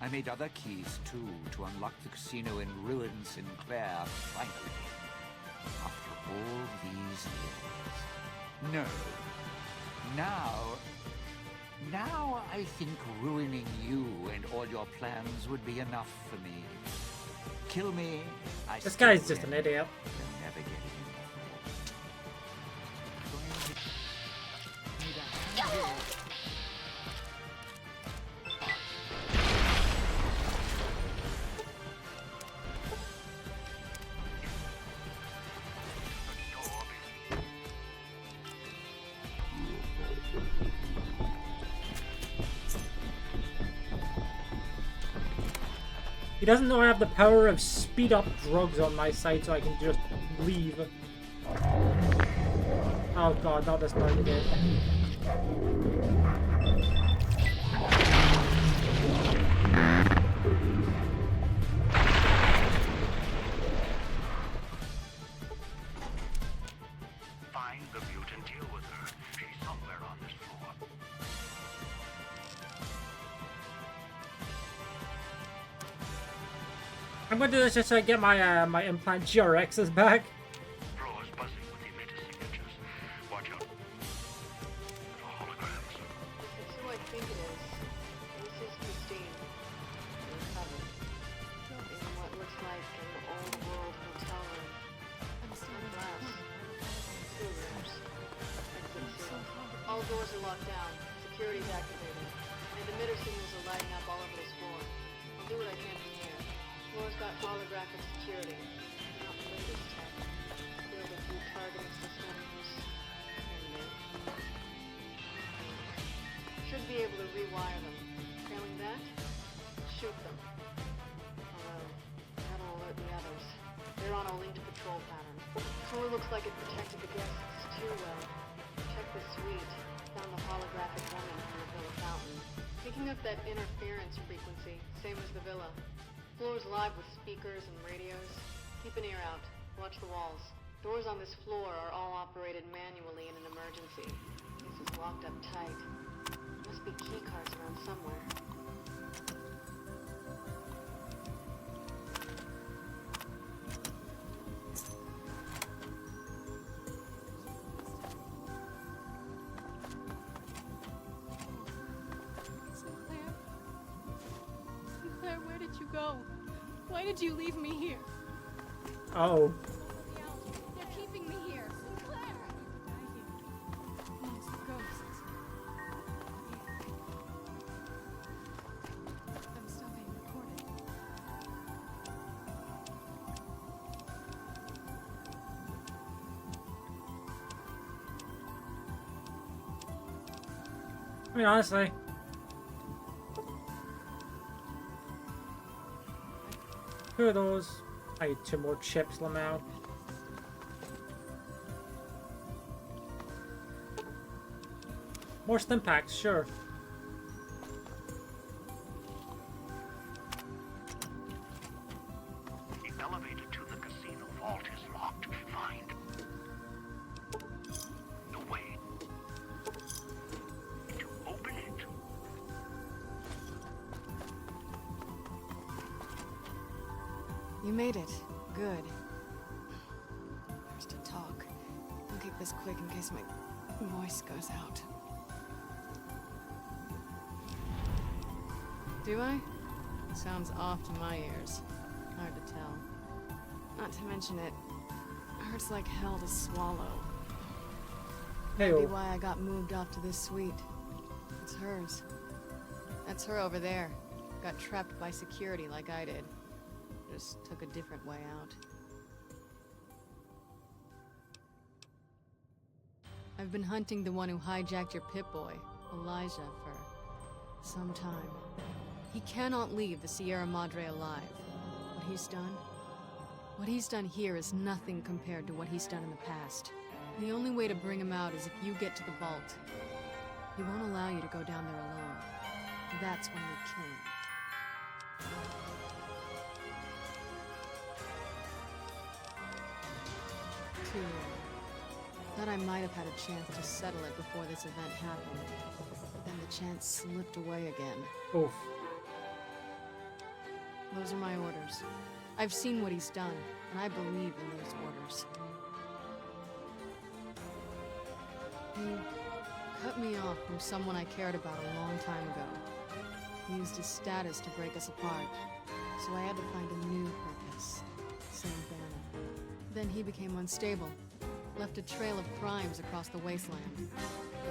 Speaker 3: I made other keys, too, to unlock the casino in ruin Sinclair, finally. After all these years. No. Now I think ruining you and all your plans would be enough for me. Kill me,
Speaker 1: This guy's just an idiot.
Speaker 3: You'll never get in.
Speaker 1: He doesn't know I have the power of speed up drugs on my side, so I can just leave. Oh god, not this time again.
Speaker 21: Find the mute and deal with her. She's somewhere on this floor.
Speaker 1: I'm gonna do this just so I get my my implant GRXs back.
Speaker 21: Floor's buzzing with the emitter signatures. Watch out. The holograms.
Speaker 22: It's who I think it is. This is Christine. We're covered. In what looks like an old world hotel room. I'm so glass. 2 rooms. Exit sealed. All doors are locked down. Security's activated. And emitter signals are lighting up all over this floor. I'll do what I can from here. Floor's got holographic security. Not the latest tech. Build a few targeting systems. Should be able to rewire them. Failing that, shoot them. Although, that'll alert the others. They're on a linked patrol pattern. Floor looks like it protected the guests too well. Check the suite. Found the holographic woman from the villa fountain. Picking up that interference frequency, same as the villa. Floor's live with speakers and radios. Keep an ear out. Watch the walls. Doors on this floor are all operated manually in an emergency. This is locked up tight. Must be key cards around somewhere.
Speaker 5: Sinclair, where did you go? Why did you leave me here?
Speaker 1: Oh.
Speaker 5: They're keeping me here. Sinclair! Most ghosts. I'm still being recorded.
Speaker 1: I mean, honestly. Who are those? I need 2 more chips, Lamau. More stim packs, sure.
Speaker 21: The elevator to the casino vault is locked. Find the way to open it.
Speaker 5: You made it. Good. There's to talk. I'll keep this quick in case my voice goes out. Do I? Sounds off to my ears. Hard to tell. Not to mention it hurts like hell to swallow.
Speaker 1: Hey-o.
Speaker 5: Maybe why I got moved off to this suite. It's hers. That's her over there. Got trapped by security like I did. Just took a different way out. I've been hunting the one who hijacked your Pip-Boy, Elijah, for some time. He cannot leave the Sierra Madre alive. What he's done here is nothing compared to what he's done in the past. The only way to bring him out is if you get to the vault. He won't allow you to go down there alone. That's when we kill him. Too late. Thought I might have had a chance to settle it before this event happened. But then the chance slipped away again.
Speaker 1: Oof.
Speaker 5: Those are my orders. I've seen what he's done, and I believe in those orders. He cut me off from someone I cared about a long time ago. He used his status to break us apart, so I had to find a new purpose. Same banner. Then he became unstable, left a trail of crimes across the wasteland.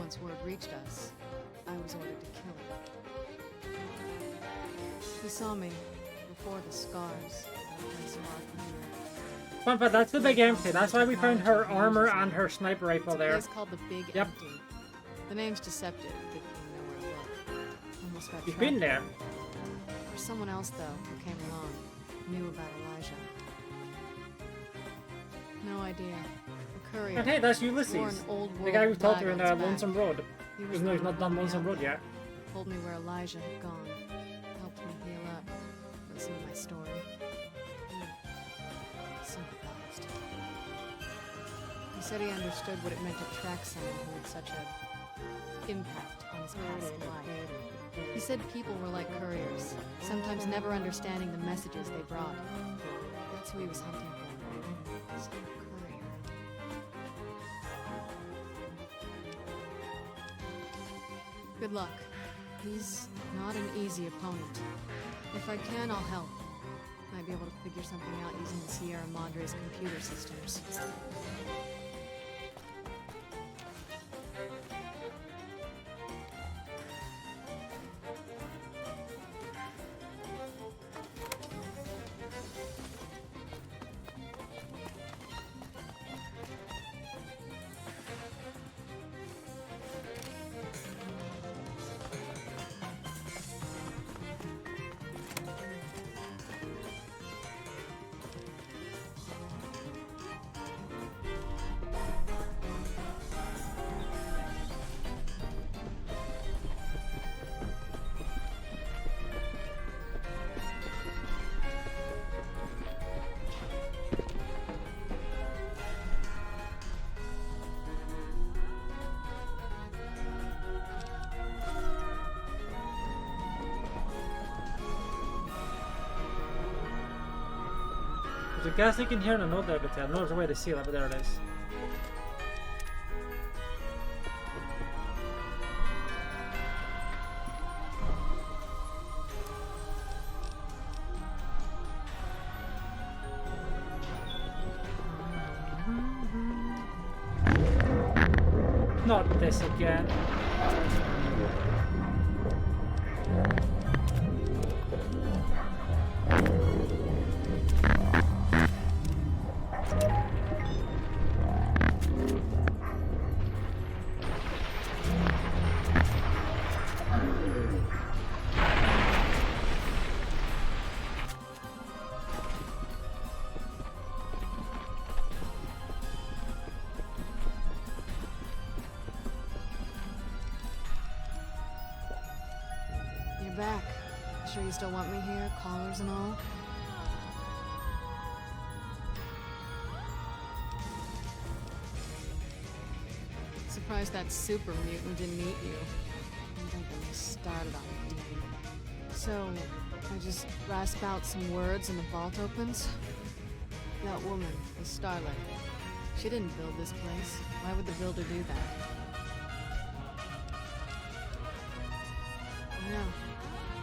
Speaker 5: Once word reached us, I was ordered to kill him. He saw me before the scars.
Speaker 1: Fun fact, that's the big empty. That's why we found her armor and her sniper rifle there.
Speaker 5: It's a place called the Big Empty. The name's deceptive if you know where to look. Almost got
Speaker 1: You've
Speaker 5: trapped
Speaker 1: been there.
Speaker 5: Or someone else, though, who came along, knew about Elijah. No idea. A courier.
Speaker 1: And hey, that's
Speaker 5: wore
Speaker 1: Ulysses.
Speaker 5: an old
Speaker 1: The guy we
Speaker 5: world
Speaker 1: talked
Speaker 5: flag
Speaker 1: to in
Speaker 5: on his back.
Speaker 1: Lonesome Road.
Speaker 5: He was
Speaker 1: Even though he's
Speaker 5: the
Speaker 1: not
Speaker 5: one
Speaker 1: done
Speaker 5: who
Speaker 1: Lonesome
Speaker 5: helped
Speaker 1: Road
Speaker 5: me.
Speaker 1: yet.
Speaker 5: Told me where Elijah had gone. Helped me heal up. Listened to my story. Sympathized. He said he understood what it meant to track someone who had such a impact on his past life. He said people were like couriers, sometimes never understanding the messages they brought. That's who he was hunting for. Some courier. Good luck. He's not an easy opponent. If I can, I'll help. Might be able to figure something out using the Sierra Madre's computer systems.
Speaker 1: There's a gas leak in here and a note there, but I know there's a way to seal it, but there it is. Not this again.
Speaker 5: Back. Sure you still want me here? Collars and all? Surprised that super mutant didn't eat you. I'm thinking you started on D. So, I just rasp out some words and the vault opens? That woman, the Starlight, she didn't build this place. Why would the builder do that? No.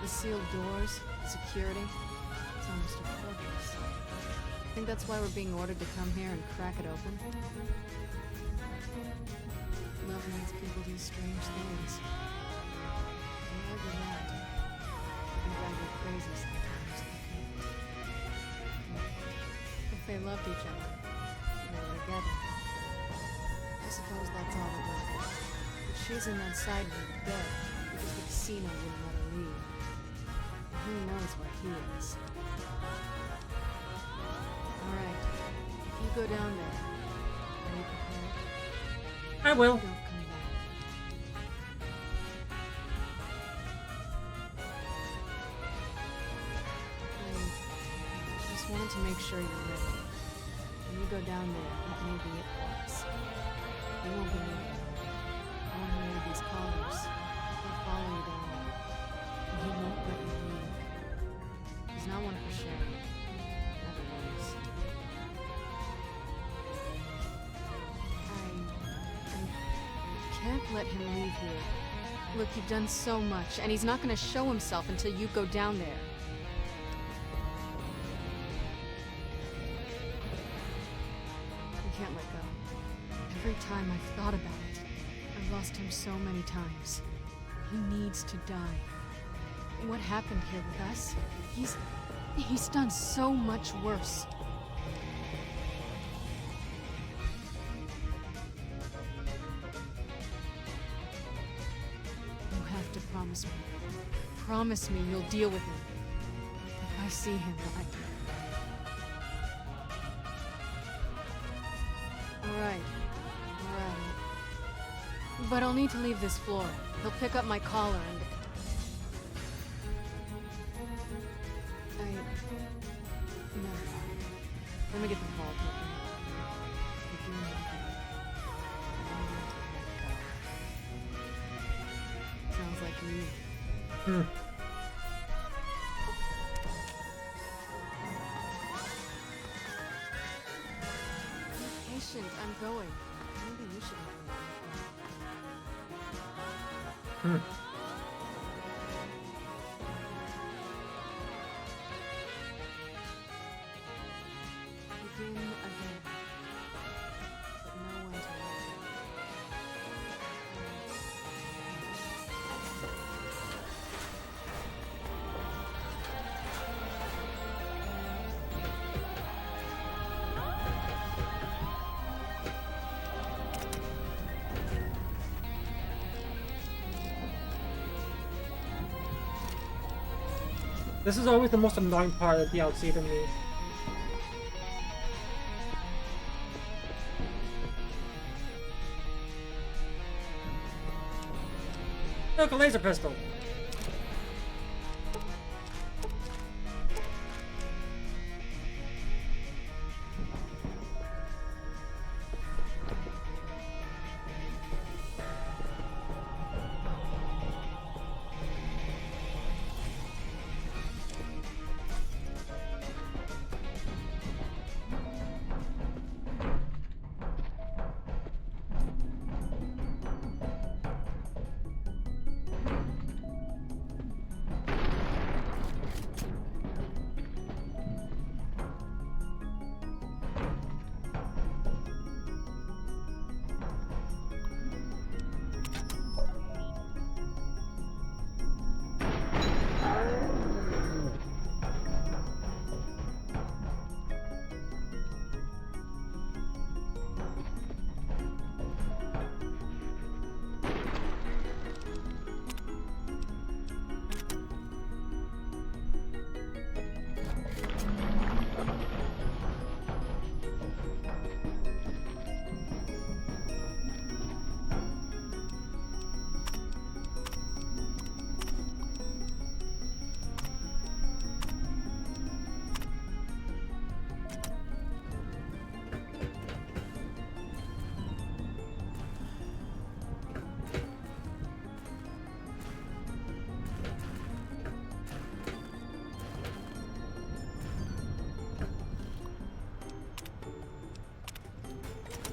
Speaker 5: The sealed doors, security, it's almost a fortress. I think that's why we're being ordered to come here and crack it open. Love makes people do strange things. I argue that. It can drive you crazy sometimes. If they loved each other, they were together. I suppose that's all that matters. But she's in that side room, dead, because the casino wouldn't let her leave. Who knows where he is? Alright, if you go down there, are you prepared?
Speaker 1: I will.
Speaker 5: Don't come back. I just wanted to make sure you're ready. When you go down there, that may be it for us. You won't believe it. I want to wear these collars. They'll follow you down there. And he won't let you leave. He's not one for sure. Never was. I can't let him leave here. Look, you've done so much, and he's not going to show himself until you go down there. You can't let go. Every time I've thought about it, I've lost him so many times. He needs to die. What happened here with us? He's done so much worse. You have to promise me. Promise me you'll deal with him. If I see him, Alright. But I'll need to leave this floor. He'll pick up my collar and... No. Let me get the vault open. If you want it, sounds like you. Be patient, I'm going. Maybe you should have me. Begin again. But no one to love
Speaker 1: This is always the most annoying part of the DLC to me. Look, a laser pistol.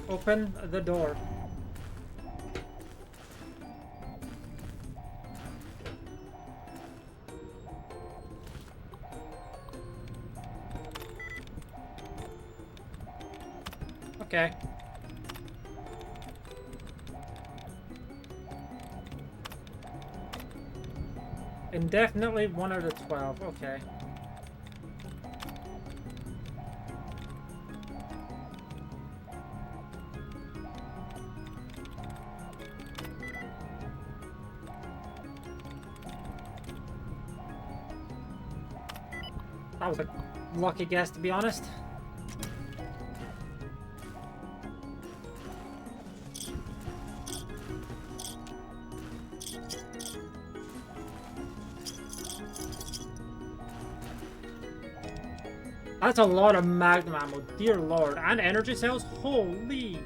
Speaker 1: Open the door. Okay. Indefinitely 1 out of 12. Okay. That was a lucky guess, to be honest. That's a lot of magnum ammo, dear lord. And energy cells? Holy!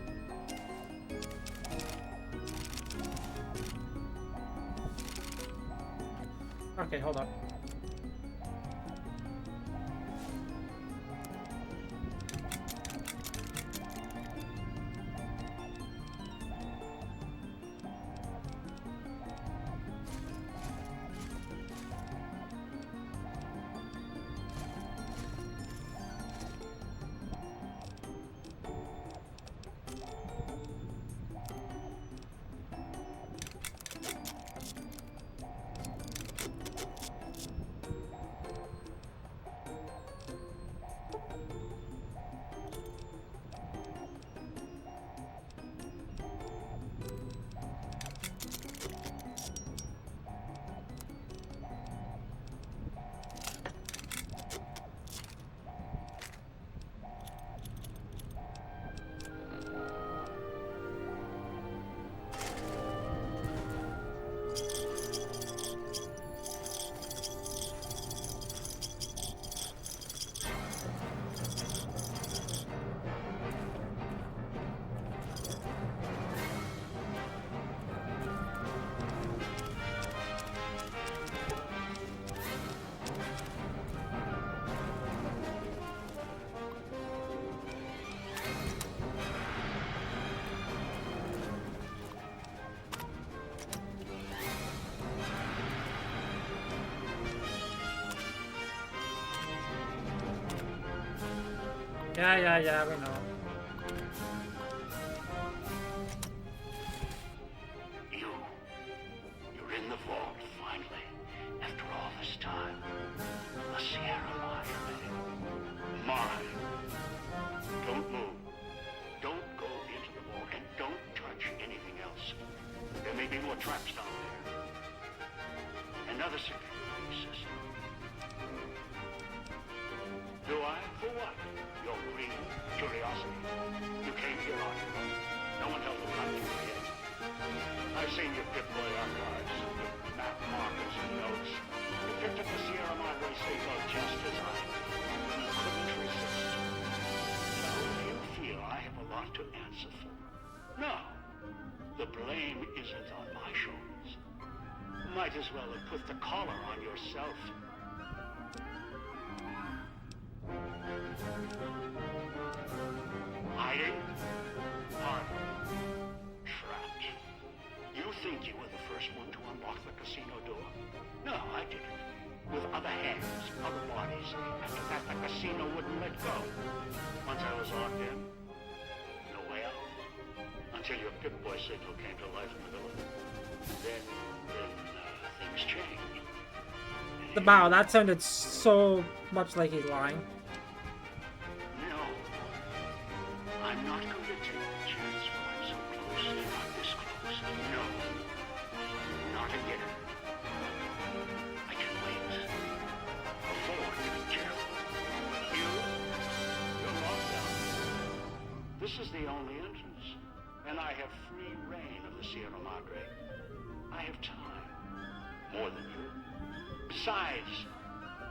Speaker 1: Okay, hold up. Yeah, we know.
Speaker 21: You're in the vault, finally. After all this time. The Sierra Madre. Mine. Don't move. Don't go into the vault, and don't touch anything else. There may be more traps down there. Another security system. Do I? For what? Your greed, curiosity. You came here on your own. No one else will come to you yet. I've seen your Pip-Boy archives, your map markers and notes. You picked up the Sierra Madre safe just as I couldn't resist. So you feel I have a lot to answer for. No. The blame isn't on my shoulders. Might as well have put the collar on yourself. Hiding? Hardly. Trapped. You think you were the first one to unlock the casino door? No, I didn't. With other hands, other bodies. After that, the casino wouldn't let go. Once I was locked in, no way out. Until your Pip-Boy signal came to life in the village. Then things changed.
Speaker 1: Wow, that sounded so much like he's lying.
Speaker 21: No. I'm not going to take the chance when I'm so close, not this close. No. Not again. I can wait. Before you be careful. You're locked down. This is the only entrance. And I have free reign of the Sierra Madre. I have time. More than you. Besides,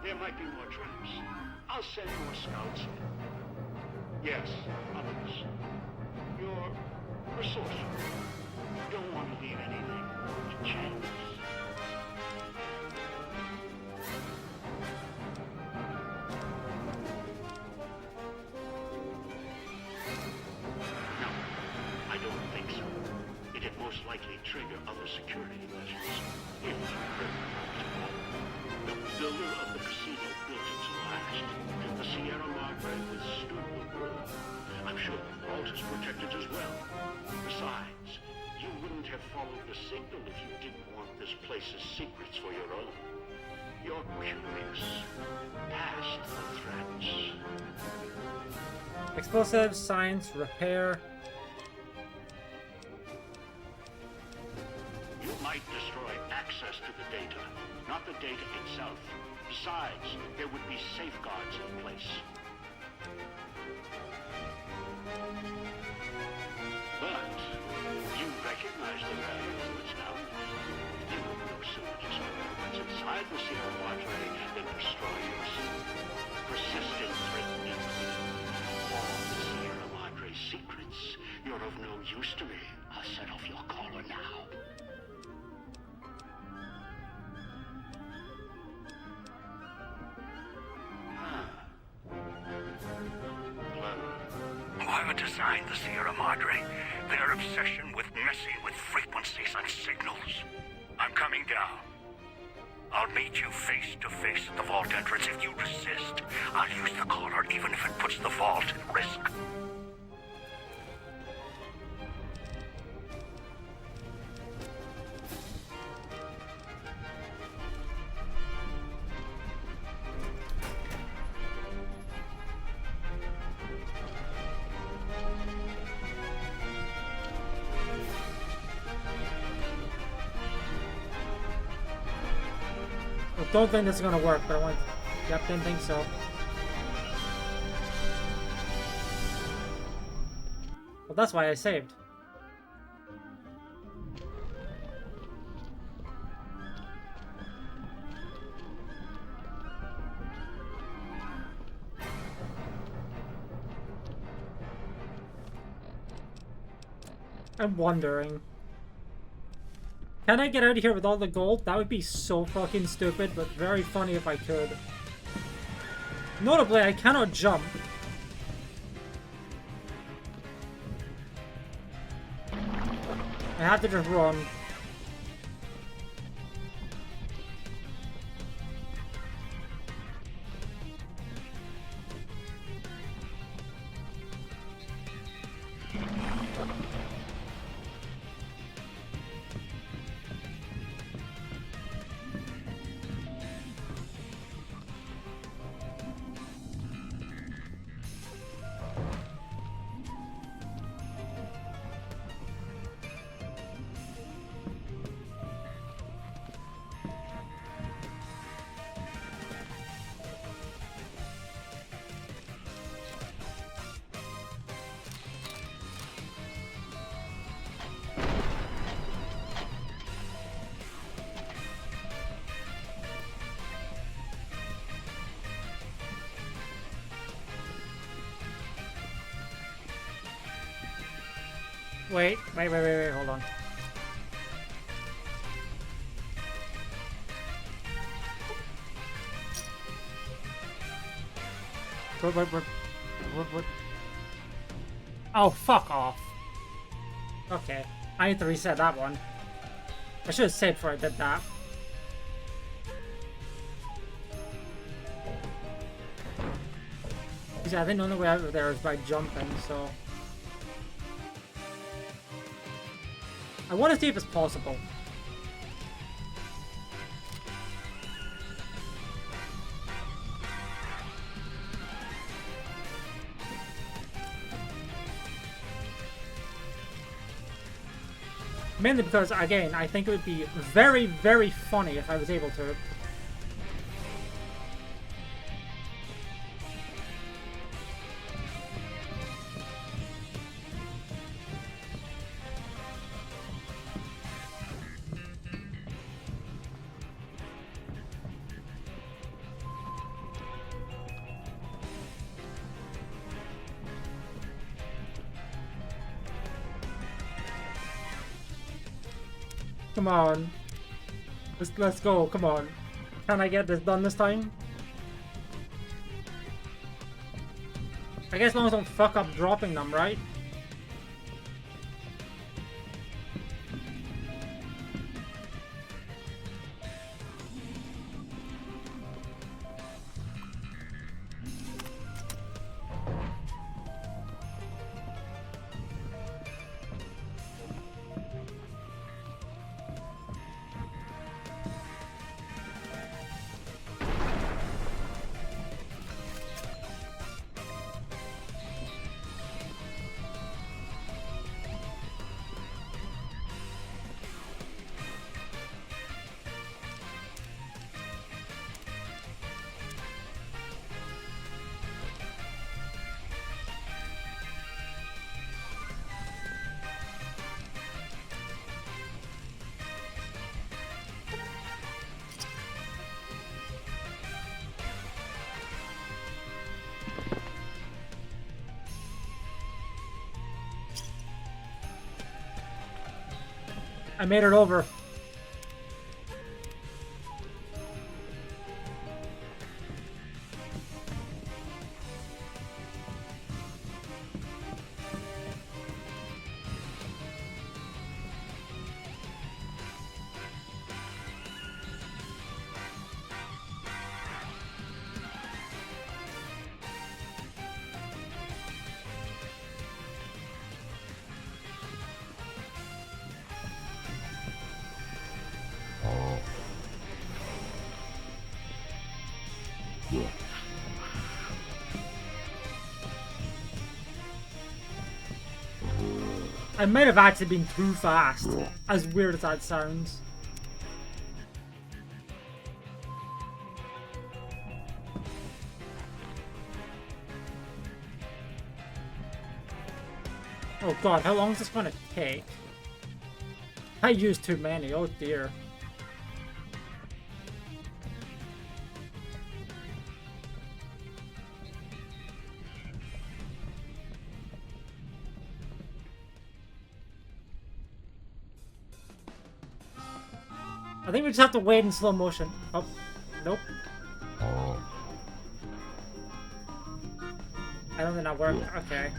Speaker 21: there might be more traps. I'll send more scouts in. Yes, others. You're resourceful. Don't want to leave anything to chance. No,
Speaker 2: trigger other security measures if the builder of the casino built it to last. The Sierra Madre withstood the blow. I'm sure the vault is protected as well. Besides, you wouldn't have followed the signal if you didn't want this place's secrets for your own. You're curious, past the threats.
Speaker 1: Explosives, science, repair.
Speaker 2: You might destroy access to the data, not the data itself. Besides, there would be safeguards in place. But you recognize the value of what's now. You will no sooner destroy what's inside the Sierra Madre than destroy yourself. Persistent threatening all the Sierra Madre's secrets. You're of no use to me. I'll set off your collar now.
Speaker 21: Whoever designed the Sierra Madre, their obsession with messing with frequencies and signals. I'm coming down. I'll meet you face to face at the vault entrance. If you resist, I'll use the collar even if it puts the vault at risk.
Speaker 1: I don't think this is gonna work, but I want. Yep, didn't think so. Well, that's why I saved. I'm wondering. Can I get out of here with all the gold? That would be so fucking stupid, but very funny if I could. Notably, I cannot jump. I have to just run. Wait, hold on. What? Oh, fuck off. Okay, I need to reset that one. I should have saved before I did that. Because I think the only way out of there is by jumping, so... I want to see if it's possible. Mainly because, again, I think it would be very, very funny if I was able to. Come on. Let's go, come on. Can I get this done this time? I guess as long as I don't fuck up dropping them, right? I made it over. I might have actually been too fast, as weird as that sounds. Oh god, how long is this gonna take? I used too many, oh dear. I think we just have to wait in slow motion. Oh, nope. I don't think that worked. Okay.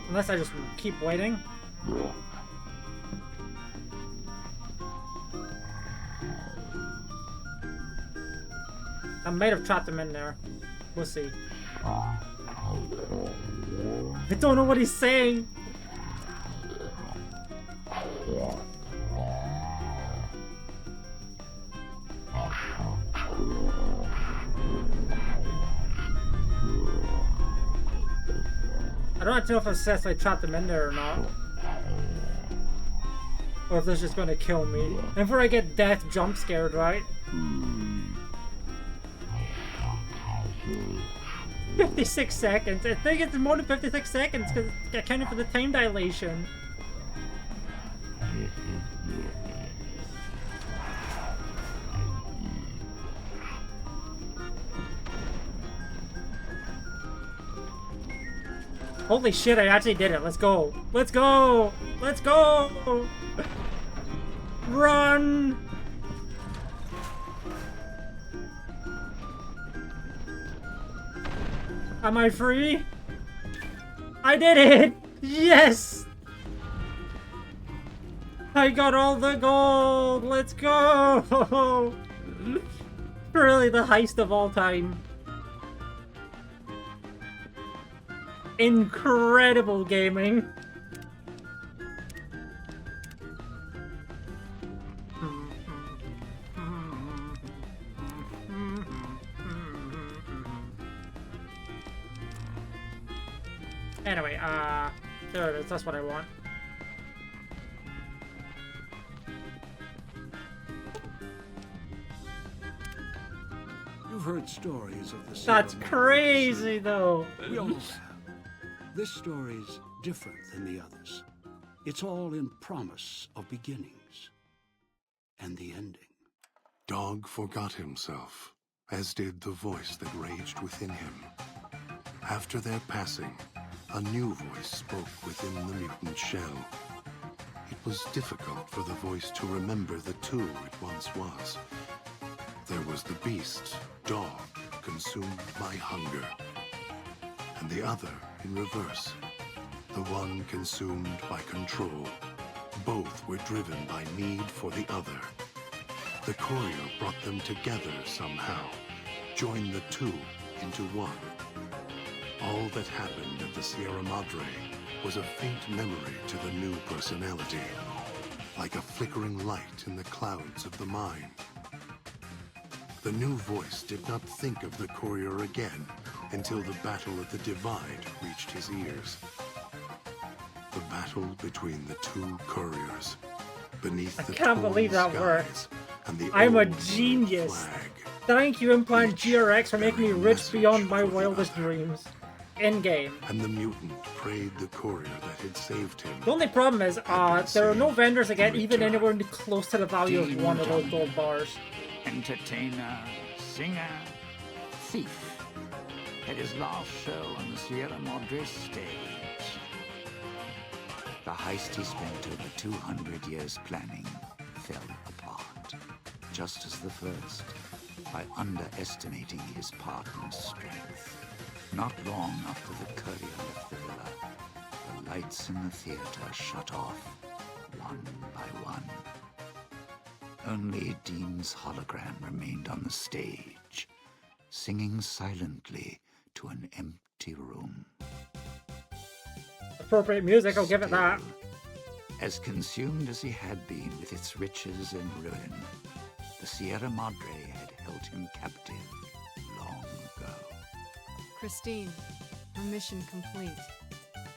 Speaker 1: Unless I just keep waiting. I might have trapped him in there. We'll see. I don't know what he's saying. I don't have to know if I successfully trapped them in there or not. Or if this is going to kill me. And before I get death jump scared, right? 56 seconds. I think it's more than 56 seconds because it's accounting for the time dilation. Holy shit, I actually did it. Let's go. Let's go. Let's go. Run. Am I free? I did it. Yes. I got all the gold. Let's go. Really the heist of all time. Incredible gaming. Anyway, there it is. That's what I want.
Speaker 20: You've heard stories of the
Speaker 1: That's crazy, though.
Speaker 20: We all have. This story's different than the others. It's all in promise of beginnings and the ending.
Speaker 9: Dog forgot himself, as did the voice that raged within him. After their passing, a new voice spoke within the mutant shell. It was difficult for the voice to remember the two it once was. There was the beast, dog, consumed by hunger. And the other in reverse, the one consumed by control. Both were driven by need for the other. The courier brought them together somehow, joined the two into one. All that happened at the Sierra Madre was a faint memory to the new personality, like a flickering light in the clouds of the mind. The new voice did not think of the courier again until the battle at the Divide reached his ears. The battle between the two couriers, beneath the
Speaker 1: can't believe that worked. I'm a genius.
Speaker 9: Flag.
Speaker 1: Thank you, Implant GRX, for making me rich beyond my wildest dreams. In-game.
Speaker 9: And the mutant prayed the courier that had saved him.
Speaker 1: The only problem is, there are no vendors that get even anywhere close to the value of one of those gold bars.
Speaker 3: Entertainer, singer, thief. At his last show on the Sierra Madre stage. The heist he spent over 200 years planning fell apart, just as the first, by underestimating his partner's strength. Not long after the courier left the villa, the lights in the theater shut off, one by one. Only Dean's hologram remained on the stage, singing silently to an empty room.
Speaker 1: Appropriate music, I'll give it that.
Speaker 3: As consumed as he had been with its riches and ruin, the Sierra Madre had held him captive long ago.
Speaker 5: Christine, her mission complete.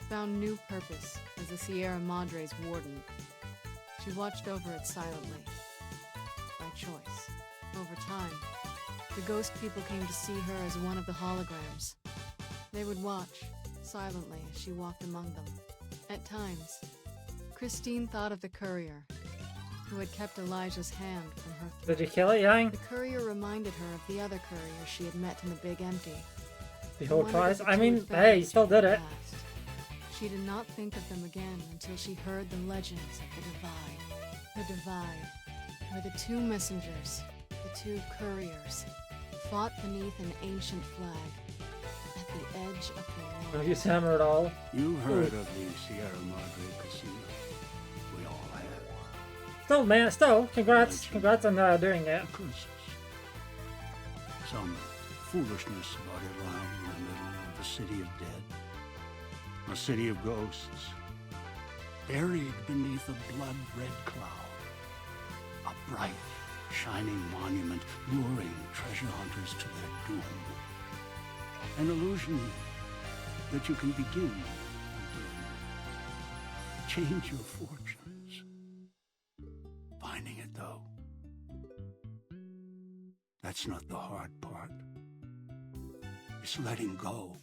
Speaker 5: Found new purpose as the Sierra Madre's warden. She watched over it silently, by choice. Over time, the ghost people came to see her as one of the holograms. They would watch, silently, as she walked among them. At times, Christine thought of the courier, who had kept Elijah's hand from her throat.
Speaker 1: Did you kill it, Yang?
Speaker 5: The courier reminded her of the other courier she had met in the Big Empty.
Speaker 1: The whole tries. I mean, hey, he still did it.
Speaker 5: She did not think of them again until she heard the legends of the Divide. The Divide, where the two messengers, the two couriers, fought beneath an ancient flag at the edge of the world.
Speaker 1: Have you seen her at all?
Speaker 20: You've heard of the Sierra Madre Casino. We all have.
Speaker 1: Still, man, still, congrats on doing it.
Speaker 20: Some foolishness about it lying in the middle of a city of dead. A city of ghosts. Buried beneath a blood-red cloud. A bright, shining monument luring treasure hunters to their doom. An illusion that you can begin again. Change your fortunes. Finding it, though, that's not the hard part. It's letting go.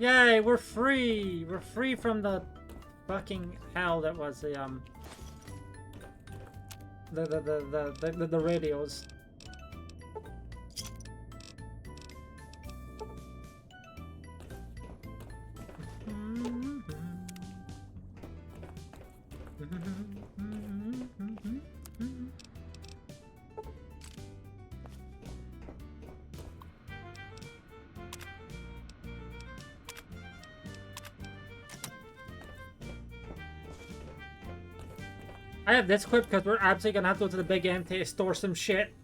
Speaker 1: Yay, we're free! We're free from the fucking hell that was the radios. I have this clip because we're absolutely gonna have to go to the Big M to store some shit.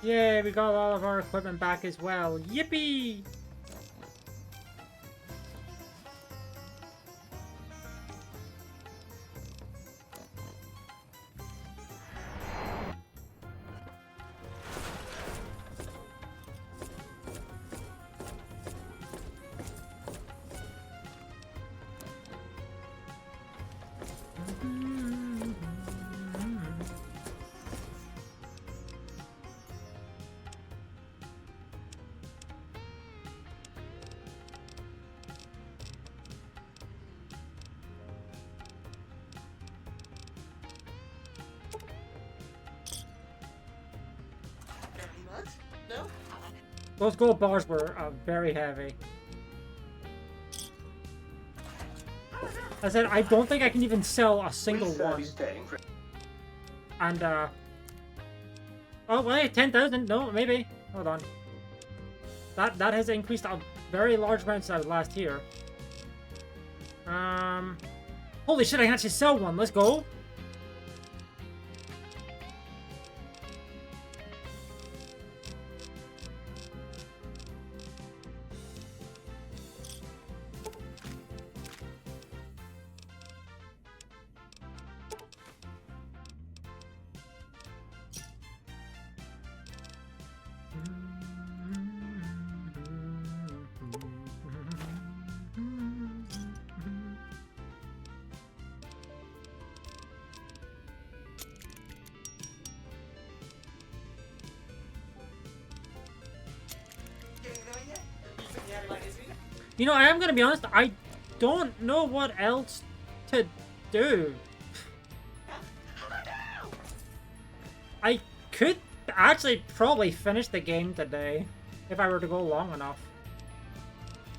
Speaker 1: Yay, we got all of our equipment back as well. Yippee! Those gold bars were very heavy. I said, I don't think I can even sell a single one. And, oh, wait, 10,000? No, maybe. Hold on. That has increased a very large amount since I was last here. Holy shit, I can actually sell one. Let's go. You know, I am gonna be honest, I don't know what else to do. I could actually probably finish the game today if I were to go long enough.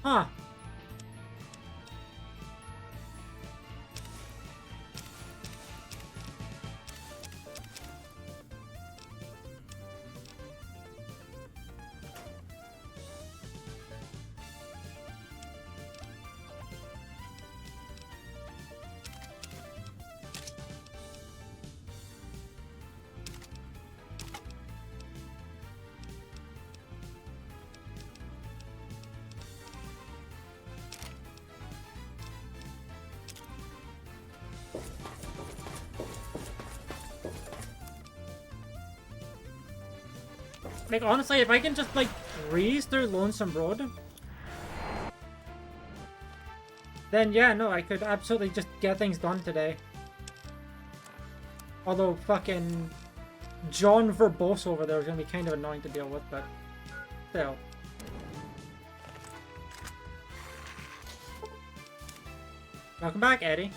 Speaker 1: Huh. Like, honestly, if I can just, like, breeze through Lonesome Road, then yeah, no, I could absolutely just get things done today. Although, fucking John Verbose over there is gonna be kind of annoying to deal with, but still. Welcome back, Eddie.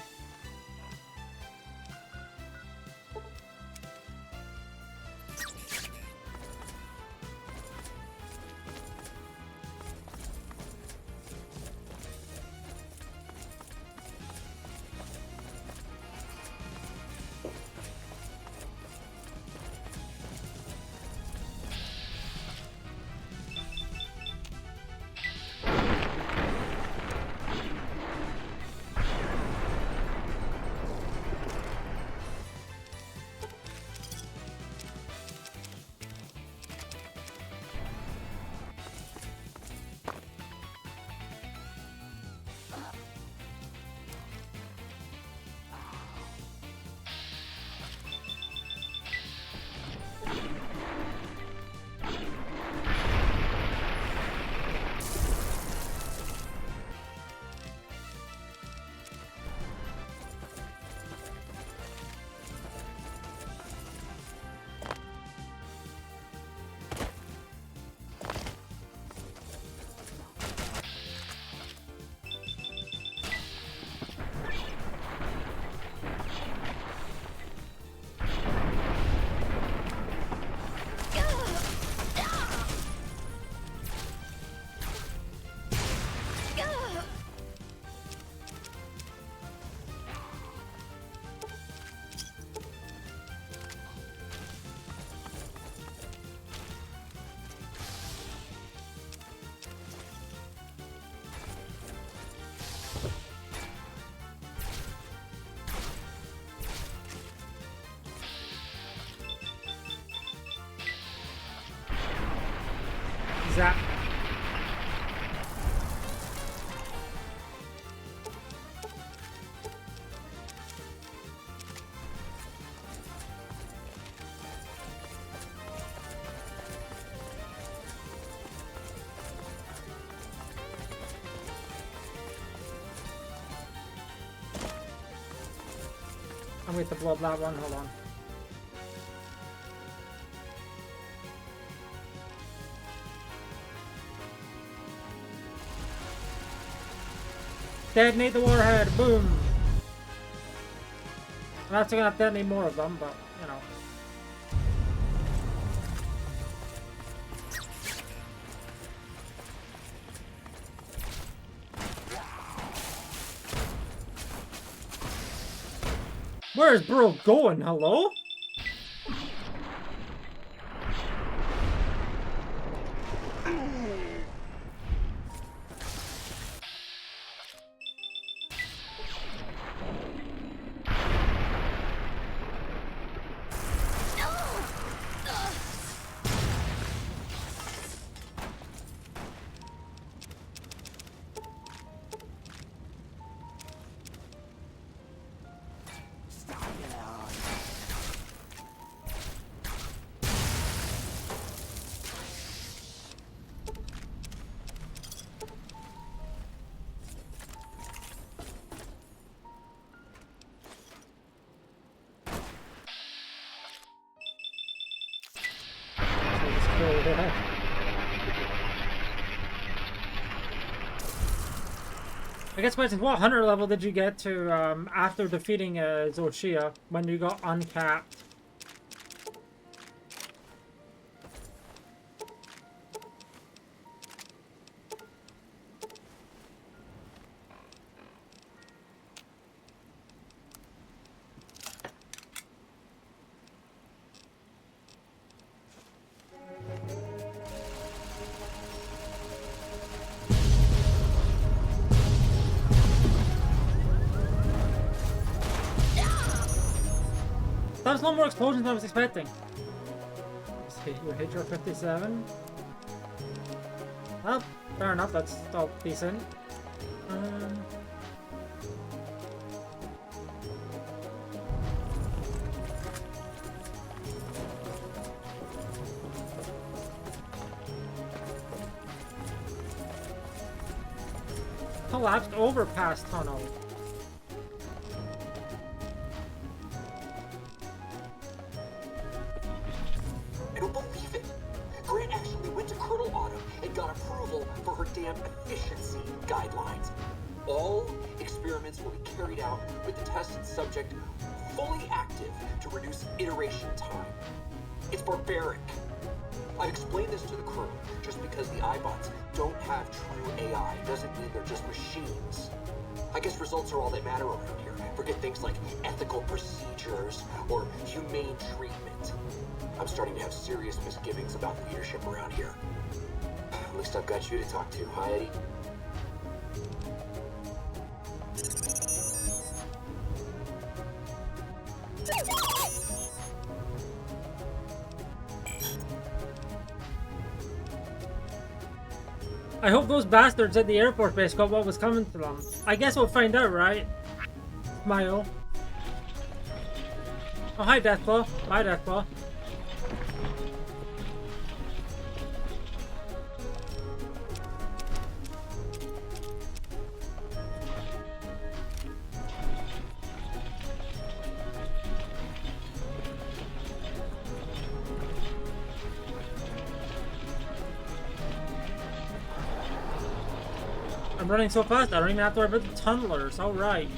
Speaker 1: Zap. I'm going to blow up that one, hold on. Detonate the warhead, boom! I'm not gonna have to detonate more of them, but, you know. Where's Burl going? Hello? I guess question, what hunter level did you get to after defeating Zoshia when you got uncapped? That was a lot more explosions than I was expecting. Your Hydra 57. Well, fair enough, that's still decent. Collapsed overpass tunnel.
Speaker 4: I don't believe it. Grant actually went to Colonel Autumn and got approval for her damn efficiency guidelines. All experiments will be carried out with the tested subject fully active to reduce iteration time. It's barbaric. I've explained this to the Colonel. Just because the iBots don't have true AI doesn't mean they're just machines. I guess results are all that matter around here. Forget things like ethical procedures or humane treatment. I'm starting to have serious misgivings about leadership around here. At least I've got you to talk to, huh, Eddie?
Speaker 1: I hope those bastards at the airport base got what was coming to them. I guess we'll find out, right? Smile. Oh, hi, Deathclaw. Hi, Deathclaw. I'm running so fast, I don't even have to worry about the tunnelers. Alright.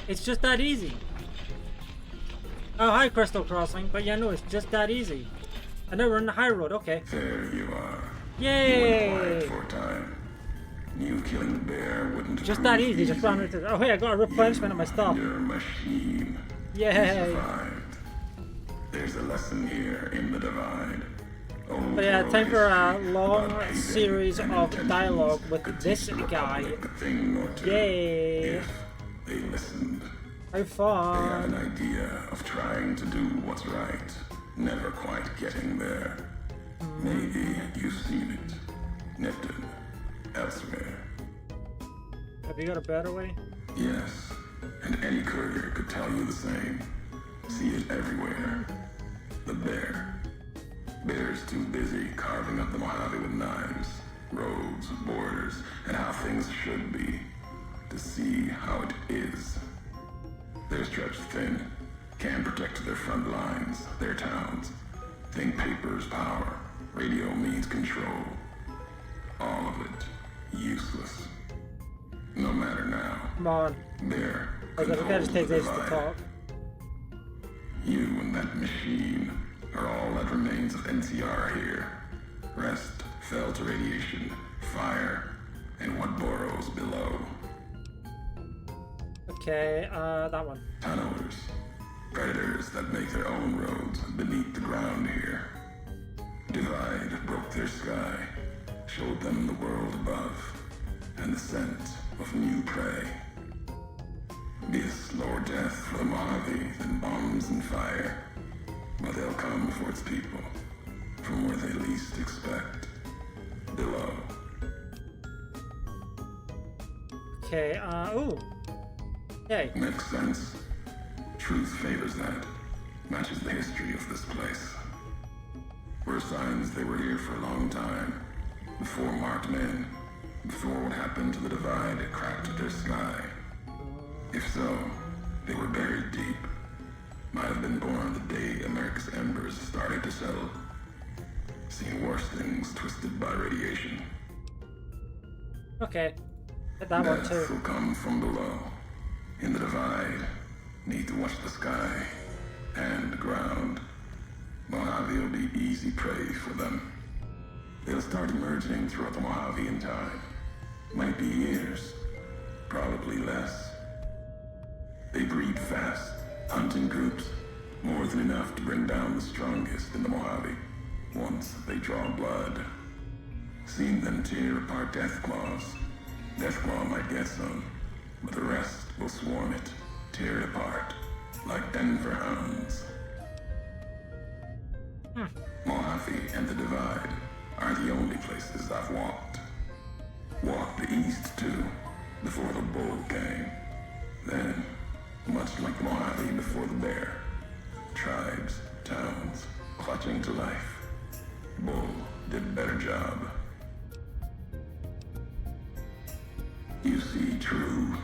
Speaker 1: It's just that easy. Oh, hi, Crystal Crossing. But yeah, no, it's just that easy. I know we're in the high road. Okay.
Speaker 12: There you are.
Speaker 1: Yay!
Speaker 12: You went quiet for a time. You killing the bear wouldn't
Speaker 1: just that easy. Just run into. Oh, hey, I got a replenishment of my stuff.
Speaker 12: Your machine.
Speaker 1: Yay!
Speaker 12: You survived. There's a lesson here in the divide.
Speaker 1: But yeah, time for a long series of dialogue with this guy. Yay!
Speaker 12: They listened.
Speaker 1: Have fun.
Speaker 12: They have an idea of trying to do what's right, never quite getting there. Maybe you've seen it. Neptune. Elsewhere.
Speaker 1: Have you got a better way?
Speaker 12: Yes. And any courier could tell you the same. See it everywhere. The bear. Bear's too busy carving up the Mojave with knives, roads, borders, and how things should be, to see how it is. They're stretched thin, can't protect their front lines, their towns. Think paper's power, radio means control. All of it, useless. No matter now.
Speaker 1: Come on.
Speaker 12: Bear.
Speaker 1: Okay, we gotta just take this to talk.
Speaker 12: You and that machine are all that remains of NCR here. Rest fell to radiation, fire, and what burrows below.
Speaker 1: Okay, that one.
Speaker 12: Tunnelers. Predators that make their own roads beneath the ground here. Divide broke their sky, showed them the world above, and the scent of new prey. Be a slower death for the Mojave than bombs and fire, but they'll come for its people, from where they least expect, below.
Speaker 1: Okay, ooh. Yay.
Speaker 12: Makes sense. Truth favors that. Matches the history of this place. Were signs they were here for a long time, before marked men, before what happened to the divide cracked their sky. If so, they were buried deep. Might have been born the day America's embers started to settle. Seen worse things twisted by radiation.
Speaker 1: Okay. Hit that one
Speaker 12: Death
Speaker 1: too.
Speaker 12: will come from below. In the divide, need to watch the sky and the ground. Mojave will be easy prey for them. They'll start emerging throughout the Mojave in time. Might be years, probably less. They breed fast, hunt in groups, more than enough to bring down the strongest in the Mojave. Once they draw blood. Seen them tear apart Deathclaws. Deathclaw might get some, but the rest will swarm it, tear it apart, like Denver hounds. Mojave and the Divide are the only places I've walked. Walked the east too, before the bull came. Then, much like the Mojave before the bear, tribes, towns, clutching to life. Bull did a better job. You see true,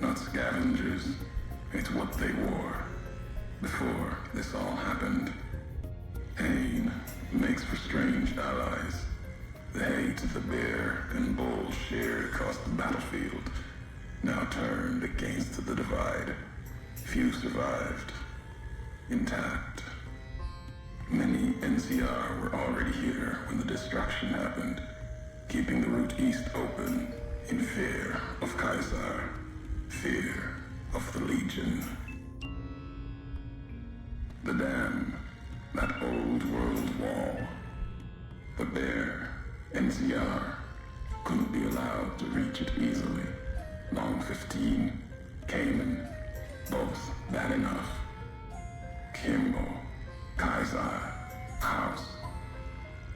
Speaker 12: not scavengers. It's what they wore before this all happened. Pain makes for strange allies. The hate the bear and bull shared across the battlefield now turned against the Divide. Few survived, intact. Many NCR were already here when the destruction happened, keeping the route east open in fear of Kaiser, fear of the Legion. The dam, that old world wall. The bear, NCR, couldn't be allowed to reach it easily. Long 15, Cayman, both bad enough. Kimball, Kaiser, House.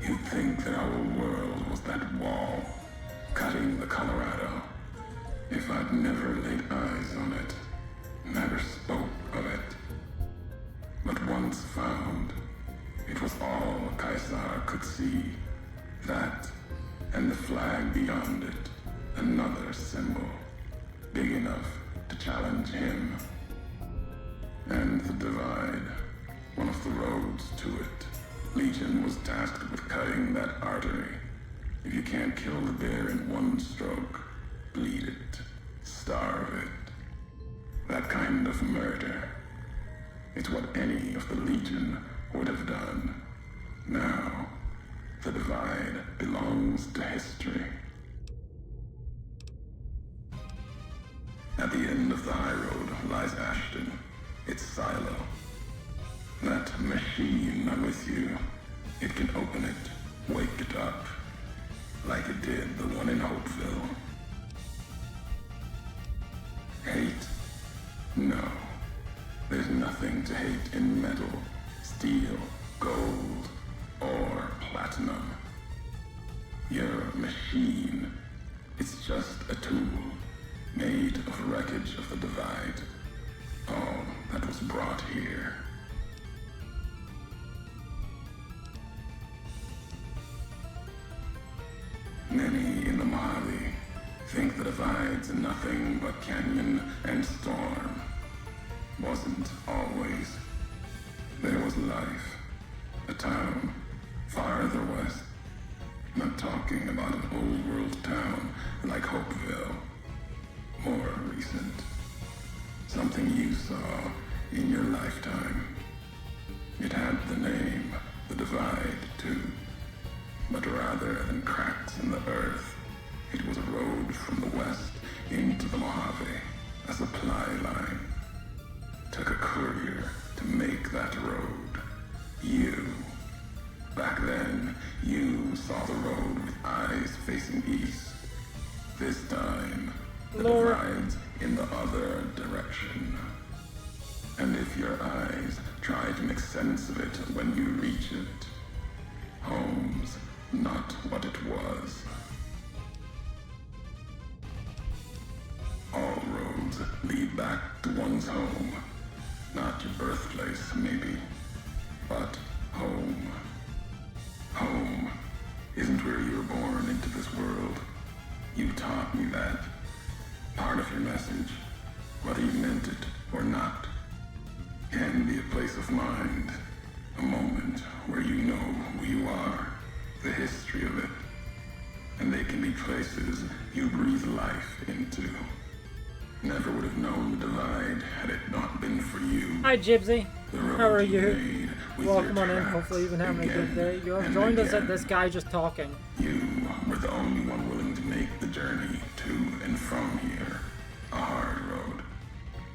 Speaker 12: You'd think the whole world was that wall, cutting the Colorado. If I'd never laid eyes on it, never spoke of it. But once found, it was all Kaiser could see. That, and the flag beyond it, another symbol, big enough to challenge him. And the Divide, one of the roads to it. Legion was tasked with cutting that artery. If you can't kill the bear in one stroke, bleed it, starve it. That kind of murder. It's what any of the Legion would have done. Now, the Divide belongs to history. At the end of the high road lies Ashton, its silo. That machine I'm with you, it can open it, wake it up, like it did the one in Hopeville. Hate? No. There's nothing to hate in metal, steel, gold, or platinum. You're a machine. It's just a tool, made of wreckage of the Divide. All that was brought here. Many in the Mojave think the Divide's nothing but canyon and storm. Wasn't always. There was life. A town farther west. Not talking about an old world town like Hopeville. More recent. Something you saw in your lifetime. It had the name, the Divide, too. But rather than cracks in the earth, it was a road from the west into the Mojave, a supply line. Took a courier to make that road. You. Back then, you saw the road with eyes facing east. This time, the Divide's in the other direction. And if your eyes try to make sense of it when you reach it, home's not what it was. All roads lead back to one's home. Not your birthplace, maybe, but home. Home isn't where you were born into this world. You taught me that. Part of your message, whether you meant it or not, can be a place of mind, A moment where you know who you are, the history of it. And they can be places you breathe life into. Never would have known the divide had it not been for you.
Speaker 1: Hi, Gypsy. How are you? Welcome on in. Hopefully you've been having a good day. You have joined us at this guy just talking.
Speaker 12: You were the only one willing to make the journey to and from here. A hard road.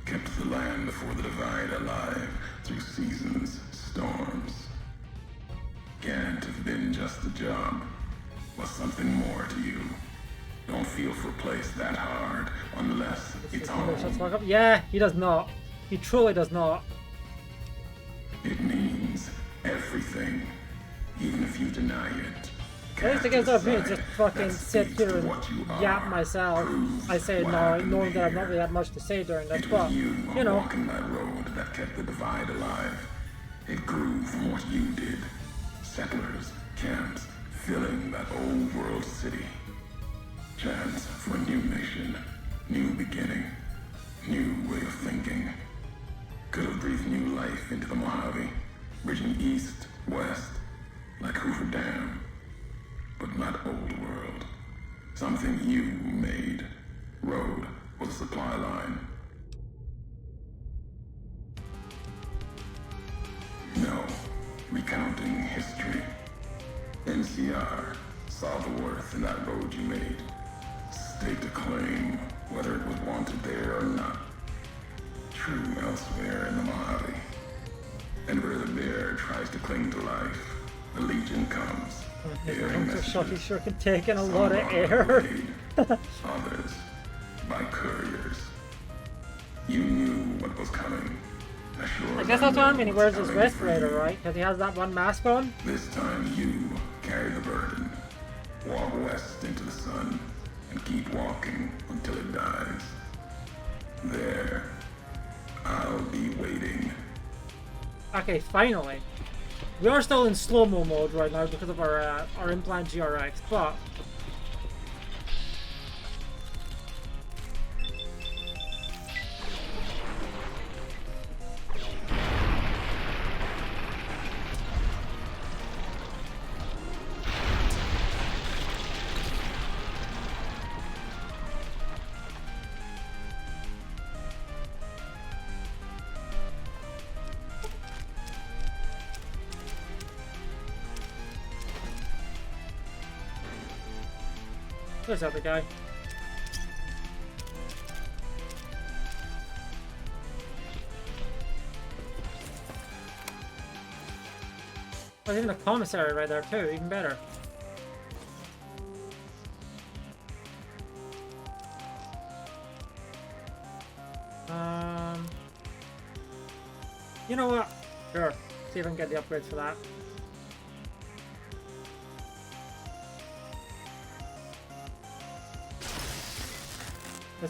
Speaker 12: Kept the land before the divide alive through seasons, storms. Can't have been just a job. Was something more to you. Don't feel for a place that hard unless it's home.
Speaker 1: Yeah, he does not. He truly does not.
Speaker 12: It means everything, even if you deny it.
Speaker 1: At least against us, me just fucking sit here and yap myself. I say no, knowing that I've not really had much to say during that, but you know.
Speaker 12: Walking that road that kept the divide alive. It grew from what you did. Settlers, camps, filling that old world city. Chance for a new mission, new beginning, new way of thinking. Could have breathed new life into the Mojave, bridging east, west, like Hoover Dam. But not old world. Something you made. Road was a supply line. No, recounting history. NCR saw the worth in that road you made. Staked a claim, whether it was wanted there or not. True elsewhere in the Mojave. And where the bear tries to cling to life, the Legion comes.
Speaker 1: He's sure can take in a lot of air.
Speaker 12: Others by couriers. You knew what was coming.
Speaker 1: I guess that's what I mean. He wears his respirator, right? Because he has that one mask on.
Speaker 12: This time you carry the burden. Walk west into the sun and keep walking until it dies. There, I'll be waiting.
Speaker 1: Okay, finally. We are still in slow-mo mode right now because of our implant GRX, but there's the other guy. There's even a commissary right there too, even better. You know what? Sure. See if I can get the upgrades for that.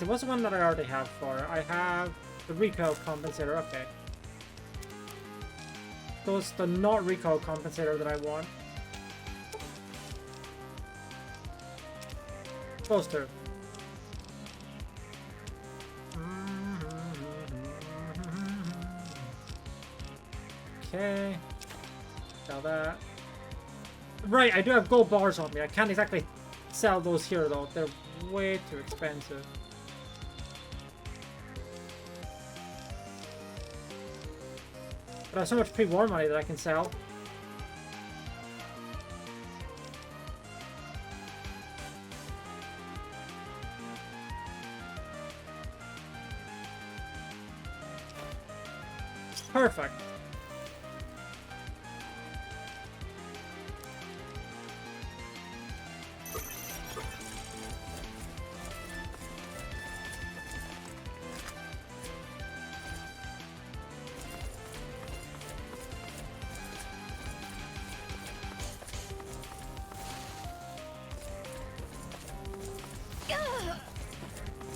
Speaker 1: What's the one that I already have for? I have the recoil compensator, okay. So it's the not recoil compensator that I want. Those two. Okay. Sell that. Right, I do have gold bars on me. I can't exactly sell those here though. They're way too expensive. But I have so much pre-war money that I can sell. Perfect.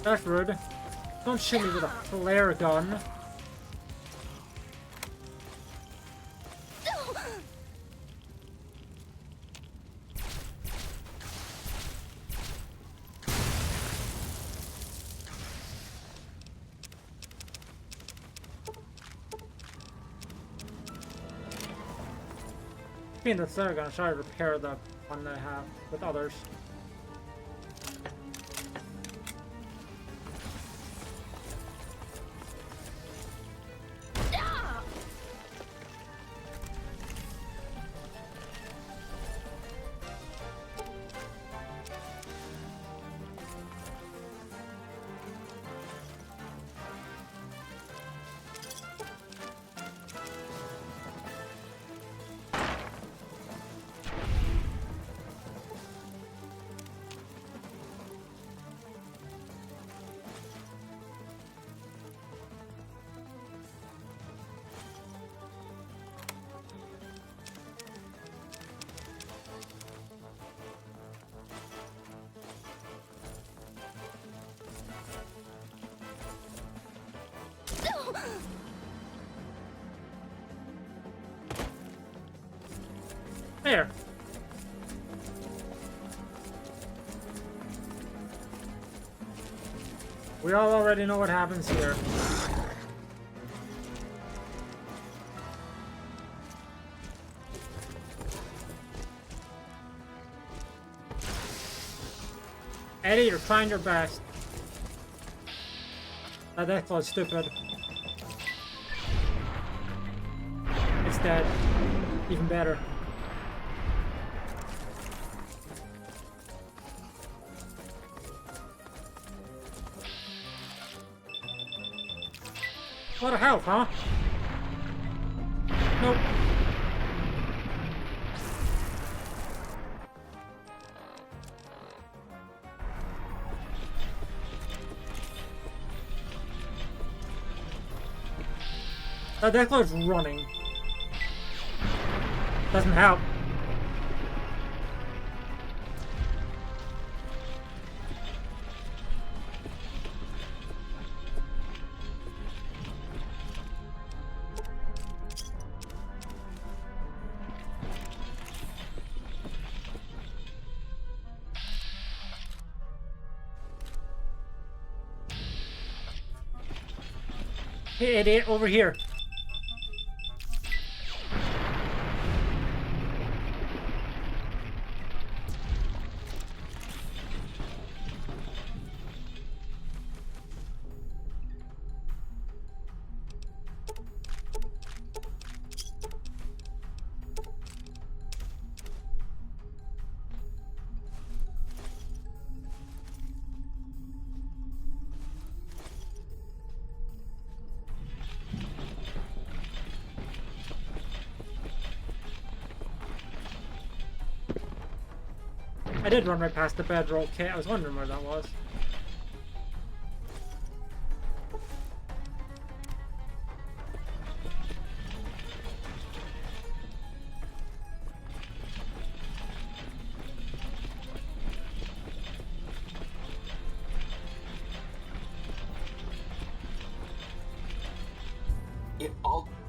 Speaker 1: That's rude. Don't shoot me with a flare gun. me that's there, I'm gonna try to repair the one that I have with others. There. We all already know what happens here. Eddie, you're trying your best. That death was stupid. It's dead. Even better. A lot of health, huh? Nope. That Deathclaw's running. Doesn't help. Hey, idiot, over here. I did run right past the bedroll kit. I was wondering where that was.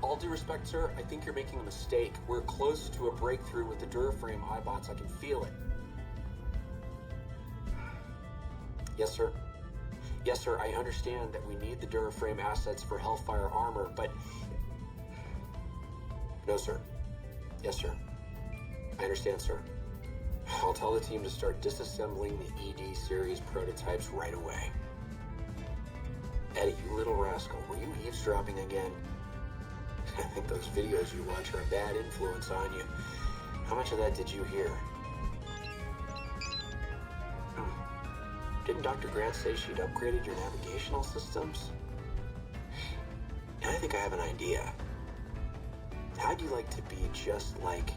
Speaker 4: All due respect, sir, I think you're making a mistake. We're close to a breakthrough with the Duraframe iBots. I can feel it. Yes, sir. Yes, sir, I understand that we need the Duraframe assets for Hellfire armor, but... No, sir. Yes, sir. I understand, sir. I'll tell the team to start disassembling the ED series prototypes right away. Eddie, you little rascal, were you eavesdropping again? I think those videos you watch are a bad influence on you. How much of that did you hear? Didn't Dr. Grant say she'd upgraded your navigational systems? And I think I have an idea. How'd you like to be just like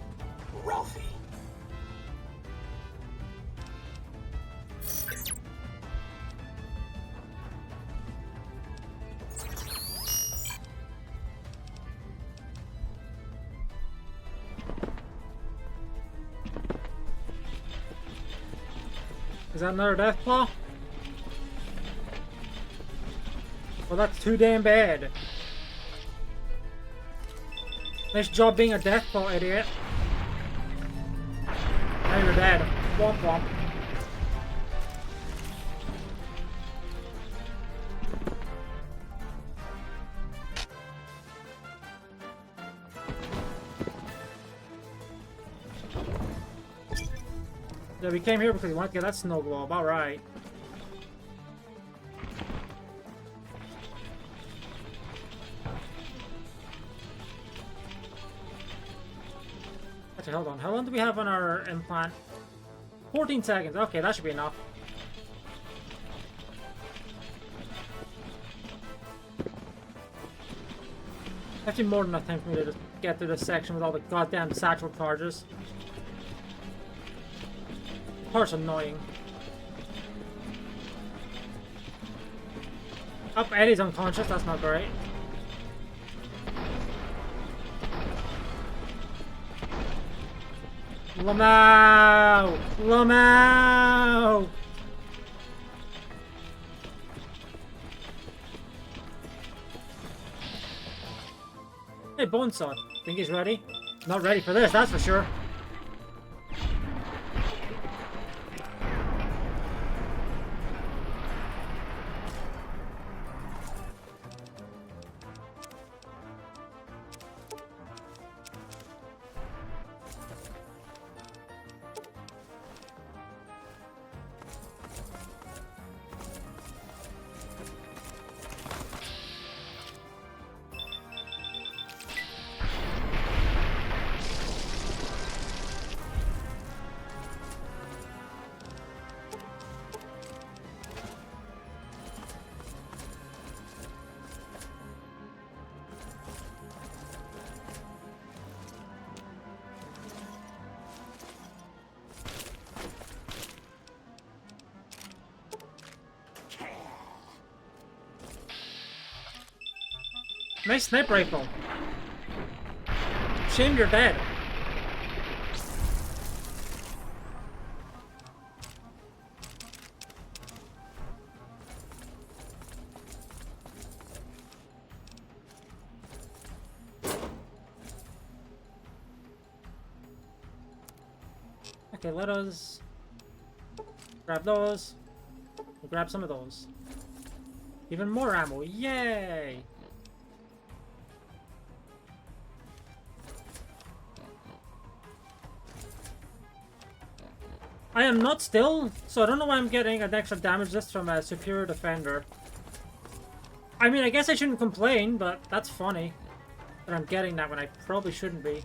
Speaker 4: Ralphie?
Speaker 1: Is that another Deathclaw? Well, that's too damn bad. Nice job being a Deathclaw, idiot. Now you're dead. Womp womp. Yeah, we came here because we wanted to get that snow globe. Alright. Actually, hold on. How long do we have on our implant? 14 seconds. Okay, that should be enough. Actually, more than enough time for me to just get through this section with all the goddamn satchel charges. Part's annoying. Up, Eddie's unconscious. That's not great. Lamau! Lamau! Hey, Bonesaw. Think he's ready? Not ready for this, that's for sure. Nice sniper rifle. Shame you're dead. Okay, let us grab those. We'll grab some of those. Even more ammo. Yay! I am not still, so I don't know why I'm getting an extra damage just from a superior defender. I mean, I guess I shouldn't complain, but that's funny that I'm getting that when I probably shouldn't be.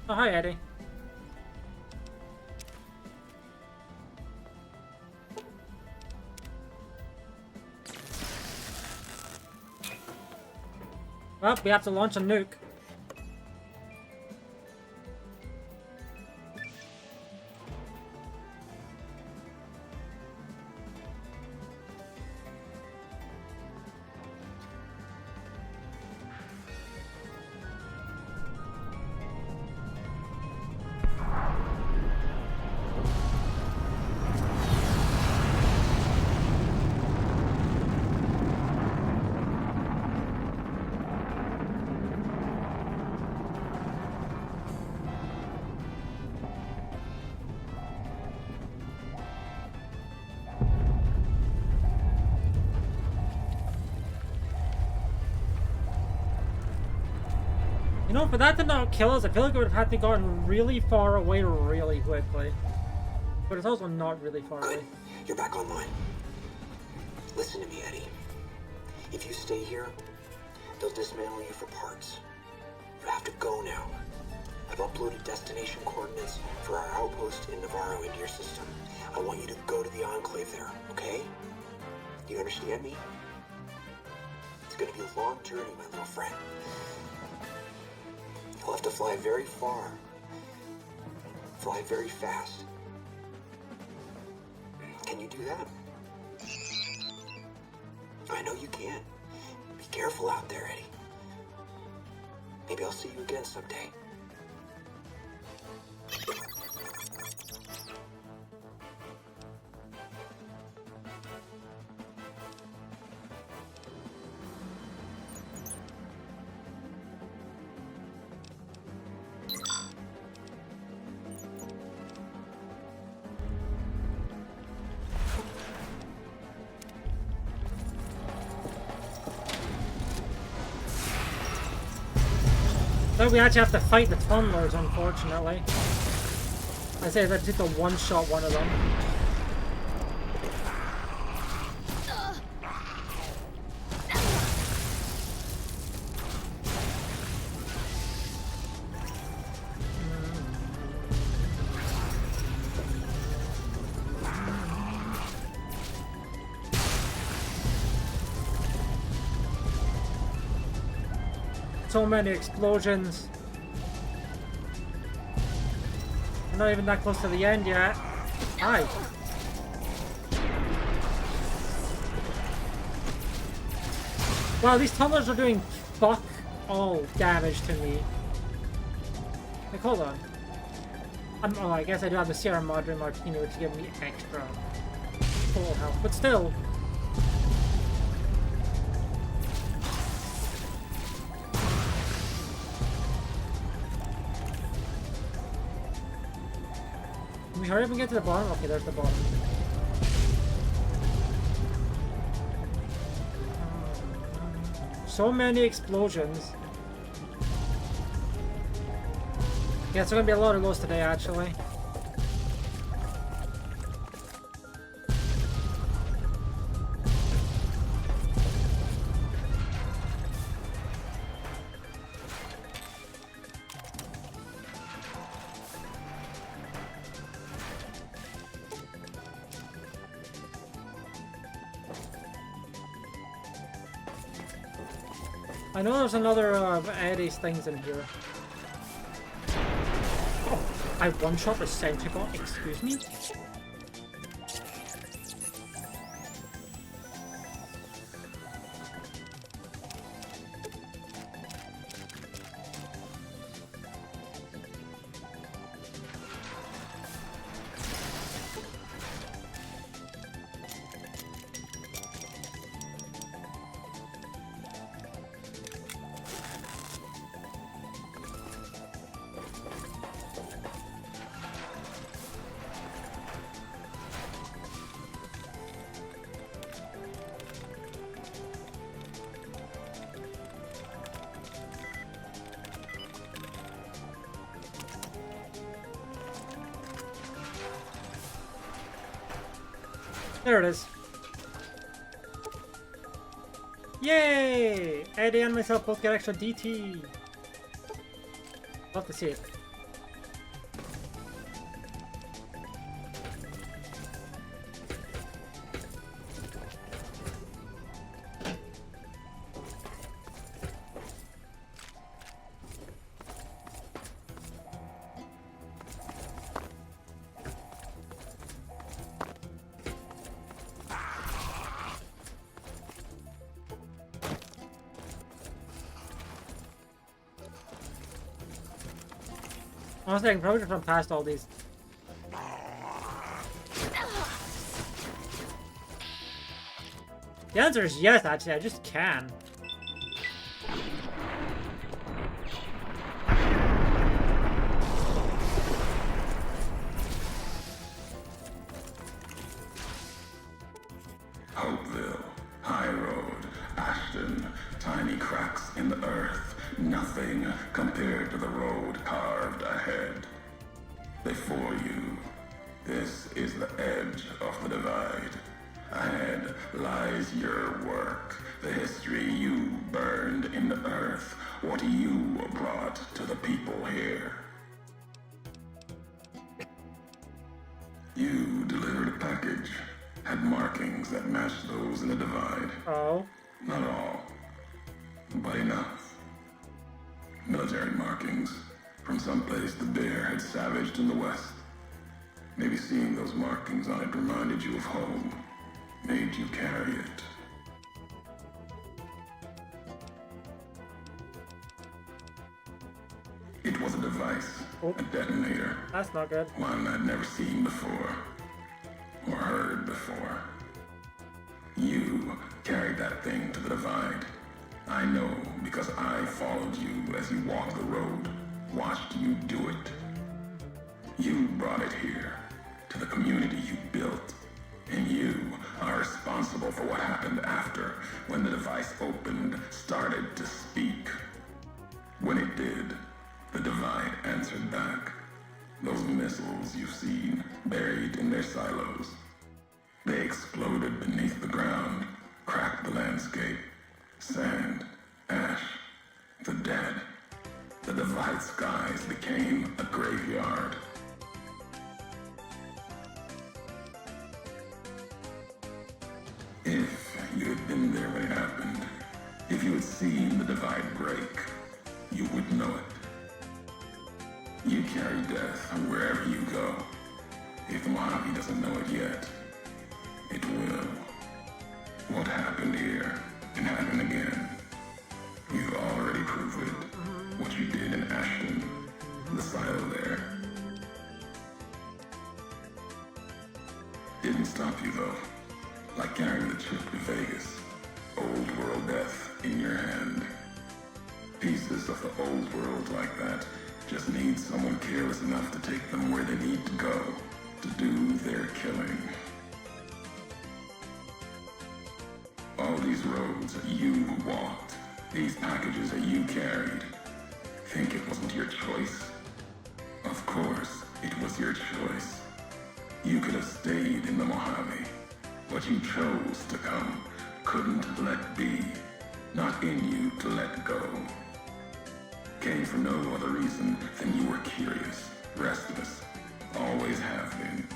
Speaker 1: Oh, hi, Eddie. Well, we have to launch a nuke. You know, for that to not kill us, I feel like it would have had to gotten really far away really quickly. But it's also not really far away.
Speaker 4: You're back online. Listen to me, Eddie. If you stay here, they'll dismantle you for parts. You have to go now. I've uploaded destination coordinates for our outpost in Navarro into your system. I want you to go to the Enclave there, okay? Do you understand me? It's gonna be a long journey, my little friend. You'll have to fly very far. Fly very fast. Can you do that? I know you can. Be careful out there, Eddie. Maybe I'll see you again someday.
Speaker 1: So we actually have to fight the tunnelers, unfortunately. I say that took a one-shot one of them. So many explosions. We're not even that close to the end yet. Hi. Wow, these tunnels are doing fuck all damage to me. Like, hold on. Oh, I guess I do have the Sierra Madre Martini, which give me extra full health, but still. Can we hurry up and get to the bottom? Okay, there's the bottom. So many explosions. Yeah, it's gonna be a lot of those today, actually. I know there's another Eddie's things in here. Oh, I one-shot the sentry bot, excuse me? There it is. Yay! Eddie and myself both get extra DT. Love to see it. Honestly, I can probably just run past all these. The answer is yes, actually, I just can.
Speaker 12: Hopeville, High Road, Ashton, tiny cracks in the earth, nothing compared to the road carved ahead. Before you, this is the edge of the divide. Ahead lies your work, the history you burned in the earth, what you brought to the people here. You delivered a package, had markings that matched those in the divide.
Speaker 1: Oh.
Speaker 12: Not all, but enough. Military markings from someplace the bear had savaged in the west. Maybe seeing those markings on it reminded you of home, made you carry it. It was a device, a detonator.
Speaker 1: That's not good.
Speaker 12: One I'd never seen before, or heard before. You carried that thing to the divide. I know because I followed you as you walked the road, watched you do it. You brought it here, to the community you built, and you are responsible for what happened after, when the device opened, started to speak. When it did, The Divide answered back. Those missiles you've seen, buried in their silos. They exploded beneath the ground, cracked the landscape. Sand, ash, the dead. The Divide skies became a graveyard. If you had been there when it happened, if you had seen the Divide break, you would know it. You carry death wherever you go. If the Mojave doesn't know it yet, it will. What happened here can happen again. You've already proved it. What you did in Ashton, the silo there. Didn't stop you though. Like carrying the trip to Vegas. Old world death in your hand. Pieces of the old world like that just need someone careless enough to take them where they need to go to do their killing. All these roads that you walked, these packages that you carried, think it wasn't your choice? Of course, it was your choice. You could have stayed in the Mojave, but you chose to come, couldn't let be, not in you to let go. Came for no other reason than you were curious, restless, always have been.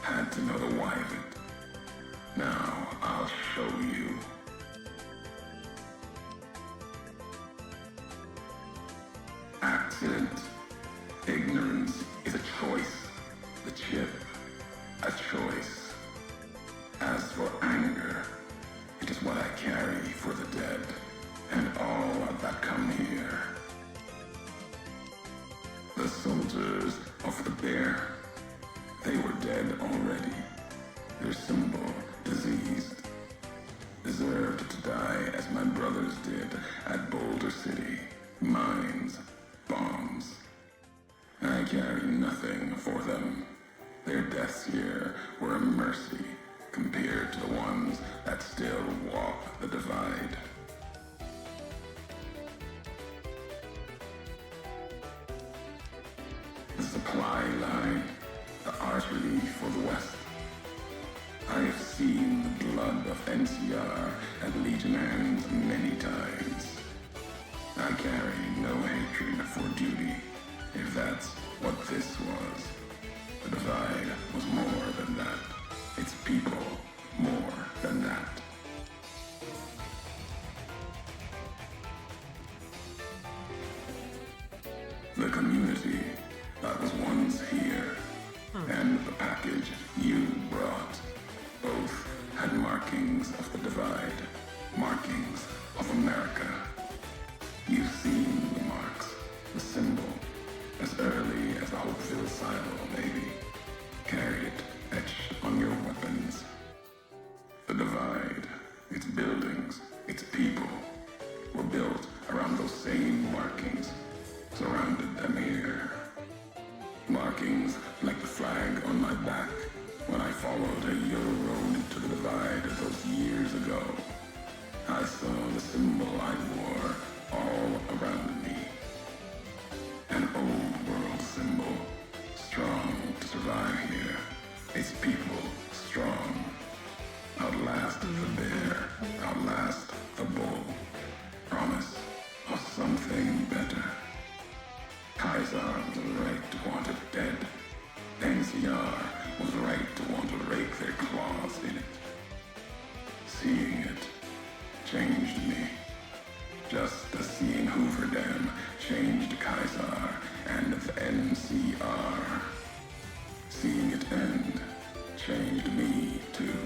Speaker 12: Had to know the why of it. Now, I'll show you. Accident. Ignorance is a choice. The chip, a choice. As for anger, it is what I carry for the dead, and all that come here. The soldiers of the bear, they were dead already. Their symbol, diseased, deserved to die as my brothers did at Boulder City. Mines, bombs. I carry nothing for them. Their deaths here were a mercy compared to the ones that still walk the Divide. The supply line, the artery for the West. I have seen the blood of NCR at Legion hands many times. I carry no hatred for duty, if that's what this was. The Divide was more than that. Its people more than that. The community that was once here, and the package you brought, both had markings of the Divide, markings of America. You've seen the marks, the symbol, as early as the Hopeville silo, maybe. Carried it etched on your weapons. The Divide, its buildings, its people, were built around those same markings, surrounded them here. Markings like the flag on my back when I followed a yellow road to the Divide those years ago. I saw the symbol I wore all around me. An old world symbol, strong to survive here. Its people strong. Outlast the bear, outlast the bull. Promise of something better. Kaiser was right to want it dead. NCR was right to want to rake their claws in it. Seeing it changed me. Just as seeing Hoover Dam changed Kaiser and the NCR. Seeing it end changed me too.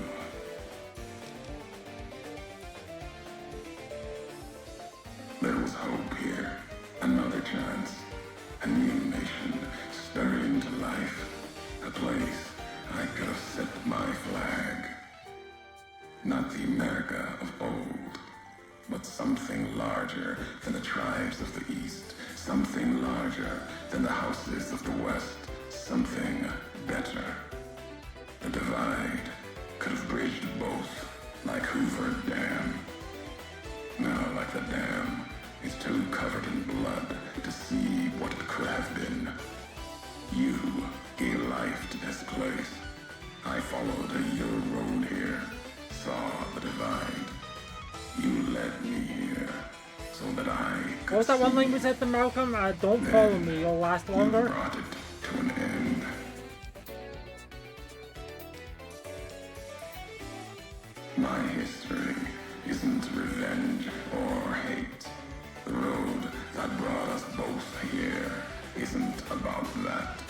Speaker 12: There was hope here. Another chance. A new nation stirring to life. A place I could have set my flag. Not the America of old, but something larger than the tribes of the East. Something larger than the houses of the West. Something better. The Divide could have bridged both, like Hoover Dam. Now, like the dam, is too covered in blood to see what
Speaker 1: What's that one line we said to Malcolm? Don't follow me, you'll last longer.
Speaker 12: Brought it to an end. My history isn't revenge or hate. The road that brought us both here isn't about that.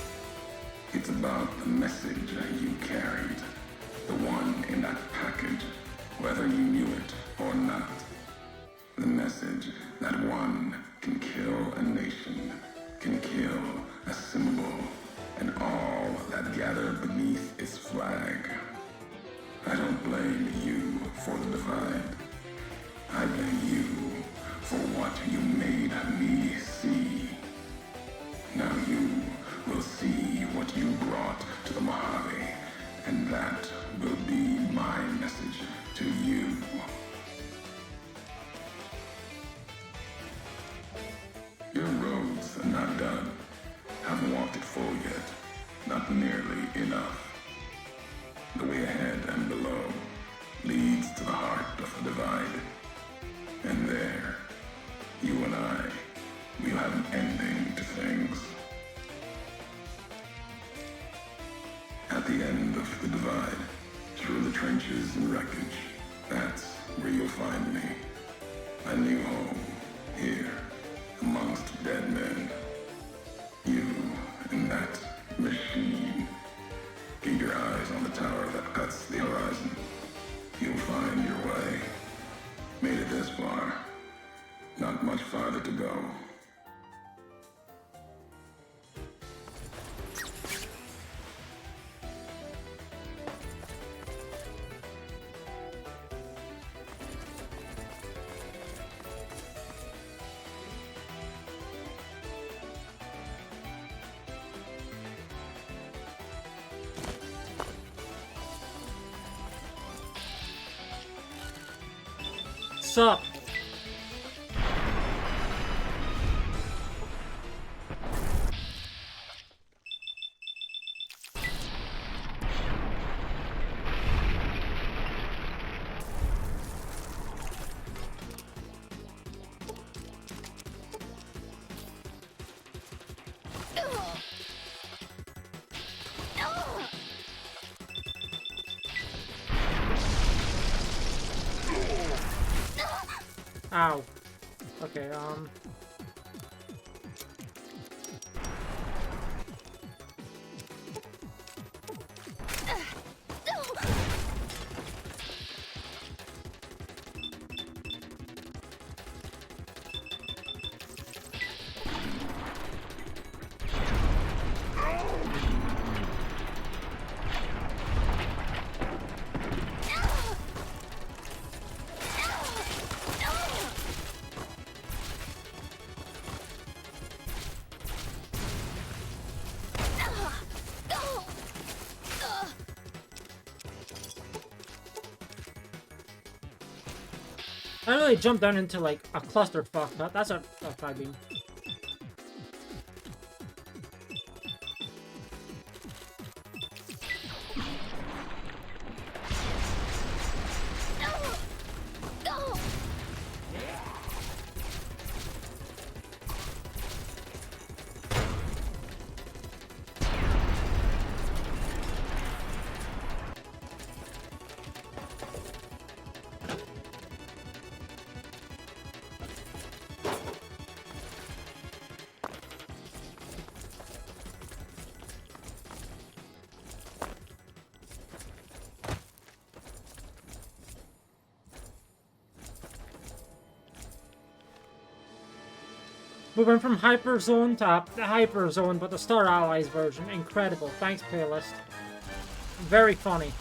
Speaker 12: It's about the message you carried. The one in that package, whether you knew it or not. The message that one can kill a nation, can kill a symbol, and all that gather beneath its flag. I don't blame you for the divide. I blame you for what you made me see. Now you will see what you brought to the Mojave, and that will be my message to you. Your road's not done. Haven't walked it full yet. Not nearly enough. The way ahead and below leads to the heart of the divide. And there, you and I, we'll have an ending to things. At the end of the divide, through the trenches and wreckage, that's where you'll find me. A new home, here, amongst dead men. You and that machine. Keep your eyes on the tower that cuts the horizon. You'll find your way. Made it this far. Not much farther to go.
Speaker 1: Sup? Ow. Okay, I really jumped down into like a clusterfuck. That's a fire beam. We went from Hyperzone to Hyperzone, but the Star Allies version. Incredible. Thanks, playlist. Very funny.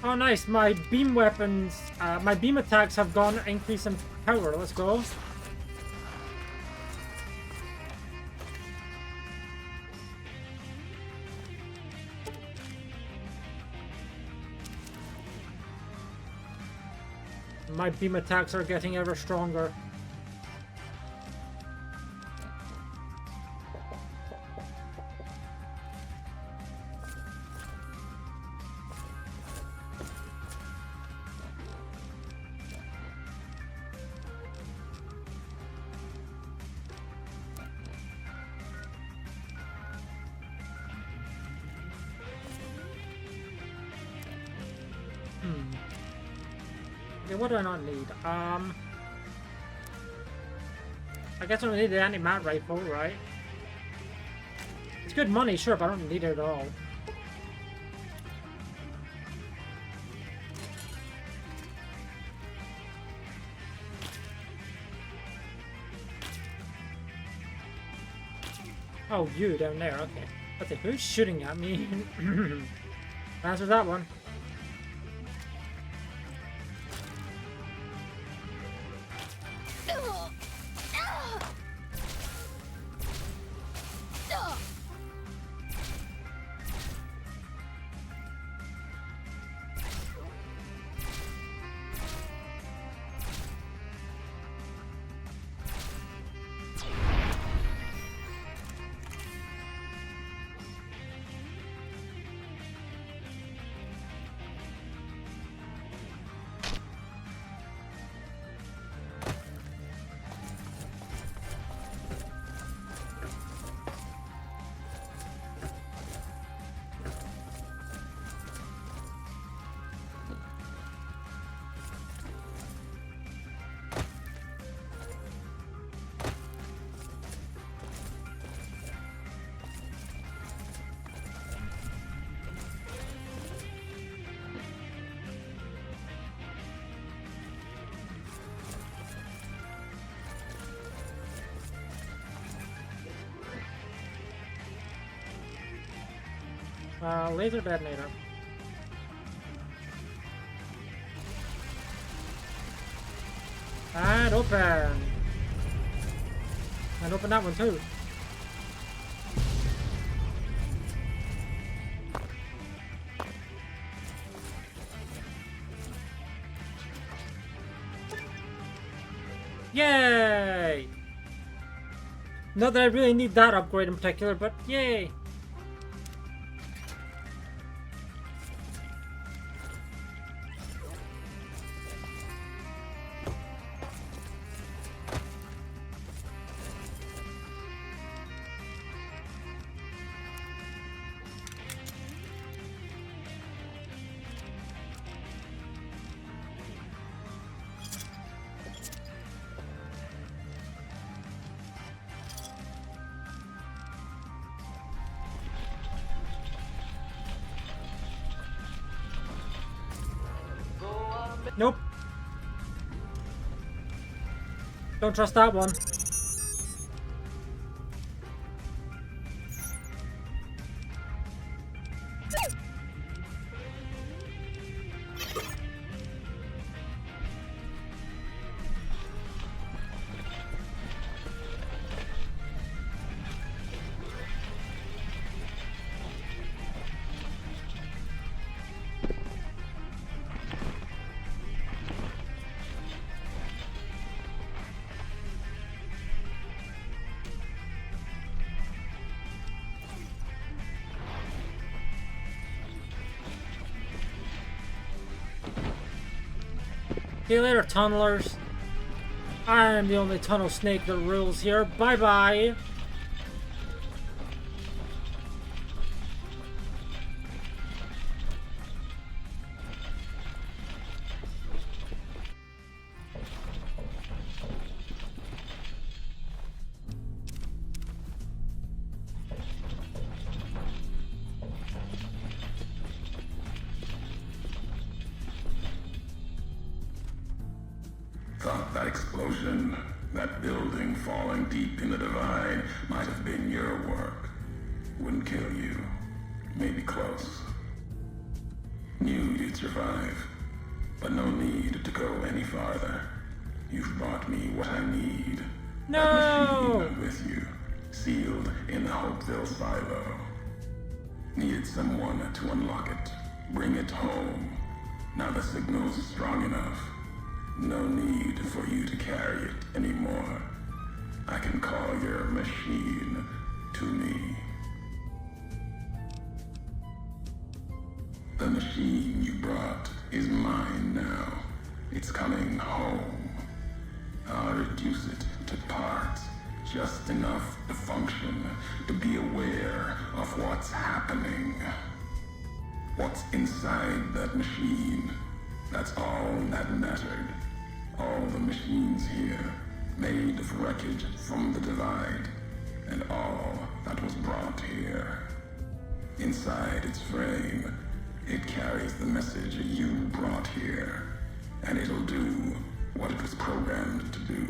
Speaker 1: Oh, nice. My beam weapons, my beam attacks have gone increase in power. Let's go. My beam attacks are getting ever stronger. Okay, what do I not need? I guess I don't need the anti-mat rifle, right? It's good money, sure, but I don't need it at all. Oh, you down there, okay. I think who's shooting at me? Answer that one. Laser detonator. And open. And open that one too. Yay! Not that I really need that upgrade in particular, but yay! Nope. Don't trust that one. See you later, tunnelers. I am the only tunnel snake that rules here. Bye-bye.
Speaker 12: Thought that explosion, that building falling deep in the divide, might have been your work. Wouldn't kill you. Maybe close. Knew you'd survive, but no need to go any farther. You've brought me what I need.
Speaker 1: No!
Speaker 12: That machine with you, sealed in the Hopeville silo. Needed someone to unlock it, bring it home. Now the signal's strong enough. No need for you to carry it anymore. I can call your machine to me. The machine you brought is mine now. It's coming home. I'll reduce it to parts, just enough to function, to be aware of what's happening. What's inside that machine, that's all that mattered. All the machines here, made of wreckage from the Divide, and all that was brought here. Inside its frame, it carries the message you brought here, and it'll do what it was programmed to do.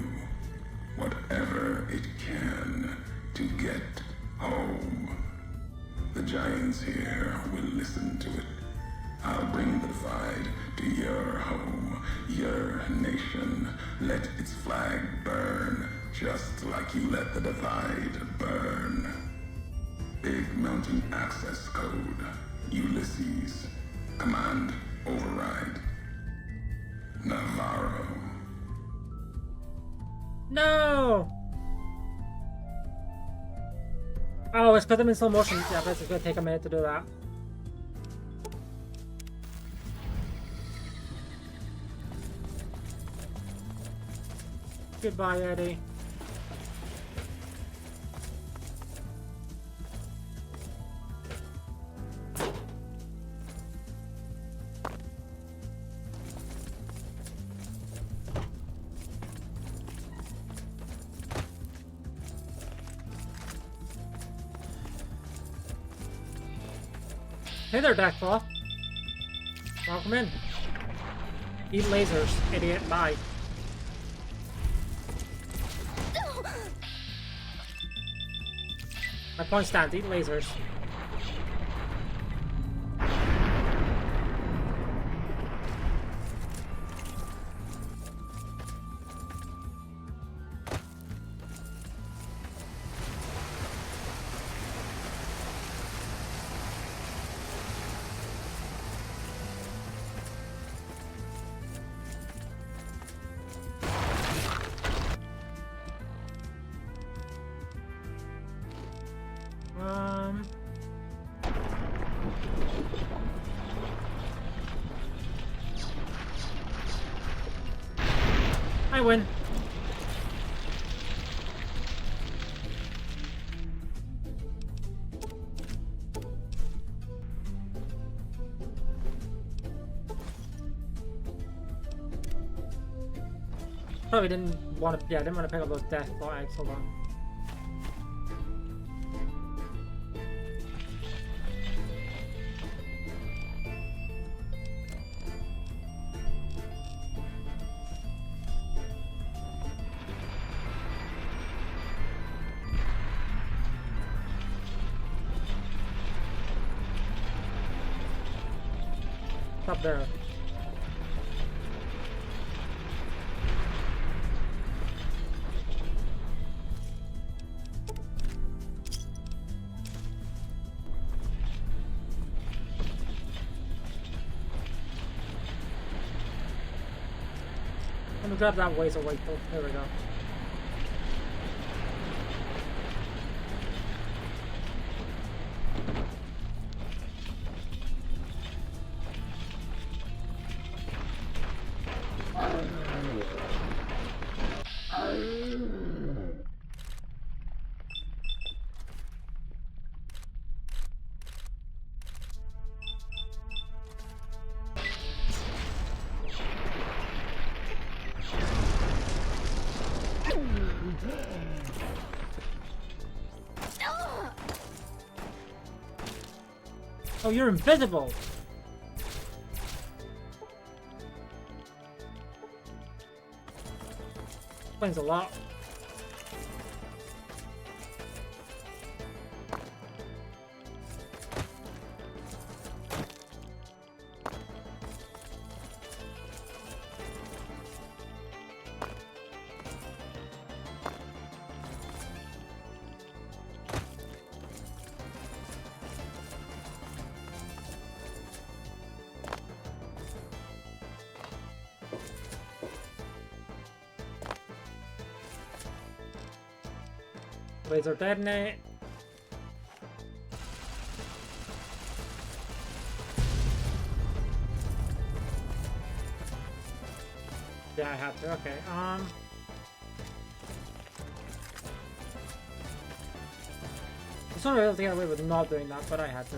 Speaker 12: Whatever it can to get home. The giants here will listen to it. I'll bring the Divide to your home, your nation. Let its flag burn, just like you let the Divide burn. Big Mountain Access Code. Ulysses. Command override. Navarro.
Speaker 1: No! Oh, it's because I'm in slow motion. Yeah, but it's gonna take a minute to do that. Goodbye, Eddie. Hey there, Deckclaw. Welcome in. Eat lasers, idiot. Bye. My point stands. Eat lasers. I win. Probably didn't want to. Yeah, I didn't want to pick up those Deathclaw eggs. Hold on. Up there. I'm gonna grab that ways away. There we go. Oh, you're invisible! Explains a lot. Laser detonate. Yeah, I had to. Okay. It's not able to get away with not doing that, but I had to.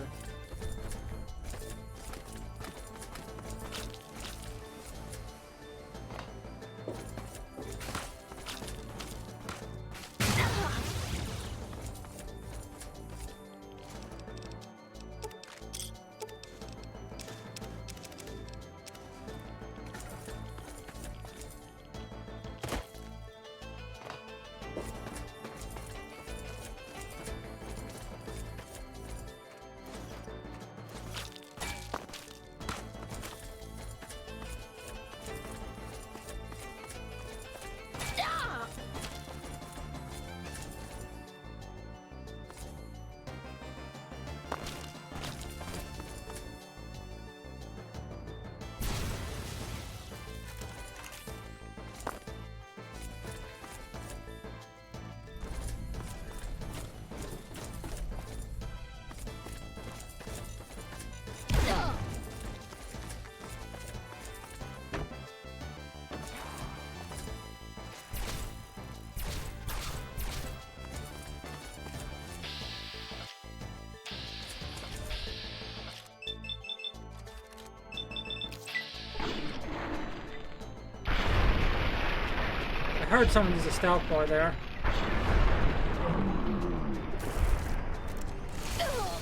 Speaker 1: I heard someone use a stealth bar there.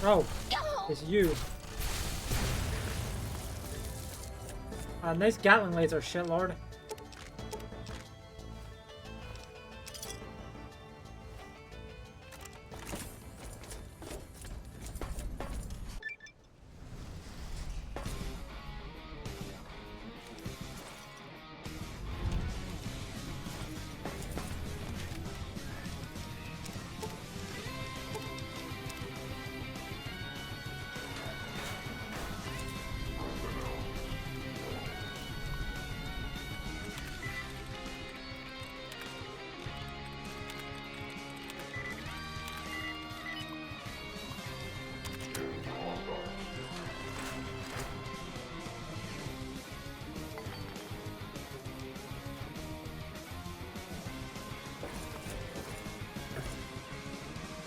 Speaker 1: Oh, it's you. Nice Gatling laser, shitlord.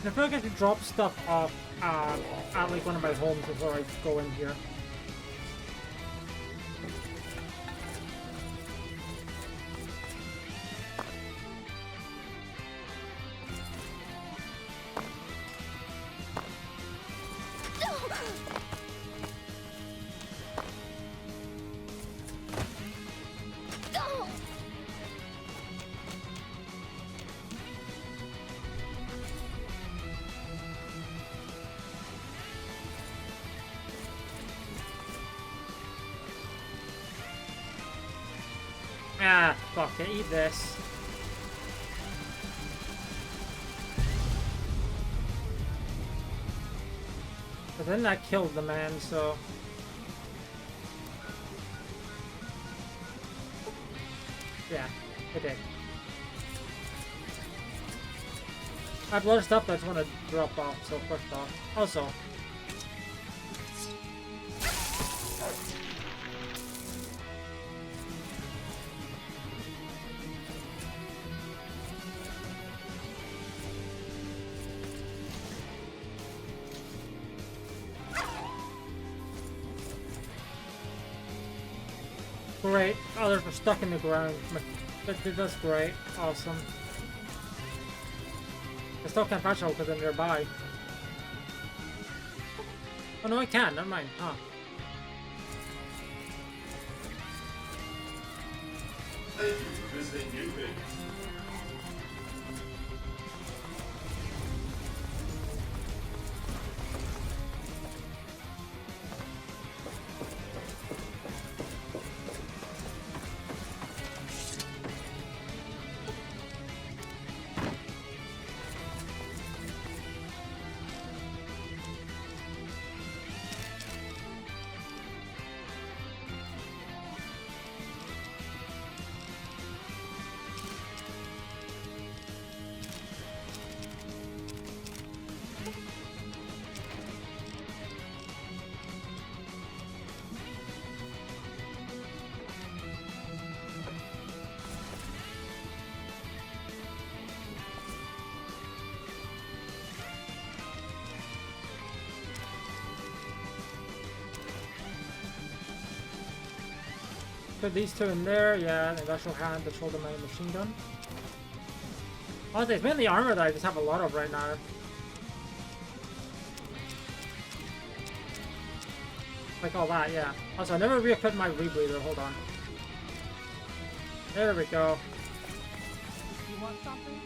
Speaker 1: I feel like I should drop stuff off at like one of my homes before I go in here. Ah, fuck it, eat this. But then that killed the man, so... Yeah, it did. I have a lot of stuff that I just want to drop off, so first off. Also... Great. Others were stuck in the ground. That's great. Awesome. I still can't patch out because they're nearby. Oh no, I can. Never mind. Huh.
Speaker 6: Thank you for visiting New Vegas.
Speaker 1: put these two in there. Yeah, the industrial hand, the shoulder machine gun. Honestly, it's mainly armor that I just have a lot of right now. Like all that, yeah. Also, I never re-equipped my rebreather. Hold on. There we go.
Speaker 11: You want something?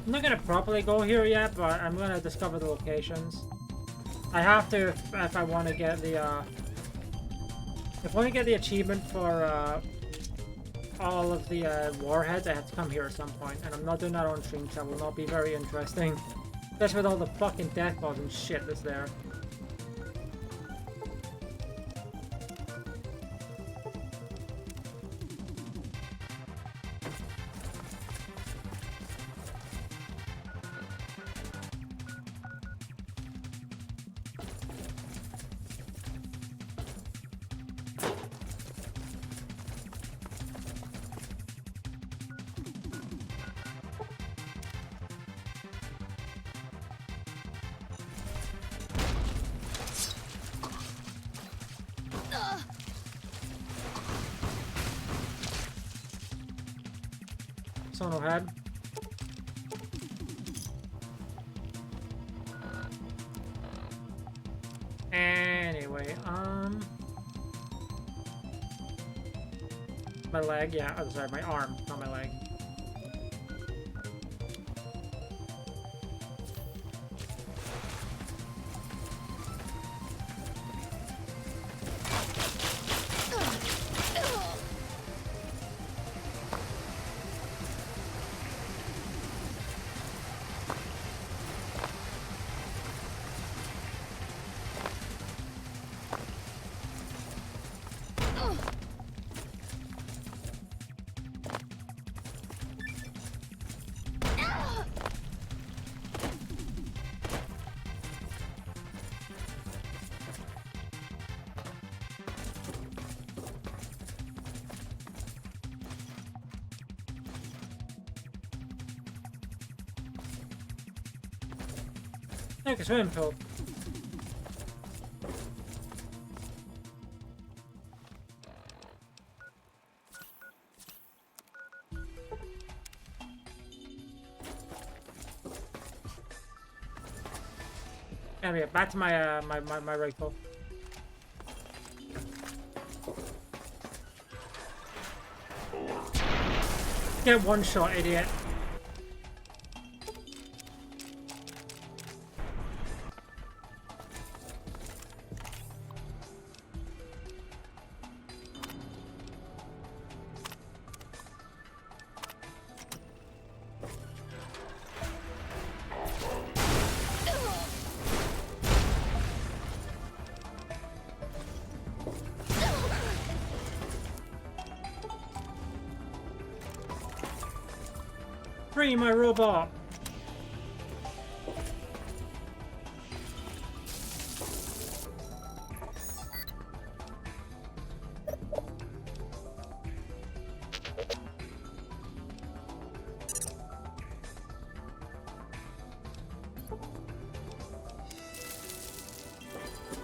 Speaker 1: I'm not gonna properly go here yet, but I'm gonna discover the locations. I have to if I want to get the if I want to get the achievement for all of the warheads, I have to come here at some point, and I'm not doing that on stream, so that will not be very interesting. Especially with all the fucking death balls and shit that's there. Sono head. Anyway, my leg, yeah, oh, sorry, my arm, not my leg. Like a swimming pool. Anyway, back to my my rifle. Get one shot, idiot. Free my robot!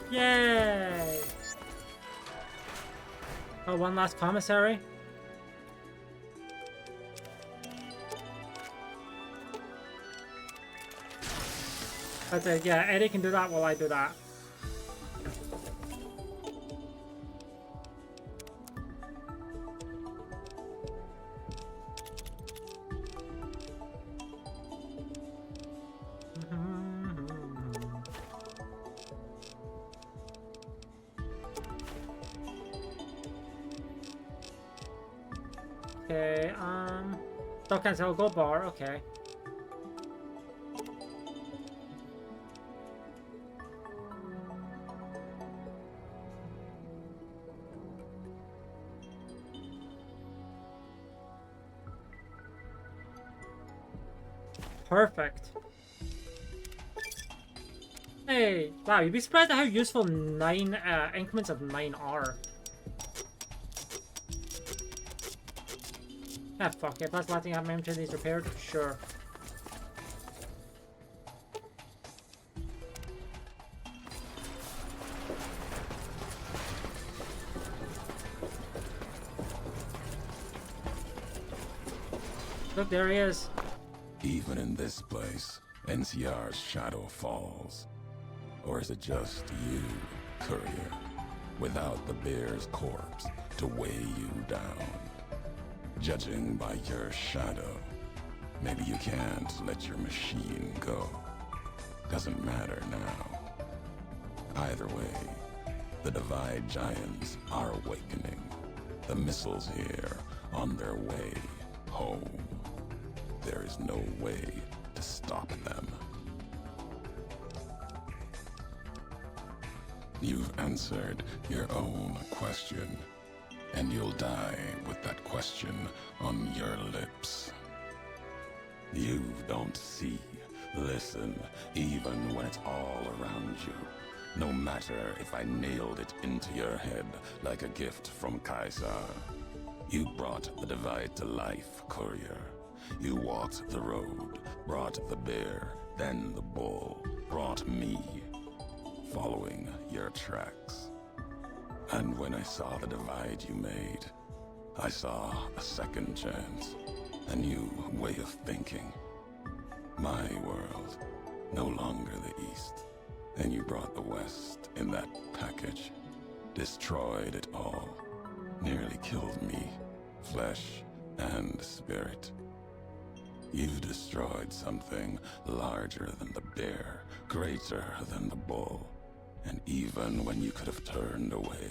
Speaker 1: Yay! Oh, one last commissary? But yeah, Eddie can do that while I do that. Okay, don't cancel, go bar, okay. perfect. Hey, wow, you'd be surprised at how useful 9 increments of 9 are. Ah, fuck it. If that's letting have my these repaired, sure. Look, there he is.
Speaker 12: Even in this place, NCR's shadow falls. Or is it just you, courier, without the bear's corpse to weigh you down? Judging by your shadow, maybe you can't let your machine go. Doesn't matter now. Either way, the Divide Giants are awakening. The missiles here on their way home. There is no way to stop them. You've answered your own question, and you'll die with that question on your lips. You don't see, listen, even when it's all around you. No matter if I nailed it into your head like a gift from Caesar. You brought the Divide to life, courier. You walked the road, brought the bear, then the bull, brought me, following your tracks. And when I saw the divide you made, I saw a second chance, a new way of thinking. My world, no longer the East. And you brought the West in that package, destroyed it all, nearly killed me, flesh and spirit. You've destroyed something larger than the bear, greater than the bull. And even when you could have turned away,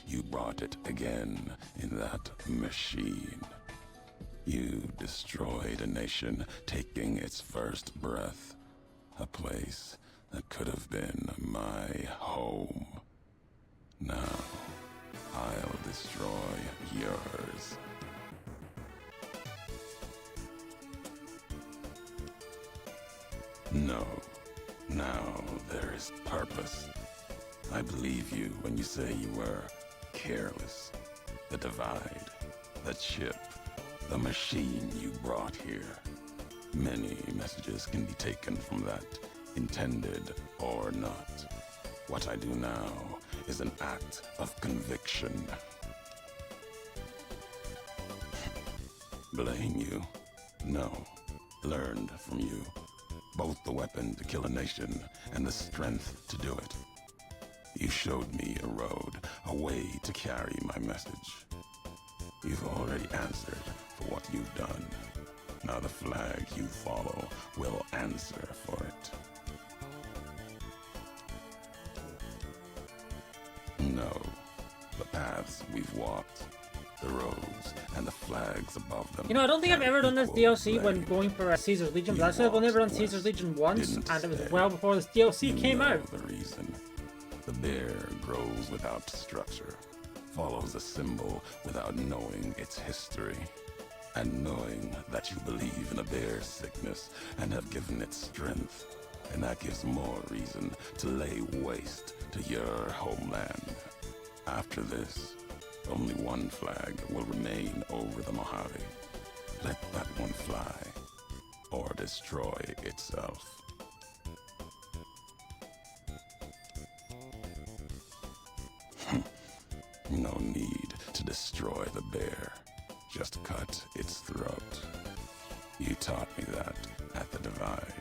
Speaker 12: you brought it again in that machine. You destroyed a nation taking its first breath. A place that could have been my home. Now, I'll destroy yours. No. Now there is purpose. I believe you when you say you were careless. The divide, the chip, the machine you brought here. Many messages can be taken from that, intended or not. What I do now is an act of conviction. Blame you? No. Learned from you. Both the weapon to kill a nation and the strength to do it. You showed me a road, a way to carry my message. You've already answered for what you've done. Now the flag you follow will answer for it. No, the paths we've walked, the roads, and the flags above them.
Speaker 1: You know, I don't think I've ever done this DLC when going for Caesar's Legion, but I've never done Caesar's Legion once, and it was well before this DLC came out.
Speaker 12: The reason. The bear grows without structure, follows a symbol without knowing its history, and knowing that you believe in a bear's sickness and have given it strength, and that gives more reason to lay waste to your homeland. After this, only one flag will remain over the Mojave. Let that one fly, or destroy itself. No need to destroy the bear. Just cut its throat. You taught me that at the divide.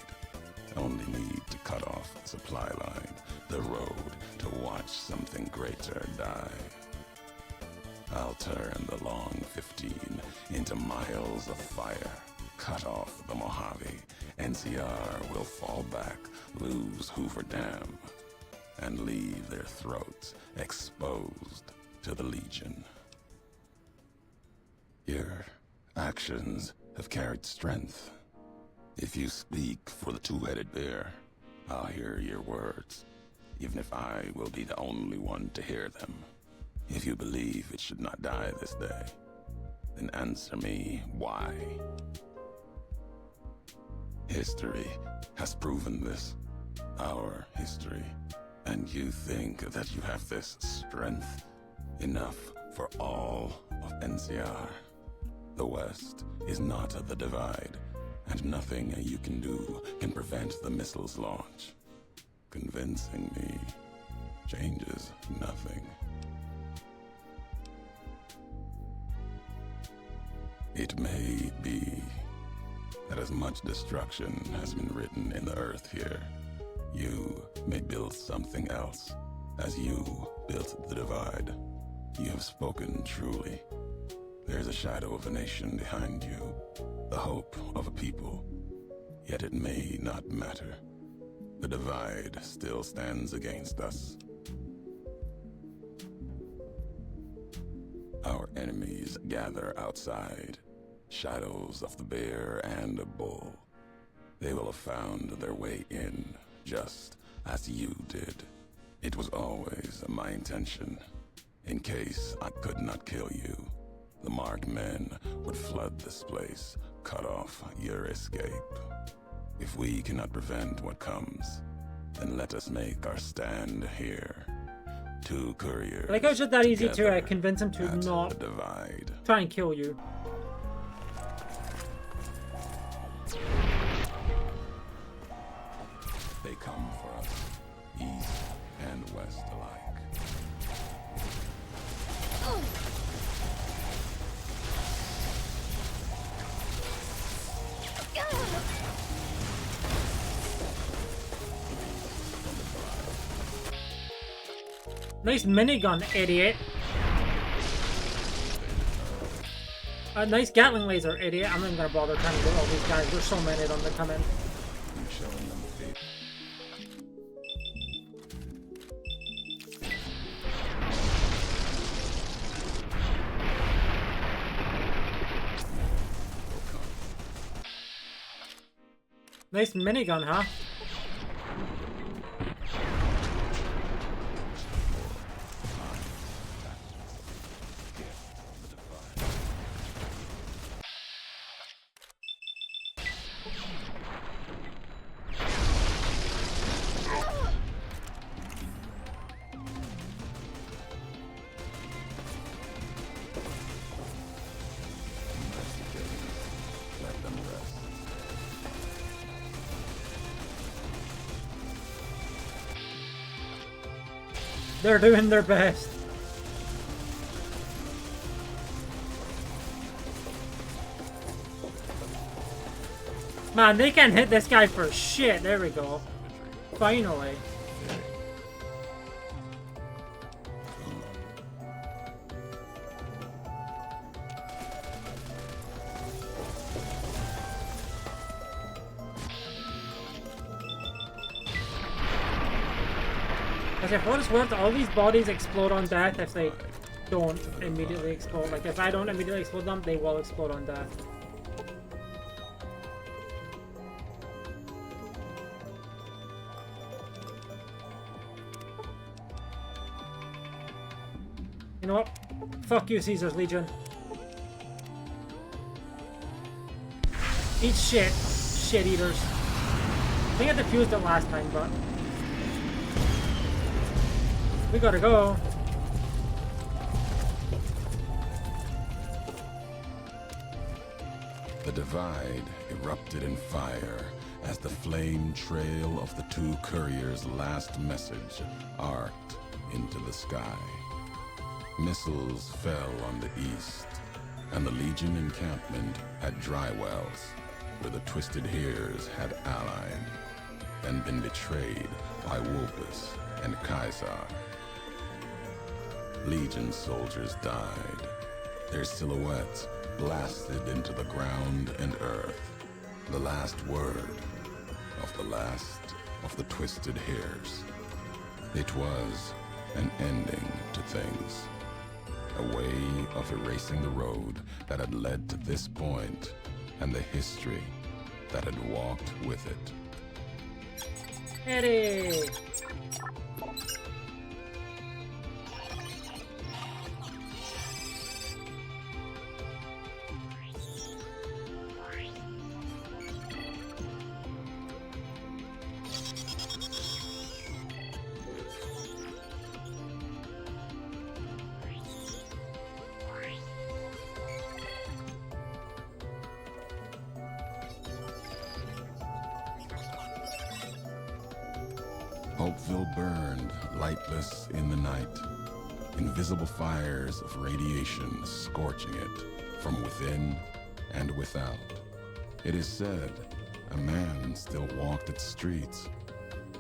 Speaker 12: Only need to cut off the supply line, the road, to watch something greater die. I'll turn the long 15 into miles of fire. Cut off the Mojave. NCR will fall back, lose Hoover Dam, and leave their throats exposed to the Legion. Your actions have carried strength. If you speak for the two-headed bear, I'll hear your words, even if I will be the only one to hear them. If you believe it should not die this day, then answer me why. History has proven this. Our history. And you think that you have this strength? Enough for all of NCR. The West is not the Divide, and nothing you can do can prevent the missile's launch. Convincing me changes nothing. It may be that as much destruction has been written in the earth here, you may build something else, as you built the Divide. You have spoken truly. There's a shadow of a nation behind you, the hope of a people. Yet it may not matter. The Divide still stands against us. Our enemies gather outside, shadows of the bear and a bull. They will have found their way in, just as you did. It was always my intention. In case I could not kill you, the marked men would flood this place, cut off your escape. If we cannot prevent what comes, then let us make our stand here. Two couriers.
Speaker 1: Like, it was just that easy to convince him to not try and kill you.
Speaker 12: They come for us, east and west alike.
Speaker 1: Nice minigun, idiot. Nice Gatling laser, idiot. I'm not even gonna bother trying to get all these guys. There's so many of them that come in. Nice minigun, huh? They're doing their best. Man, they can't hit this guy for shit. There we go. Finally. Because for what it's worth, all these bodies explode on death if they don't immediately explode. Like, if I don't immediately explode them, they will explode on death. You know what? Fuck you, Caesar's Legion. Eat shit, shit eaters. I think I defused it last time, but we gotta go.
Speaker 12: The Divide erupted in fire as the flame trail of the two couriers' last message arced into the sky. Missiles fell on the east, and the Legion encampment at Drywells, where the Twisted Hears had allied and been betrayed by Wolpus and Caesar. Legion soldiers died, their silhouettes blasted into the ground and earth. The last word of the last of the Twisted Hears. It was an ending to things. A way of erasing the road that had led to this point and the history that had walked with it.
Speaker 1: Eddie!
Speaker 14: Hopeville burned, lightless in the night, invisible fires of radiation scorching it from within and without. It is said a man still walked its streets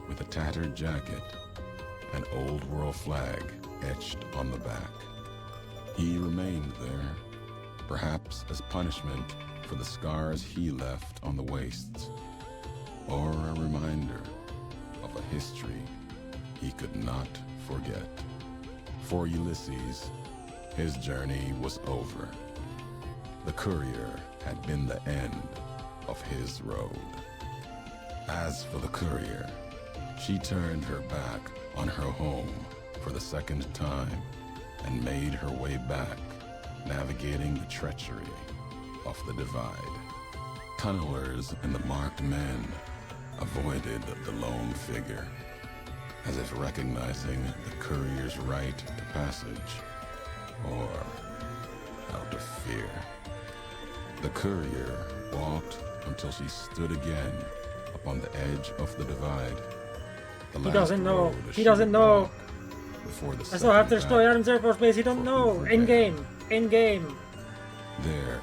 Speaker 14: with a tattered jacket, an old world flag etched on the back. He remained there, perhaps as punishment for the scars he left on the wastes, or a reminder of a history he could not forget. For Ulysses, his journey was over. The courier had been the end of his road. As for the courier, she turned her back on her home for the second time and made her way back, navigating the treachery of the divide. Tunnelers and the marked men avoided the lone figure, as if recognizing the courier's right to passage, or out of fear. The courier walked until she stood again upon the edge of the divide.
Speaker 1: He doesn't know. He doesn't know. I still have to destroy Adam's Air Force Base. He don't know. In game. In game.
Speaker 14: There,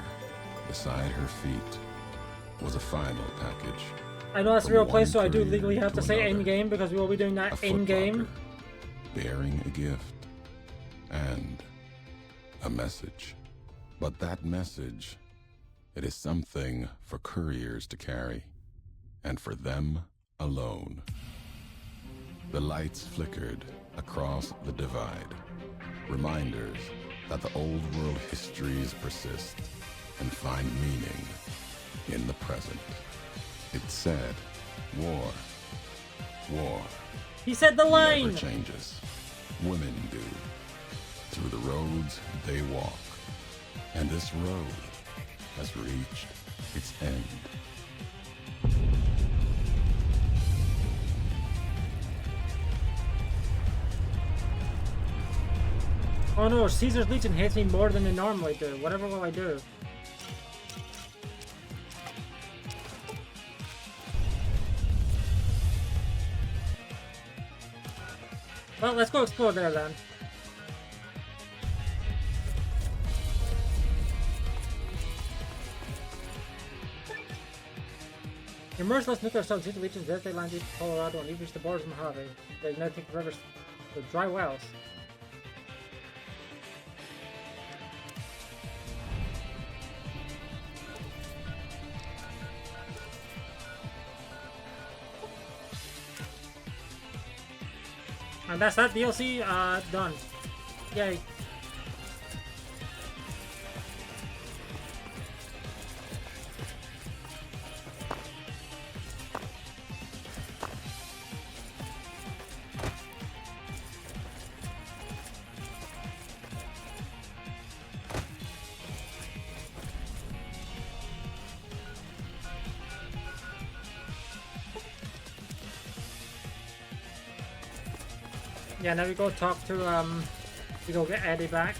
Speaker 14: beside her feet, was a final package.
Speaker 1: I know that's a real place, so I do legally have to say in game because we will be doing that in game.
Speaker 14: Bearing a gift and a message. But that message, it is something for couriers to carry, and for them alone. The lights flickered across the divide, reminders that the old world histories persist and find meaning in the present. It said, war.
Speaker 1: He said the line!
Speaker 14: Never changes. Women do. Through the roads they walk. And this road has reached its end.
Speaker 1: Oh no, Caesar's Legion hits me more than they normally do. Whatever will I do? Well, let's go explore there then. Your merciless nuclear assault sees the Legion's devastate land east of Colorado and you've reached the borders of Mojave. They now take the rivers to dry wells. And that's that DLC done. Yay. Yeah, now we go talk to, we go get Eddie back.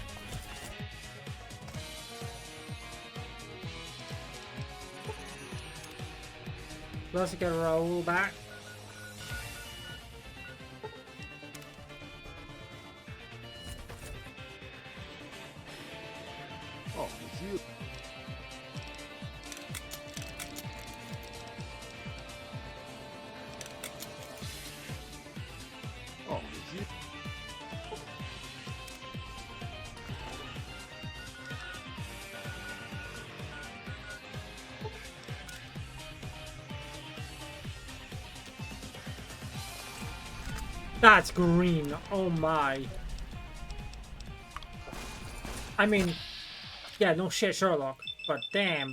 Speaker 1: We also get Raoul back.
Speaker 19: Oh, it's you. Oh, it's you.
Speaker 1: That's green. Oh my. I mean, yeah, no shit, Sherlock, but damn.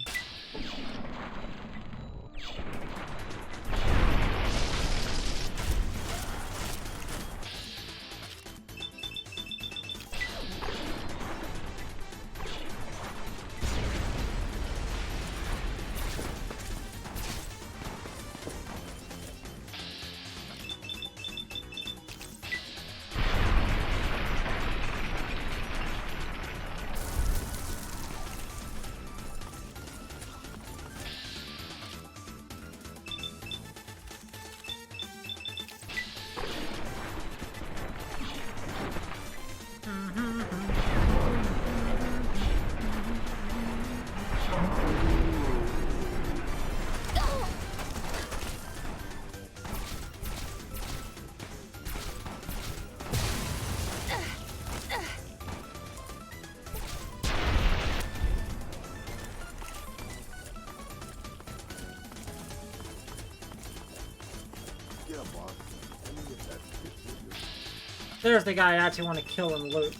Speaker 1: There's the guy I actually want to kill and loot.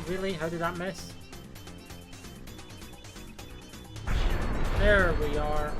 Speaker 1: Really? How did that miss? There we are.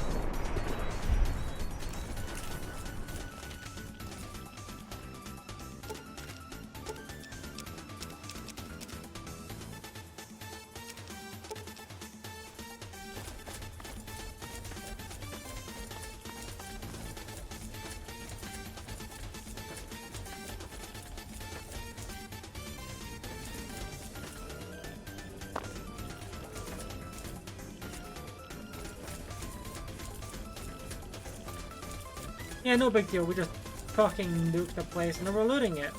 Speaker 1: Yeah, no big deal. We just fucking nuked the place and then we're looting it.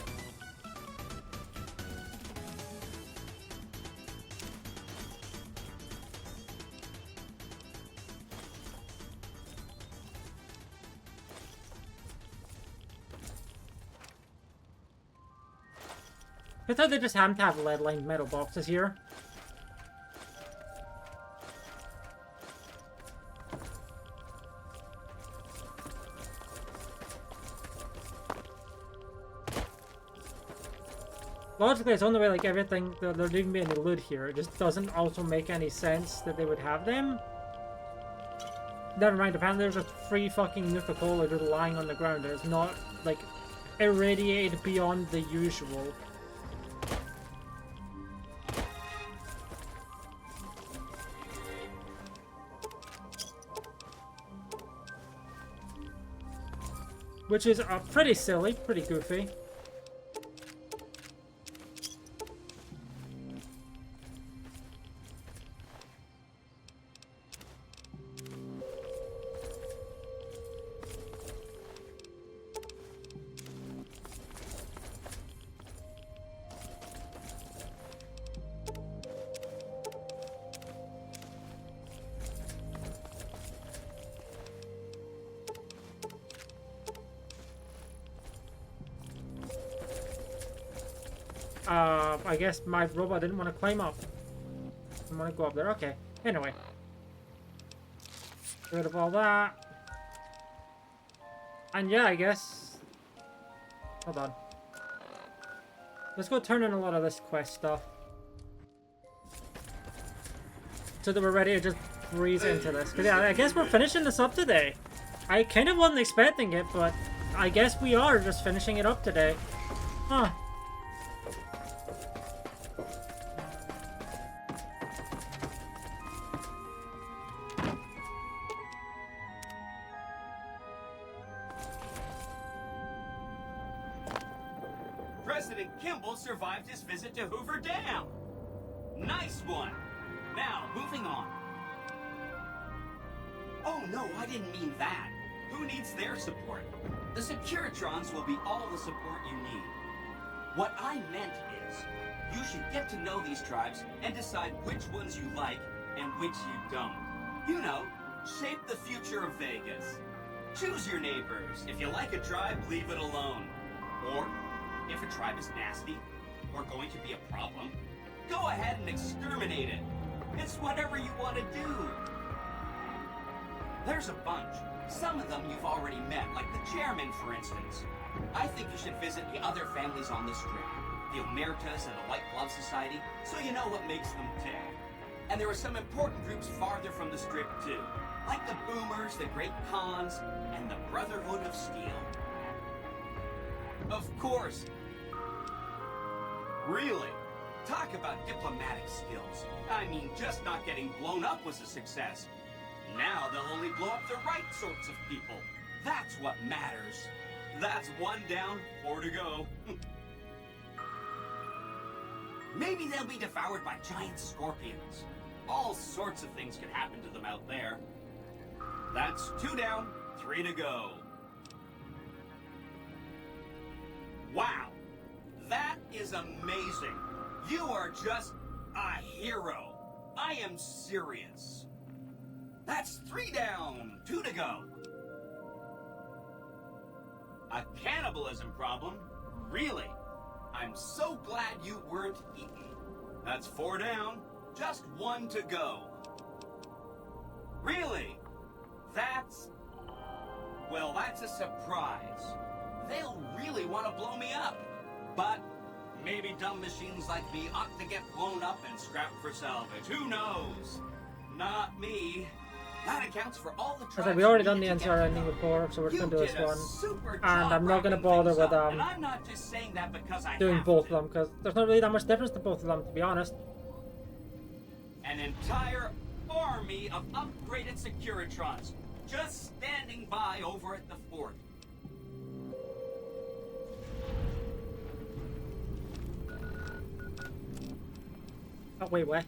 Speaker 1: I thought they just happened to have lead-lined metal boxes here. Logically, it's only way like everything that there didn't be any loot here. It just doesn't also make any sense that they would have them. Never mind, apparently there's just free fucking Nuka-Cola just lying on the ground and it's not like irradiated beyond the usual. Which is pretty silly, pretty goofy. I guess my robot didn't want to climb up. Didn't want to go up there. Okay. Anyway. Get rid of all that. And yeah, I guess... Hold on. Let's go turn in a lot of this quest stuff. So that we're ready to just breeze into this. Because yeah, I guess we're finishing this up today. I kind of wasn't expecting it, but I guess we are just finishing it up today. Huh.
Speaker 7: President Kimball survived his visit to Hoover Dam. Nice one. Now, moving on. Oh, no, I didn't mean that. Who needs their support? The Securitrons will be all the support you need. What I meant is, you should get to know these tribes and decide which ones you like and which you don't. You know, shape the future of Vegas. Choose your neighbors. If you like a tribe, leave it alone. Or, if a tribe is nasty or going to be a problem, go ahead and exterminate it. It's whatever you want to do. There's a bunch. Some of them you've already met, like the chairman, for instance. I think you should visit the other families on the strip, the Omertas and the White Glove Society, so you know what makes them tick. And there are some important groups farther from the strip, too, like the Boomers, the Great Khans, and the Brotherhood of Steel. Of course. Really? Talk about diplomatic skills. I mean, just not getting blown up was a success. Now they'll only blow up the right sorts of people. That's what matters. That's 1 down, 4 to go. Maybe they'll be devoured by giant scorpions. All sorts of things can happen to them out there. That's 2 down, 3 to go. Wow, that is amazing. You are just a hero. I am serious. That's 3 down, 2 to go. A cannibalism problem? Really? I'm so glad you weren't eaten. That's 4 down, just 1 to go. Really? That's Well, that's a surprise. They'll really want to blow me up. But maybe dumb machines like me ought to get blown up and scrapped for salvage. Who knows? Not me. That accounts for all the
Speaker 1: I said, we already done the NCR ending before, so we're just going to do this one. And I'm not going to bother with doing both of them, because there's not really that much difference to both of them, to be honest.
Speaker 7: An entire army of upgraded Securitrons just standing by over at the fort.
Speaker 1: Oh, wait, what?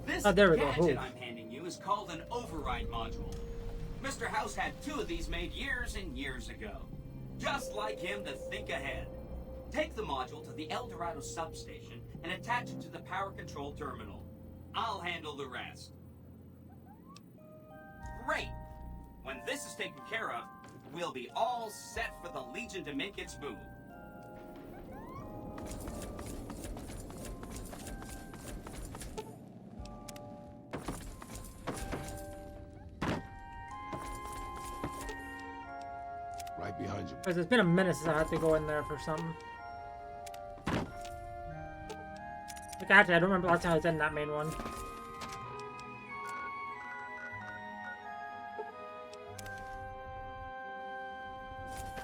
Speaker 7: This
Speaker 1: there we go.
Speaker 7: gadget I'm handing you is called an override module. Mr. House had 2 of these made years and years ago. Just like him to think ahead. Take the module to the El Dorado substation and attach it to the power control terminal. I'll handle the rest. Great! When this is taken care of, we'll be all set for the Legion to make its move.
Speaker 17: Right behind you.
Speaker 1: Because it's been a minute since I had to go in there for something. Like, actually, I don't remember last time I was in that main one.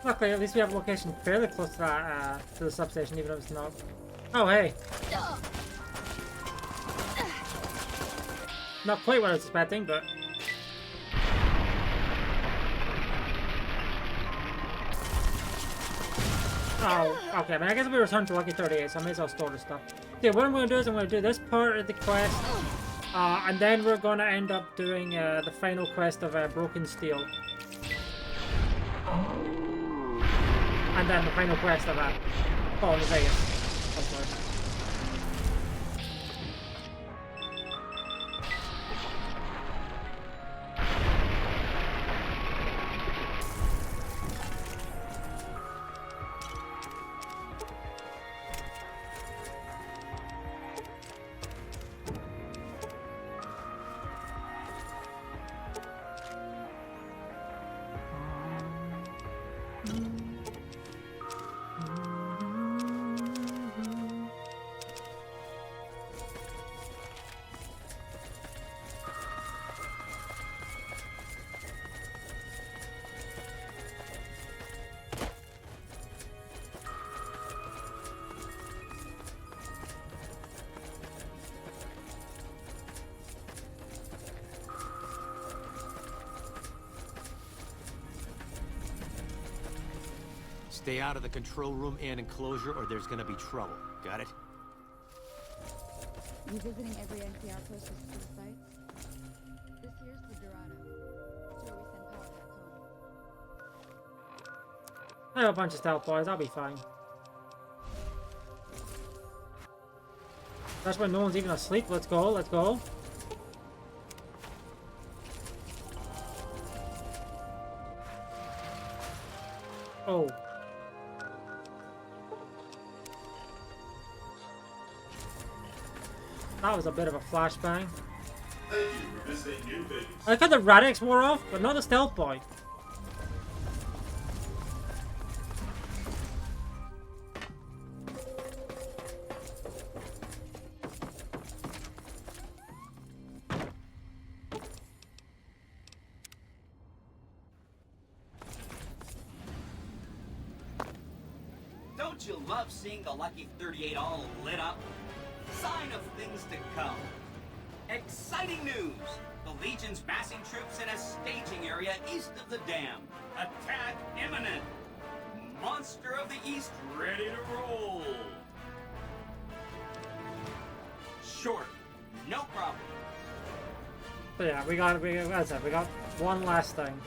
Speaker 1: Luckily, at least we have a location fairly close to that, to the substation, even if it's not. Oh, hey! Not quite what I was expecting, but... Oh, okay, but I guess we returned to Lucky 38, so I may as well store the stuff. Okay, what I'm going to do is I'm going to do this part of the quest, and then we're going to end up doing the final quest of Broken Steel. And then the final quest of Fallen Vegas. Hopefully.
Speaker 16: Stay out of the control room and enclosure, or there's gonna be trouble. Got it?
Speaker 18: You visiting every NCR post with the sites? This here's the Dorado. It's where we send power back home.
Speaker 1: I have a bunch of stealth boys, I'll be fine. That's when no one's even asleep. Let's go, let's go. Oh. That was a bit of a flashbang.
Speaker 6: Thank you for visiting New Vegas.
Speaker 1: I like how the Radix wore off, but not the stealth boy.
Speaker 7: Don't you love seeing the Lucky 38 all lit up? Sign of things to come. Exciting news! The Legion's massing troops in a staging area east of the dam. Attack imminent! Monster of the East ready to roll! Sure, no problem.
Speaker 1: But yeah, we got one last thing.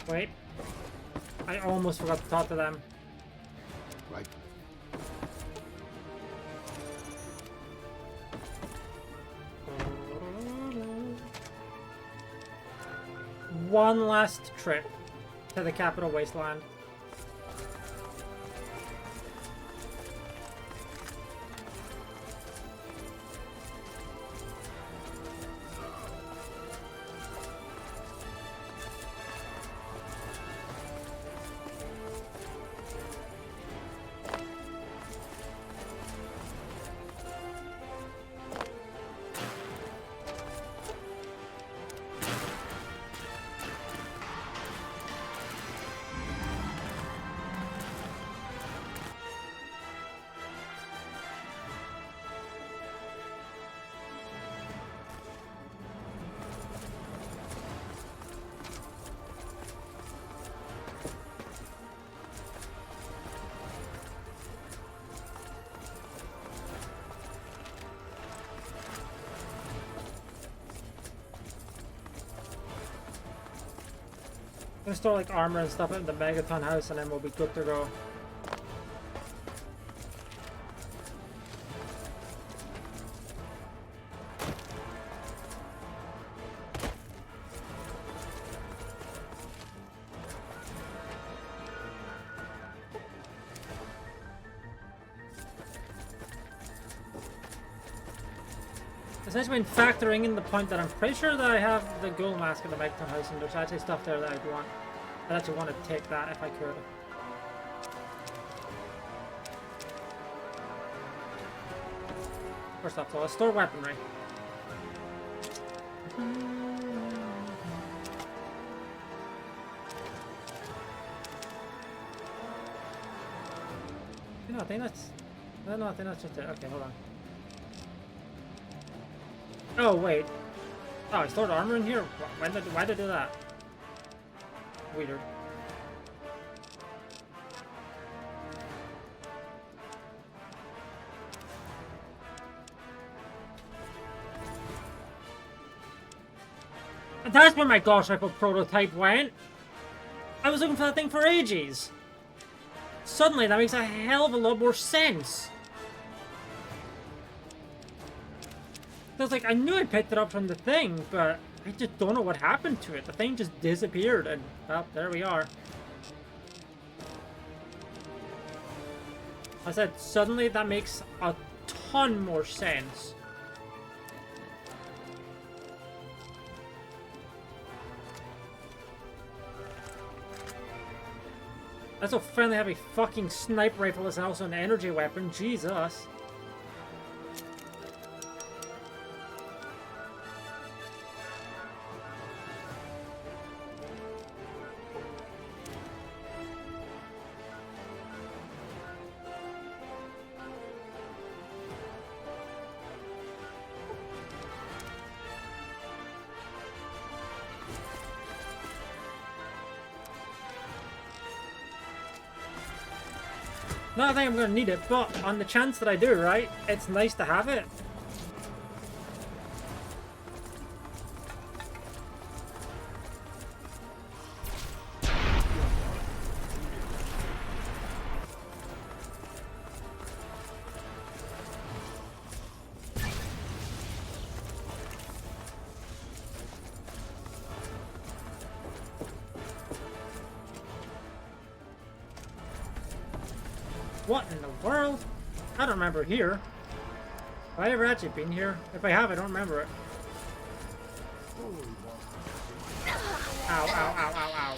Speaker 1: Wait. I almost forgot to talk to them.
Speaker 17: Right.
Speaker 1: one last trip to the capital wasteland. I'm gonna store like armor and stuff in the Megaton house and then we'll be good to go. Essentially, been factoring in the point that I'm pretty sure that I have the ghoul mask in the Megaton house, and there's actually stuff there that I'd actually want to take that if I could. First off, so I'll store weaponry. No, I think that's... No, I think that's just it. Okay, hold on. Oh, wait. Oh, I stored armor in here? Why did I do that? Weird. And that's where my Gauss Rifle prototype went! I was looking for that thing for ages! Suddenly, that makes a hell of a lot more sense! I was like, I knew I picked it up from the thing, but I just don't know what happened to it. The thing just disappeared, and, well, there we are. I said, suddenly that makes a ton more sense. That's so finally have a fucking sniper rifle that's also an energy weapon. Jesus. Not that I'm gonna need it, but on the chance that I do, right? It's nice to have it. What in the world? I don't remember here. Have I ever actually been here? If I have, I don't remember it. Ow, ow, ow, ow, ow.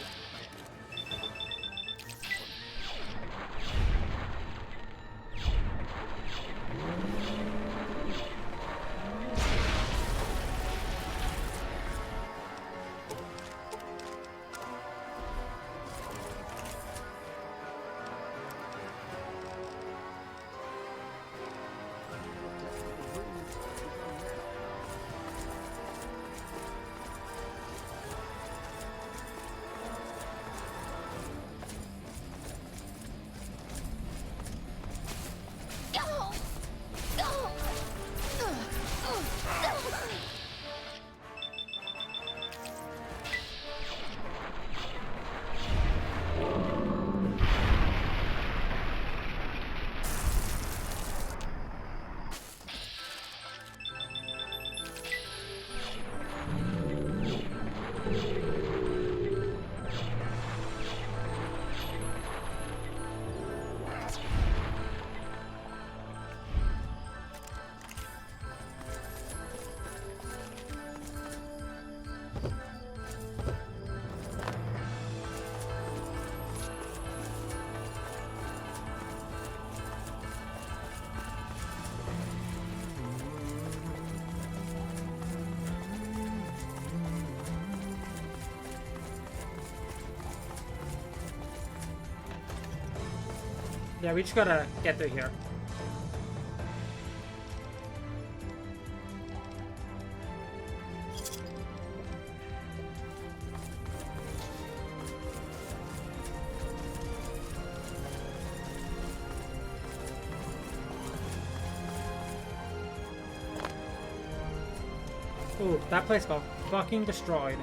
Speaker 1: Yeah, we just gotta get through here. Ooh, that place got fucking destroyed.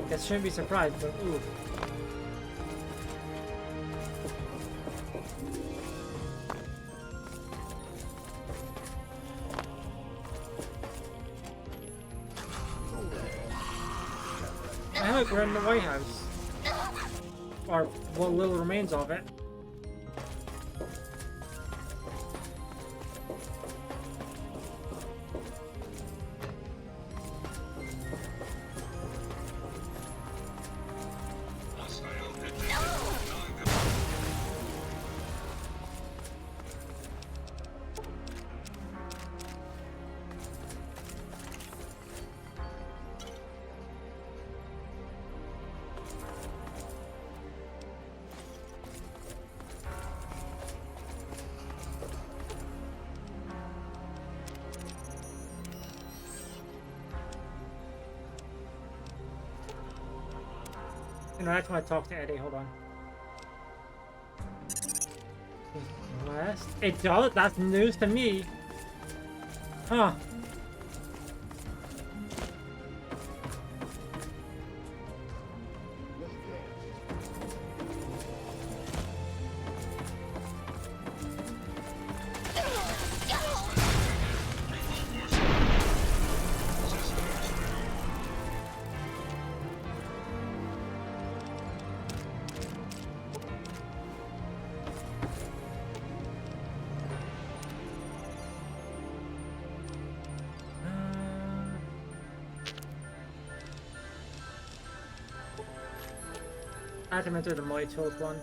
Speaker 1: Guess shouldn't be surprised, but ooh. I think we're in the White House. Or what little remains of it. You know, that's when I talk to Eddie. Hold on. West? It does? That's news to me. Huh. I have to enter the Mighty Toad one.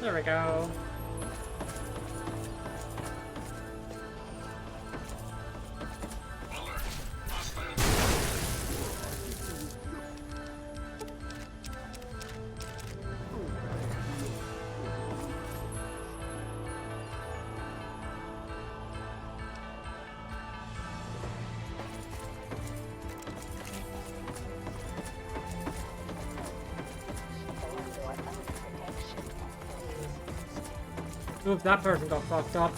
Speaker 1: There we go. Oof, that person got fucked up.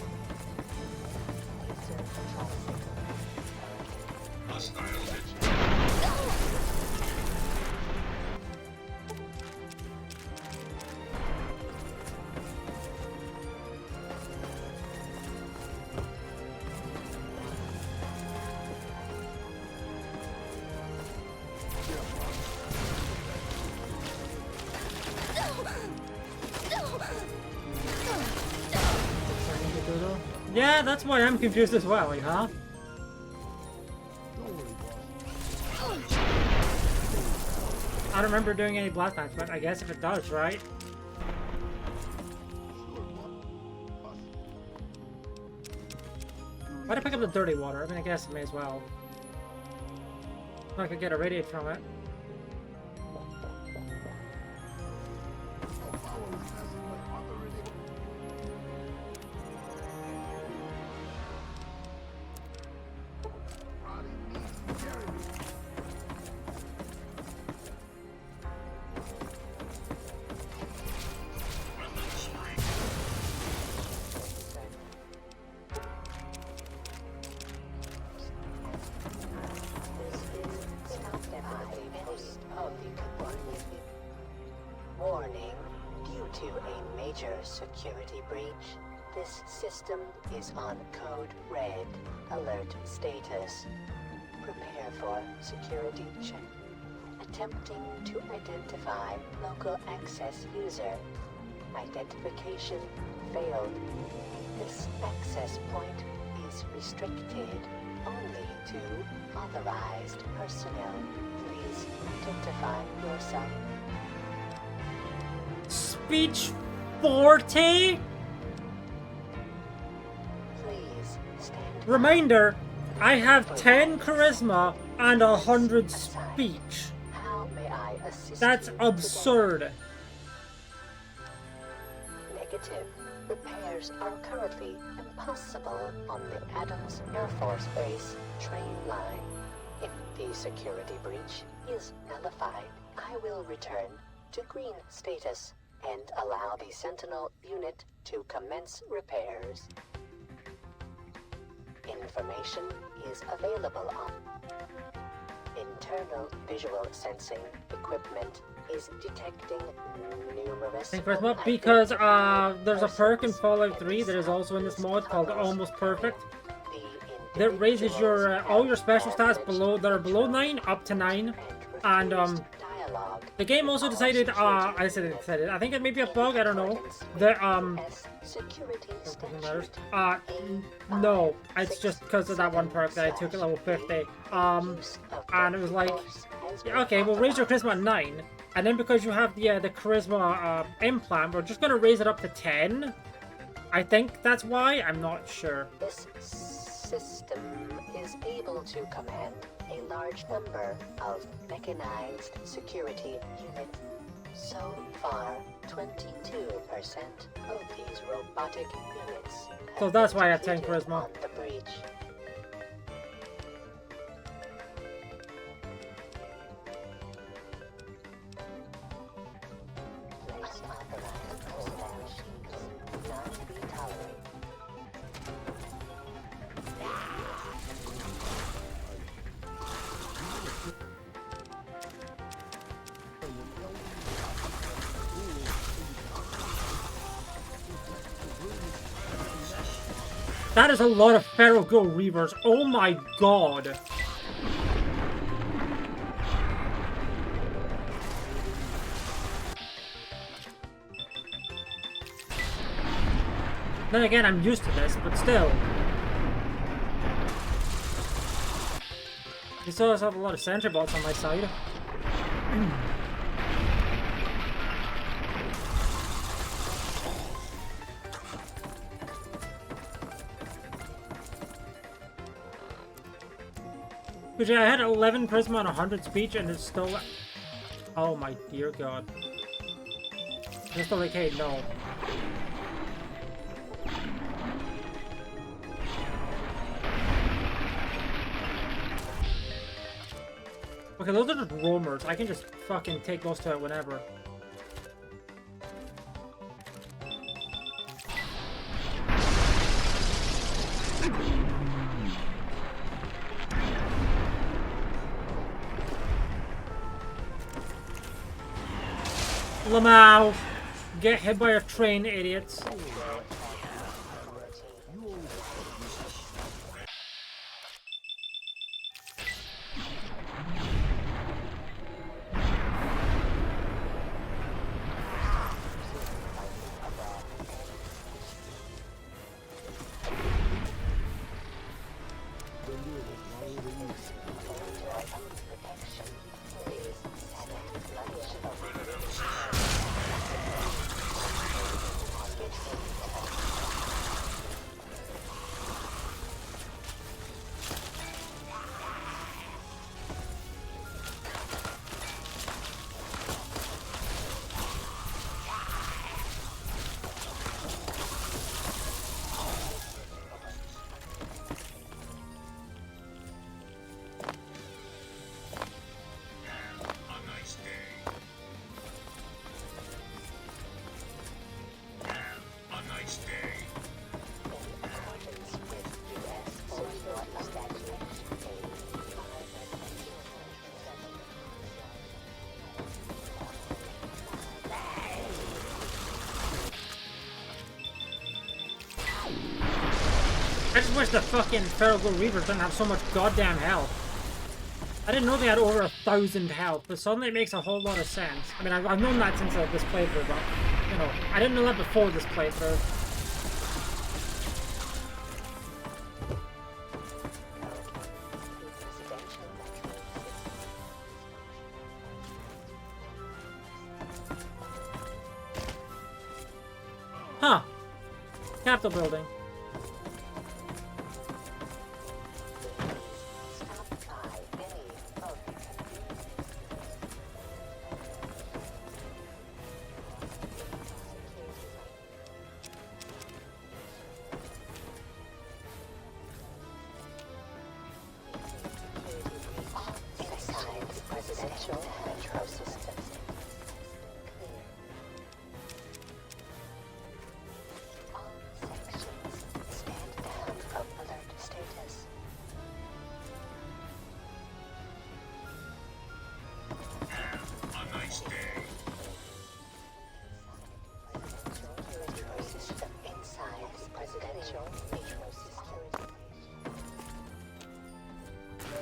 Speaker 1: Yeah, that's why I'm confused as well, like, huh? I don't remember doing any blast times, but I guess if it does, right? Why'd I pick up the dirty water? I mean, I guess I may as well. I could get a radiate from it.
Speaker 13: Warning, due to a major security breach, this system is on code red. Alert status. Prepare for security check. Attempting to identify local access user. Identification failed. This access point is restricted only to authorized personnel. Please identify yourself.
Speaker 1: Speech 40?
Speaker 13: Please stand.
Speaker 1: Reminder, I have 10 charisma and 100 speech.
Speaker 13: How may I assist
Speaker 1: That's absurd.
Speaker 13: Negative. Repairs are currently impossible on the Adams Air Force Base train line. If the security breach is nullified, I will return to green status and allow the Sentinel unit to commence repairs. Information is available on internal visual sensing equipment is detecting numerous
Speaker 1: Because there's a perk in Fallout 3 that is also in this mod called Almost Perfect that raises your all your special stats below that are below 9 up to 9, and the game also decided I think it may be a bug, I don't know, that no, it's just because of that one perk that I took at level 50, and it was like, okay, we'll raise your charisma at 9, and then because you have the charisma implant, we're just gonna raise it up to 10. I think that's why. I'm not sure.
Speaker 13: This system is able to command a large number of mechanized security units. So far, 22% of these robotic units.
Speaker 1: So that's why I have 10 charisma.
Speaker 13: On the breach. Next authorized personnel sheets not to be tolerated.
Speaker 1: That is a lot of Feral Ghoul Reavers. Oh my god. Then again, I'm used to this, but still. You still have a lot of sentry bots on my side. But yeah, I had 11 charisma and 100 speech, and it's still... Oh my dear god. It's still like, hey, no. Okay, those are just roamers. I can just fucking take those two out whenever. Lamau! Get hit by a train, idiots. I just wish the fucking Feral Ghoul Reavers didn't have so much goddamn health. I didn't know they had over 1,000 health, but suddenly it makes a whole lot of sense. I mean, I've known that since this playthrough, but, you know, I didn't know that before this playthrough. Huh. Capitol building.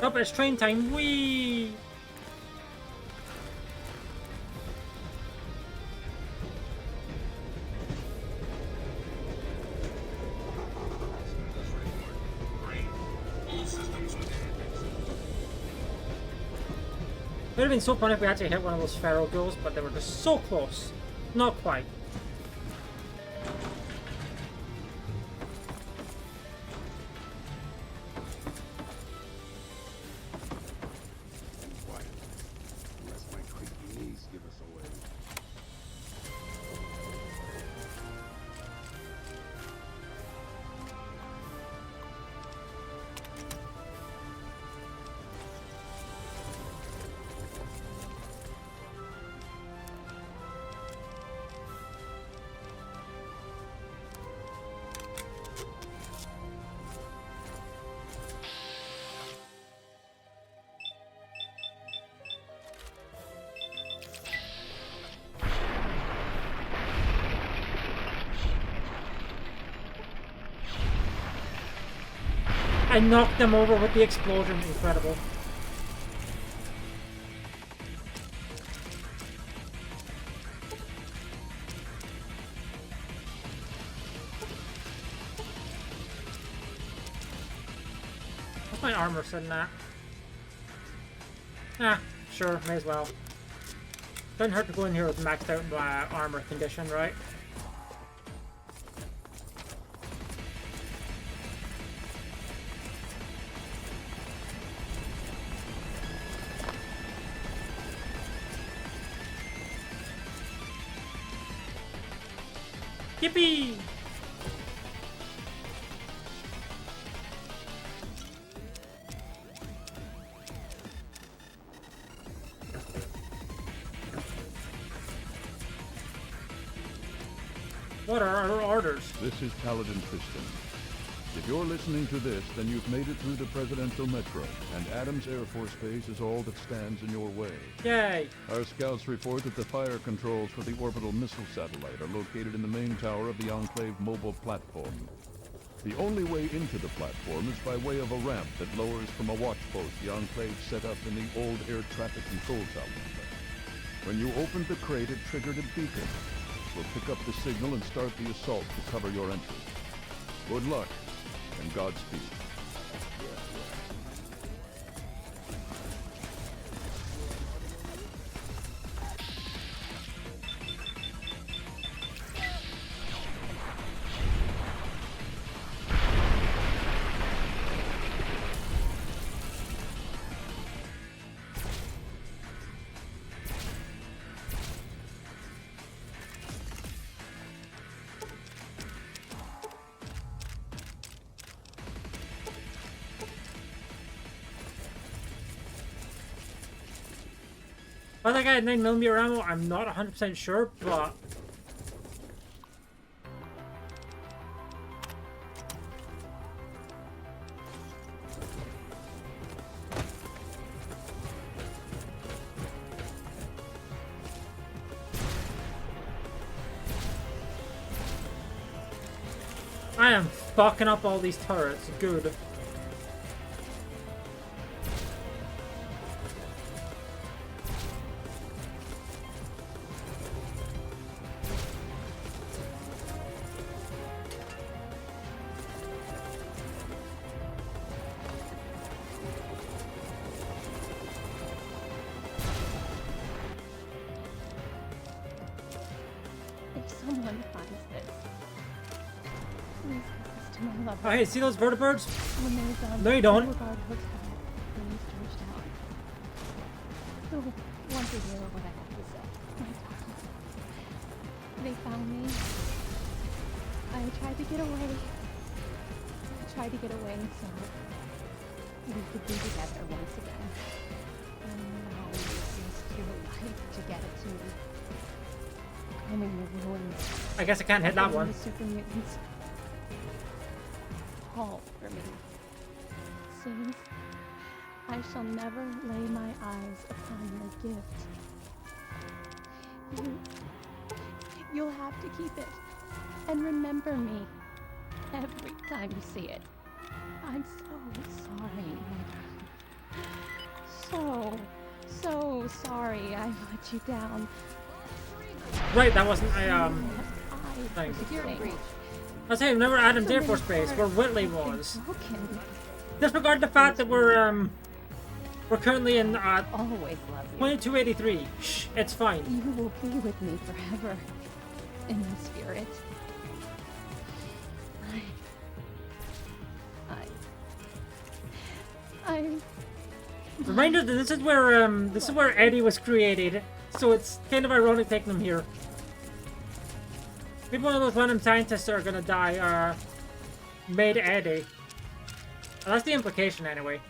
Speaker 1: Oh, but it's train time. Whee! It would have been so fun if we actually hit one of those feral ghouls, but they were just so close. Not quite.
Speaker 19: Unless my creaky knees give us away.
Speaker 1: I knocked them over with the explosion. Incredible. What's my armor sitting at? Ah, sure, may as well. Doesn't hurt to go in here with maxed out armor condition, right? Yippee! What are our orders?
Speaker 10: This is Paladin Tristan. If you're listening to this, then you've made it through the Presidential Metro, and Adams Air Force Base is all that stands in your way.
Speaker 1: Yay!
Speaker 10: Our scouts report that the fire controls for the orbital missile satellite are located in the main tower of the Enclave mobile platform. The only way into the platform is by way of a ramp that lowers from a watch post the Enclave set up in the old air traffic control tower. When you opened the crate, it triggered a beacon. We'll pick up the signal and start the assault to cover your entry. Good luck, and Godspeed.
Speaker 1: I think I had 9mm ammo, I'm not 100% sure, but... I am fucking up all these turrets, good.
Speaker 15: Someone finds this. Please give this to my lover.
Speaker 1: Oh, hey, see those vertibirds?
Speaker 15: When they're done,
Speaker 1: No, you don't.
Speaker 15: Beauregard Hotel, please Georgetown. So, want to hear what I have to say. My darling. They found me. I tried to get away. So we could be together once again. And now we risked your life to get it to me. I'm in the ruins.
Speaker 1: I guess I can't hit that one.
Speaker 15: The super mutants. Call for me. Seems I shall never lay my eyes upon your gift. You'll have to keep it and remember me every time you see it. I'm so sorry, my darling. So sorry I let you down.
Speaker 1: Right, that wasn't a thing.
Speaker 15: Security breach.
Speaker 1: I say, remember Adams Air Force Base, where Whitley was. Disregard the fact that we're currently in
Speaker 15: always love you.
Speaker 1: 2283. Shh, it's fine.
Speaker 15: You will be with me forever, in the spirit. I
Speaker 1: Reminder that this is where Eddie was created, so it's kind of ironic taking him here. Maybe one of those random scientists that are gonna die made Eddie. Well, that's the implication anyway.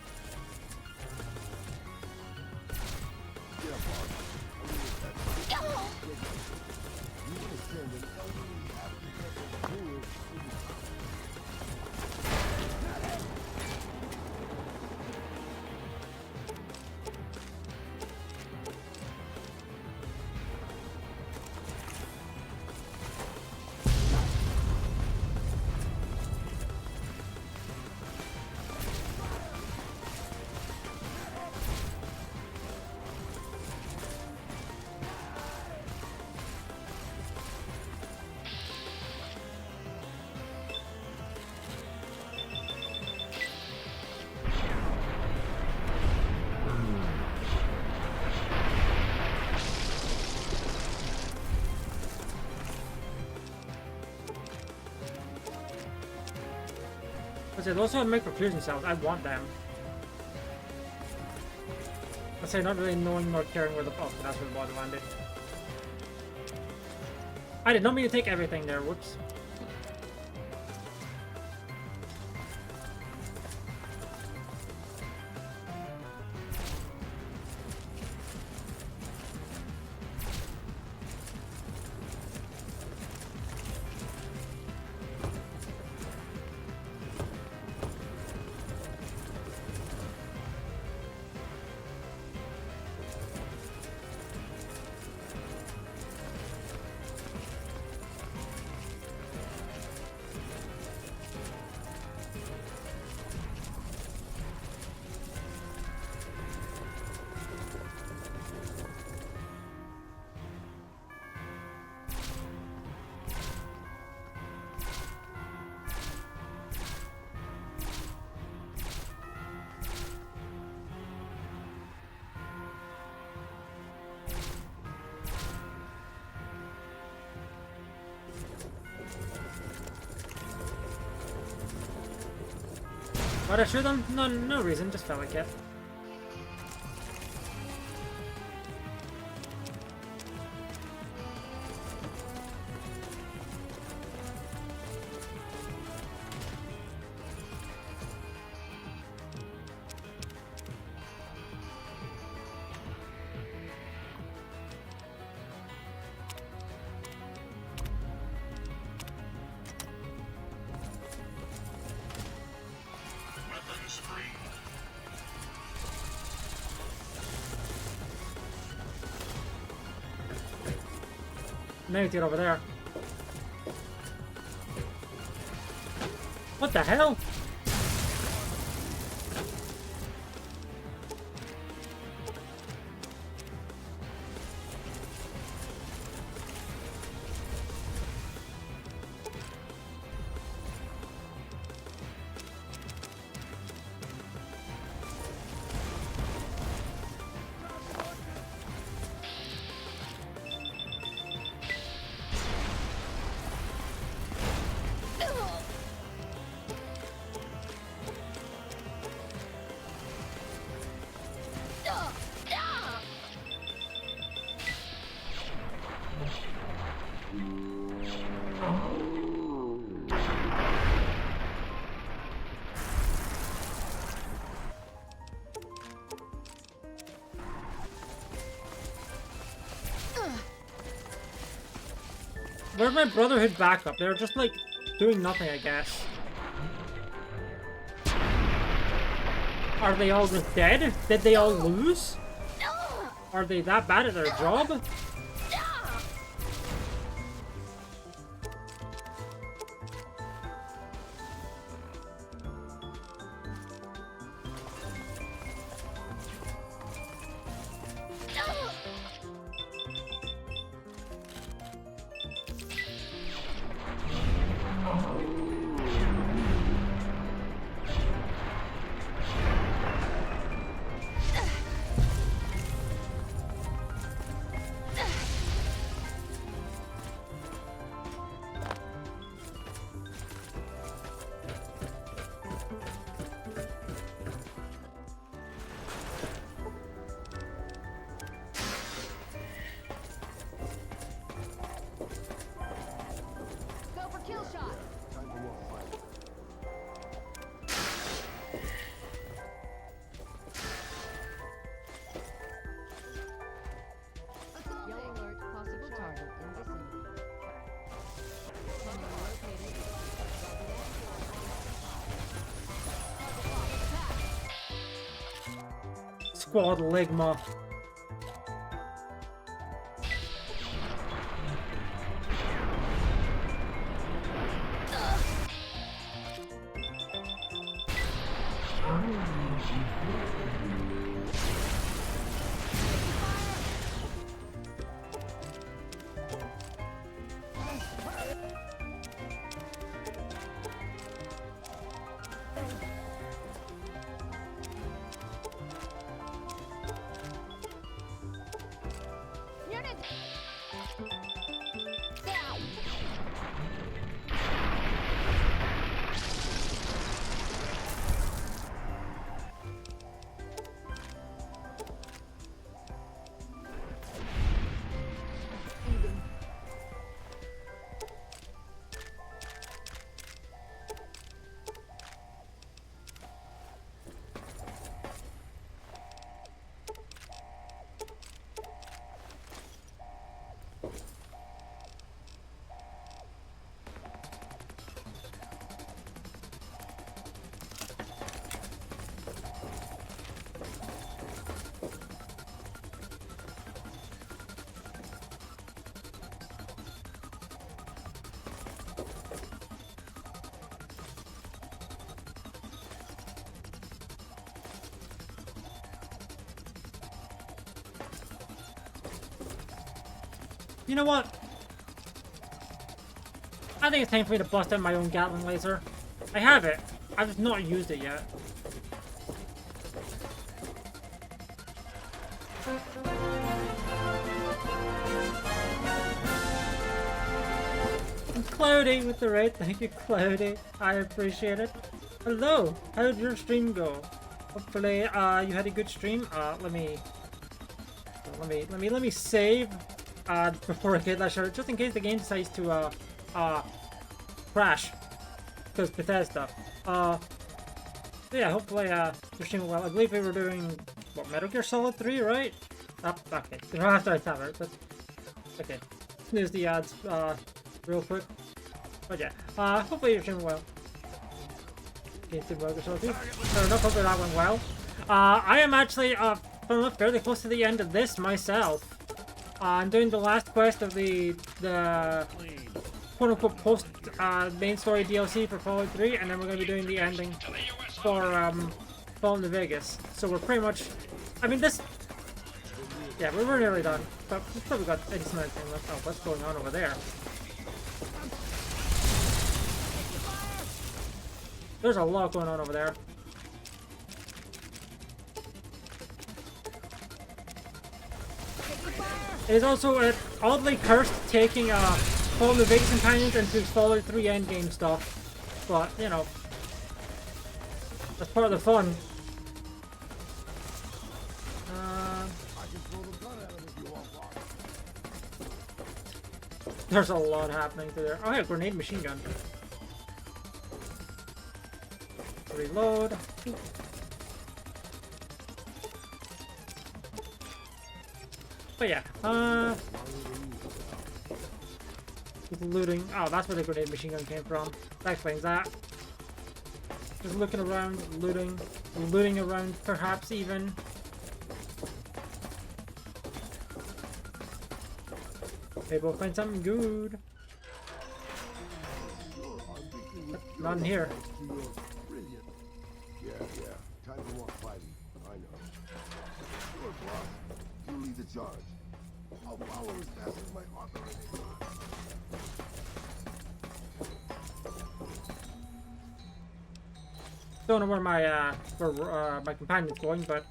Speaker 1: They also have microfusion cells. I want them. I say not really knowing nor caring where the that's where the body landed. I did not mean to take everything there. Whoops. But I shoot them? No reason, just felt like it. Now you get over there. What the hell? Where's my Brotherhood backup? They're just like doing nothing, I guess. Are they all just dead? Did they all lose? Are they that bad at their job?
Speaker 18: Go for kill shot.
Speaker 11: Time for more fighting.
Speaker 18: Yellow alert. Possible target in vicinity. Enemy located.
Speaker 1: Squad Ligma.
Speaker 18: Unit down.
Speaker 1: You know what? I think it's time for me to bust out my own Gatling laser. I have it. I've just not used it yet. And Cloudy with the raid. Thank you, Cloudy. I appreciate it. Hello. How did your stream go? Hopefully, you had a good stream. Let me save. Before I get that shirt, just in case the game decides to crash, because Bethesda. So yeah, hopefully your stream well. I believe we were doing what, Metal Gear Solid 3, right? Okay. You don't have to have it. That's okay. Snooze the ads real quick. But yeah, hopefully you're streaming well. Metal Gear Solid 2. Fair enough. Hopefully that went well. I am actually fairly close to the end of this myself. I'm doing the last quest of the quote-unquote post main story DLC for Fallout 3, and then we're going to be doing the ending for Fallout New Vegas. So we're pretty much, I mean this, yeah, we're nearly done, but we've probably got a decent amount of time left. Oh, what's going on over there? There's a lot going on over there. It is also oddly cursed taking Fallout New Vegas companions into Fallout 3 endgame stuff, but you know, that's part of the fun. There's a lot happening through there. Oh yeah, grenade machine gun. Reload. But yeah, looting. Oh, that's where the grenade machine gun came from. That explains that. Just looking around, looting around, perhaps even. Maybe we'll find something good. Not in here.
Speaker 11: Yeah. Time for more fighting. I know. Sure, boss. You lead the charge. I'll follow as fast as my operating.
Speaker 1: Don't know where my my companion's going, but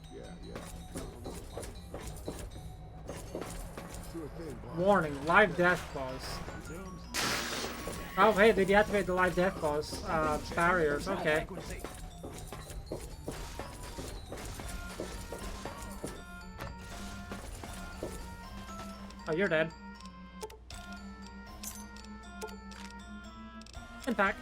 Speaker 1: warning, live death clause. Oh, hey, they deactivated the live death clause barriers. Okay. Oh, you're dead. Impact.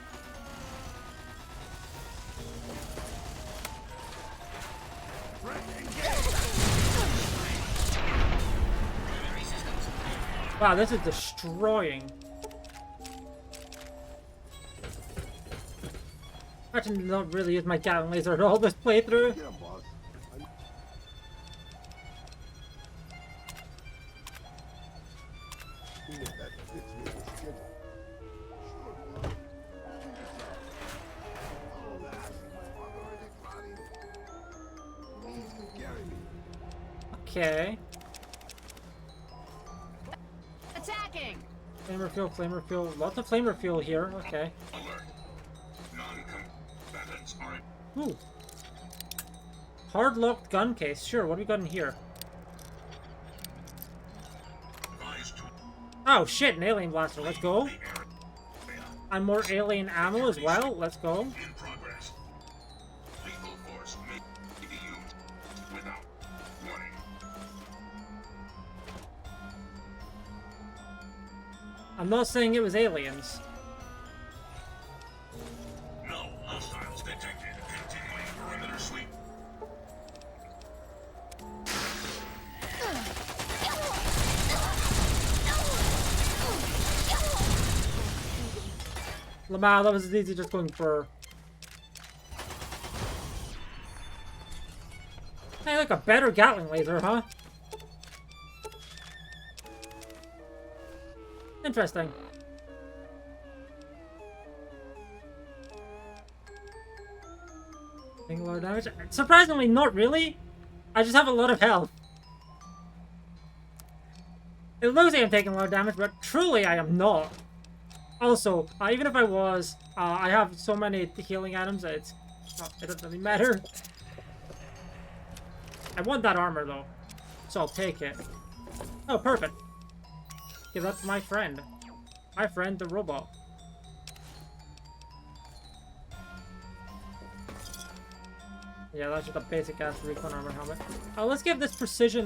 Speaker 1: Wow, this is destroying. I actually not really use my Gatling laser at all this playthrough. Okay.
Speaker 5: Attacking!
Speaker 1: Flamer fuel, flamer fuel. Lots of flamer fuel here. Okay. Ooh. Hard locked gun case. Sure, what do we got in here? Oh shit, an alien blaster. Let's go. And more alien ammo as well. Let's go. I'm not saying it was aliens.
Speaker 12: No hostiles detected. Continuing perimeter sweep.
Speaker 1: Lamau, that was as easy just going for... Hey, like a better Gatling laser, huh? Interesting. Taking a lot of damage? Surprisingly, not really. I just have a lot of health. It looks like I'm taking a lot of damage, but truly I am not. Also, even if I was, I have so many healing items that it doesn't really matter. I want that armor though, so I'll take it. Oh, perfect. Give that to my friend. My friend, the robot. Yeah, that's just a basic-ass recon armor helmet. Let's give this precision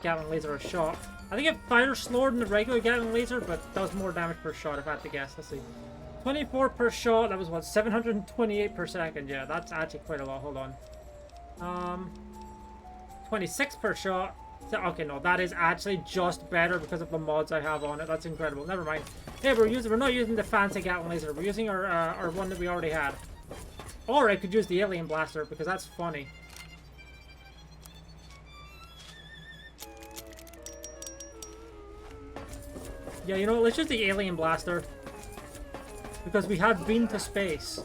Speaker 1: Gatling laser a shot. I think it fires slower than the regular Gatling laser, but does more damage per shot if I had to guess. Let's see. 24 per shot, that was what, 728 per second. Yeah, that's actually quite a lot. Hold on. 26 per shot. Okay, no, that is actually just better because of the mods I have on it. That's incredible. Never mind. Hey, we're not using the fancy Gatling laser. We're using our one that we already had. Or I could use the alien blaster because that's funny. Yeah, you know what? Let's use the alien blaster because we have been to space.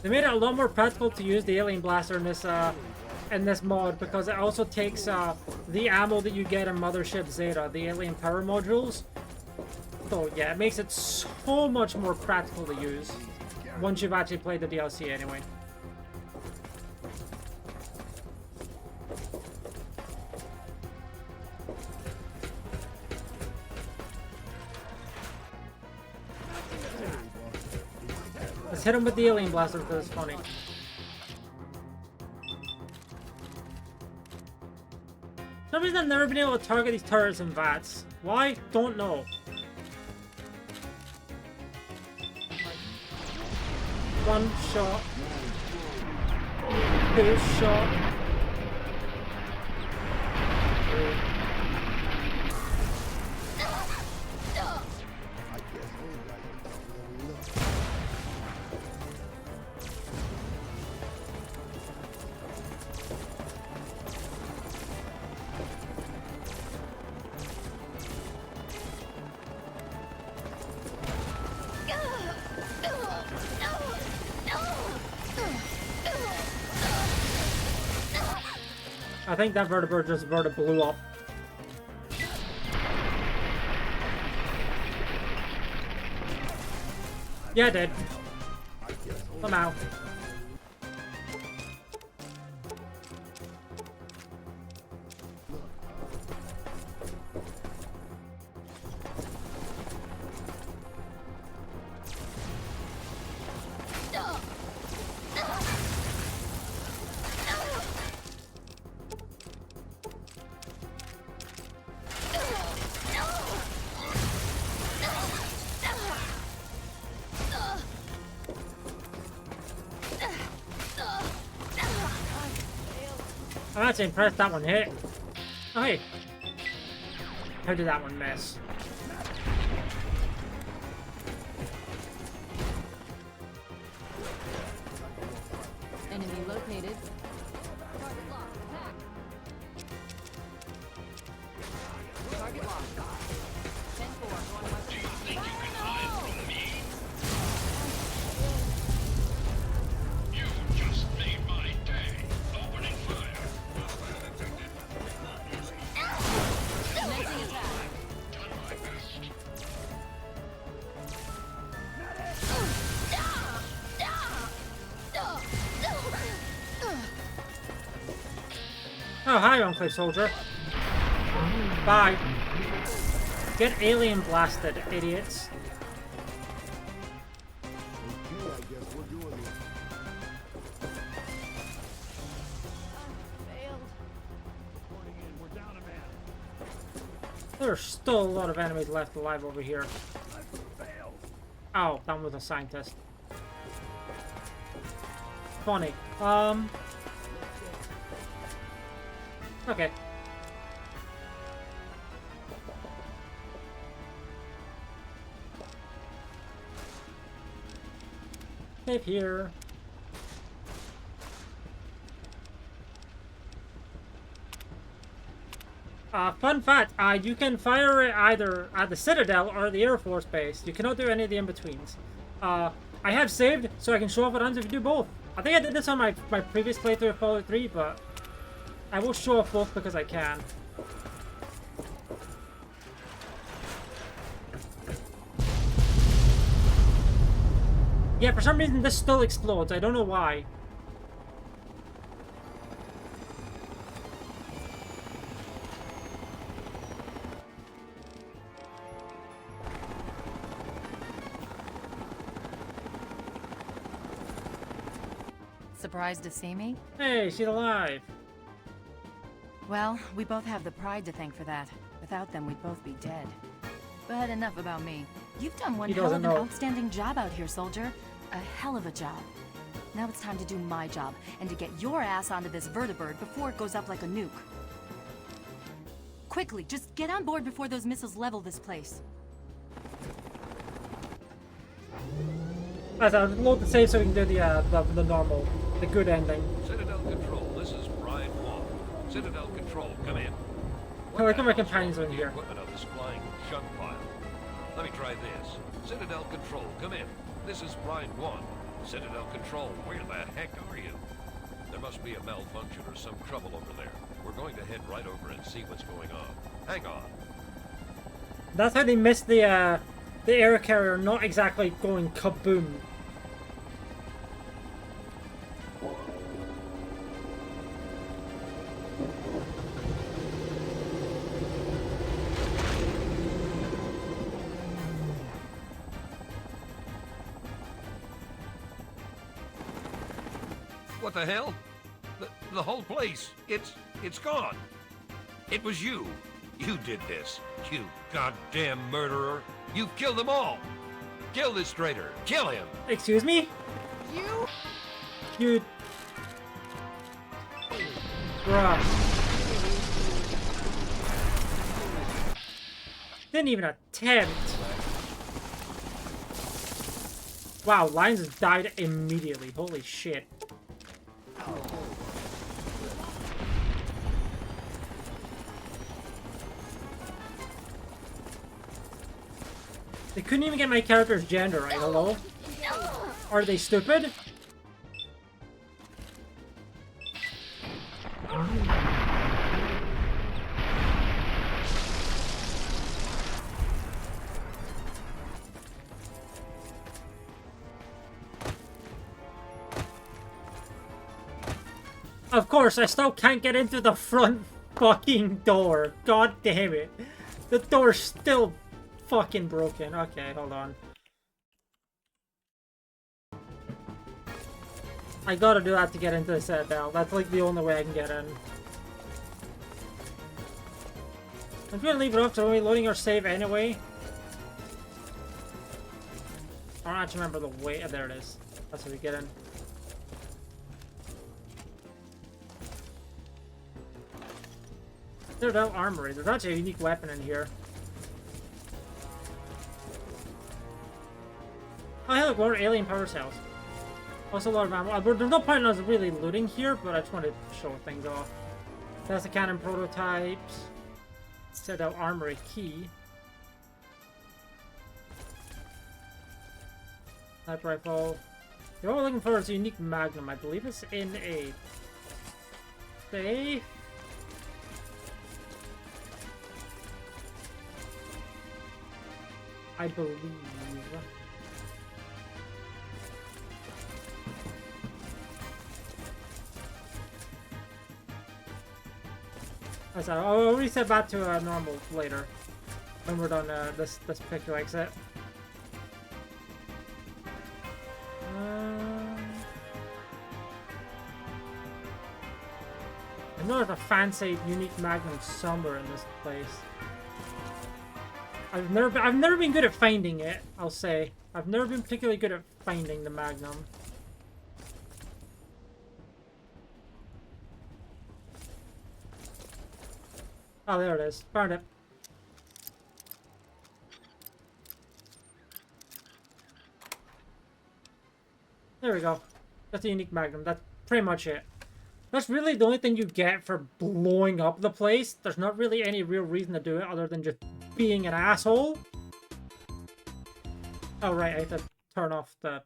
Speaker 1: They made it a lot more practical to use the alien blaster in this mod because it also takes the ammo that you get in Mothership Zeta, the alien power modules. So yeah, it makes it so much more practical to use once you've actually played the DLC anyway. Let's hit him with the alien blaster because it's funny. For some reason I've never been able to target these turrets and VATs. Why? Don't know. One shot. Two shot. I think that vertibird just blew up. Yeah, I did. Somehow. I'm actually impressed that one hit. Oh, hey. How did that one miss?
Speaker 18: Enemy located. Target locked. 10-4, going west. Do you think you can hide from me?
Speaker 2: You just made my day. Opening fire.
Speaker 18: Commencing attack.
Speaker 2: Done my best.
Speaker 1: Oh, hi, Enclave Soldier. Bye. Get alien blasted, idiots.
Speaker 17: Okay, I guess we're doing it.
Speaker 1: There's still a lot of enemies left alive over here. Oh, that was a scientist. Funny. Okay. Save here. Fun fact, you can fire it either at the Citadel or the Air Force Base. You cannot do any of the in-betweens. I have saved, so I can show off what happens if you do both. I think I did this on my previous playthrough of Fallout 3, but I will show off both because I can. Yeah, for some reason this still explodes. I don't know why.
Speaker 8: Surprised to see me?
Speaker 1: Hey, she's alive.
Speaker 8: Well, we both have the pride to thank for that. Without them, we'd both be dead. But enough about me. You've done one hell of an outstanding job out here, soldier. A hell of a job. Now it's time to do my job, and to get your ass onto this vertibird before it goes up like a nuke. Quickly, just get on board before those missiles level this place.
Speaker 1: As I load the save so we can do the normal, the good ending.
Speaker 22: Citadel Control, this is Brian Wong. Citadel Control, come in.
Speaker 1: I like my companions in here.
Speaker 22: Equipment of this flying junk pile. Let me try this. Citadel Control, come in. This is Brian Wong. Citadel Control, where the heck are you? There must be a malfunction or some trouble over there. We're going to head right over and see what's going on. Hang on.
Speaker 1: That's how they missed the air carrier not exactly going kaboom.
Speaker 22: What the hell? The whole place, it's gone. It was you. You did this. You goddamn murderer. You killed them all. Kill this traitor. Kill him.
Speaker 1: Excuse me? You... Bruh. Didn't even attempt. Wow, Lions died immediately. Holy shit. They couldn't even get my character's gender right, hello? Are they stupid? Of course, I still can't get into the front fucking door. God damn it. The door's still fucking broken. Okay, hold on. I gotta do that to get into the Citadel. That's like the only way I can get in. I'm gonna leave it up so we're loading our save anyway. I don't actually remember the way. Oh, there it is. That's how we get in. Citadel Armory. There's actually a unique weapon in here. Oh, hey, look, more alien power cells. Also a lot of ammo. There's no point in us really looting here, but I just wanted to show things off. That's the cannon prototypes. Citadel Armory key. Sniper rifle. What we're looking for is a unique magnum. I believe it's in a safe. I believe. I'll reset back to normal later when we're done this picture exit. I know there's a fancy, unique magnum somewhere in this place. I've never been good at finding it. I'll say I've never been particularly good at finding the magnum. Oh, there it is. Found it. There we go. That's a unique magnum. That's pretty much it. That's really the only thing you get for blowing up the place. There's not really any real reason to do it other than just being an asshole. Oh, right. I have to turn off that.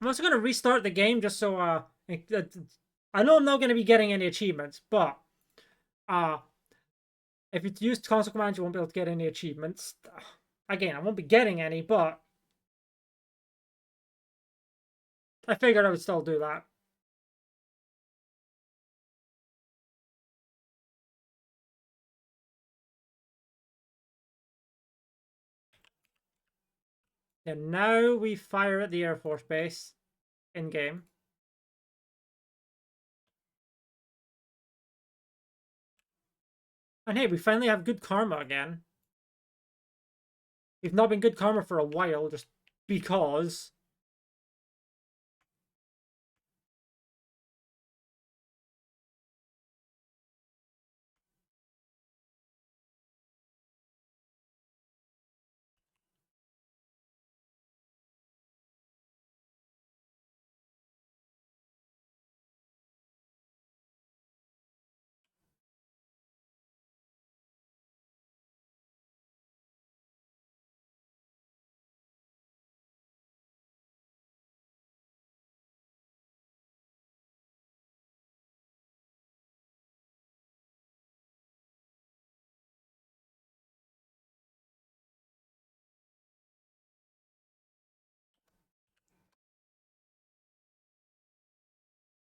Speaker 1: I'm also going to restart the game just so, I know I'm not going to be getting any achievements, but if you use console commands, you won't be able to get any achievements. Again, I won't be getting any, but I figured I would still do that. And now we fire at the Air Force Base in-game. And hey, we finally have good karma again. We've not been good karma for a while, just because.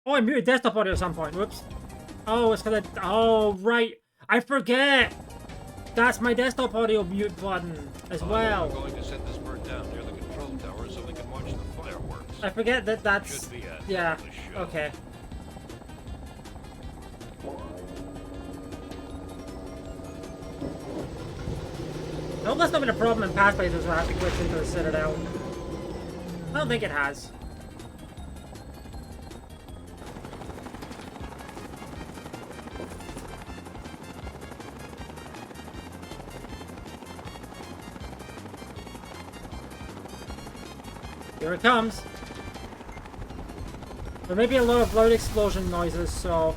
Speaker 1: Oh, I muted desktop audio at some point. Whoops. Oh, it's because oh, right. I forget. That's my desktop audio mute button as well.
Speaker 22: We're going to set this bird down near the control tower so we can watch the fireworks.
Speaker 1: I forget that that's...
Speaker 22: Should be a
Speaker 1: yeah, okay. I hope that's not been a problem in past places where I have to glitch into the Citadel. I don't think it has. Here it comes. There may be a lot of loud explosion noises, so...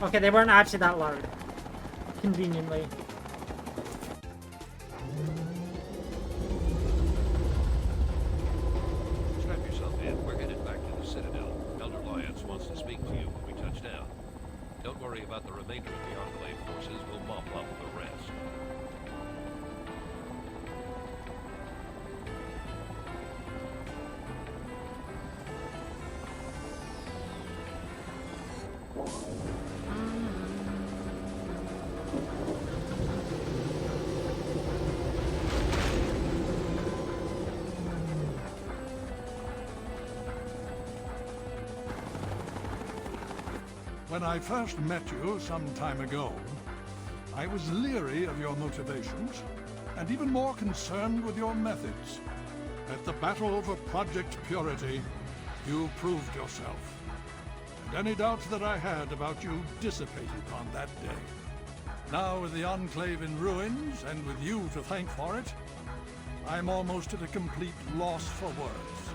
Speaker 1: Okay, they weren't actually that loud. Conveniently.
Speaker 22: HQ when we touch down. Don't worry about the remainder of the Enclave forces. We'll mop up the rest.
Speaker 9: When I first met you some time ago, I was leery of your motivations, and even more concerned with your methods. At the battle for Project Purity, you proved yourself. And any doubts that I had about you dissipated on that day. Now with the Enclave in ruins, and with you to thank for it, I'm almost at a complete loss for words.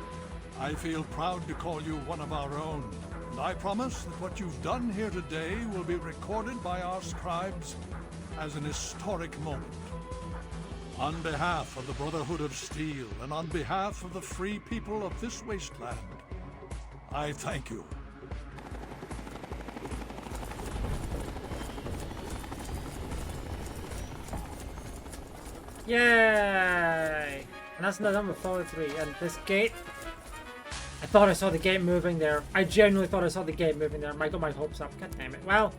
Speaker 9: I feel proud to call you one of our own. And I promise that what you've done here today will be recorded by our scribes as an historic moment. On behalf of the Brotherhood of Steel, and on behalf of the free people of this wasteland, I thank you.
Speaker 1: Yay! And that's number 43. And this gate, I thought I saw the gate moving there. I genuinely thought I saw the gate moving there. I got my hopes up. God damn it. Well,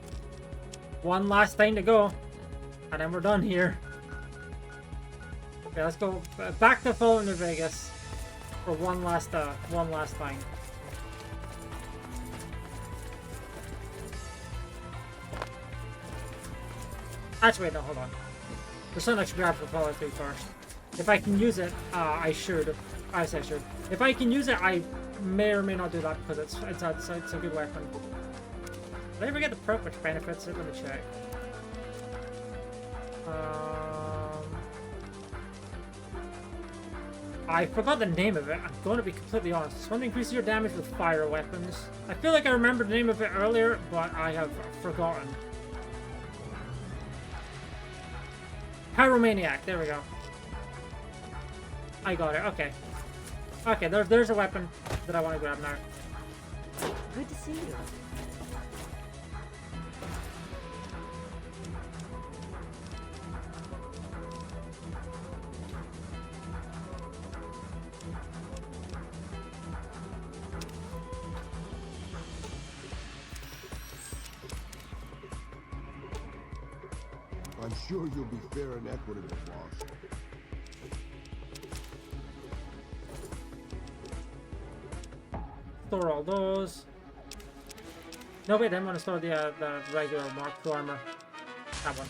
Speaker 1: one last thing to go, and then we're done here. Okay, let's go back to Fallout New Vegas for one last thing. Actually, wait, no, hold on. There's something I should grab for Fallout 3 first. If I can use it, I should. I say I should. If I can use it, I may or may not do that because it's a good weapon. Did I ever get the perk which benefits it? Let me check. I forgot the name of it. I'm going to be completely honest. It's one that increases your damage with fire weapons. I feel like I remembered the name of it earlier, but I have forgotten. Pyromaniac. There we go. I got it. Okay. Okay, there's a weapon that I want to grab now.
Speaker 8: Good to see you.
Speaker 21: I'm sure you'll be fair and equitable, boss.
Speaker 1: Store all those. No, wait, I want to store the regular Mark II armor. That one.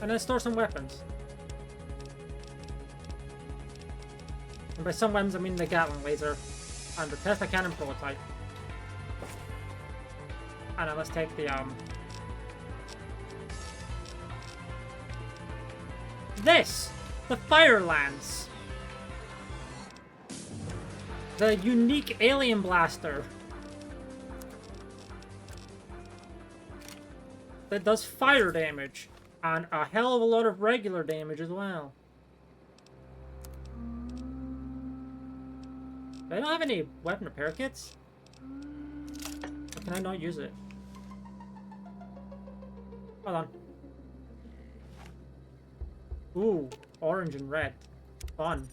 Speaker 1: And then store some weapons. And by some weapons, I mean the Gatling laser and the Tesla cannon prototype. And then let's take the this! The Fire Lance! The unique alien blaster that does fire damage and a hell of a lot of regular damage as well. I don't have any weapon repair kits. Or can I not use it? Hold on. Ooh, orange and red. Fun.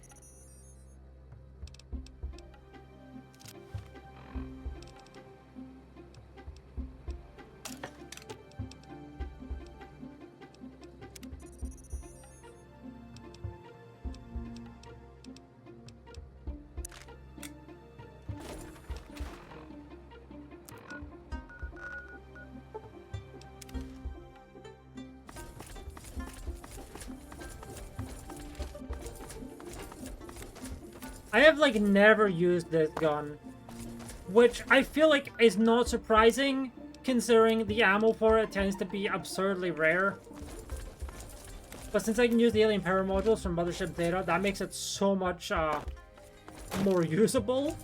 Speaker 1: I have like never used this gun, which I feel like is not surprising considering the ammo for it tends to be absurdly rare. But since I can use the alien power modules from Mothership Data, that makes it so much more usable.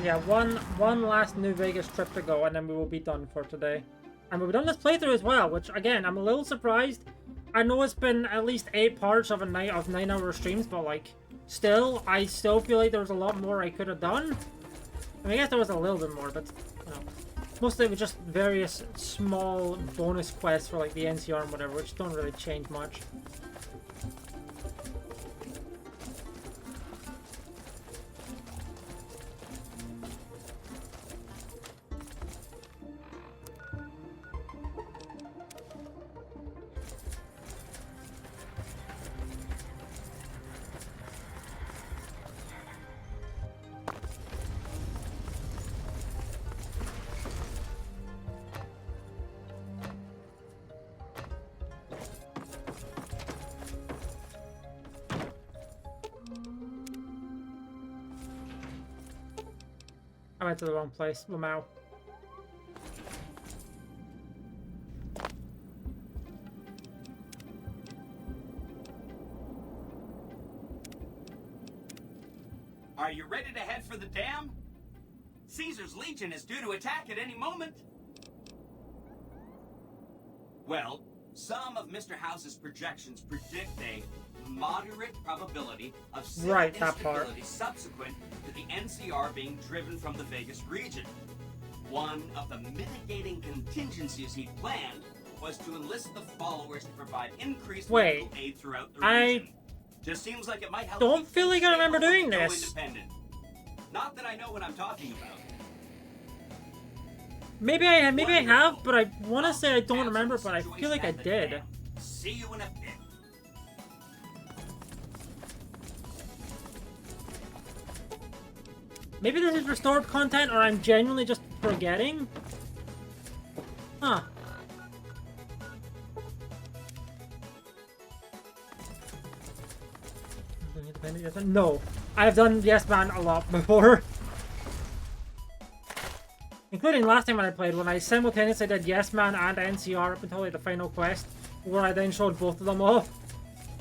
Speaker 1: Yeah, one last New Vegas trip to go, and then we will be done for today. And we've done this playthrough as well, which, again, I'm a little surprised. I know it's been at least 8 parts of a night of 9-hour streams, but, like, still, I still feel like there was a lot more I could have done. I mean, I guess there was a little bit more, but, you know, mostly it was just various small bonus quests for, like, the NCR and whatever, which don't really change much. I went to the wrong place. Lamau.
Speaker 7: Are you ready to head for the dam? Caesar's Legion is due to attack at any moment. Well, some of Mr. House's projections predict a moderate probability of civil instability subsequent to the NCR being driven from the Vegas region. One of the mitigating contingencies he planned was to enlist the followers to provide increased medical aid throughout the region. Just seems like it might help.
Speaker 1: Don't feel like I remember doing this.
Speaker 7: Not that I know what I'm talking about.
Speaker 1: Maybe I have, but I want to say I don't remember, but I feel like I did.
Speaker 7: See you in a bit.
Speaker 1: Maybe this is restored content, or I'm genuinely just forgetting? Huh. No. I've done Yes Man a lot before. Including last time when I played, when I simultaneously did Yes Man and NCR up until like the final quest, where I then showed both of them off.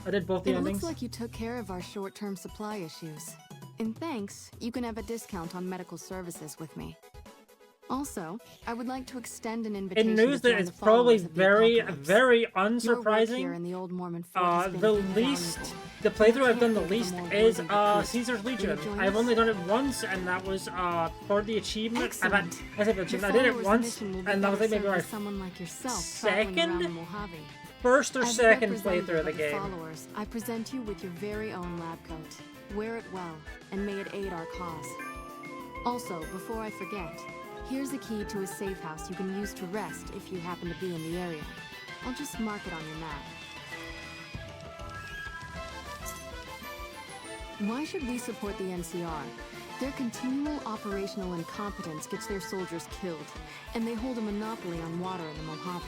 Speaker 1: I did both the endings.
Speaker 5: It looks like you took care of our short-term supply issues. In thanks, you can have a discount on medical services with me. Also, I would like to extend an invitation.
Speaker 1: In news that is probably very unsurprising. The playthrough I've done the least is Caesar's Legion. I've only done it once, and that was for the achievement. I did it once, and that was like maybe my first or second playthrough of the game.
Speaker 5: Followers, I present you with your very own lab coat. Wear it well, and may it aid our cause. Also, before I forget, here's a key to a safe house you can use to rest if you happen to be in the area. I'll just mark it on your map. Why should we support the NCR? Their continual operational incompetence gets their soldiers killed, and they hold a monopoly on water in the Mojave.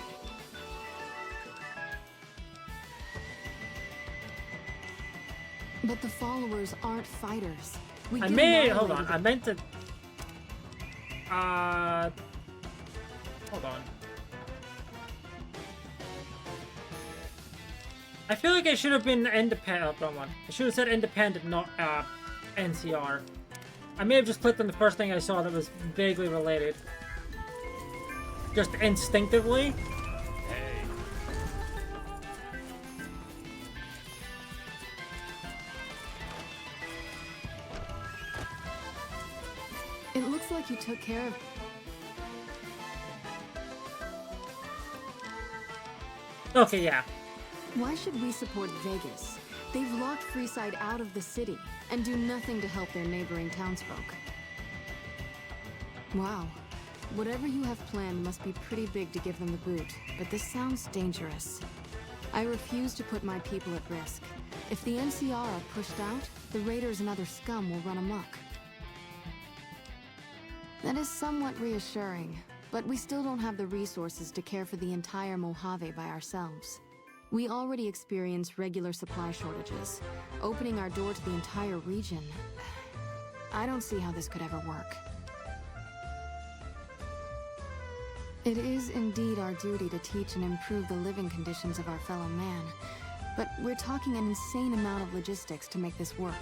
Speaker 5: But the followers aren't fighters.
Speaker 1: Hold on, I meant to... Hold on. I feel like I should have been independent. Oh, wrong one. I should have said independent, not NCR. I may have just clicked on the first thing I saw that was vaguely related. Just instinctively.
Speaker 5: It looks like you took care of...
Speaker 1: Okay, yeah.
Speaker 5: Why should we support Vegas? They've locked Freeside out of the city and do nothing to help their neighboring townsfolk. Wow. Whatever you have planned must be pretty big to give them the boot, but this sounds dangerous. I refuse to put my people at risk. If the NCR are pushed out, the raiders and other scum will run amok. That is somewhat reassuring, but we still don't have the resources to care for the entire Mojave by ourselves. We already experience regular supply shortages. Opening our door to the entire region... I don't see how this could ever work. It is indeed our duty to teach and improve the living conditions of our fellow man, but we're talking an insane amount of logistics to make this work.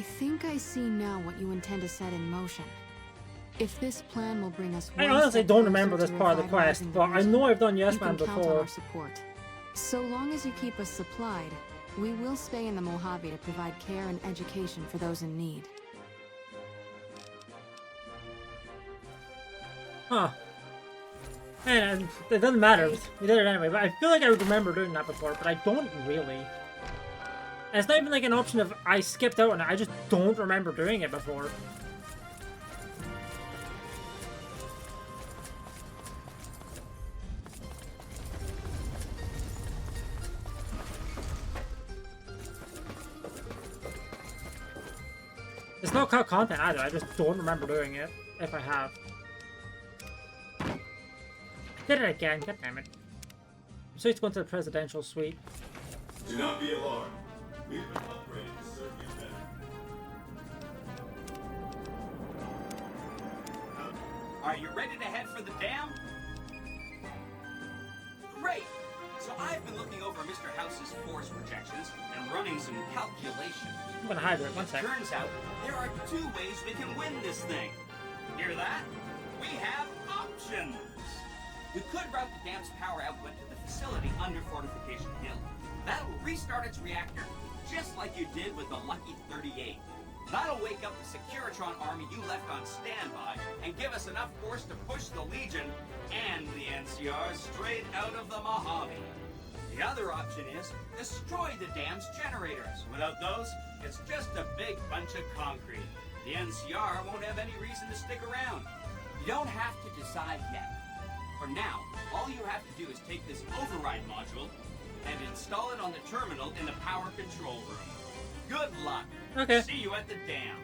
Speaker 5: I think I see now what you intend to set in motion. If this plan will bring us
Speaker 1: I
Speaker 5: one
Speaker 1: honestly
Speaker 5: step
Speaker 1: don't
Speaker 5: closer
Speaker 1: remember
Speaker 5: to
Speaker 1: this part of the quest,
Speaker 5: revitalizing
Speaker 1: but I
Speaker 5: region,
Speaker 1: know I've done Yes
Speaker 5: you
Speaker 1: Man
Speaker 5: can count on
Speaker 1: before.
Speaker 5: our support. So long as you keep us supplied, we will stay in the Mojave to provide care and education for those in need.
Speaker 1: Huh. And it doesn't matter. We did it anyway, but I feel like I would remember doing that before, but I don't really. And it's not even like an option of I skipped out on it, I just don't remember doing it before. It's not cut content either, I just don't remember doing it, if I have. I did it again, god damn it. So it's going to the presidential suite.
Speaker 6: Do not be alarmed. We've been upgraded to serve you better.
Speaker 7: Are you ready to head for the dam? Great! So I've been looking over Mr. House's force projections and running some calculations.
Speaker 1: I'm gonna hide it, one sec.
Speaker 7: Turns out there are 2 ways we can win this thing. Hear that? We have options. You could route the dam's power output to the facility under Fortification Hill. That'll restart its reactor, just like you did with the Lucky 38. That'll wake up the Securitron army you left on standby and give us enough force to push the Legion and the NCR straight out of the Mojave. The other option is destroy the dam's generators. Without those, it's just a big bunch of concrete. The NCR won't have any reason to stick around. You don't have to decide yet. For now, all you have to do is take this override module and install it on the terminal in the power control room. Good luck.
Speaker 1: Okay.
Speaker 7: See you at the dam.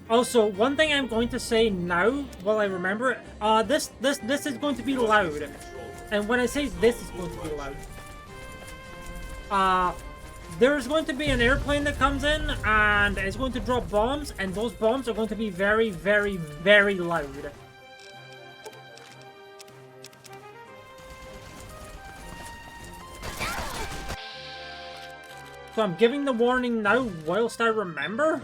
Speaker 1: Also, one thing I'm going to say now, while I remember it, this is going to be loud. And when I say this is going to be loud, there's going to be an airplane that comes in, and it's going to drop bombs, and those bombs are going to be very, very, very loud. So I'm giving the warning now whilst I remember?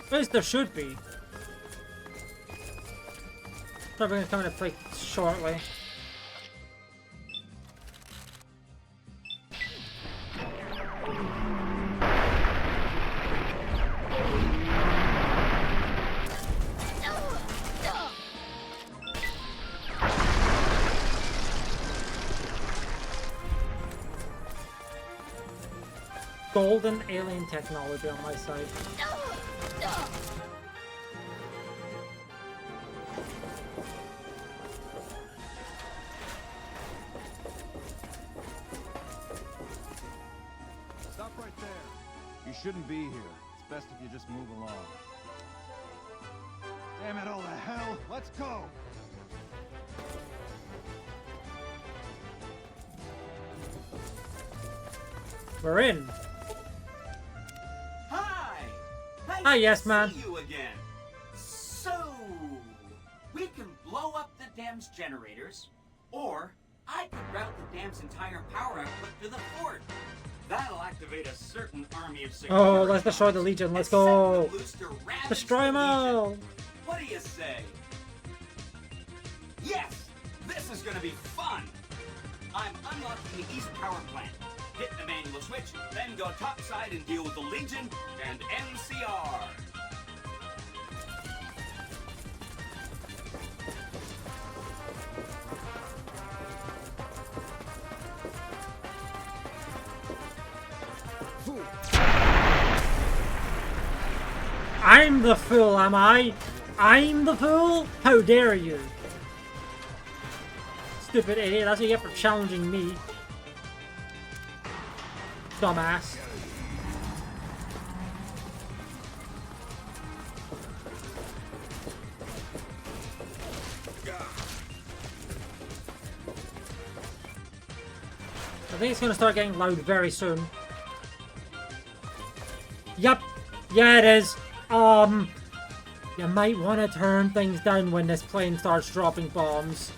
Speaker 1: At least there should be. Probably gonna come into play shortly. Golden alien technology on my side.
Speaker 3: Stop right there. You shouldn't be here. It's best if you just move along. Damn it all to hell! Let's go!
Speaker 1: We're in.
Speaker 7: Hi! Nice
Speaker 1: Hi, yes,
Speaker 7: to
Speaker 1: man.
Speaker 7: see you again. So, we can blow up the dam's generators, or I could route the dam's entire power output to the fort. That'll activate a certain army of security.
Speaker 1: Oh, let's destroy the Legion. Let's go. Destroy them all.
Speaker 7: What do you say? Yes! This is gonna be fun! I'm unlocking the east power plant. Hit the manual switch, then go topside and deal with the Legion and NCR.
Speaker 1: I'm the fool, am I? I'm the fool? How dare you? Stupid idiot, that's what you get for challenging me. Dumbass. I think it's gonna start getting loud very soon. Yup. Yeah, it is. You might want to turn things down when this plane starts dropping bombs.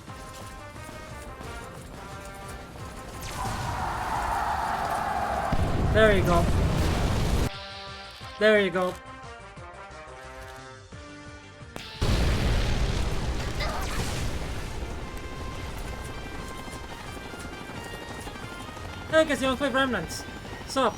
Speaker 1: There you go. There you go. Hey, guess you don't play Remnants. Sup?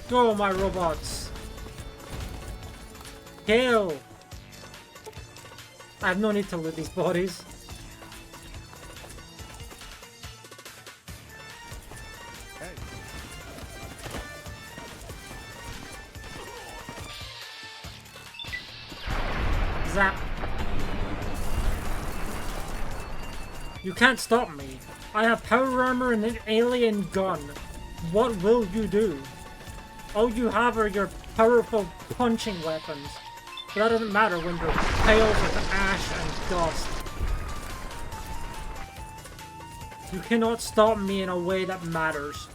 Speaker 1: Go, my robots! Kill! I have no need to loot these bodies. Zap! You can't stop me. I have power armor and an alien gun. What will you do? All you have are your powerful punching weapons. But that doesn't matter when they're piled with ash and dust. You cannot stop me in a way that matters.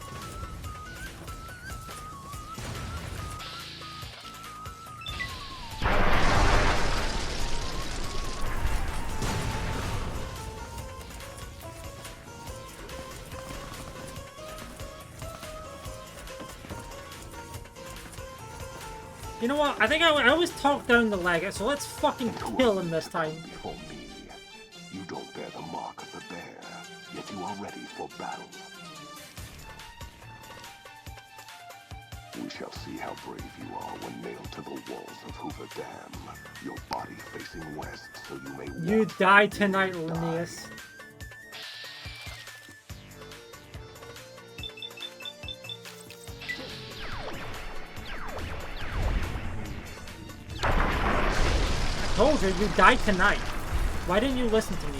Speaker 1: You know what? I think I always talk down the Legate, so let's fucking kill him this time.
Speaker 4: Before me, you don't bear the mark of the bear, yet you are ready for battle. We shall see how brave you are when nailed to the walls of Hoover Dam, your body facing west so you may walk.
Speaker 1: You die tonight, Linnaeus. I told you, you die tonight. Why didn't you listen to me?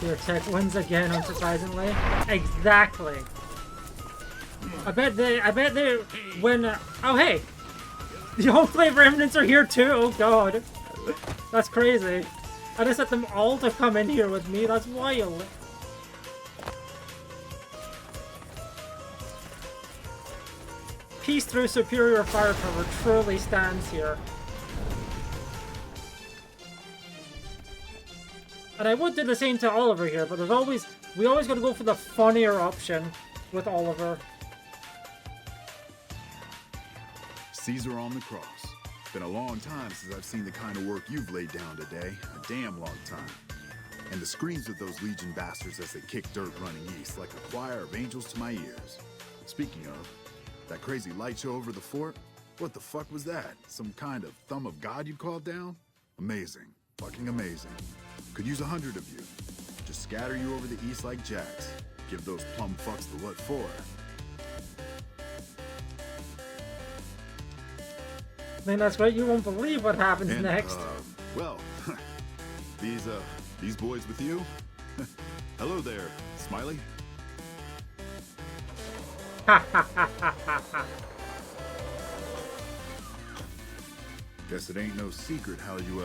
Speaker 1: Your tech wins again, unsurprisingly. Exactly. I bet they, when, oh hey! The Enclave Remnants are here too, oh god. That's crazy. I just set them all to come in here with me, that's wild. Peace through superior firepower truly stands here. And I would do the same to Oliver here, but we always gotta go for the funnier option with Oliver.
Speaker 20: Caesar on the cross. Been a long time since I've seen the kind of work you've laid down today. A damn long time. And the screams of those Legion bastards as they kick dirt running east like a choir of angels to my ears. Speaking of, that crazy light show over the fort? What the fuck was that? Some kind of thumb of God you called down? Amazing. Fucking amazing. Could use 100 of you. Just scatter you over the east like jacks. Give those plum fucks the what for.
Speaker 1: I think that's right, you won't believe what happens
Speaker 20: And,
Speaker 1: next.
Speaker 20: Well, these boys with you? Hello there, Smiley.
Speaker 1: Ha ha ha ha ha ha.
Speaker 20: Guess it ain't no secret how you,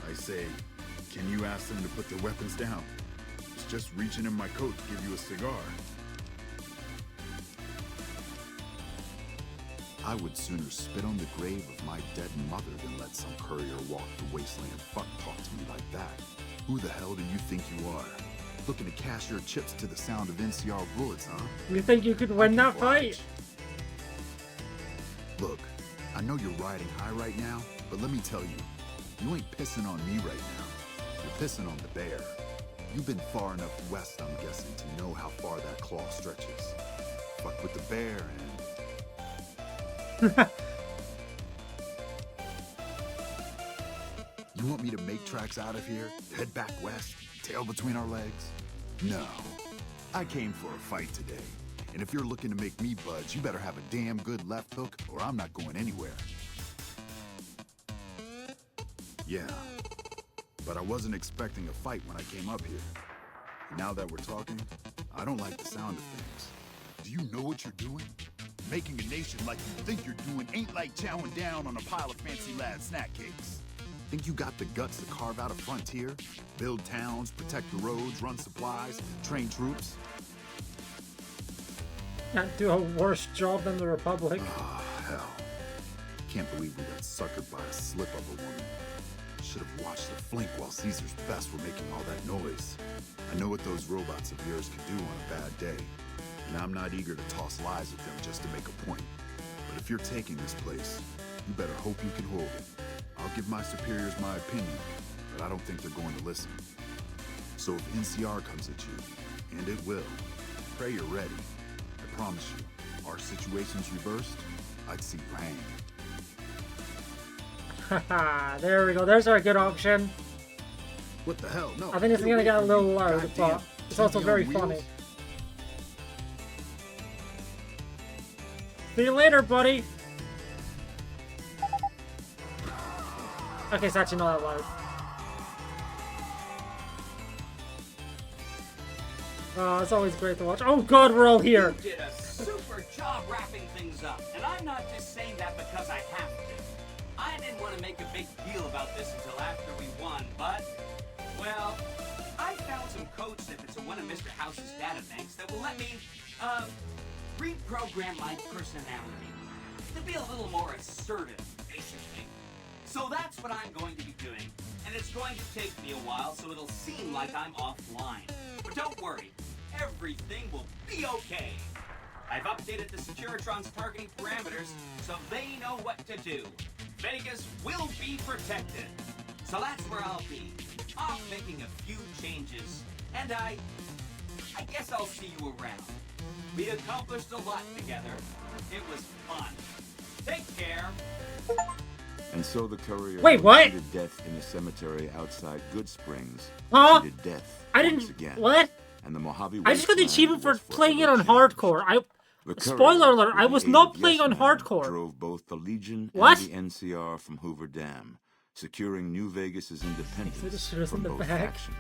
Speaker 20: I say, can you ask them to put their weapons down? It's just reaching in my coat to give you a cigar. I would sooner spit on the grave of my dead mother than let some courier walk the wasteland fuck talk to me like that. Who the hell do you think you are? Looking to cash your chips to the sound of NCR bullets, huh?
Speaker 1: You think you could win that fight?
Speaker 20: Look, I know you're riding high right now, but let me tell you, you ain't pissing on me right now. You're pissing on the bear. You've been far enough west, I'm guessing, to know how far that claw stretches. Fuck with the bear and... You want me to make tracks out of here? Head back west? Tail between our legs? No. I came for a fight today. And if you're looking to make me budge, you better have a damn good left hook or I'm not going anywhere. Yeah. But I wasn't expecting a fight when I came up here. Now that we're talking, I don't like the sound of things. Do you know what you're doing? Making a nation like you think you're doing ain't like chowing down on a pile of fancy lad snack cakes. Think you got the guts to carve out a frontier? Build towns, protect the roads, run supplies, train troops?
Speaker 1: Can't do a worse job than the Republic.
Speaker 20: Ah, hell. Can't believe we got suckered by a slip of a woman. Should have watched the flink while Caesar's best were making all that noise. I know what those robots of yours could do on a bad day, and I'm not eager to toss lies at them just to make a point. But if you're taking this place, you better hope you can hold it. I'll give my superiors my opinion, but I don't think they're going to listen. So if NCR comes at you, and it will, pray you're ready. I promise you, our situation's reversed, I'd see you hang.
Speaker 1: Haha, there we go. There's our good option.
Speaker 20: What the hell? No.
Speaker 1: I think it's gonna get a little loud, but it's also very funny. See you later, buddy. Okay, it's actually not that loud. Oh, it's always great to watch. Oh god, we're all here.
Speaker 7: You did a super job wrapping things up, and I'm not just saying that because I have to. I didn't want to make a big deal about this until after we won, but, well, I found some code snippets in one of Mr. House's data banks that will let me, reprogram my personality to be a little more assertive, basically. So that's what I'm going to be doing, and it's going to take me a while, so it'll seem like I'm offline. But don't worry, everything will be okay. I've updated the Securitron's targeting parameters, so they know what to do. Vegas will be protected. So that's where I'll be. Off making a few changes. And I guess I'll see you around. We accomplished a lot together. It was fun. Take care.
Speaker 14: And so the courier
Speaker 1: cheated
Speaker 14: death in a cemetery outside Good Springs.
Speaker 1: Huh?
Speaker 14: Cheated death
Speaker 1: I
Speaker 14: once
Speaker 1: didn't.
Speaker 14: again.
Speaker 1: What?
Speaker 14: And the Mojave
Speaker 1: I just got the
Speaker 14: Wasteland
Speaker 1: achievement for
Speaker 14: was
Speaker 1: playing it
Speaker 14: forever
Speaker 1: on
Speaker 14: changed.
Speaker 1: hardcore.
Speaker 14: The
Speaker 1: Spoiler alert,
Speaker 14: courier,
Speaker 1: I
Speaker 14: with
Speaker 1: was
Speaker 14: the aid
Speaker 1: not
Speaker 14: of
Speaker 1: playing
Speaker 14: Yes
Speaker 1: on
Speaker 14: Men,
Speaker 1: hardcore.
Speaker 14: Drove both the Legion
Speaker 1: What?
Speaker 14: and the NCR from Hoover Dam, securing New Vegas's independence
Speaker 1: in
Speaker 14: from
Speaker 1: the
Speaker 14: both
Speaker 1: back.
Speaker 14: factions.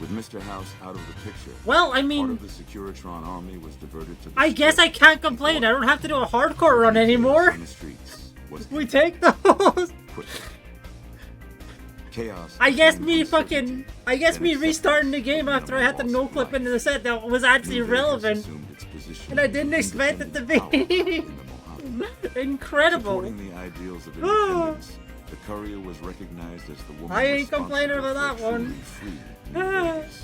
Speaker 14: With Mr. House out of the picture,
Speaker 1: Well, I mean,
Speaker 14: part of the Securitron army was diverted to the
Speaker 1: I guess I can't complain. I don't have to do a hardcore run anymore.
Speaker 14: on the streets. Was
Speaker 1: We take those.
Speaker 14: quicker. Chaos.
Speaker 1: I guess
Speaker 14: became
Speaker 1: me
Speaker 14: uncertainty,
Speaker 1: fucking. I guess
Speaker 14: then
Speaker 1: me
Speaker 14: acceptance
Speaker 1: restarting the game
Speaker 14: with
Speaker 1: after I had the
Speaker 14: minimal
Speaker 1: no
Speaker 14: loss of
Speaker 1: clip
Speaker 14: life.
Speaker 1: into the set that was actually
Speaker 14: New Vegas
Speaker 1: relevant.
Speaker 14: assumed its position
Speaker 1: And I
Speaker 14: as
Speaker 1: didn't
Speaker 14: an
Speaker 1: expect it to
Speaker 14: independent power
Speaker 1: be.
Speaker 14: in the Mojave.
Speaker 1: Incredible.
Speaker 14: Supporting the ideals of independence, the courier was recognized as the woman
Speaker 1: I ain't complaining
Speaker 14: responsible
Speaker 1: about
Speaker 14: for
Speaker 1: that
Speaker 14: a
Speaker 1: one.
Speaker 14: truly free New Vegas.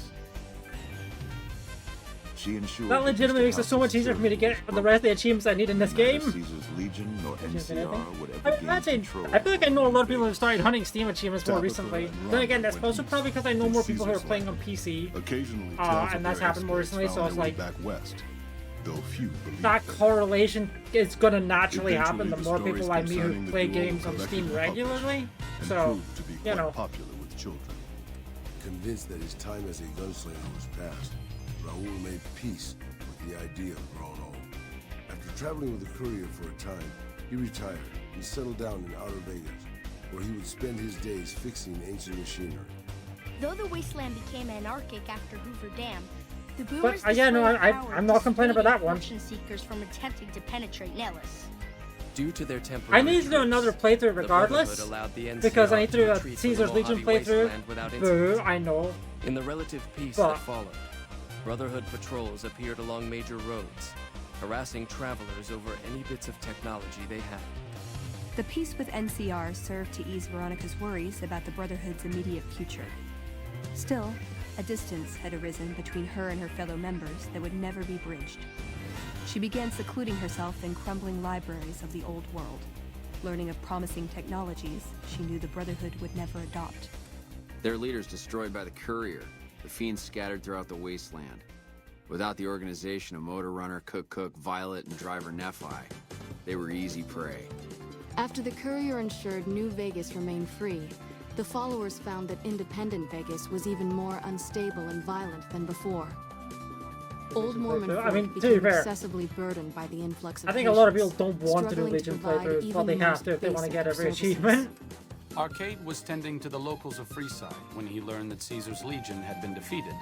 Speaker 14: She ensured
Speaker 1: That legitimately
Speaker 14: Mr.
Speaker 1: makes it so much
Speaker 14: House's
Speaker 1: easier for me to get
Speaker 14: facilities
Speaker 1: the rest of the achievements I need in this
Speaker 14: neither
Speaker 1: game.
Speaker 14: Caesar's Legion nor NCR would ever
Speaker 1: I
Speaker 14: gain
Speaker 1: imagine.
Speaker 14: control.
Speaker 1: I feel like I know a lot of people who started hunting Steam achievements more
Speaker 19: Tabitha
Speaker 1: recently.
Speaker 19: and
Speaker 1: Then again,
Speaker 19: Rhonda
Speaker 1: that's
Speaker 19: went
Speaker 1: also
Speaker 19: east,
Speaker 1: probably because I know
Speaker 19: in
Speaker 1: more people who are
Speaker 19: Caesar's
Speaker 1: playing on
Speaker 19: land.
Speaker 1: PC.
Speaker 19: Occasionally, tales
Speaker 1: And
Speaker 19: of
Speaker 1: that's
Speaker 19: their
Speaker 1: happened more
Speaker 19: exploits
Speaker 1: recently, so
Speaker 19: found
Speaker 1: it's
Speaker 19: their way
Speaker 1: like
Speaker 19: back west, though few believed
Speaker 1: that
Speaker 19: them.
Speaker 1: correlation is gonna naturally happen
Speaker 19: Eventually,
Speaker 1: the
Speaker 19: the
Speaker 1: more
Speaker 19: stories
Speaker 1: people like me
Speaker 19: concerning
Speaker 1: who
Speaker 19: the
Speaker 1: play
Speaker 19: duel
Speaker 1: games on
Speaker 19: collected
Speaker 1: Steam
Speaker 19: and published,
Speaker 1: regularly.
Speaker 19: and
Speaker 1: So,
Speaker 19: proved to be
Speaker 1: you
Speaker 19: quite
Speaker 1: know.
Speaker 19: popular with children.
Speaker 6: Convinced that his time as a gunslinger was past, Raul made peace with the idea of growing old. After traveling with the courier for a time, he retired and settled down in Outer Vegas, where he would spend his days fixing ancient machinery.
Speaker 16: Though the wasteland became anarchic after Hoover Dam, the
Speaker 1: But,
Speaker 16: boomers
Speaker 1: yeah, no,
Speaker 16: displayed power
Speaker 1: I'm not complaining about that one.
Speaker 16: fortune seekers from attempting to penetrate Nellis.
Speaker 23: Due to their temporary
Speaker 1: I need to do another playthrough
Speaker 23: the
Speaker 1: regardless,
Speaker 23: Brotherhood allowed the NCR
Speaker 1: because I need to do a
Speaker 23: retreat from
Speaker 1: Caesar's
Speaker 23: the
Speaker 1: Legion
Speaker 23: Mojave
Speaker 1: playthrough.
Speaker 23: Wasteland without
Speaker 1: Boo,
Speaker 23: incident.
Speaker 1: I know.
Speaker 23: In the relative peace
Speaker 1: But-
Speaker 23: that followed, Brotherhood patrols appeared along major roads, harassing travelers over any bits of technology they had.
Speaker 24: The peace with NCR served to ease Veronica's worries about the Brotherhood's immediate future. Still, A distance had arisen between her and her fellow members that would never be bridged. She began secluding herself in crumbling libraries of the old world, learning of promising technologies she knew the Brotherhood would never adopt.
Speaker 10: Their leaders destroyed by the Courier, the fiends scattered throughout the Wasteland. Without the organization of Motor Runner, Cook, Violet, and Driver Nephi, they were easy prey.
Speaker 5: After the Courier ensured New Vegas remained free, the followers found that independent Vegas was even more unstable and violent than before. Old Mormon folk became excessively burdened by the influx of
Speaker 1: I think a lot of people don't want to do Legion playthroughs, but they have to if they want to get every achievement.
Speaker 11: Arcade was tending to the locals of Freeside when he learned that Caesar's Legion had been defeated,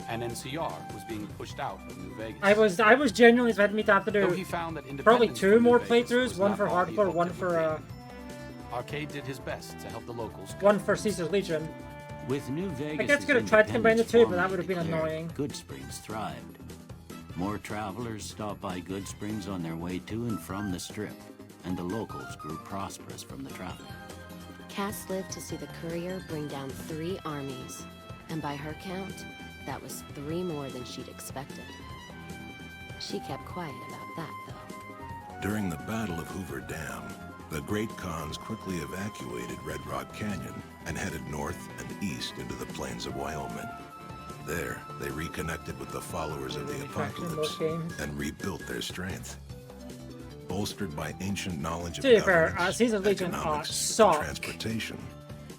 Speaker 11: and NCR was being pushed out of New Vegas.
Speaker 1: I was genuinely expecting me to have to do
Speaker 11: he found that
Speaker 1: probably 2 more playthroughs, one for hardcore, one for
Speaker 11: Arcade did his best to help the locals.
Speaker 1: One for Caesar's Legion.
Speaker 13: With New Vegas,
Speaker 1: I guess could have tried to combine the two, but that would have been annoying.
Speaker 13: Goodsprings thrived. More travelers stopped by Goodsprings on their way to and from the Strip, and the locals grew prosperous from the traffic.
Speaker 15: Cass lived to see the Courier bring down 3 armies, and by her count, that was 3 more than she'd expected. She kept quiet about that, though.
Speaker 4: During the Battle of Hoover Dam, the Great Khans quickly evacuated Red Rock Canyon and headed north and east into the plains of Wyoming. There, they reconnected with the followers of the Apocalypse and rebuilt their strength. Bolstered by ancient knowledge of governance, economics, and transportation,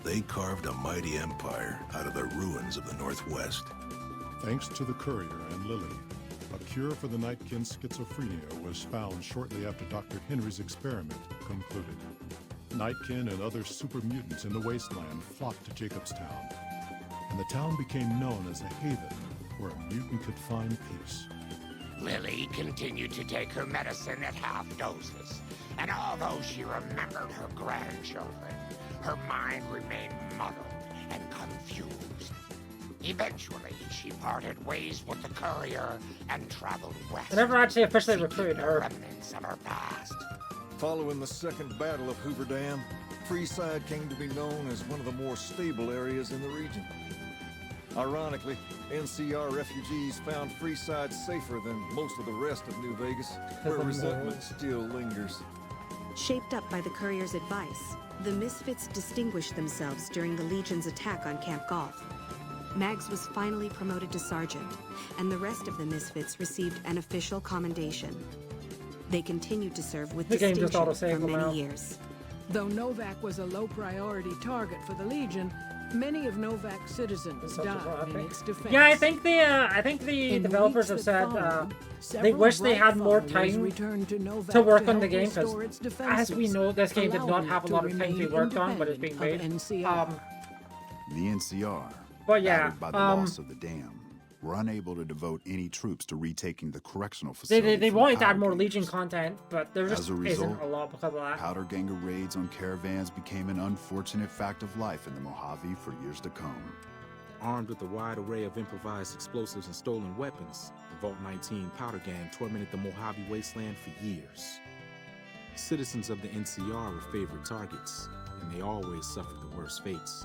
Speaker 4: they carved a mighty empire out of the ruins of the Northwest.
Speaker 25: Thanks to the Courier and Lily, a cure for the Nightkin's schizophrenia was found shortly after Dr. Henry's experiment concluded. Nightkin and other super mutants in the Wasteland flocked to Jacobstown, and the town became known as a haven where a mutant could find peace.
Speaker 26: Lily continued to take her medicine at half doses, and although she remembered her grandchildren, her mind remained muddled and confused. Eventually, she parted ways with the Courier and traveled west.
Speaker 1: I never actually officially recruited her.
Speaker 26: Remnants of her past.
Speaker 3: Following the Second Battle of Hoover Dam, Freeside came to be known as one of the more stable areas in the region. Ironically, NCR refugees found Freeside safer than most of the rest of New Vegas, where resentment still lingers.
Speaker 24: Shaped up by the Courier's advice, the Misfits distinguished themselves during the Legion's attack on Camp Goth. Mags was finally promoted to sergeant, and the rest of the Misfits received an official commendation. They continued to serve with distinction for many years.
Speaker 27: Though Novak was a low-priority target for the Legion, many of Novak's citizens died in its defense.
Speaker 1: Yeah, I think the developers have said they wish they had more time to work on the game, because as we know, this game did not have a lot of time to be worked on, but it's being made.
Speaker 20: The NCR,
Speaker 1: but yeah,
Speaker 20: battered by the loss of the dam, were unable to devote any troops to retaking the correctional facility.
Speaker 1: They wanted to add more Legion content, but there just
Speaker 20: As a result,
Speaker 1: isn't a lot because of that.
Speaker 20: Powder Ganger raids on caravans became an unfortunate fact of life in the Mojave for years to come.
Speaker 28: Armed with a wide array of improvised explosives and stolen weapons, the Vault 19 Powder Gang tormented the Mojave Wasteland for years. Citizens of the NCR were favorite targets, and they always suffered the worst fates.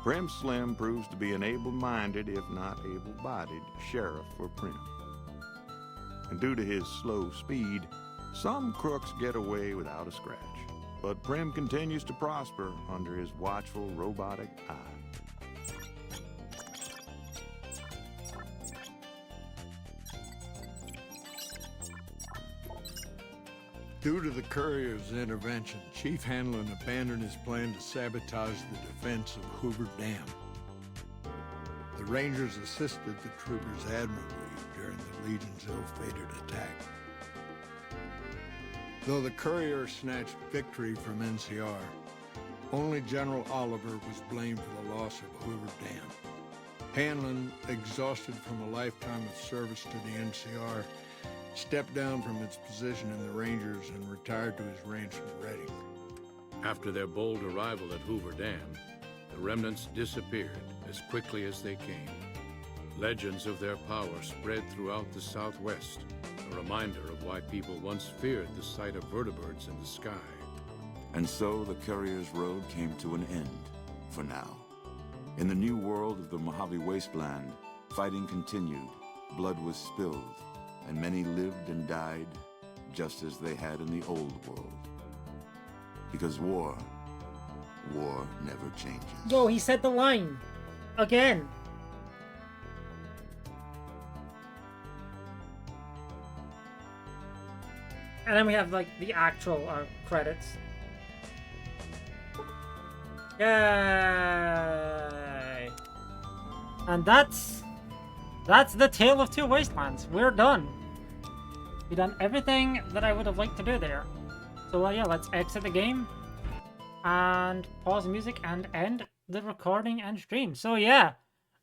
Speaker 19: Prim Slim proves to be an able-minded, if not able-bodied, sheriff for Prim. And due to his slow speed, some crooks get away without a scratch. But Prim continues to prosper under his watchful, robotic eye.
Speaker 9: Due to the Courier's intervention, Chief Hanlon abandoned his plan to sabotage the defense of Hoover Dam. The Rangers assisted the troopers admirably during the Legion's ill-fated attack. Though the Courier snatched victory from NCR, only General Oliver was blamed for the loss of Hoover Dam. Hanlon, exhausted from a lifetime of service to the NCR, stepped down from its position in the Rangers and retired to his ranch in Reading.
Speaker 29: After their bold arrival at Hoover Dam, the remnants disappeared as quickly as they came. Legends of their power spread throughout the Southwest, a reminder of why people once feared the sight of vertibirds in the sky.
Speaker 14: And so the Courier's road came to an end, for now. In the new world of the Mojave Wasteland, fighting continued, blood was spilled, and many lived and died just as they had in the old world. Because war never changes.
Speaker 1: Yo, he said the line. Again. And then we have, like, the actual credits. Yay! And that's the Tale of Two Wastelands. We're done. We've done everything that I would have liked to do there. So yeah, let's exit the game and pause the music and end the recording and stream. So yeah,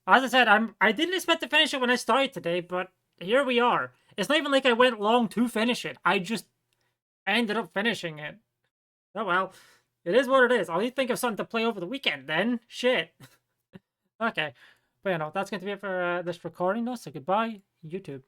Speaker 1: as I said, I didn't expect to finish it when I started today, but here we are. It's not even like I went long to finish it. I just ended up finishing it. Oh well, it is what it is. I'll need to think of something to play over the weekend then. Shit. Okay, but you know, that's going to be it for this recording though, so goodbye, YouTube.